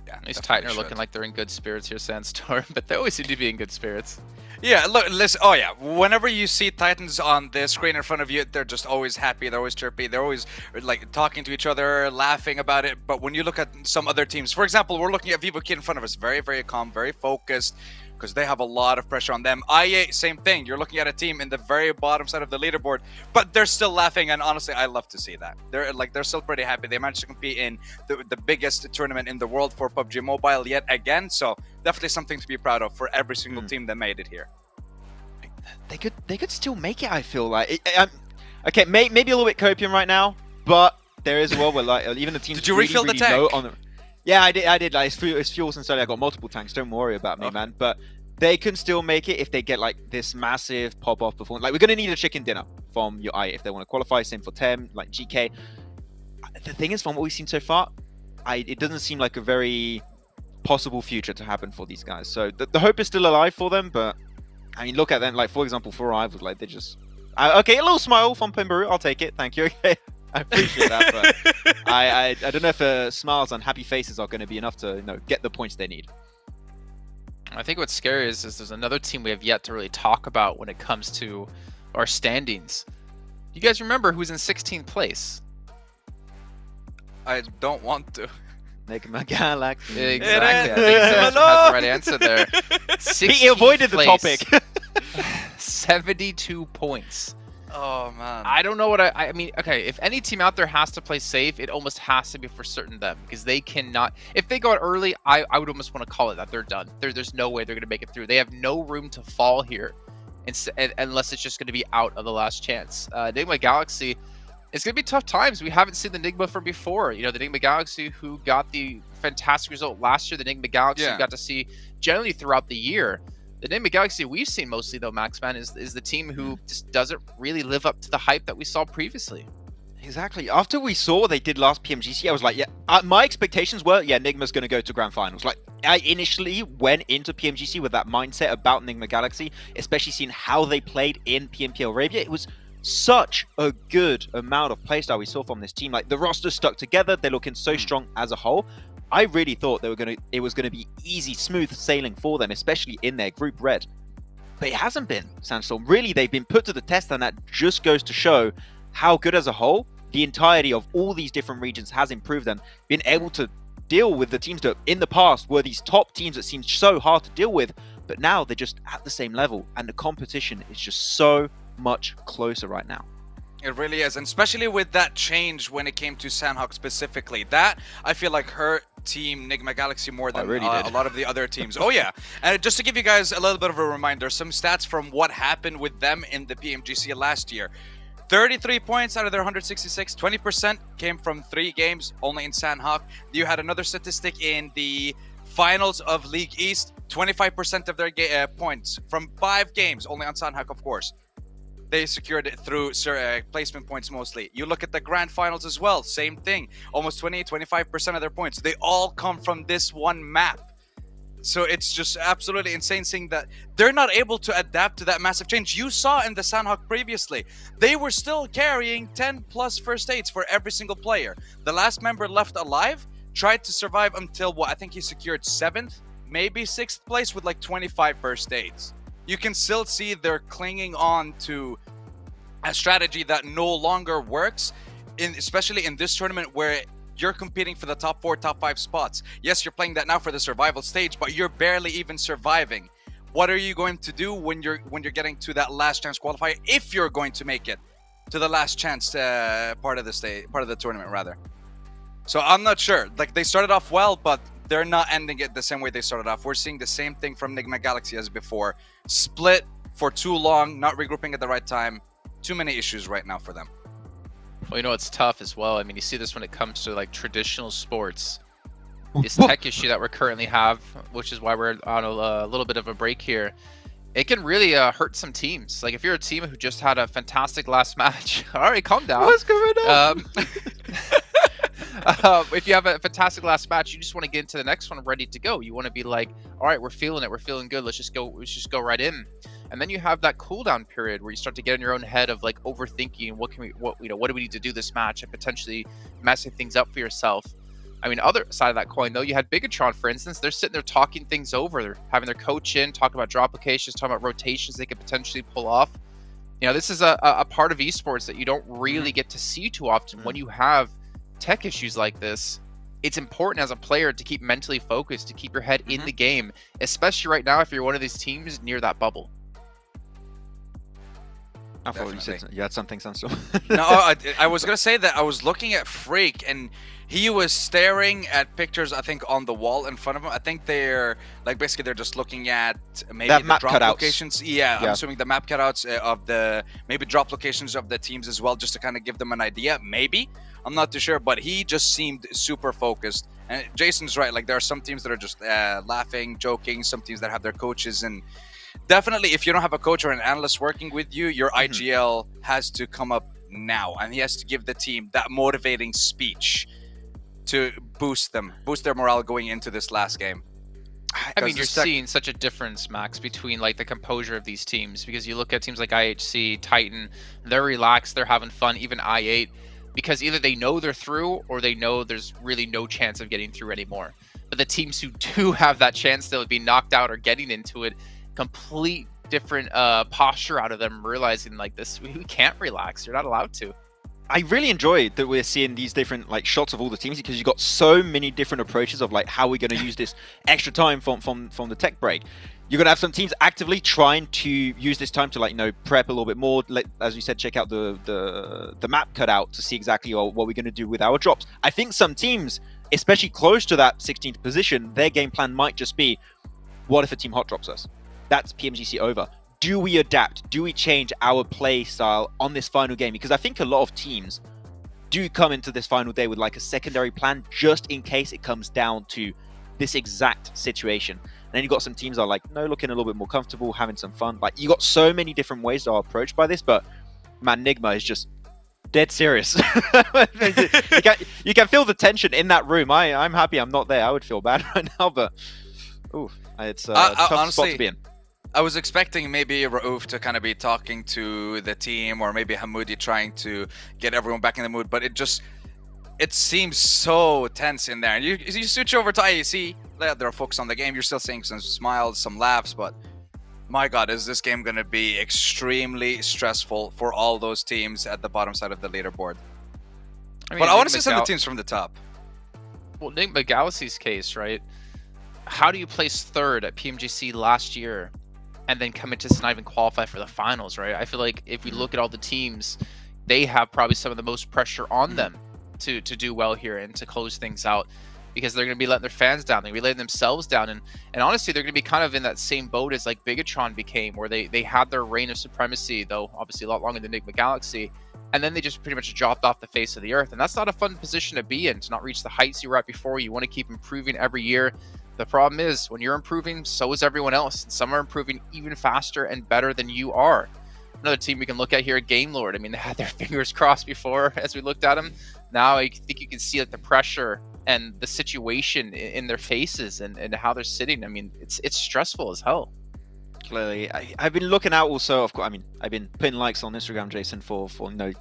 Yeah, these Titan are looking like they're in good spirits here, Sandstorm, but they always seem to be in good spirits. Yeah, look, listen. Oh yeah, whenever you see Titans on the screen in front of you, they're just always happy. They're always chirpy. They're always like talking to each other, laughing about it. But when you look at some other teams, for example, we're looking at Vivo Kid in front of us, very, very calm, very focused, because they have a lot of pressure on them. IA, same thing. You're looking at a team in the very bottom side of the leaderboard, but they're still laughing. And honestly, I love to see that. They're still pretty happy. They managed to compete in the biggest tournament in the world for PUBG Mobile yet again. So definitely something to be proud of for every single team that made it here. They could still make it, I feel like. Okay, maybe a little bit copium right now, but there is a world where like even the teams Did you refill the tank? Yeah, I did. Like, it's fuel since earlier. I got multiple tanks. Don't worry about me, man. But they can still make it if they get like this massive pop-off performance. Like, we're gonna need a chicken dinner from your IA if they want to qualify. Same for Tem, like GK. The thing is, from what we've seen so far, it doesn't seem like a very possible future to happen for these guys. So the hope is still alive for them, but I mean, look at them. Like, for example, for Rivals, like they just okay, a little smile from Pimbaru. I'll take it. Thank you. Okay, I appreciate that. But I don't know if smiles and happy faces are going to be enough to get the points they need. I think what's scary is there's another team we have yet to really talk about when it comes to our standings. You guys remember who's in 16th place? I don't want to. Enigma Galaxy. Exactly. I think Sandstorm has the right answer there. He avoided the topic. 72 points. Oh, man. I don't know what I mean, okay, if any team out there has to play safe, it almost has to be for certain them, because they cannot, if they go out early, I would almost want to call it that they're done. There's no way they're going to make it through. They have no room to fall here unless it's just going to be out of the last chance. Enigma Galaxy, it's going to be tough times. We haven't seen the Enigma from before. You know, the Enigma Galaxy who got the fantastic result last year, the Enigma Galaxy we got to see generally throughout the year. The Enigma Galaxy we've seen mostly, though, Maxman, is the team who just doesn't really live up to the hype that we saw previously. Exactly. After we saw what they did last PMGC, I was like, yeah, my expectations were, yeah, Enigma's going to go to Grand Finals. Like, I initially went into PMGC with that mindset about Enigma Galaxy, especially seeing how they played in PMP Arabia. It was such a good amount of playstyle we saw from this team. Like, the roster stuck together. They're looking so strong as a whole. I really thought it was gonna be easy, smooth sailing for them, especially in their group red. But it hasn't been, Sandstorm. Really, they've been put to the test, and that just goes to show how good as a whole the entirety of all these different regions has improved them, been able to deal with the teams that in the past were these top teams that seemed so hard to deal with, but now they're just at the same level, and the competition is just so much closer right now. It really is, and especially with that change when it came to Sandhawk specifically. That, I feel like, hurt Team Enigma Galaxy more than a lot of the other teams. Oh yeah, and just to give you guys a little bit of a reminder, some stats from what happened with them in the PMGC last year. 33 points out of their 166, 20% came from 3 games, only in Sandhawk. You had another statistic in the finals of League East, 25% of their points from 5 games, only on Sandhawk, of course. They secured it through placement points mostly. You look at the grand finals as well, same thing. Almost 25% of their points. They all come from this one map. So it's just absolutely insane seeing that they're not able to adapt to that massive change. You saw in the Sandhawk previously, they were still carrying 10 plus first aids for every single player. The last member left alive tried to survive until what? I think he secured 7th, maybe 6th place with like 25 first aids. You can still see they're clinging on to a strategy that no longer works, especially in this tournament where you're competing for the top 4, top 5 spots. Yes, you're playing that now for the survival stage, but you're barely even surviving. What are you going to do when you're getting to that last chance qualifier, if you're going to make it to the last chance part of the tournament rather? So I'm not sure. Like, they started off well, but they're not ending it the same way they started off. We're seeing the same thing from Nigma Galaxy as before. Split for too long, not regrouping at the right time. Too many issues right now for them. Well, you know, it's tough as well. I mean, you see this when it comes to like traditional sports. This tech issue that we currently have, which is why we're on a little bit of a break here, it can really hurt some teams. Like if you're a team who just had a fantastic last match, all right, calm down. What's going on? If you have a fantastic last match, you just want to get into the next one ready to go. You want to be like, all right, we're feeling it, we're feeling good. Let's just go right in. And then you have that cooldown period where you start to get in your own head of like overthinking what do we need to do this match, and potentially messing things up for yourself. I mean, other side of that coin, though, you had Bigatron, for instance. They're sitting there talking things over. They're having their coach in, talking about drop locations, talking about rotations they could potentially pull off. You know, this is a part of esports that you don't really get to see too often. When you have tech issues like this, it's important as a player to keep mentally focused, to keep your head in the game, especially right now if you're one of these teams near that bubble. I thought you said you had something, Sanso. No, I was gonna say that I was looking at Freak and he was staring at pictures, I think, on the wall in front of him. I think they're like basically they're just looking at maybe the map drop cutouts. locations. Yeah, I'm assuming the map cutouts of the maybe drop locations of the teams as well, just to kind of give them an idea. Maybe, I'm not too sure, but he just seemed super focused. And Jason's right. Like there are some teams that are just laughing, joking. Some teams that have their coaches and. Definitely, if you don't have a coach or an analyst working with you, your IGL has to come up now, and he has to give the team that motivating speech to boost their morale going into this last game. I mean, you're seeing such a difference, Max, between like the composure of these teams, because you look at teams like IHC, Titan, they're relaxed, they're having fun, even I8, because either they know they're through or they know there's really no chance of getting through anymore. But the teams who do have that chance to be knocked out or getting into it, complete different posture out of them, realizing like this, we can't relax. You're not allowed to. I really enjoy that we're seeing these different like shots of all the teams, because you've got so many different approaches of like how we're going to use this extra time from the tech break. You're going to have some teams actively trying to use this time to like prep a little bit more. As you said, check out the map cutout to see exactly what we're going to do with our drops. I think some teams, especially close to that 16th position, their game plan might just be, what if a team hot drops us? That's PMGC over. Do we adapt? Do we change our play style on this final game? Because I think a lot of teams do come into this final day with like a secondary plan just in case it comes down to this exact situation. And then you've got some teams that are like, no, looking a little bit more comfortable, having some fun. Like you got so many different ways to approach by this, but man, Nigma is just dead serious. you can feel the tension in that room. I'm happy I'm not there. I would feel bad right now, but it's a tough honestly, spot to be in. I was expecting maybe Raouf to kind of be talking to the team, or maybe Hamoudi trying to get everyone back in the mood, but it seems so tense in there. And you switch over to IEC, they're focused on the game, you're still seeing some smiles, some laughs, but my god, is this game going to be extremely stressful for all those teams at the bottom side of the leaderboard. I want to see some of the teams from the top. Well, Nick Galaxy's case, right? How do you place third at PMGC last year and then come into not even qualify for the finals, right? I feel like if we look at all the teams, they have probably some of the most pressure on them to do well here and to close things out, because they're going to be letting their fans down, they're going to be letting themselves down, and honestly, they're going to be kind of in that same boat as like Bigatron became, where they had their reign of supremacy, though obviously a lot longer than Enigma Galaxy, and then they just pretty much dropped off the face of the earth, and that's not a fun position to be in, to not reach the heights you were at before. You want to keep improving every year. The problem is, when you're improving, so is everyone else. And some are improving even faster and better than you are. Another team we can look at here, Game Lord. I mean, they had their fingers crossed before as we looked at them. Now I think you can see like the pressure and the situation in their faces and how they're sitting. I mean, it's stressful as hell. Clearly, I've been looking out also. Of course, I mean, I've been putting likes on Instagram, Jason, for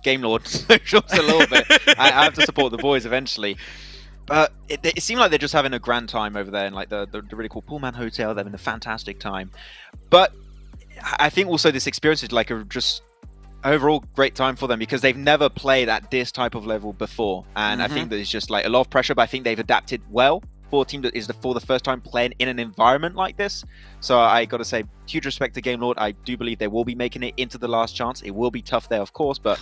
Game Lord socials a little bit. I have to support the boys eventually. But it seemed like they're just having a grand time over there in like the really cool Pullman Hotel. They're having a fantastic time. But I think also this experience is like a just overall great time for them, because they've never played at this type of level before. And I think that it's just like a lot of pressure, but I think they've adapted well for a team that is for the first time playing in an environment like this. So I got to say, huge respect to Game Lord. I do believe they will be making it into the last chance. It will be tough there, of course, but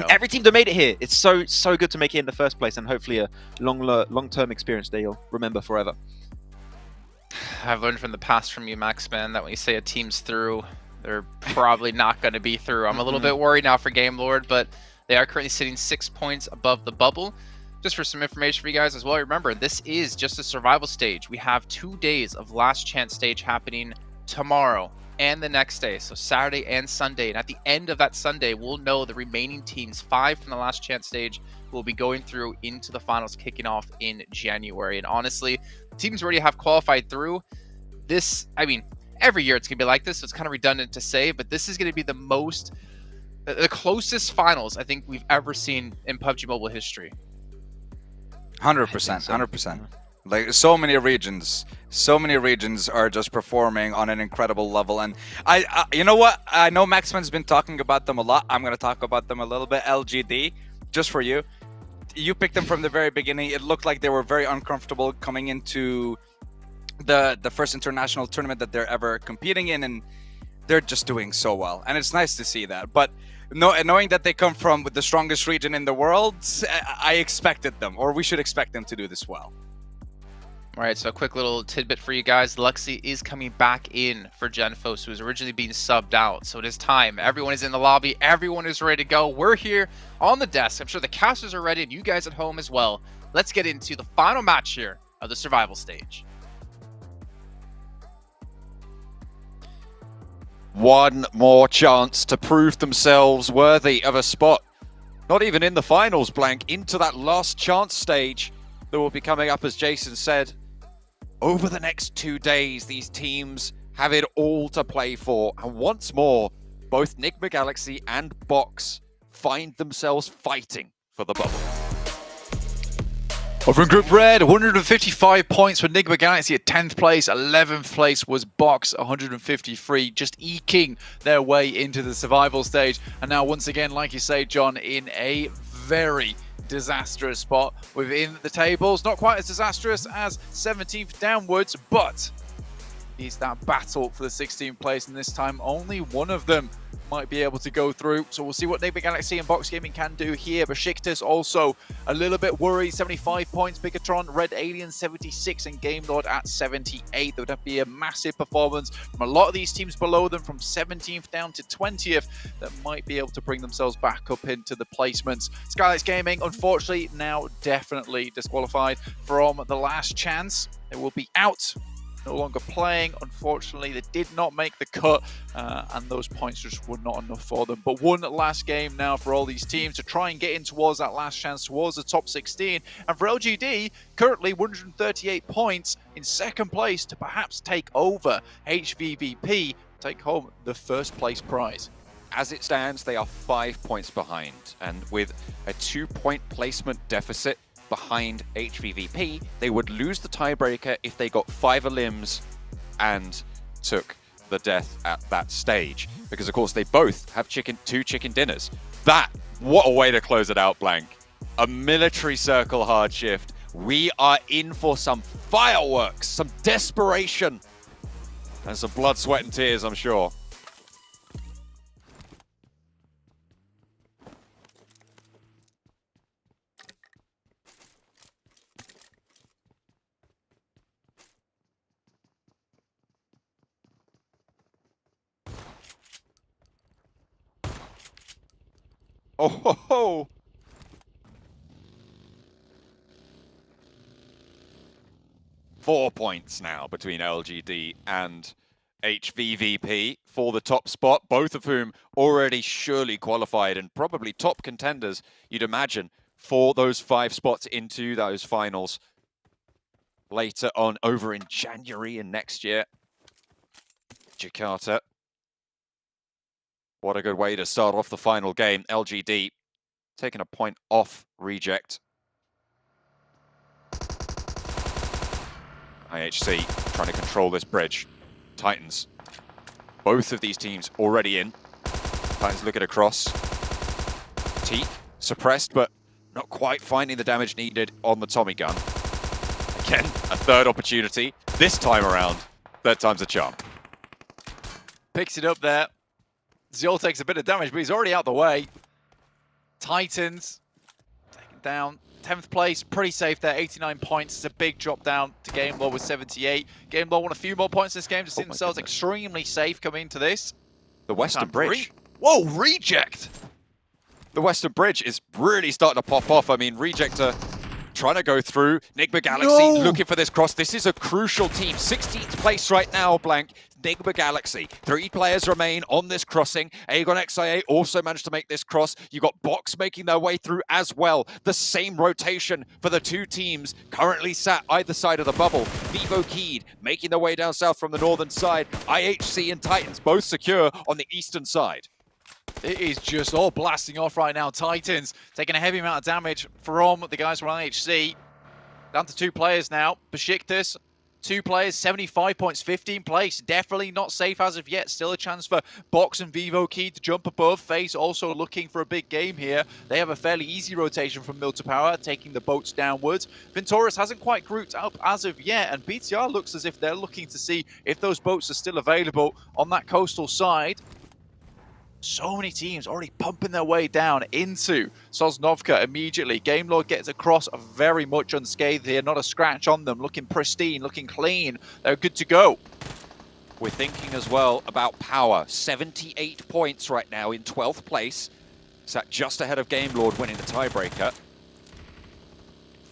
every team that made it here, it's so good to make it in the first place, and hopefully a long-term experience that you'll remember forever. I've learned from the past from you, Maxman, that when you say a team's through, they're probably not going to be through. I'm a little bit worried now for Game Lord, but they are currently sitting 6 points above the bubble. Just for some information for you guys as well, remember, this is just a survival stage. We have 2 days of last chance stage happening tomorrow and the next day, so Saturday and Sunday. And at the end of that Sunday, we'll know the remaining teams, 5 from the last chance stage, will be going through into the finals, kicking off in January. And honestly, teams already have qualified through. This, I mean, every year it's going to be like this, so it's kind of redundant to say, but this is going to be the closest finals I think we've ever seen in PUBG Mobile history. 100%, 100%. Like so many regions are just performing on an incredible level. And I you know what? I know Maxman's been talking about them a lot. I'm going to talk about them a little bit. LGD, just for you. You picked them from the very beginning. It looked like they were very uncomfortable coming into the first international tournament that they're ever competing in, and they're just doing so well. And it's nice to see that. But knowing that they come from the strongest region in the world, I expected them, or we should expect them to do this well. All right, so a quick little tidbit for you guys. Luxy is coming back in for Genfos, who was originally being subbed out. So it is time. Everyone is in the lobby. Everyone is ready to go. We're here on the desk. I'm sure the casters are ready, and you guys at home as well. Let's get into the final match here of the survival stage. One more chance to prove themselves worthy of a spot. Not even in the finals, Blank, into that last chance stage that will be coming up, as Jason said. Over the next 2 days, these teams have it all to play for. And once more, both Nigma Galaxy and Box find themselves fighting for the bubble. Over in Group Red, 155 points for Nigma Galaxy at 10th place. 11th place was Box, 153, just eking their way into the survival stage. And now, once again, like you say, John, in a very disastrous spot within the tables. Not quite as disastrous as 17th downwards, but it's that battle for the 16th place, and this time only one of them might be able to go through. So we'll see what Nigma Galaxy and Box Gaming can do here. Besiktas also a little bit worried, 75 points. Bigatron, Red Alien 76, and Game Lord at 78. There would be a massive performance from a lot of these teams below them, from 17th down to 20th, that might be able to bring themselves back up into the placements. Skylights Gaming, unfortunately, now definitely disqualified from the last chance. They will be out, no longer playing. Unfortunately, they did not make the cut, and those points just were not enough for them. But one last game now for all these teams to try and get in towards that last chance, towards the top 16. And for LGD, currently 138 points in second place to perhaps take over HVVP, take home the first place prize. As it stands, they are 5 points behind, and with a 2-point placement deficit behind HVVP, they would lose the tiebreaker if they got 5 limbs and took the death at that stage. Because of course they both have two chicken dinners. What a way to close it out, Blank. A military circle hard shift. We are in for some fireworks, some desperation, and some blood, sweat, and tears, I'm sure. Oh ho ho! Four points now between LGD and HVVP for the top spot, both of whom already surely qualified and probably top contenders, you'd imagine, for those 5 spots into those finals later on over in January and next year. Jakarta. What a good way to start off the final game. LGD taking a point off Reject. IHC trying to control this bridge. Titans. Both of these teams already in. Titans looking across. Teak suppressed, but not quite finding the damage needed on the Tommy gun. Again, a third opportunity. This time around, third time's a charm. Picks it up there. Ziol takes a bit of damage, but he's already out the way. Titans taken down. 10th place, pretty safe there, 89 points. It's a big drop down to Game Law with 78. Game Law won a few more points this game to see themselves extremely safe coming into this. The Western Bridge. Whoa, reject! The Western Bridge is really starting to pop off. I mean, Rejector trying to go through. Nigma Galaxy looking for this cross. This is a crucial team. 16th place right now, Blank. Nigma Galaxy. 3 players remain on this crossing. Aegon XIA also managed to make this cross. You got Box making their way through as well. The same rotation for the 2 teams currently sat either side of the bubble. Vivo Keyed making their way down south from the northern side. IHC and Titans both secure on the eastern side. It is just all blasting off right now. Titans taking a heavy amount of damage from the guys from IHC. Down to 2 players now. Besiktas, 2 players, 75 points, 15th place. Definitely not safe as of yet. Still a chance for Box and Vivo Key to jump above. FaZe also looking for a big game here. They have a fairly easy rotation from Mill to Power, taking the boats downwards. Venturus hasn't quite grouped up as of yet, and BTR looks as if they're looking to see if those boats are still available on that coastal side. So many teams already pumping their way down into Sosnovka immediately. Game Lord gets across very much unscathed here. Not a scratch on them. Looking pristine, looking clean. They're good to go. We're thinking as well about Power. 78 points right now in 12th place. Sat just ahead of Game Lord winning the tiebreaker.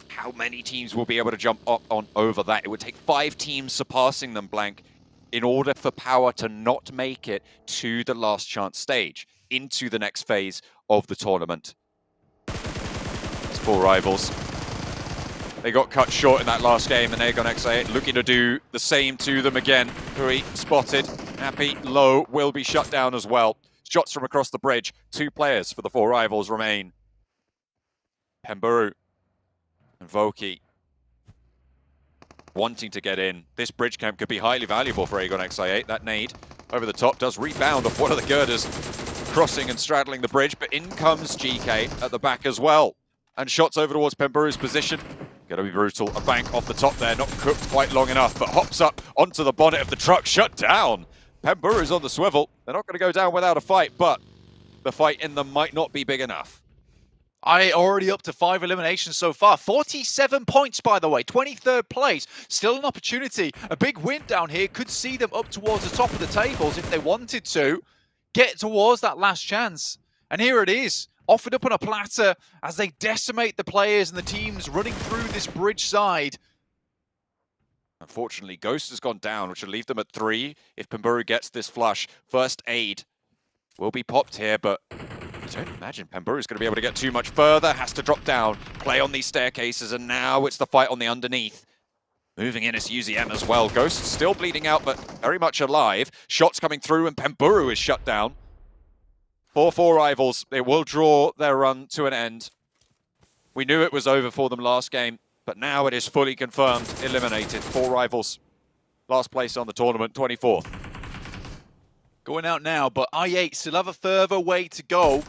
How many teams will be able to jump up on over that? It would take 5 teams surpassing them, Blank, in order for Power to not make it to the last chance stage, into the next phase of the tournament. It's 4 rivals. They got cut short in that last game, and Aegon XA looking to do the same to them again. Hui spotted. Happy low will be shut down as well. Shots from across the bridge. 2 players for the 4 rivals remain. Pemburu and Voki wanting to get in. This bridge camp could be highly valuable for Aegon XI8. That nade over the top does rebound off one of the girders, crossing and straddling the bridge, but in comes GK at the back as well. And shots over towards Pemburu's position. Gonna be brutal. A bank off the top there, not cooked quite long enough, but hops up onto the bonnet of the truck, shut down. Pemburu's on the swivel. They're not gonna go down without a fight, but the fight in them might not be big enough. Already up to 5 eliminations so far. 47 points, by the way. 23rd place. Still an opportunity. A big win down here could see them up towards the top of the tables if they wanted to. Get towards that last chance. And here it is. Offered up on a platter as they decimate the players and the teams running through this bridge side. Unfortunately, Ghost has gone down, which will leave them at 3 if Pemburu gets this flush. First aid will be popped here, but I don't imagine Pemburu is going to be able to get too much further. Has to drop down, play on these staircases, and now it's the fight on the underneath. Moving in is UZM as well. Ghost still bleeding out, but very much alive. Shots coming through, and Pemburu is shut down. 4 rivals. They will draw their run to an end. We knew it was over for them last game, but now it is fully confirmed. Eliminated. 4 rivals. Last place on the tournament, 24th. Going out now, but I8 still have a further way to go.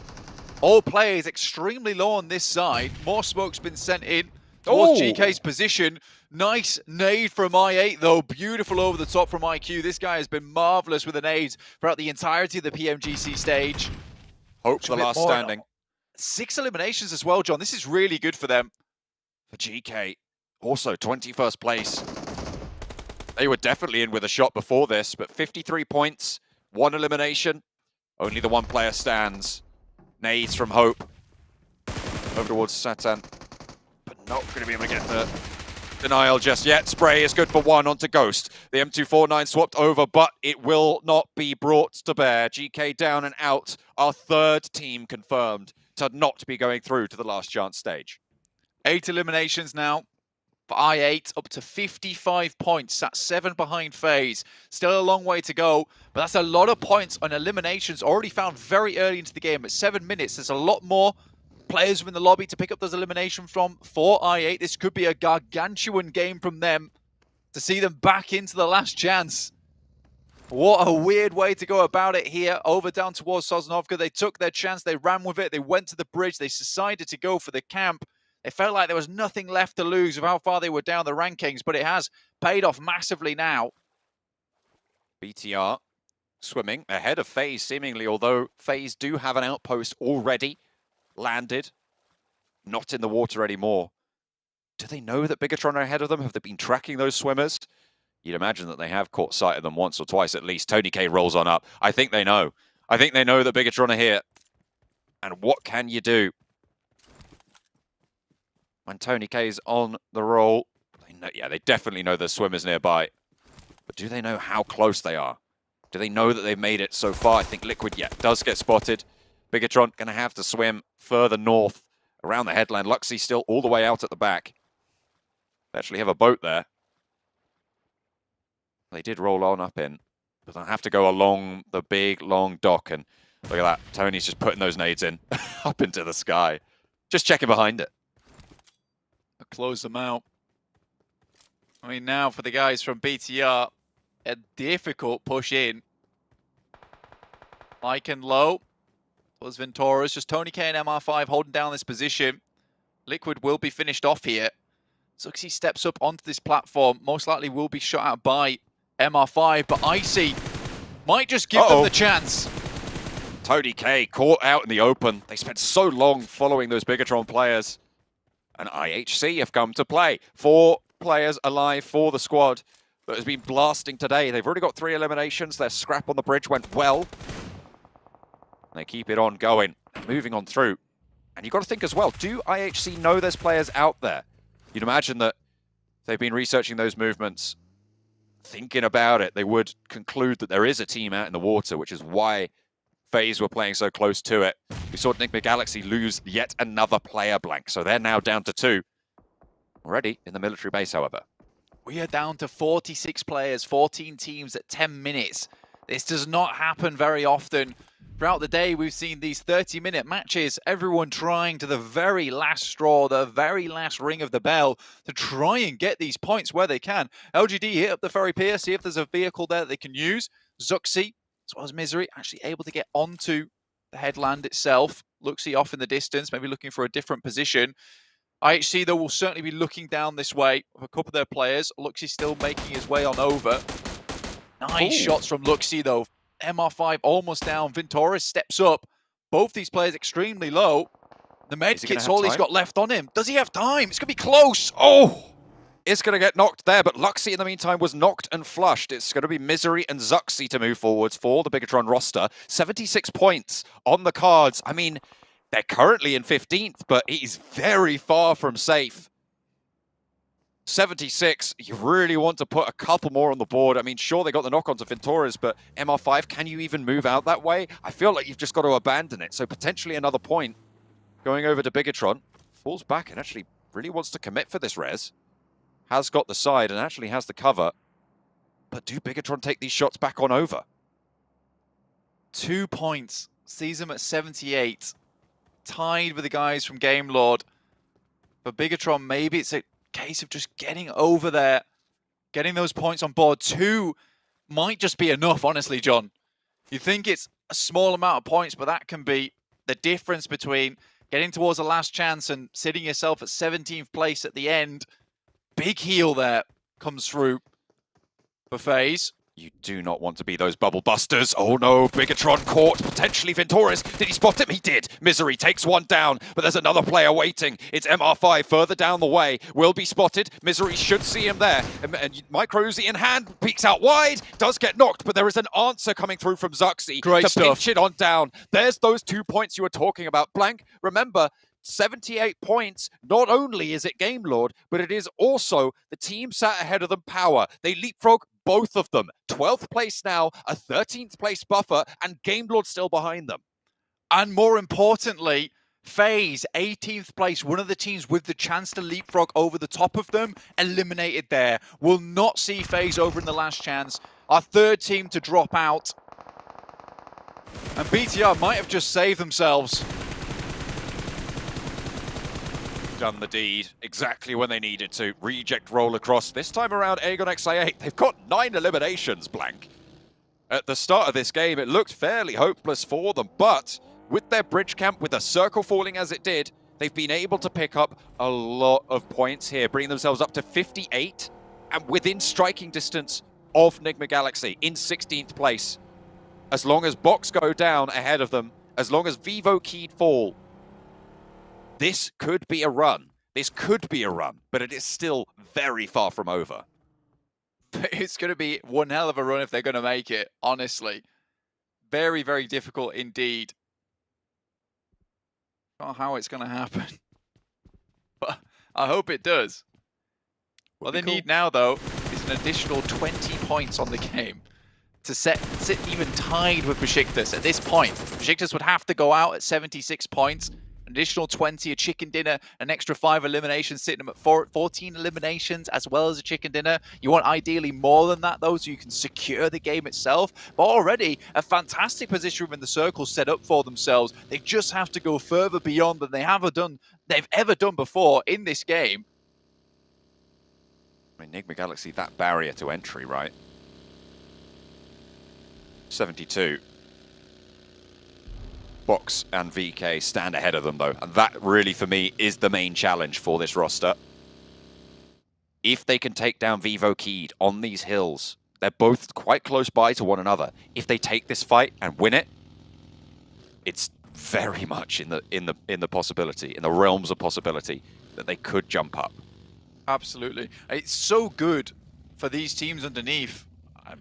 All players extremely low on this side. More smoke's been sent in towards GK's position. Nice nade from I8, though. Beautiful over the top from IQ. This guy has been marvelous with the nades throughout the entirety of the PMGC stage. Hope the last standing. 6 eliminations as well, John. This is really good for them. For GK, also 21st place. They were definitely in with a shot before this, but 53 points, 1 elimination. Only the 1 player stands. Nades from Hope. Over towards Satan. But not going to be able to get the denial just yet. Spray is good for 1 onto Ghost. The M249 swapped over, but it will not be brought to bear. GK down and out. Our 3rd team confirmed to not be going through to the last chance stage. 8 eliminations now for I8, up to 55 points. That's 7 behind FaZe. Still a long way to go, but that's a lot of points on eliminations already found very early into the game. At 7 minutes, there's a lot more players in the lobby to pick up those eliminations from for I8. This could be a gargantuan game from them to see them back into the last chance. What a weird way to go about it here. Over down towards Sosnovka. They took their chance. They ran with it. They went to the bridge. They decided to go for the camp. It felt like there was nothing left to lose of how far they were down the rankings, but it has paid off massively now. BTR swimming ahead of FaZe seemingly, although FaZe do have an outpost already landed, not in the water anymore. Do they know that Bigatron are ahead of them? Have they been tracking those swimmers? You'd imagine that they have caught sight of them once or twice at least. Tony K rolls on up. I think they know. I think they know that Bigatron are here. And what can you do when Tony K's on the roll? They know, yeah, they definitely know there's swimmers nearby. But do they know how close they are? Do they know that they've made it so far? I think Liquid, yeah, does get spotted. Bigatron going to have to swim further north around the headland. Luxy still all the way out at the back. They actually have a boat there. They did roll on up in, but they'll have to go along the big, long dock. And look at that. Tony's just putting those nades in up into the sky. Just checking behind it. Close them out. I mean, now for the guys from BTR, a difficult push in. High and low. Was Ventoras. Just Tony K and MR5 holding down this position. Liquid will be finished off here. Zuxi steps up onto this platform. Most likely will be shot out by MR5, but Icy might just give them the chance. Tony K caught out in the open. They spent so long following those Bigatron players. And IHC have come to play. 4 players alive for the squad that has been blasting today. They've already got 3 eliminations. Their scrap on the bridge went well. They keep it on going, moving on through. And you've got to think as well, do IHC know there's players out there? You'd imagine that they've been researching those movements, thinking about it. They would conclude that there is a team out in the water, which is why FaZe were playing so close to it. We saw Enigma Galaxy lose yet another player blank, so they're now down to 2. Already in the military base, however. We are down to 46 players, 14 teams at 10 minutes. This does not happen very often. Throughout the day, we've seen these 30-minute matches, everyone trying to the very last straw, the very last ring of the bell to try and get these points where they can. LGD hit up the ferry pier, see if there's a vehicle there that they can use. Zuxi, as well as Misery, actually able to get onto the headland itself. Luxy off in the distance, maybe looking for a different position. IHC, though, will certainly be looking down this way with a couple of their players. Luxy still making his way on over. Nice shots from Luxy, though. MR5 almost down. Ventoris steps up. Both these players extremely low. The med kit's all he's got left on him. Does he have time? It's going to be close. Oh! It's going to get knocked there, but Luxy in the meantime was knocked and flushed. It's going to be Misery and Zuxi to move forwards for the Bigatron roster. 76 points on the cards. I mean, they're currently in 15th, but it is very far from safe. 76, you really want to put a couple more on the board. I mean, sure, they got the knock-on to Ventoras, but MR5, can you even move out that way? I feel like you've just got to abandon it. So potentially another point going over to Bigatron. Falls back and actually really wants to commit for this res. Has got the side and actually has the cover. But do Bigatron take these shots back on over? 2 points. Sees them at 78. Tied with the guys from Game Lord. For Bigatron, maybe it's a case of just getting over there. Getting those points on board. 2 might just be enough, honestly, John. You think it's a small amount of points, but that can be the difference between getting towards the last chance and sitting yourself at 17th place at the end. Big heal there comes through for FaZe. You do not want to be those bubble busters. Oh no, Bigatron caught, potentially Ventoris. Did he spot him? He did. Misery takes one down, but there's another player waiting. It's MR5 further down the way. Will be spotted. Misery should see him there. And Micro Uzi in hand, peeks out wide, does get knocked, but there is an answer coming through from Zuxi to pinch it on down. There's those 2 points you were talking about. Blank, remember, 78 points. Not only is it Game Lord, but it is also the team sat ahead of them Power. They leapfrog both of them. 12th place now, a 13th place buffer, and Game Lord still behind them. And more importantly, FaZe, 18th place, one of the teams with the chance to leapfrog over the top of them, eliminated there. Will not see FaZe over in the last chance. Our 3rd team to drop out. And BTR might have just saved themselves. Done the deed exactly when they needed to. Reject roll across. This time around, Aegon XI8, they've got 9 eliminations, Blank. At the start of this game, it looked fairly hopeless for them, but with their bridge camp, with the circle falling as it did, They've been able to pick up a lot of points here, bringing themselves up to 58 and within striking distance of Nigma Galaxy in 16th place. As long as Box go down ahead of them, as long as Vivo Keyed fall, this could be a run. This could be a run, but it is still very far from over. It's going to be one hell of a run if they're going to make it, honestly. Very, very difficult indeed. I don't know how it's going to happen. But I hope it does. What they need now, though, is an additional 20 points on the game to sit even tied with Besiktas at this point. Besiktas would have to go out at 76 points. An additional 20, a chicken dinner, an extra 5 eliminations, sitting them at 14 eliminations, as well as a chicken dinner. You want ideally more than that, though, so you can secure the game itself. But already, a fantastic position within the circle set up for themselves. They just have to go further beyond than they've ever done before in this game. I mean, Nigma Galaxy, that barrier to entry, right? 72. Box and VK stand ahead of them, though. And that really, for me, is the main challenge for this roster. If they can take down Vivo Keyed on these hills, they're both quite close by to one another. If they take this fight and win it, it's very much in the possibility, in the realms of possibility, that they could jump up. Absolutely. It's so good for these teams underneath,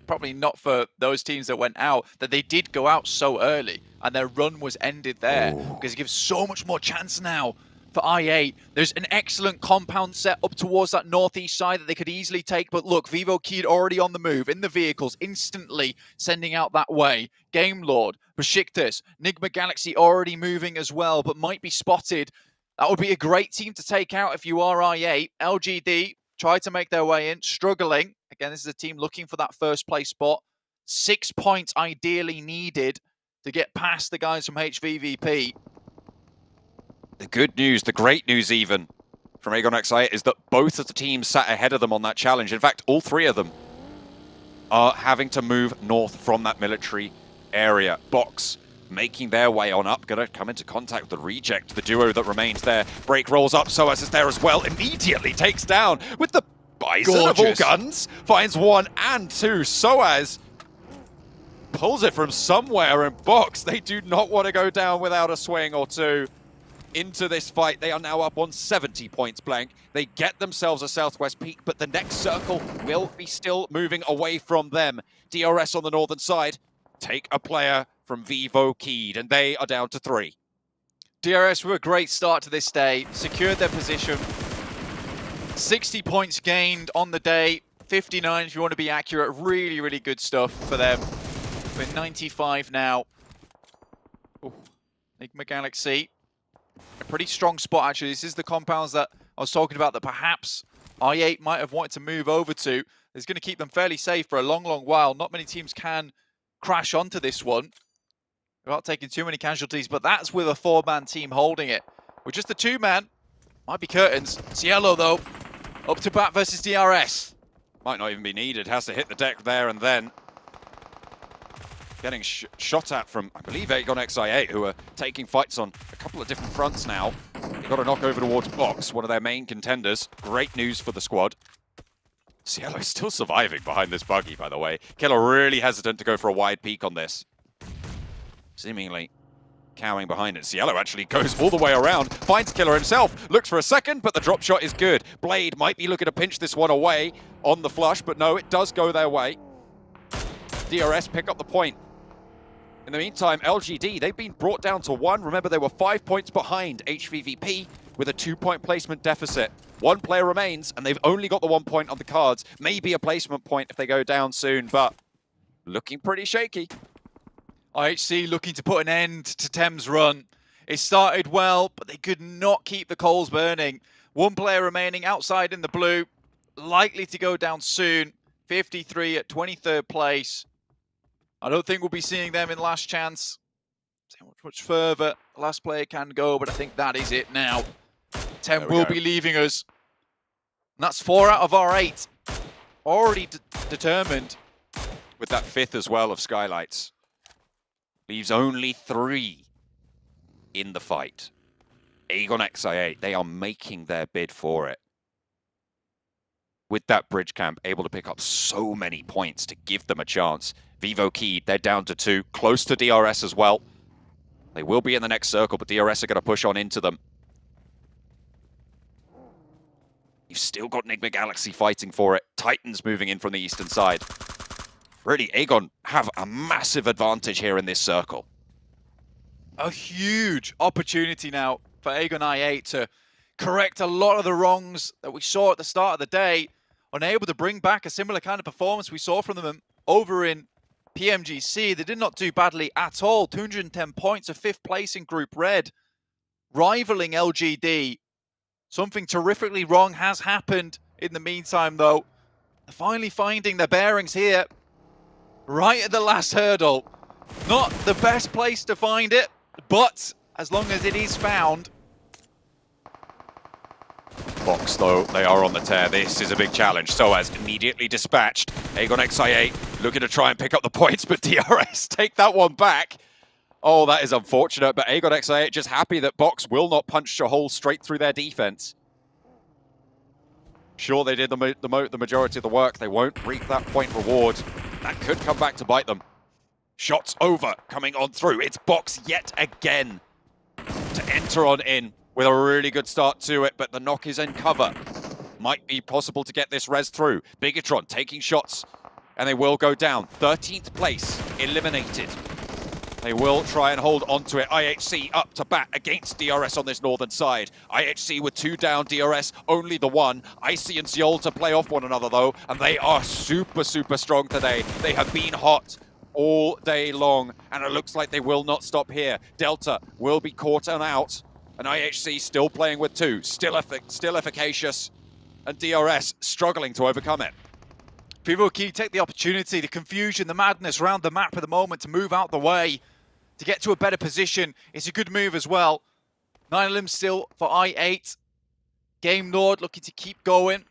probably not for those teams that went out, that they did go out so early and their run was ended there, because it gives so much more chance now for I8. There's an excellent compound set up towards that northeast side that they could easily take, but look, Vivo Keyed already on the move in the vehicles, instantly sending out that way. Game Lord, Besiktas, Nigma Galaxy already moving as well, but might be spotted. That would be a great team to take out if you are I8. LGD try to make their way in, struggling. Again, this is a team looking for that first place spot. 6 points ideally needed to get past the guys from HVVP. The good news, the great news even, from Aegon XI is that both of the teams sat ahead of them on that challenge. In fact, all three of them are having to move north from that military area. Box making their way on up, gonna come into contact with the reject, the duo that remains there. Break rolls up, Soaz is there as well, immediately takes down with the Bison of all guns, finds 1 and 2. Soaz pulls it from somewhere, and Box, they do not want to go down without a swing or two into this fight. They are now up on 70 points blank. They get themselves a southwest peak, but the next circle will be still moving away from them. DRS on the northern side take a player from Vivo Keyed, and they are down to 3. DRS were a great start to this day, secured their position. 60 points gained on the day, 59 if you want to be accurate. Really, really good stuff for them. We're 95 now. Nigma Galaxy, a pretty strong spot actually. This is the compounds that I was talking about that perhaps I8 might have wanted to move over to. It's going to keep them fairly safe for a long, long while. Not many teams can crash onto this one without taking too many casualties, but that's with a 4-man team holding it. With just the 2-man, might be curtains. Cielo, though, up to bat versus DRS. Might not even be needed, has to hit the deck there and then. Getting shot at from, I believe, Aegon XI8, who are taking fights on a couple of different fronts now. They got a knock over towards Box, one of their main contenders. Great news for the squad. Cielo still surviving behind this buggy, by the way. Killer really hesitant to go for a wide peek on this. Seemingly cowering behind it. Cielo actually goes all the way around, finds Killer himself, looks for a second, but the drop shot is good. Blade might be looking to pinch this one away on the flush, but no, it does go their way. DRS pick up the point. In the meantime, LGD, they've been brought down to 1. Remember, they were 5 points behind HVVP with a 2-point placement deficit. 1 player remains, and they've only got the 1 point on the cards. Maybe a placement point if they go down soon, but looking pretty shaky. IHC looking to put an end to Thames' run. It started well, but they could not keep the coals burning. 1 player remaining outside in the blue, likely to go down soon. 53 at 23rd place. I don't think we'll be seeing them in last chance. See much further the last player can go, but I think that is it now. Tem will be leaving us. And that's 4 out of our 8. Already determined. With that 5th as well of Skylights. Leaves only 3 in the fight. Aegon XI8, they are making their bid for it. With that bridge camp, able to pick up so many points to give them a chance. Vivo Key, they're down to 2, close to DRS as well. They will be in the next circle, but DRS are going to push on into them. You've still got Enigma Galaxy fighting for it. Titans moving in from the eastern side. Really, Aegon have a massive advantage here in this circle. A huge opportunity now for Aegon I8 to correct a lot of the wrongs that we saw at the start of the day. Unable to bring back a similar kind of performance we saw from them over in PMGC. They did not do badly at all. 210 points, a 5th place in Group Red. Rivaling LGD. Something terrifically wrong has happened in the meantime, though. They're finally finding their bearings here. Right at the last hurdle. Not the best place to find it, but as long as it is found. Box, though, they are on the tear. This is a big challenge. So as immediately dispatched. Aegon XI8 looking to try and pick up the points, but DRS take that one back. Oh, that is unfortunate, but Aegon XI8 just happy that Box will not punch a hole straight through their defense. Sure, they did the majority of the work. They won't reap that point reward. That could come back to bite them. Shots over, coming on through. It's Box yet again to enter on in with a really good start to it, but the knock is in cover. Might be possible to get this res through. Bigatron taking shots, and they will go down. 13th place, eliminated. They will try and hold on to it. IHC up to bat against DRS on this northern side. IHC with 2 down, DRS only the 1. Icy and Seoul to play off one another though, and they are super strong today. They have been hot all day long, and it looks like they will not stop here. Delta will be caught and out, and IHC still playing with 2, still efficacious, and DRS struggling to overcome it. Vivo Key take the opportunity, the confusion, the madness around the map at the moment to move out the way, to get to a better position. It's a good move as well. 9 limbs still for I8. Game Lord looking to keep going.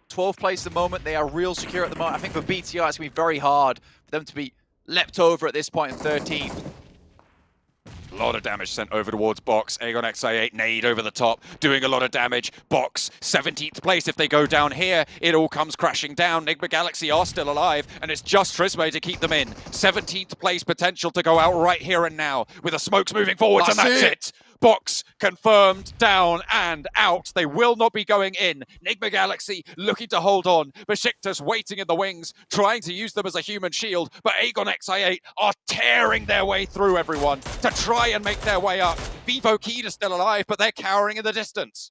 12th place at the moment. They are real secure at the moment. I think for BTR it's going to be very hard for them to be leapt over at this point in 13th. A lot of damage sent over towards Box. Aegon XI8 nade over the top, doing a lot of damage. Box, 17th place. If they go down here, it all comes crashing down. Enigma Galaxy are still alive, and it's just Trisme to keep them in. 17th place potential to go out right here and now, with the smokes moving forwards, and that's it. Box confirmed, down and out. They will not be going in. Enigma Galaxy looking to hold on. Besiktas waiting in the wings, trying to use them as a human shield. But Aegon XI8 are tearing their way through everyone to try and make their way up. Vivo Key is still alive, but they're cowering in the distance.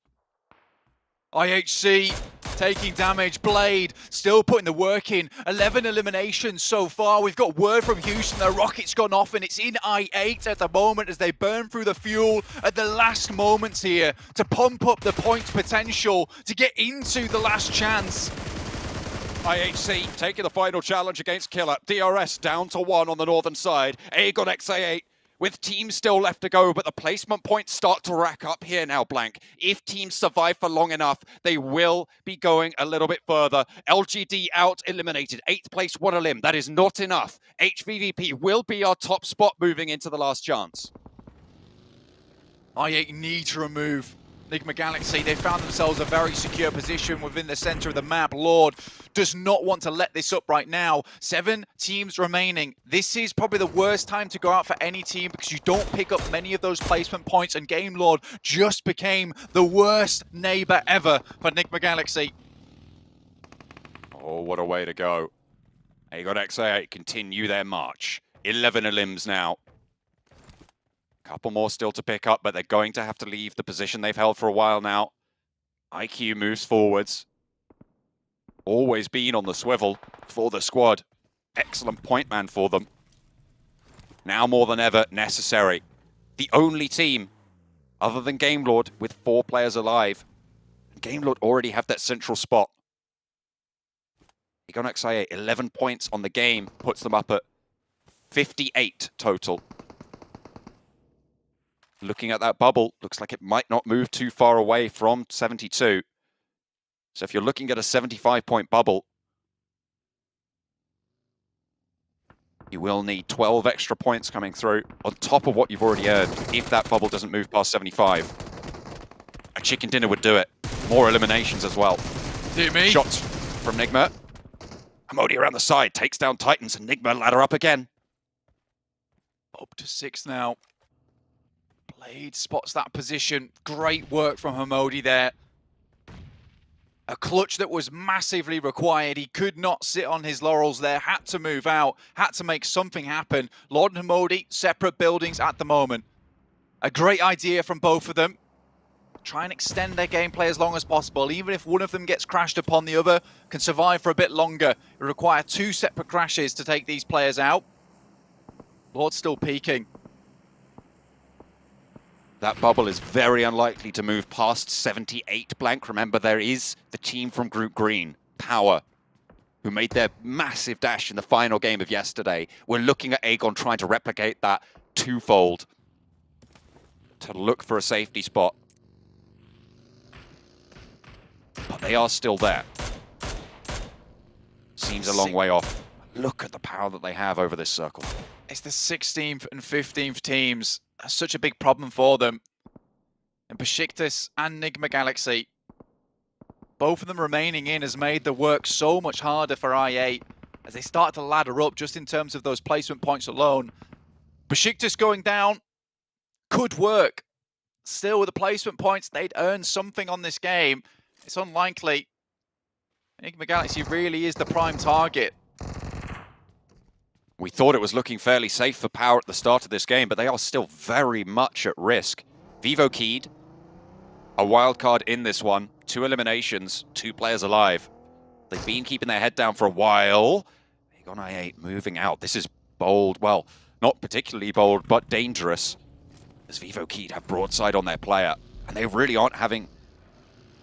IHC taking damage. Blade still putting the work in. 11 eliminations so far. We've got word from Houston. The rocket's gone off, and it's in I8 at the moment as they burn through the fuel at the last moments here to pump up the points potential to get into the last chance. IHC taking the final challenge against Killer. DRS down to 1 on the northern side. Aegon XI8 with teams still left to go, but the placement points start to rack up here now, Blank. If teams survive for long enough, they will be going a little bit further. LGD out, eliminated. 8th place, 1 elim. That is not enough. HVVP will be our top spot moving into the last chance. I8 need to remove Enigma Galaxy. They found themselves a very secure position within the center of the map. Lord does not want to let this up right now. 7 teams remaining. This is probably the worst time to go out for any team because you don't pick up many of those placement points, and Game Lord just became the worst neighbor ever for Enigma Galaxy. Oh, what a way to go. Aegon XI8 continue their march. 11 elims now. Couple more still to pick up, but they're going to have to leave the position they've held for a while now. IQ moves forwards. Always been on the swivel for the squad. Excellent point man for them. Now more than ever necessary. The only team, other than Game Lord, with 4 players alive. Game Lord already have that central spot. Aegon XI8, 11 points on the game, puts them up at 58 total. Looking at that bubble, looks like it might not move too far away from 72. So if you're looking at a 75-point bubble, you will need 12 extra points coming through on top of what you've already earned if that bubble doesn't move past 75. A chicken dinner would do it. More eliminations as well. Do me. Shots from Nigma. Modi around the side, takes down Titans, and Nigma ladder up again. Up to 6 now. Blade spots that position. Great work from Hamodi there. A clutch that was massively required. He could not sit on his laurels there. Had to move out. Had to make something happen. Lord and Hamodi, separate buildings at the moment. A great idea from both of them. Try and extend their gameplay as long as possible. Even if one of them gets crashed upon, the other can survive for a bit longer. It requires 2 separate crashes to take these players out. Lord's still peeking. That bubble is very unlikely to move past 78 blank. Remember, there is the team from Group Green, Power, who made their massive dash in the final game of yesterday. We're looking at Aegon trying to replicate that twofold to look for a safety spot. But they are still there. Seems a long way off. Look at the power that they have over this circle. It's the 16th and 15th teams. That's such a big problem for them. And Besiktas and Nigma Galaxy, both of them remaining in, has made the work so much harder for i8 as they start to ladder up just in terms of those placement points alone. Besiktas going down could work. Still, with the placement points, they'd earn something on this game. It's unlikely. Nigma Galaxy really is the prime target. We thought it was looking fairly safe for Power at the start of this game, but they are still very much at risk. Vivo Keyed, a wild card in this one. 2 eliminations, 2 players alive. They've been keeping their head down for a while. Aegon i8 moving out. This is bold. Well, not particularly bold, but dangerous. As Vivo Keyed have broadside on their player, and they really aren't having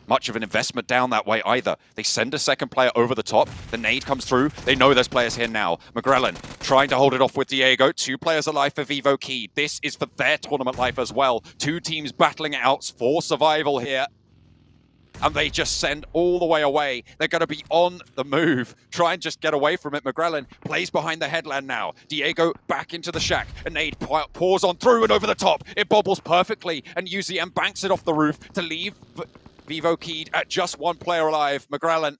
much of an investment down that way either. They send a second player over the top. The nade comes through. They know there's players here now. McGrellan trying to hold it off with Diego. 2 players alive for Vivo Keyed. This is for their tournament life as well. 2 teams battling it out for survival here. And they just send all the way away. They're going to be on the move. Try and just get away from it. McGrellan plays behind the headland now. Diego back into the shack. A nade pours on through and over the top. It bobbles perfectly. And UZM banks it off the roof to leave Vivo Keyed at just 1 player alive. McGrellan,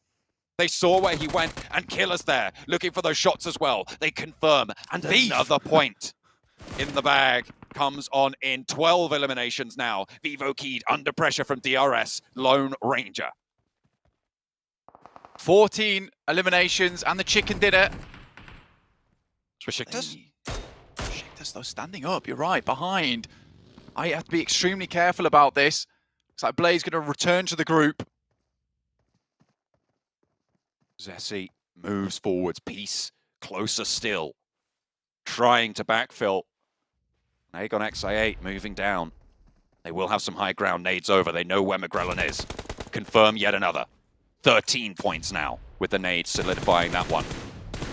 they saw where he went, and Killer's there, looking for those shots as well. They confirm, and another point in the bag comes on in 12 eliminations now. Vivo Keyed under pressure from DRS, Lone Ranger. 14 eliminations and the chicken dinner. Besiktas? Besiktas, though, standing up, you're right, behind. I have to be extremely careful about this. Looks like Blade's going to return to the group. Zessi moves forwards. Peace closer still. Trying to backfill. Aegon XI8 moving down. They will have some high ground nades over. They know where McGrellan is. Confirm yet another. 13 points now with the nade solidifying that one.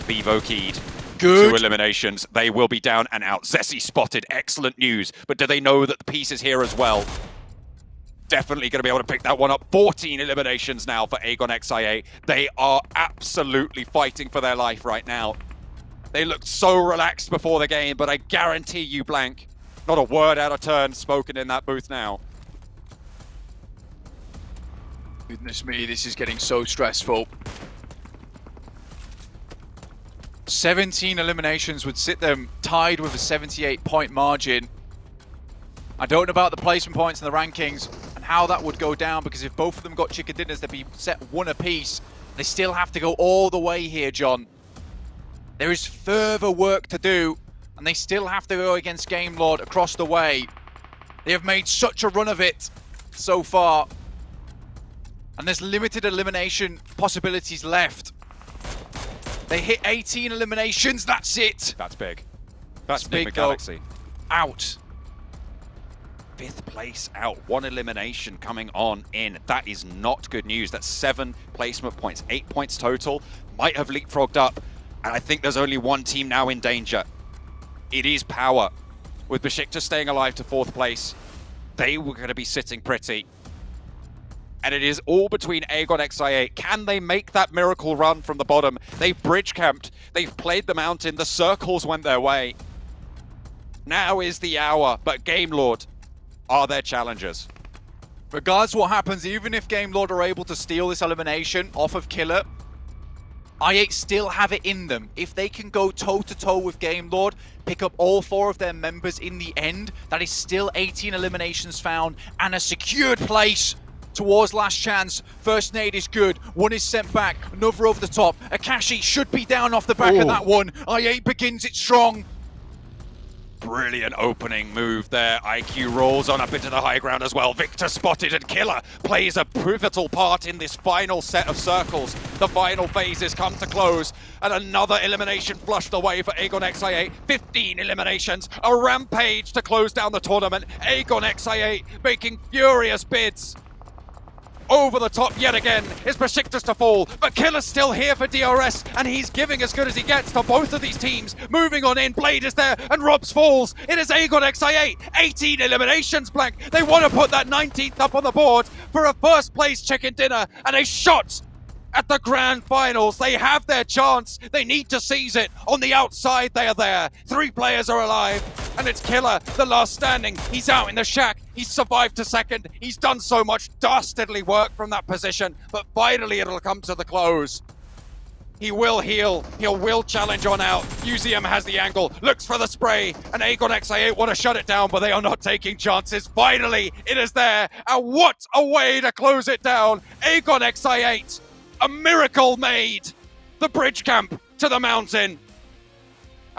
Vivo Keyed. Good. 2 eliminations. They will be down and out. Zessi spotted. Excellent news. But do they know that the piece is here as well? Definitely going to be able to pick that one up. 14 eliminations now for Aegon XI8. They are absolutely fighting for their life right now. They looked so relaxed before the game, but I guarantee you, Blank, not a word out of turn spoken in that booth now. Goodness me, this is getting so stressful. 17 eliminations would sit them tied with a 78-point margin. I don't know about the placement points and the rankings and how that would go down, because if both of them got chicken dinners, they'd be set 1 apiece. They still have to go all the way here, John. There is further work to do, and they still have to go against Game Lord across the way. They have made such a run of it so far, and there's limited elimination possibilities left. They hit 18 eliminations, that's it. That's big. That's big, Nigma Galaxy. Out. 5th place out. 1 elimination coming on in. That is not good news. That's 7 placement points. 8 points total. Might have leapfrogged up. And I think there's only 1 team now in danger. It is Power. With Besiktas staying alive to 4th place, they were going to be sitting pretty. And it is all between Aegon XI8. Can they make that miracle run from the bottom? They've bridge camped. They've played the mountain. The circles went their way. Now is the hour. But Game Lord are their challengers. regardless of what happens, even if Game Lord are able to steal this elimination off of Killer, i8 still have it in them. If they can go toe-to-toe with Game Lord, pick up all 4 of their members in the end, that is still 18 eliminations found and a secured place towards last chance. First nade is good. One is sent back. Another over the top. Akashi should be down off the back of that one. i8 begins it strong. Brilliant opening move there. IQ rolls on up into the high ground as well. Victor spotted, and Killer plays a pivotal part in this final set of circles. The final phases come to close, and another elimination flushed away for Aegon XI8. 15 eliminations, a rampage to close down the tournament. Aegon XI8 making furious bids. Over the top yet again is Besiktas to fall, but Killer's still here for DRS, and he's giving as good as he gets to both of these teams. Moving on in, Blade is there, and Robs falls. It is Aegon XI8, 18 eliminations, Blank. They want to put that 19th up on the board for a first place chicken dinner and a shot at the grand finals. They have their chance. They need to seize it. On the outside, they are there. 3 players are alive, and it's Killer, the last standing. He's out in the shack. He's survived to second. He's done so much dastardly work from that position, but finally it'll come to the close. He will heal. He will challenge on out. Museum has the angle, looks for the spray, and Aegon XI8 want to shut it down, but they are not taking chances. Finally, it is there, and what a way to close it down. Aegon XI8, a miracle made. The bridge camp to the mountain,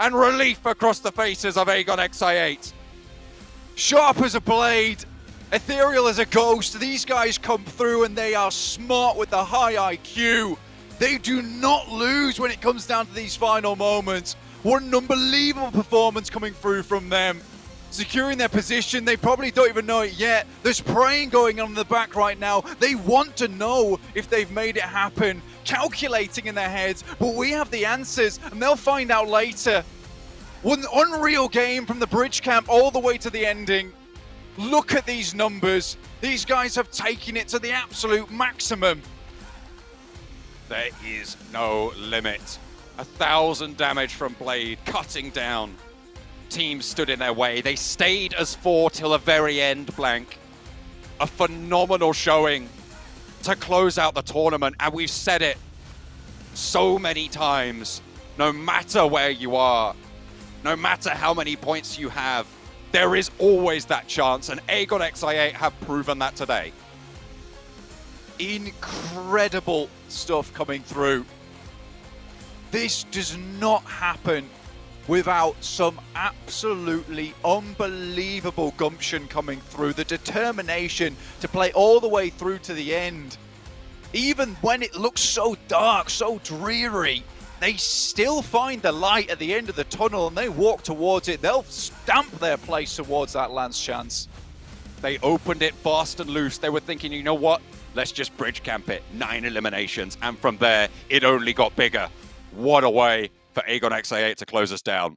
and relief across the faces of Aegon XI8. Sharp as a blade, ethereal as a ghost. These guys come through and they are smart with the high IQ. They do not lose when it comes down to these final moments. What an unbelievable performance coming through from them. Securing their position, they probably don't even know it yet. There's praying going on in the back right now. They want to know if they've made it happen, calculating in their heads, but we have the answers and they'll find out later. What an unreal game from the bridge camp all the way to the ending. Look at these numbers. These guys have taken it to the absolute maximum. There is no limit. 1,000 damage from Blade, cutting down. Teams stood in their way. They stayed as 4 till the very end, Blank. A phenomenal showing to close out the tournament, and we've said it so many times. No matter where you are, no matter how many points you have, there is always that chance, and Aegon XI8 have proven that today. Incredible stuff coming through. This does not happen without some absolutely unbelievable gumption coming through. The determination to play all the way through to the end. Even when it looks so dark, so dreary, they still find the light at the end of the tunnel and they walk towards it. They'll stamp their place towards that last chance. They opened it fast and loose. They were thinking, you know what? Let's just bridge camp it. 9 eliminations. And from there, it only got bigger. What a way for Aegon XI8 to close us down.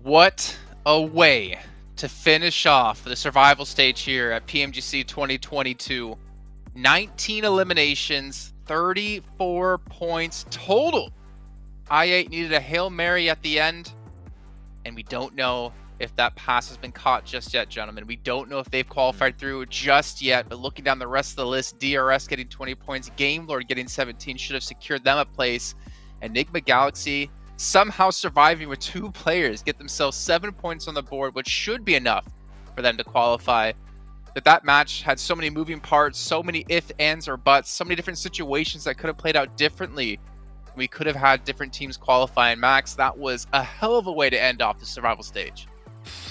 What a way to finish off the survival stage here at PMGC 2022. 19 eliminations, 34 points total. i8 needed a Hail Mary at the end, and we don't know if that pass has been caught just yet, gentlemen. We don't know if they've qualified through just yet, but looking down the rest of the list, DRS getting 20 points, Game Lord getting 17 should have secured them a place. Enigma Galaxy somehow surviving with 2 players, get themselves 7 points on the board, which should be enough for them to qualify. That match had so many moving parts, so many ifs, ands, or buts, so many different situations that could have played out differently. We could have had different teams qualify. And Max, that was a hell of a way to end off the survival stage.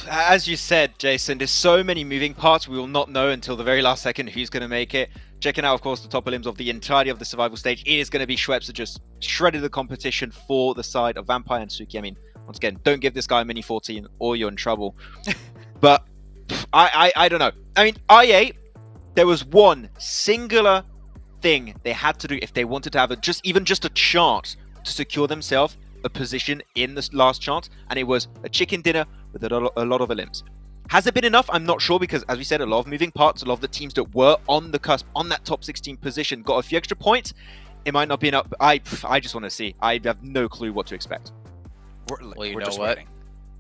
As you said, Jason, there's so many moving parts. We will not know until the very last second who's going to make it. Checking out, of course, the top limbs of the entirety of the survival stage, it is going to be Schweppes that just shredded the competition for the side of Vampire and Suki. I mean, once again, don't give this guy a mini 14 or you're in trouble. But I don't know. I mean, IA, there was one singular thing they had to do if they wanted to have even just a chance to secure themselves a position in this last chance, and it was a chicken dinner with a lot of limbs. Has it been enough? I'm not sure, because as we said, a lot of moving parts, a lot of the teams that were on the cusp, on that top 16 position, got a few extra points. It might not be enough. I just want to see. I have no clue what to expect. Well, you know what?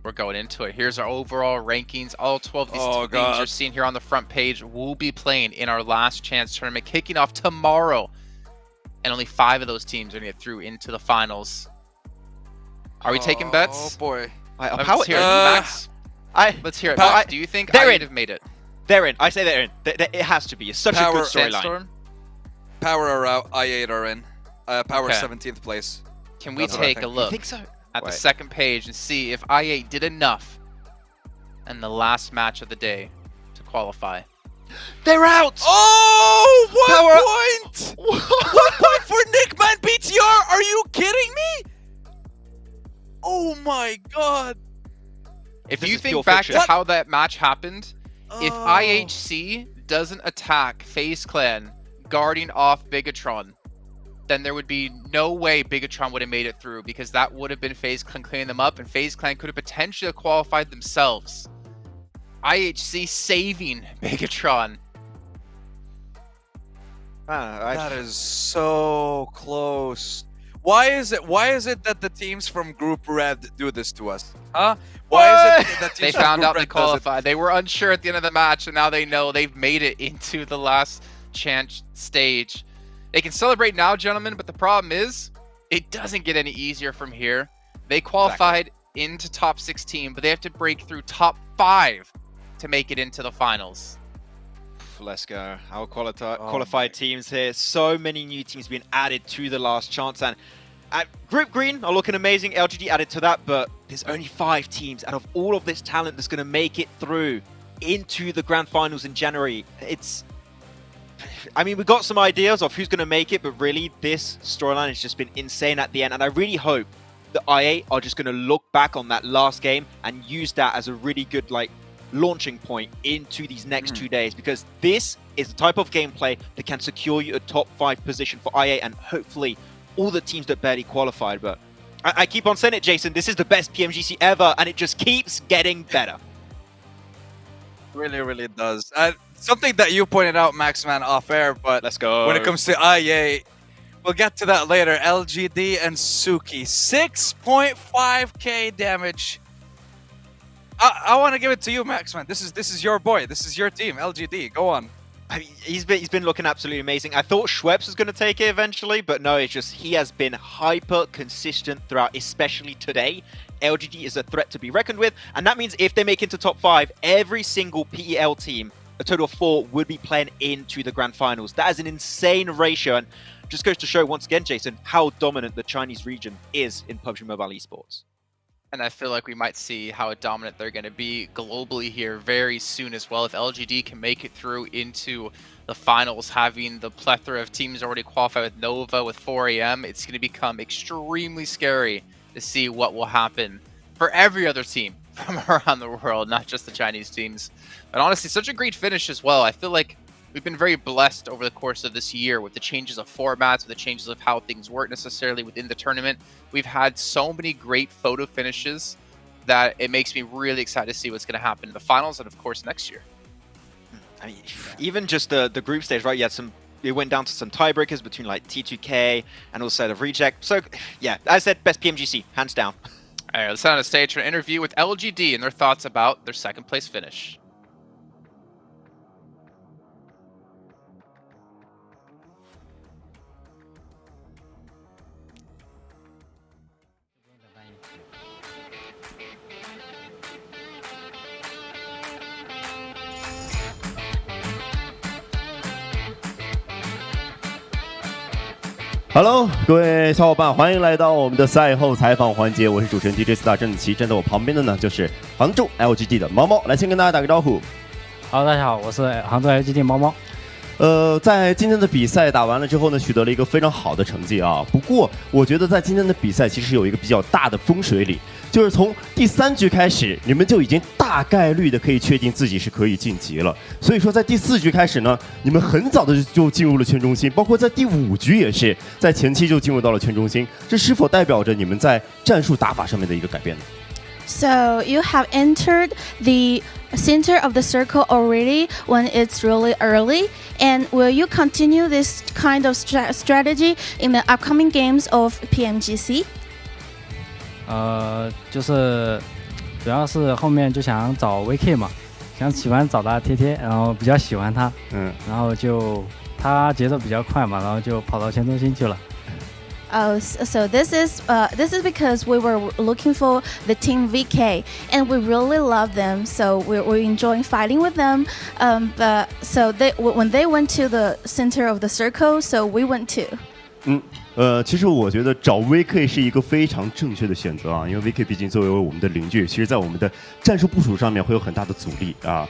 We're going into it. Here's our overall rankings. All 12 of these teams you're seeing here on the front page will be playing in our last chance tournament, kicking off tomorrow. And only 5 of those teams are going to get through into the finals. Are we taking bets? Oh boy. Let's hear it, Max. Let's hear it, Max. Do you think I would have made it? They're in. I say they're in. It has to be. It's such a good storyline. Power are out. I8 are in. Power Okay. 17th place. Can we take a look at the second page and see if I8 did enough in the last match of the day to qualify? They're out! Oh, 1 point! 1 point for Nickman BTR! Are you kidding me? Oh my god. If you think back to how that match happened, if IHC doesn't attack FaZe Clan guarding off Bigatron, then there would be no way Bigatron would have made it through, because that would have been FaZe Clan clearing them up, and FaZe Clan could have potentially qualified themselves. IHC saving Bigatron. That is so close. Why is it that the teams from Group Red do this to us? Huh? Why is it that They teams from found Group out they Red does it? qualified. They were unsure at the end of the match, and now they know they've made it into the last chance stage. They can celebrate now, gentlemen, but the problem is it doesn't get any easier from here. They qualified into top 16, but they have to break through top 5 to make it into the finals. Let's go. Our qualified teams here. So many new teams being added to the last chance. And Group Green are looking amazing. LGD added to that, but there's only 5 teams out of all of this talent that's going to make it through into the grand finals in January. I mean, we got some ideas of who's going to make it, but really this storyline has just been insane at the end. And I really hope that IA are just going to look back on that last game and use that as a really good, launching point into these next 2 days, because this is the type of gameplay that can secure you a top 5 position for IA and hopefully all the teams that barely qualified. But I keep on saying it, Jason, this is the best PMGC ever, and it just keeps getting better. Really, really does. Something that you pointed out, Maxman, off air, but let's go. When it comes to IA, we'll get to that later. LGD and Suki, 6.5k damage. I want to give it to you, Maxman. This is your boy. This is your team, LGD. Go on. I mean, he's been looking absolutely amazing. I thought Schweppes was going to take it eventually, but no, it's just he has been hyper consistent throughout, especially today. LGD is a threat to be reckoned with, and that means if they make it to top 5, every single PEL team, a total of 4, would be playing into the grand finals. That is an insane ratio, and just goes to show once again, Jason, how dominant the Chinese region is in PUBG Mobile esports. And I feel like we might see how dominant they're going to be globally here very soon as well. If LGD can make it through into the finals, having the plethora of teams already qualified with Nova, with 4AM, it's going to become extremely scary to see what will happen for every other team from around the world, not just the Chinese teams. But honestly, such a great finish as well. I feel like we've been very blessed over the course of this year with the changes of formats, with the changes of how things work necessarily within the tournament. We've had so many great photo finishes that it makes me really excited to see what's going to happen in the finals and, of course, next year. I mean, even just the group stage, right? You had it went down to some tiebreakers between T2K and also the Reject. So, yeah, as I said, best PMGC, hands down. All right, let's set on the stage for an interview with LGD and their thoughts about their second place finish. Hello， 各位小伙伴，欢迎来到我们的赛后采访环节。我是主持人 DJ 4大郑子琪，站在我旁边的呢就是杭州 LGD 的猫猫，来先跟大家打个招呼。Hello， 大家好，我是杭州 LGD 猫猫。在今天的比赛打完了之后呢，取得了一个非常好的成绩啊。不过，我觉得在今天的比赛其实有一个比较大的风水里，就是从第3局开始，你们就已经大概率的可以确定自己是可以晋级了。所以说，在第4局开始呢，你们很早的就进入了圈中心，包括在第5局也是在前期就进入到了圈中心。这是否代表着你们在战术打法上面的一个改变呢？ So you have entered the center of the circle already when it's really early, and will you continue this kind of strategy in the upcoming games of PMGC? 就是主要是后面就想找 VK 嘛，喜欢找他贴贴，然后比较喜欢他，然后就他节奏比较快嘛，然后就跑到圈中心去了。Oh, so this is because we were looking for the team VK, and we really love them. So we're enjoying fighting with them. But so when they went to the center of the circle, so we went too. 其实我觉得找 VK 是一个非常正确的选择啊，因为 VK 毕竟作为我们的邻居，其实在我们的战术部署上面会有很大的阻力啊。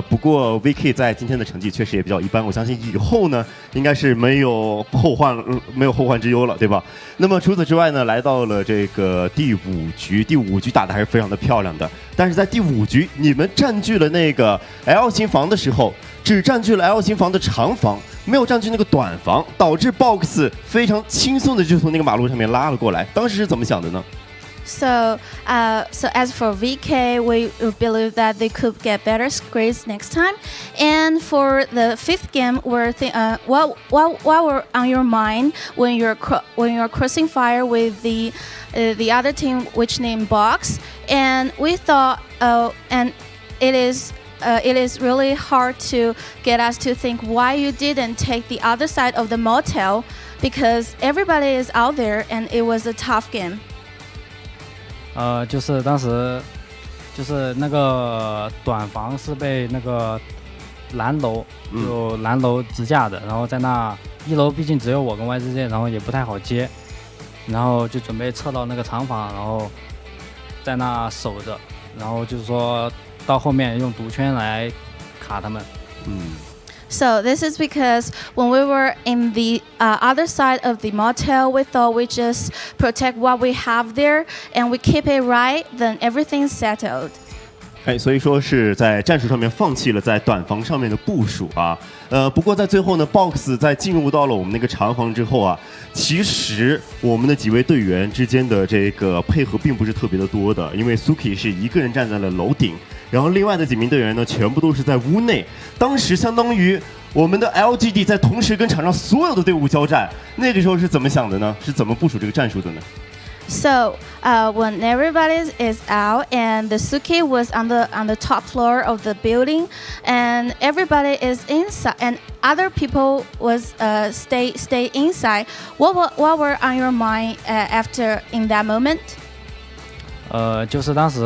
不过 VK 在今天的成绩确实也比较一般，我相信以后呢应该是没有后患之忧了，对吧？那么除此之外呢，来到了这个第5局打得还是非常的漂亮的，但是在第5局你们占据了那个 L 型房的时候，只占据了 L 型房的长房，没有占据那个短房，导致 Box 非常轻松的就从那个马路上面拉了过来。当时是怎么想的呢？ So as for VK, we believe that they could get better grades next time. And for the 5th game, what were on your mind when you're crossing fire with the other team, which named Box? And we thought, and it is really hard to get us to think why you didn't take the other side of the motel, because everybody is out there and it was a tough game. 就是当时就是那个短房是被那个蓝楼支架的，然后在那1楼毕竟只有我跟 YZJ， 然后也不太好接，然后就准备撤到那个长房，然后在那守着，然后就是说到后面用毒圈来卡他们。So this is because when we were in the other side of the motel, we thought we just protect what we have there and we keep it right, then everything's settled. 所以说是在战术上面放弃了在短房上面的部署啊。不过在最后呢 ，Box 在进入到了我们那个长房之后啊，其实我们的几位队员之间的这个配合并不是特别的多的，因为 Suki 是一个人站在了楼顶，然后另外的几名队员呢，全部都是在屋内。当时相当于我们的 LGD 在同时跟场上所有的队伍交战，那个时候是怎么想的呢？是怎么部署这个战术的呢？ So when everybody is out and the Suki was on the top floor of the building and everybody is inside and other people was stay inside, what were on your mind after in that moment? 就是当时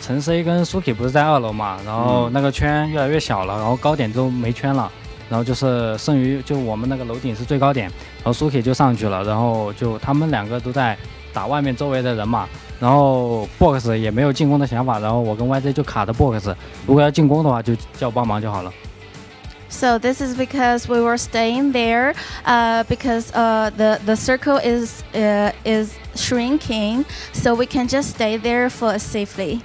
陈 C 跟 Suki 不是在2楼嘛，然后那个圈越来越小了，然后高点都没圈了，然后就是剩余就我们那个楼顶是最高点，然后 Suki 就上去了，然后就他们2个都在打外面周围的人嘛，然后 Box 也没有进攻的想法，然后我跟 YZ 就卡着 Box， 如果要进攻的话就叫帮忙就好了。So this is because we were staying there because the circle is shrinking, so we can just stay there for safety.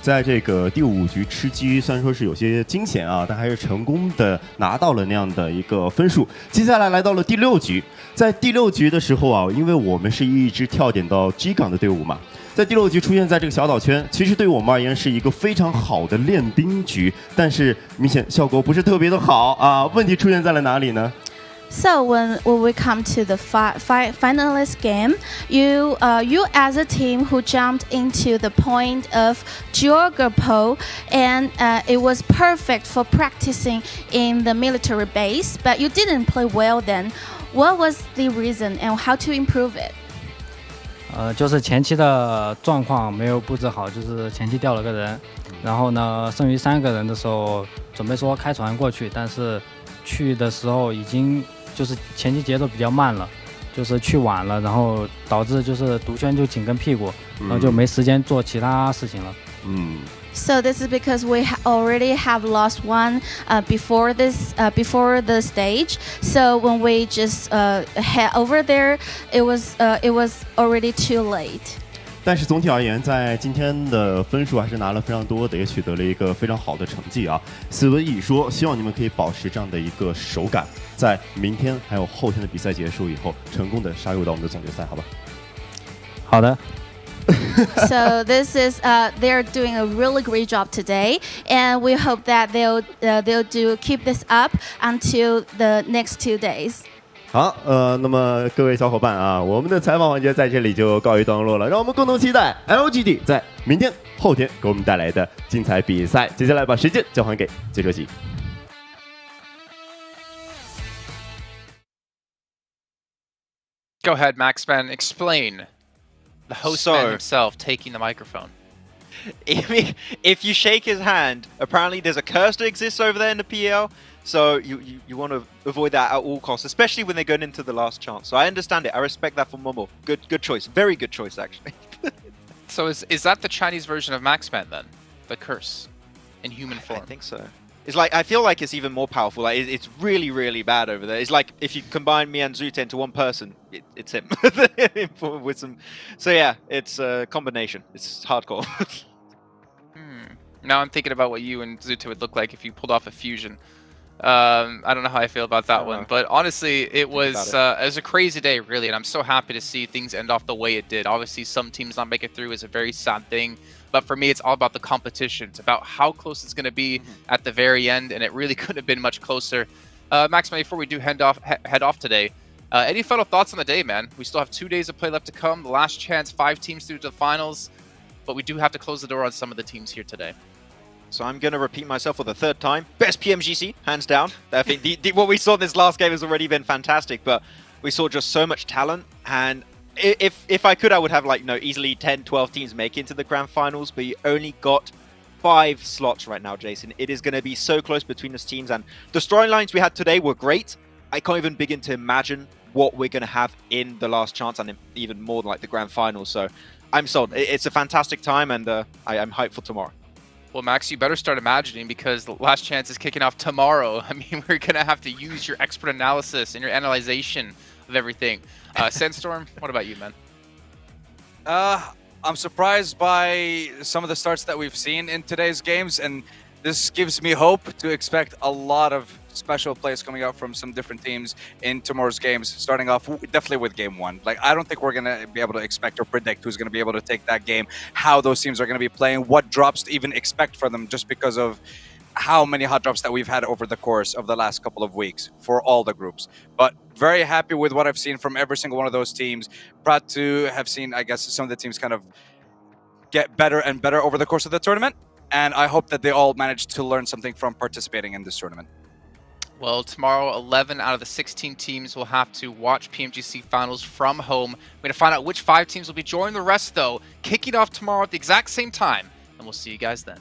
在这个第5局吃鸡，虽然说是有些惊险啊，但还是成功的拿到了那样的一个分数。接下来来到了第6局，在第6局的时候啊，因为我们是一支跳点到 G 港的队伍嘛，在第6局出现在这个小岛圈，其实对于我们而言是一个非常好的练兵局，但是明显效果不是特别的好啊。问题出现在了哪里呢？ So when we come to the finalist game, you as a team who jumped into the point of Georgapo, and it was perfect for practicing in the military base, but you didn't play well then. What was the reason and how to improve it? 就是前期的状况没有布置好，就是前期掉了个人，然后呢，剩余3个人的时候，准备说开船过去，但是去的时候已经就是前期节奏比较慢了，就是去晚了，然后导致就是独轩就紧跟屁股，然后就没时间做其他事情了。So this is because we already have lost one before the stage. So when we just head over there, it was already too late. 但是总体而言，在今天的分数还是拿了非常多的，也取得了一个非常好的成绩啊。所以说，希望你们可以保持这样的一个手感，在明天还有后天的比赛结束以后，成功的杀入到我们的总决赛，好吧？好的。So this is they're doing a really great job today, and we hope that they'll keep this up until the next 2 days. 好，那么各位小伙伴啊，我们的采访环节在这里就告一段落了，让我们共同期待 LGD 在明天、后天给我们带来的精彩比赛。接下来把时间交还给解说席。Go ahead, Maxman. Explain the host man himself taking the microphone. If you shake his hand, apparently there's a curse that exists over there in the PL. So you want to avoid that at all costs, especially when they're going into the last chance. So I understand it. I respect that from Momo. Good choice. Very good choice, actually. So is that the Chinese version of Maxman then? The curse in human form? I think so. It's like, I feel like it's even more powerful. Like it's really, really bad over there. It's like if you combine me and Zute into one person, it's him. With some, so yeah, it's a combination. It's hardcore. Now I'm thinking about what you and Zute would look like if you pulled off a fusion. I don't know how I feel about that one, but honestly, it was a crazy day, really, and I'm so happy to see things end off the way it did. Obviously, some teams not make it through is a very sad thing, but for me, it's all about the competition. It's about how close it's going to be at the very end, and it really couldn't have been much closer. Max, before we do head off today, any final thoughts on the day, man? We still have 2 days of play left to come. The last chance, 5 teams through to the finals, but we do have to close the door on some of the teams here today. So I'm going to repeat myself for the 3rd time. Best PMGC, hands down. I think what we saw in this last game has already been fantastic, but we saw just so much talent. And if I could, I would have easily 10, 12 teams make it into the grand finals, but you only got 5 slots right now, Jason. It is going to be so close between these teams, and the storylines we had today were great. I can't even begin to imagine what we're going to have in the last chance, and even more like the grand finals. So I'm sold. It's a fantastic time, and I'm hyped for tomorrow. Well, Max, you better start imagining, because the last chance is kicking off tomorrow. I mean, we're going to have to use your expert analysis and your analyzation of everything. Sandstorm, what about you, man? I'm surprised by some of the starts that we've seen in today's games, and this gives me hope to expect a lot of special plays coming out from some different teams in tomorrow's games, starting off definitely with game 1. Like, I don't think we're going to be able to expect or predict who's going to be able to take that game, how those teams are going to be playing, what drops to even expect for them, just because of how many hot drops that we've had over the course of the last couple of weeks for all the groups. But very happy with what I've seen from every single one of those teams. Proud to have seen, I guess, some of the teams kind of get better and better over the course of the tournament. And I hope that they all manage to learn something from participating in this tournament. Well, tomorrow, 11 out of the 16 teams will have to watch PMGC Finals from home. We're going to find out which 5 teams will be joining the rest, though, kicking off tomorrow at the exact same time. And we'll see you guys then.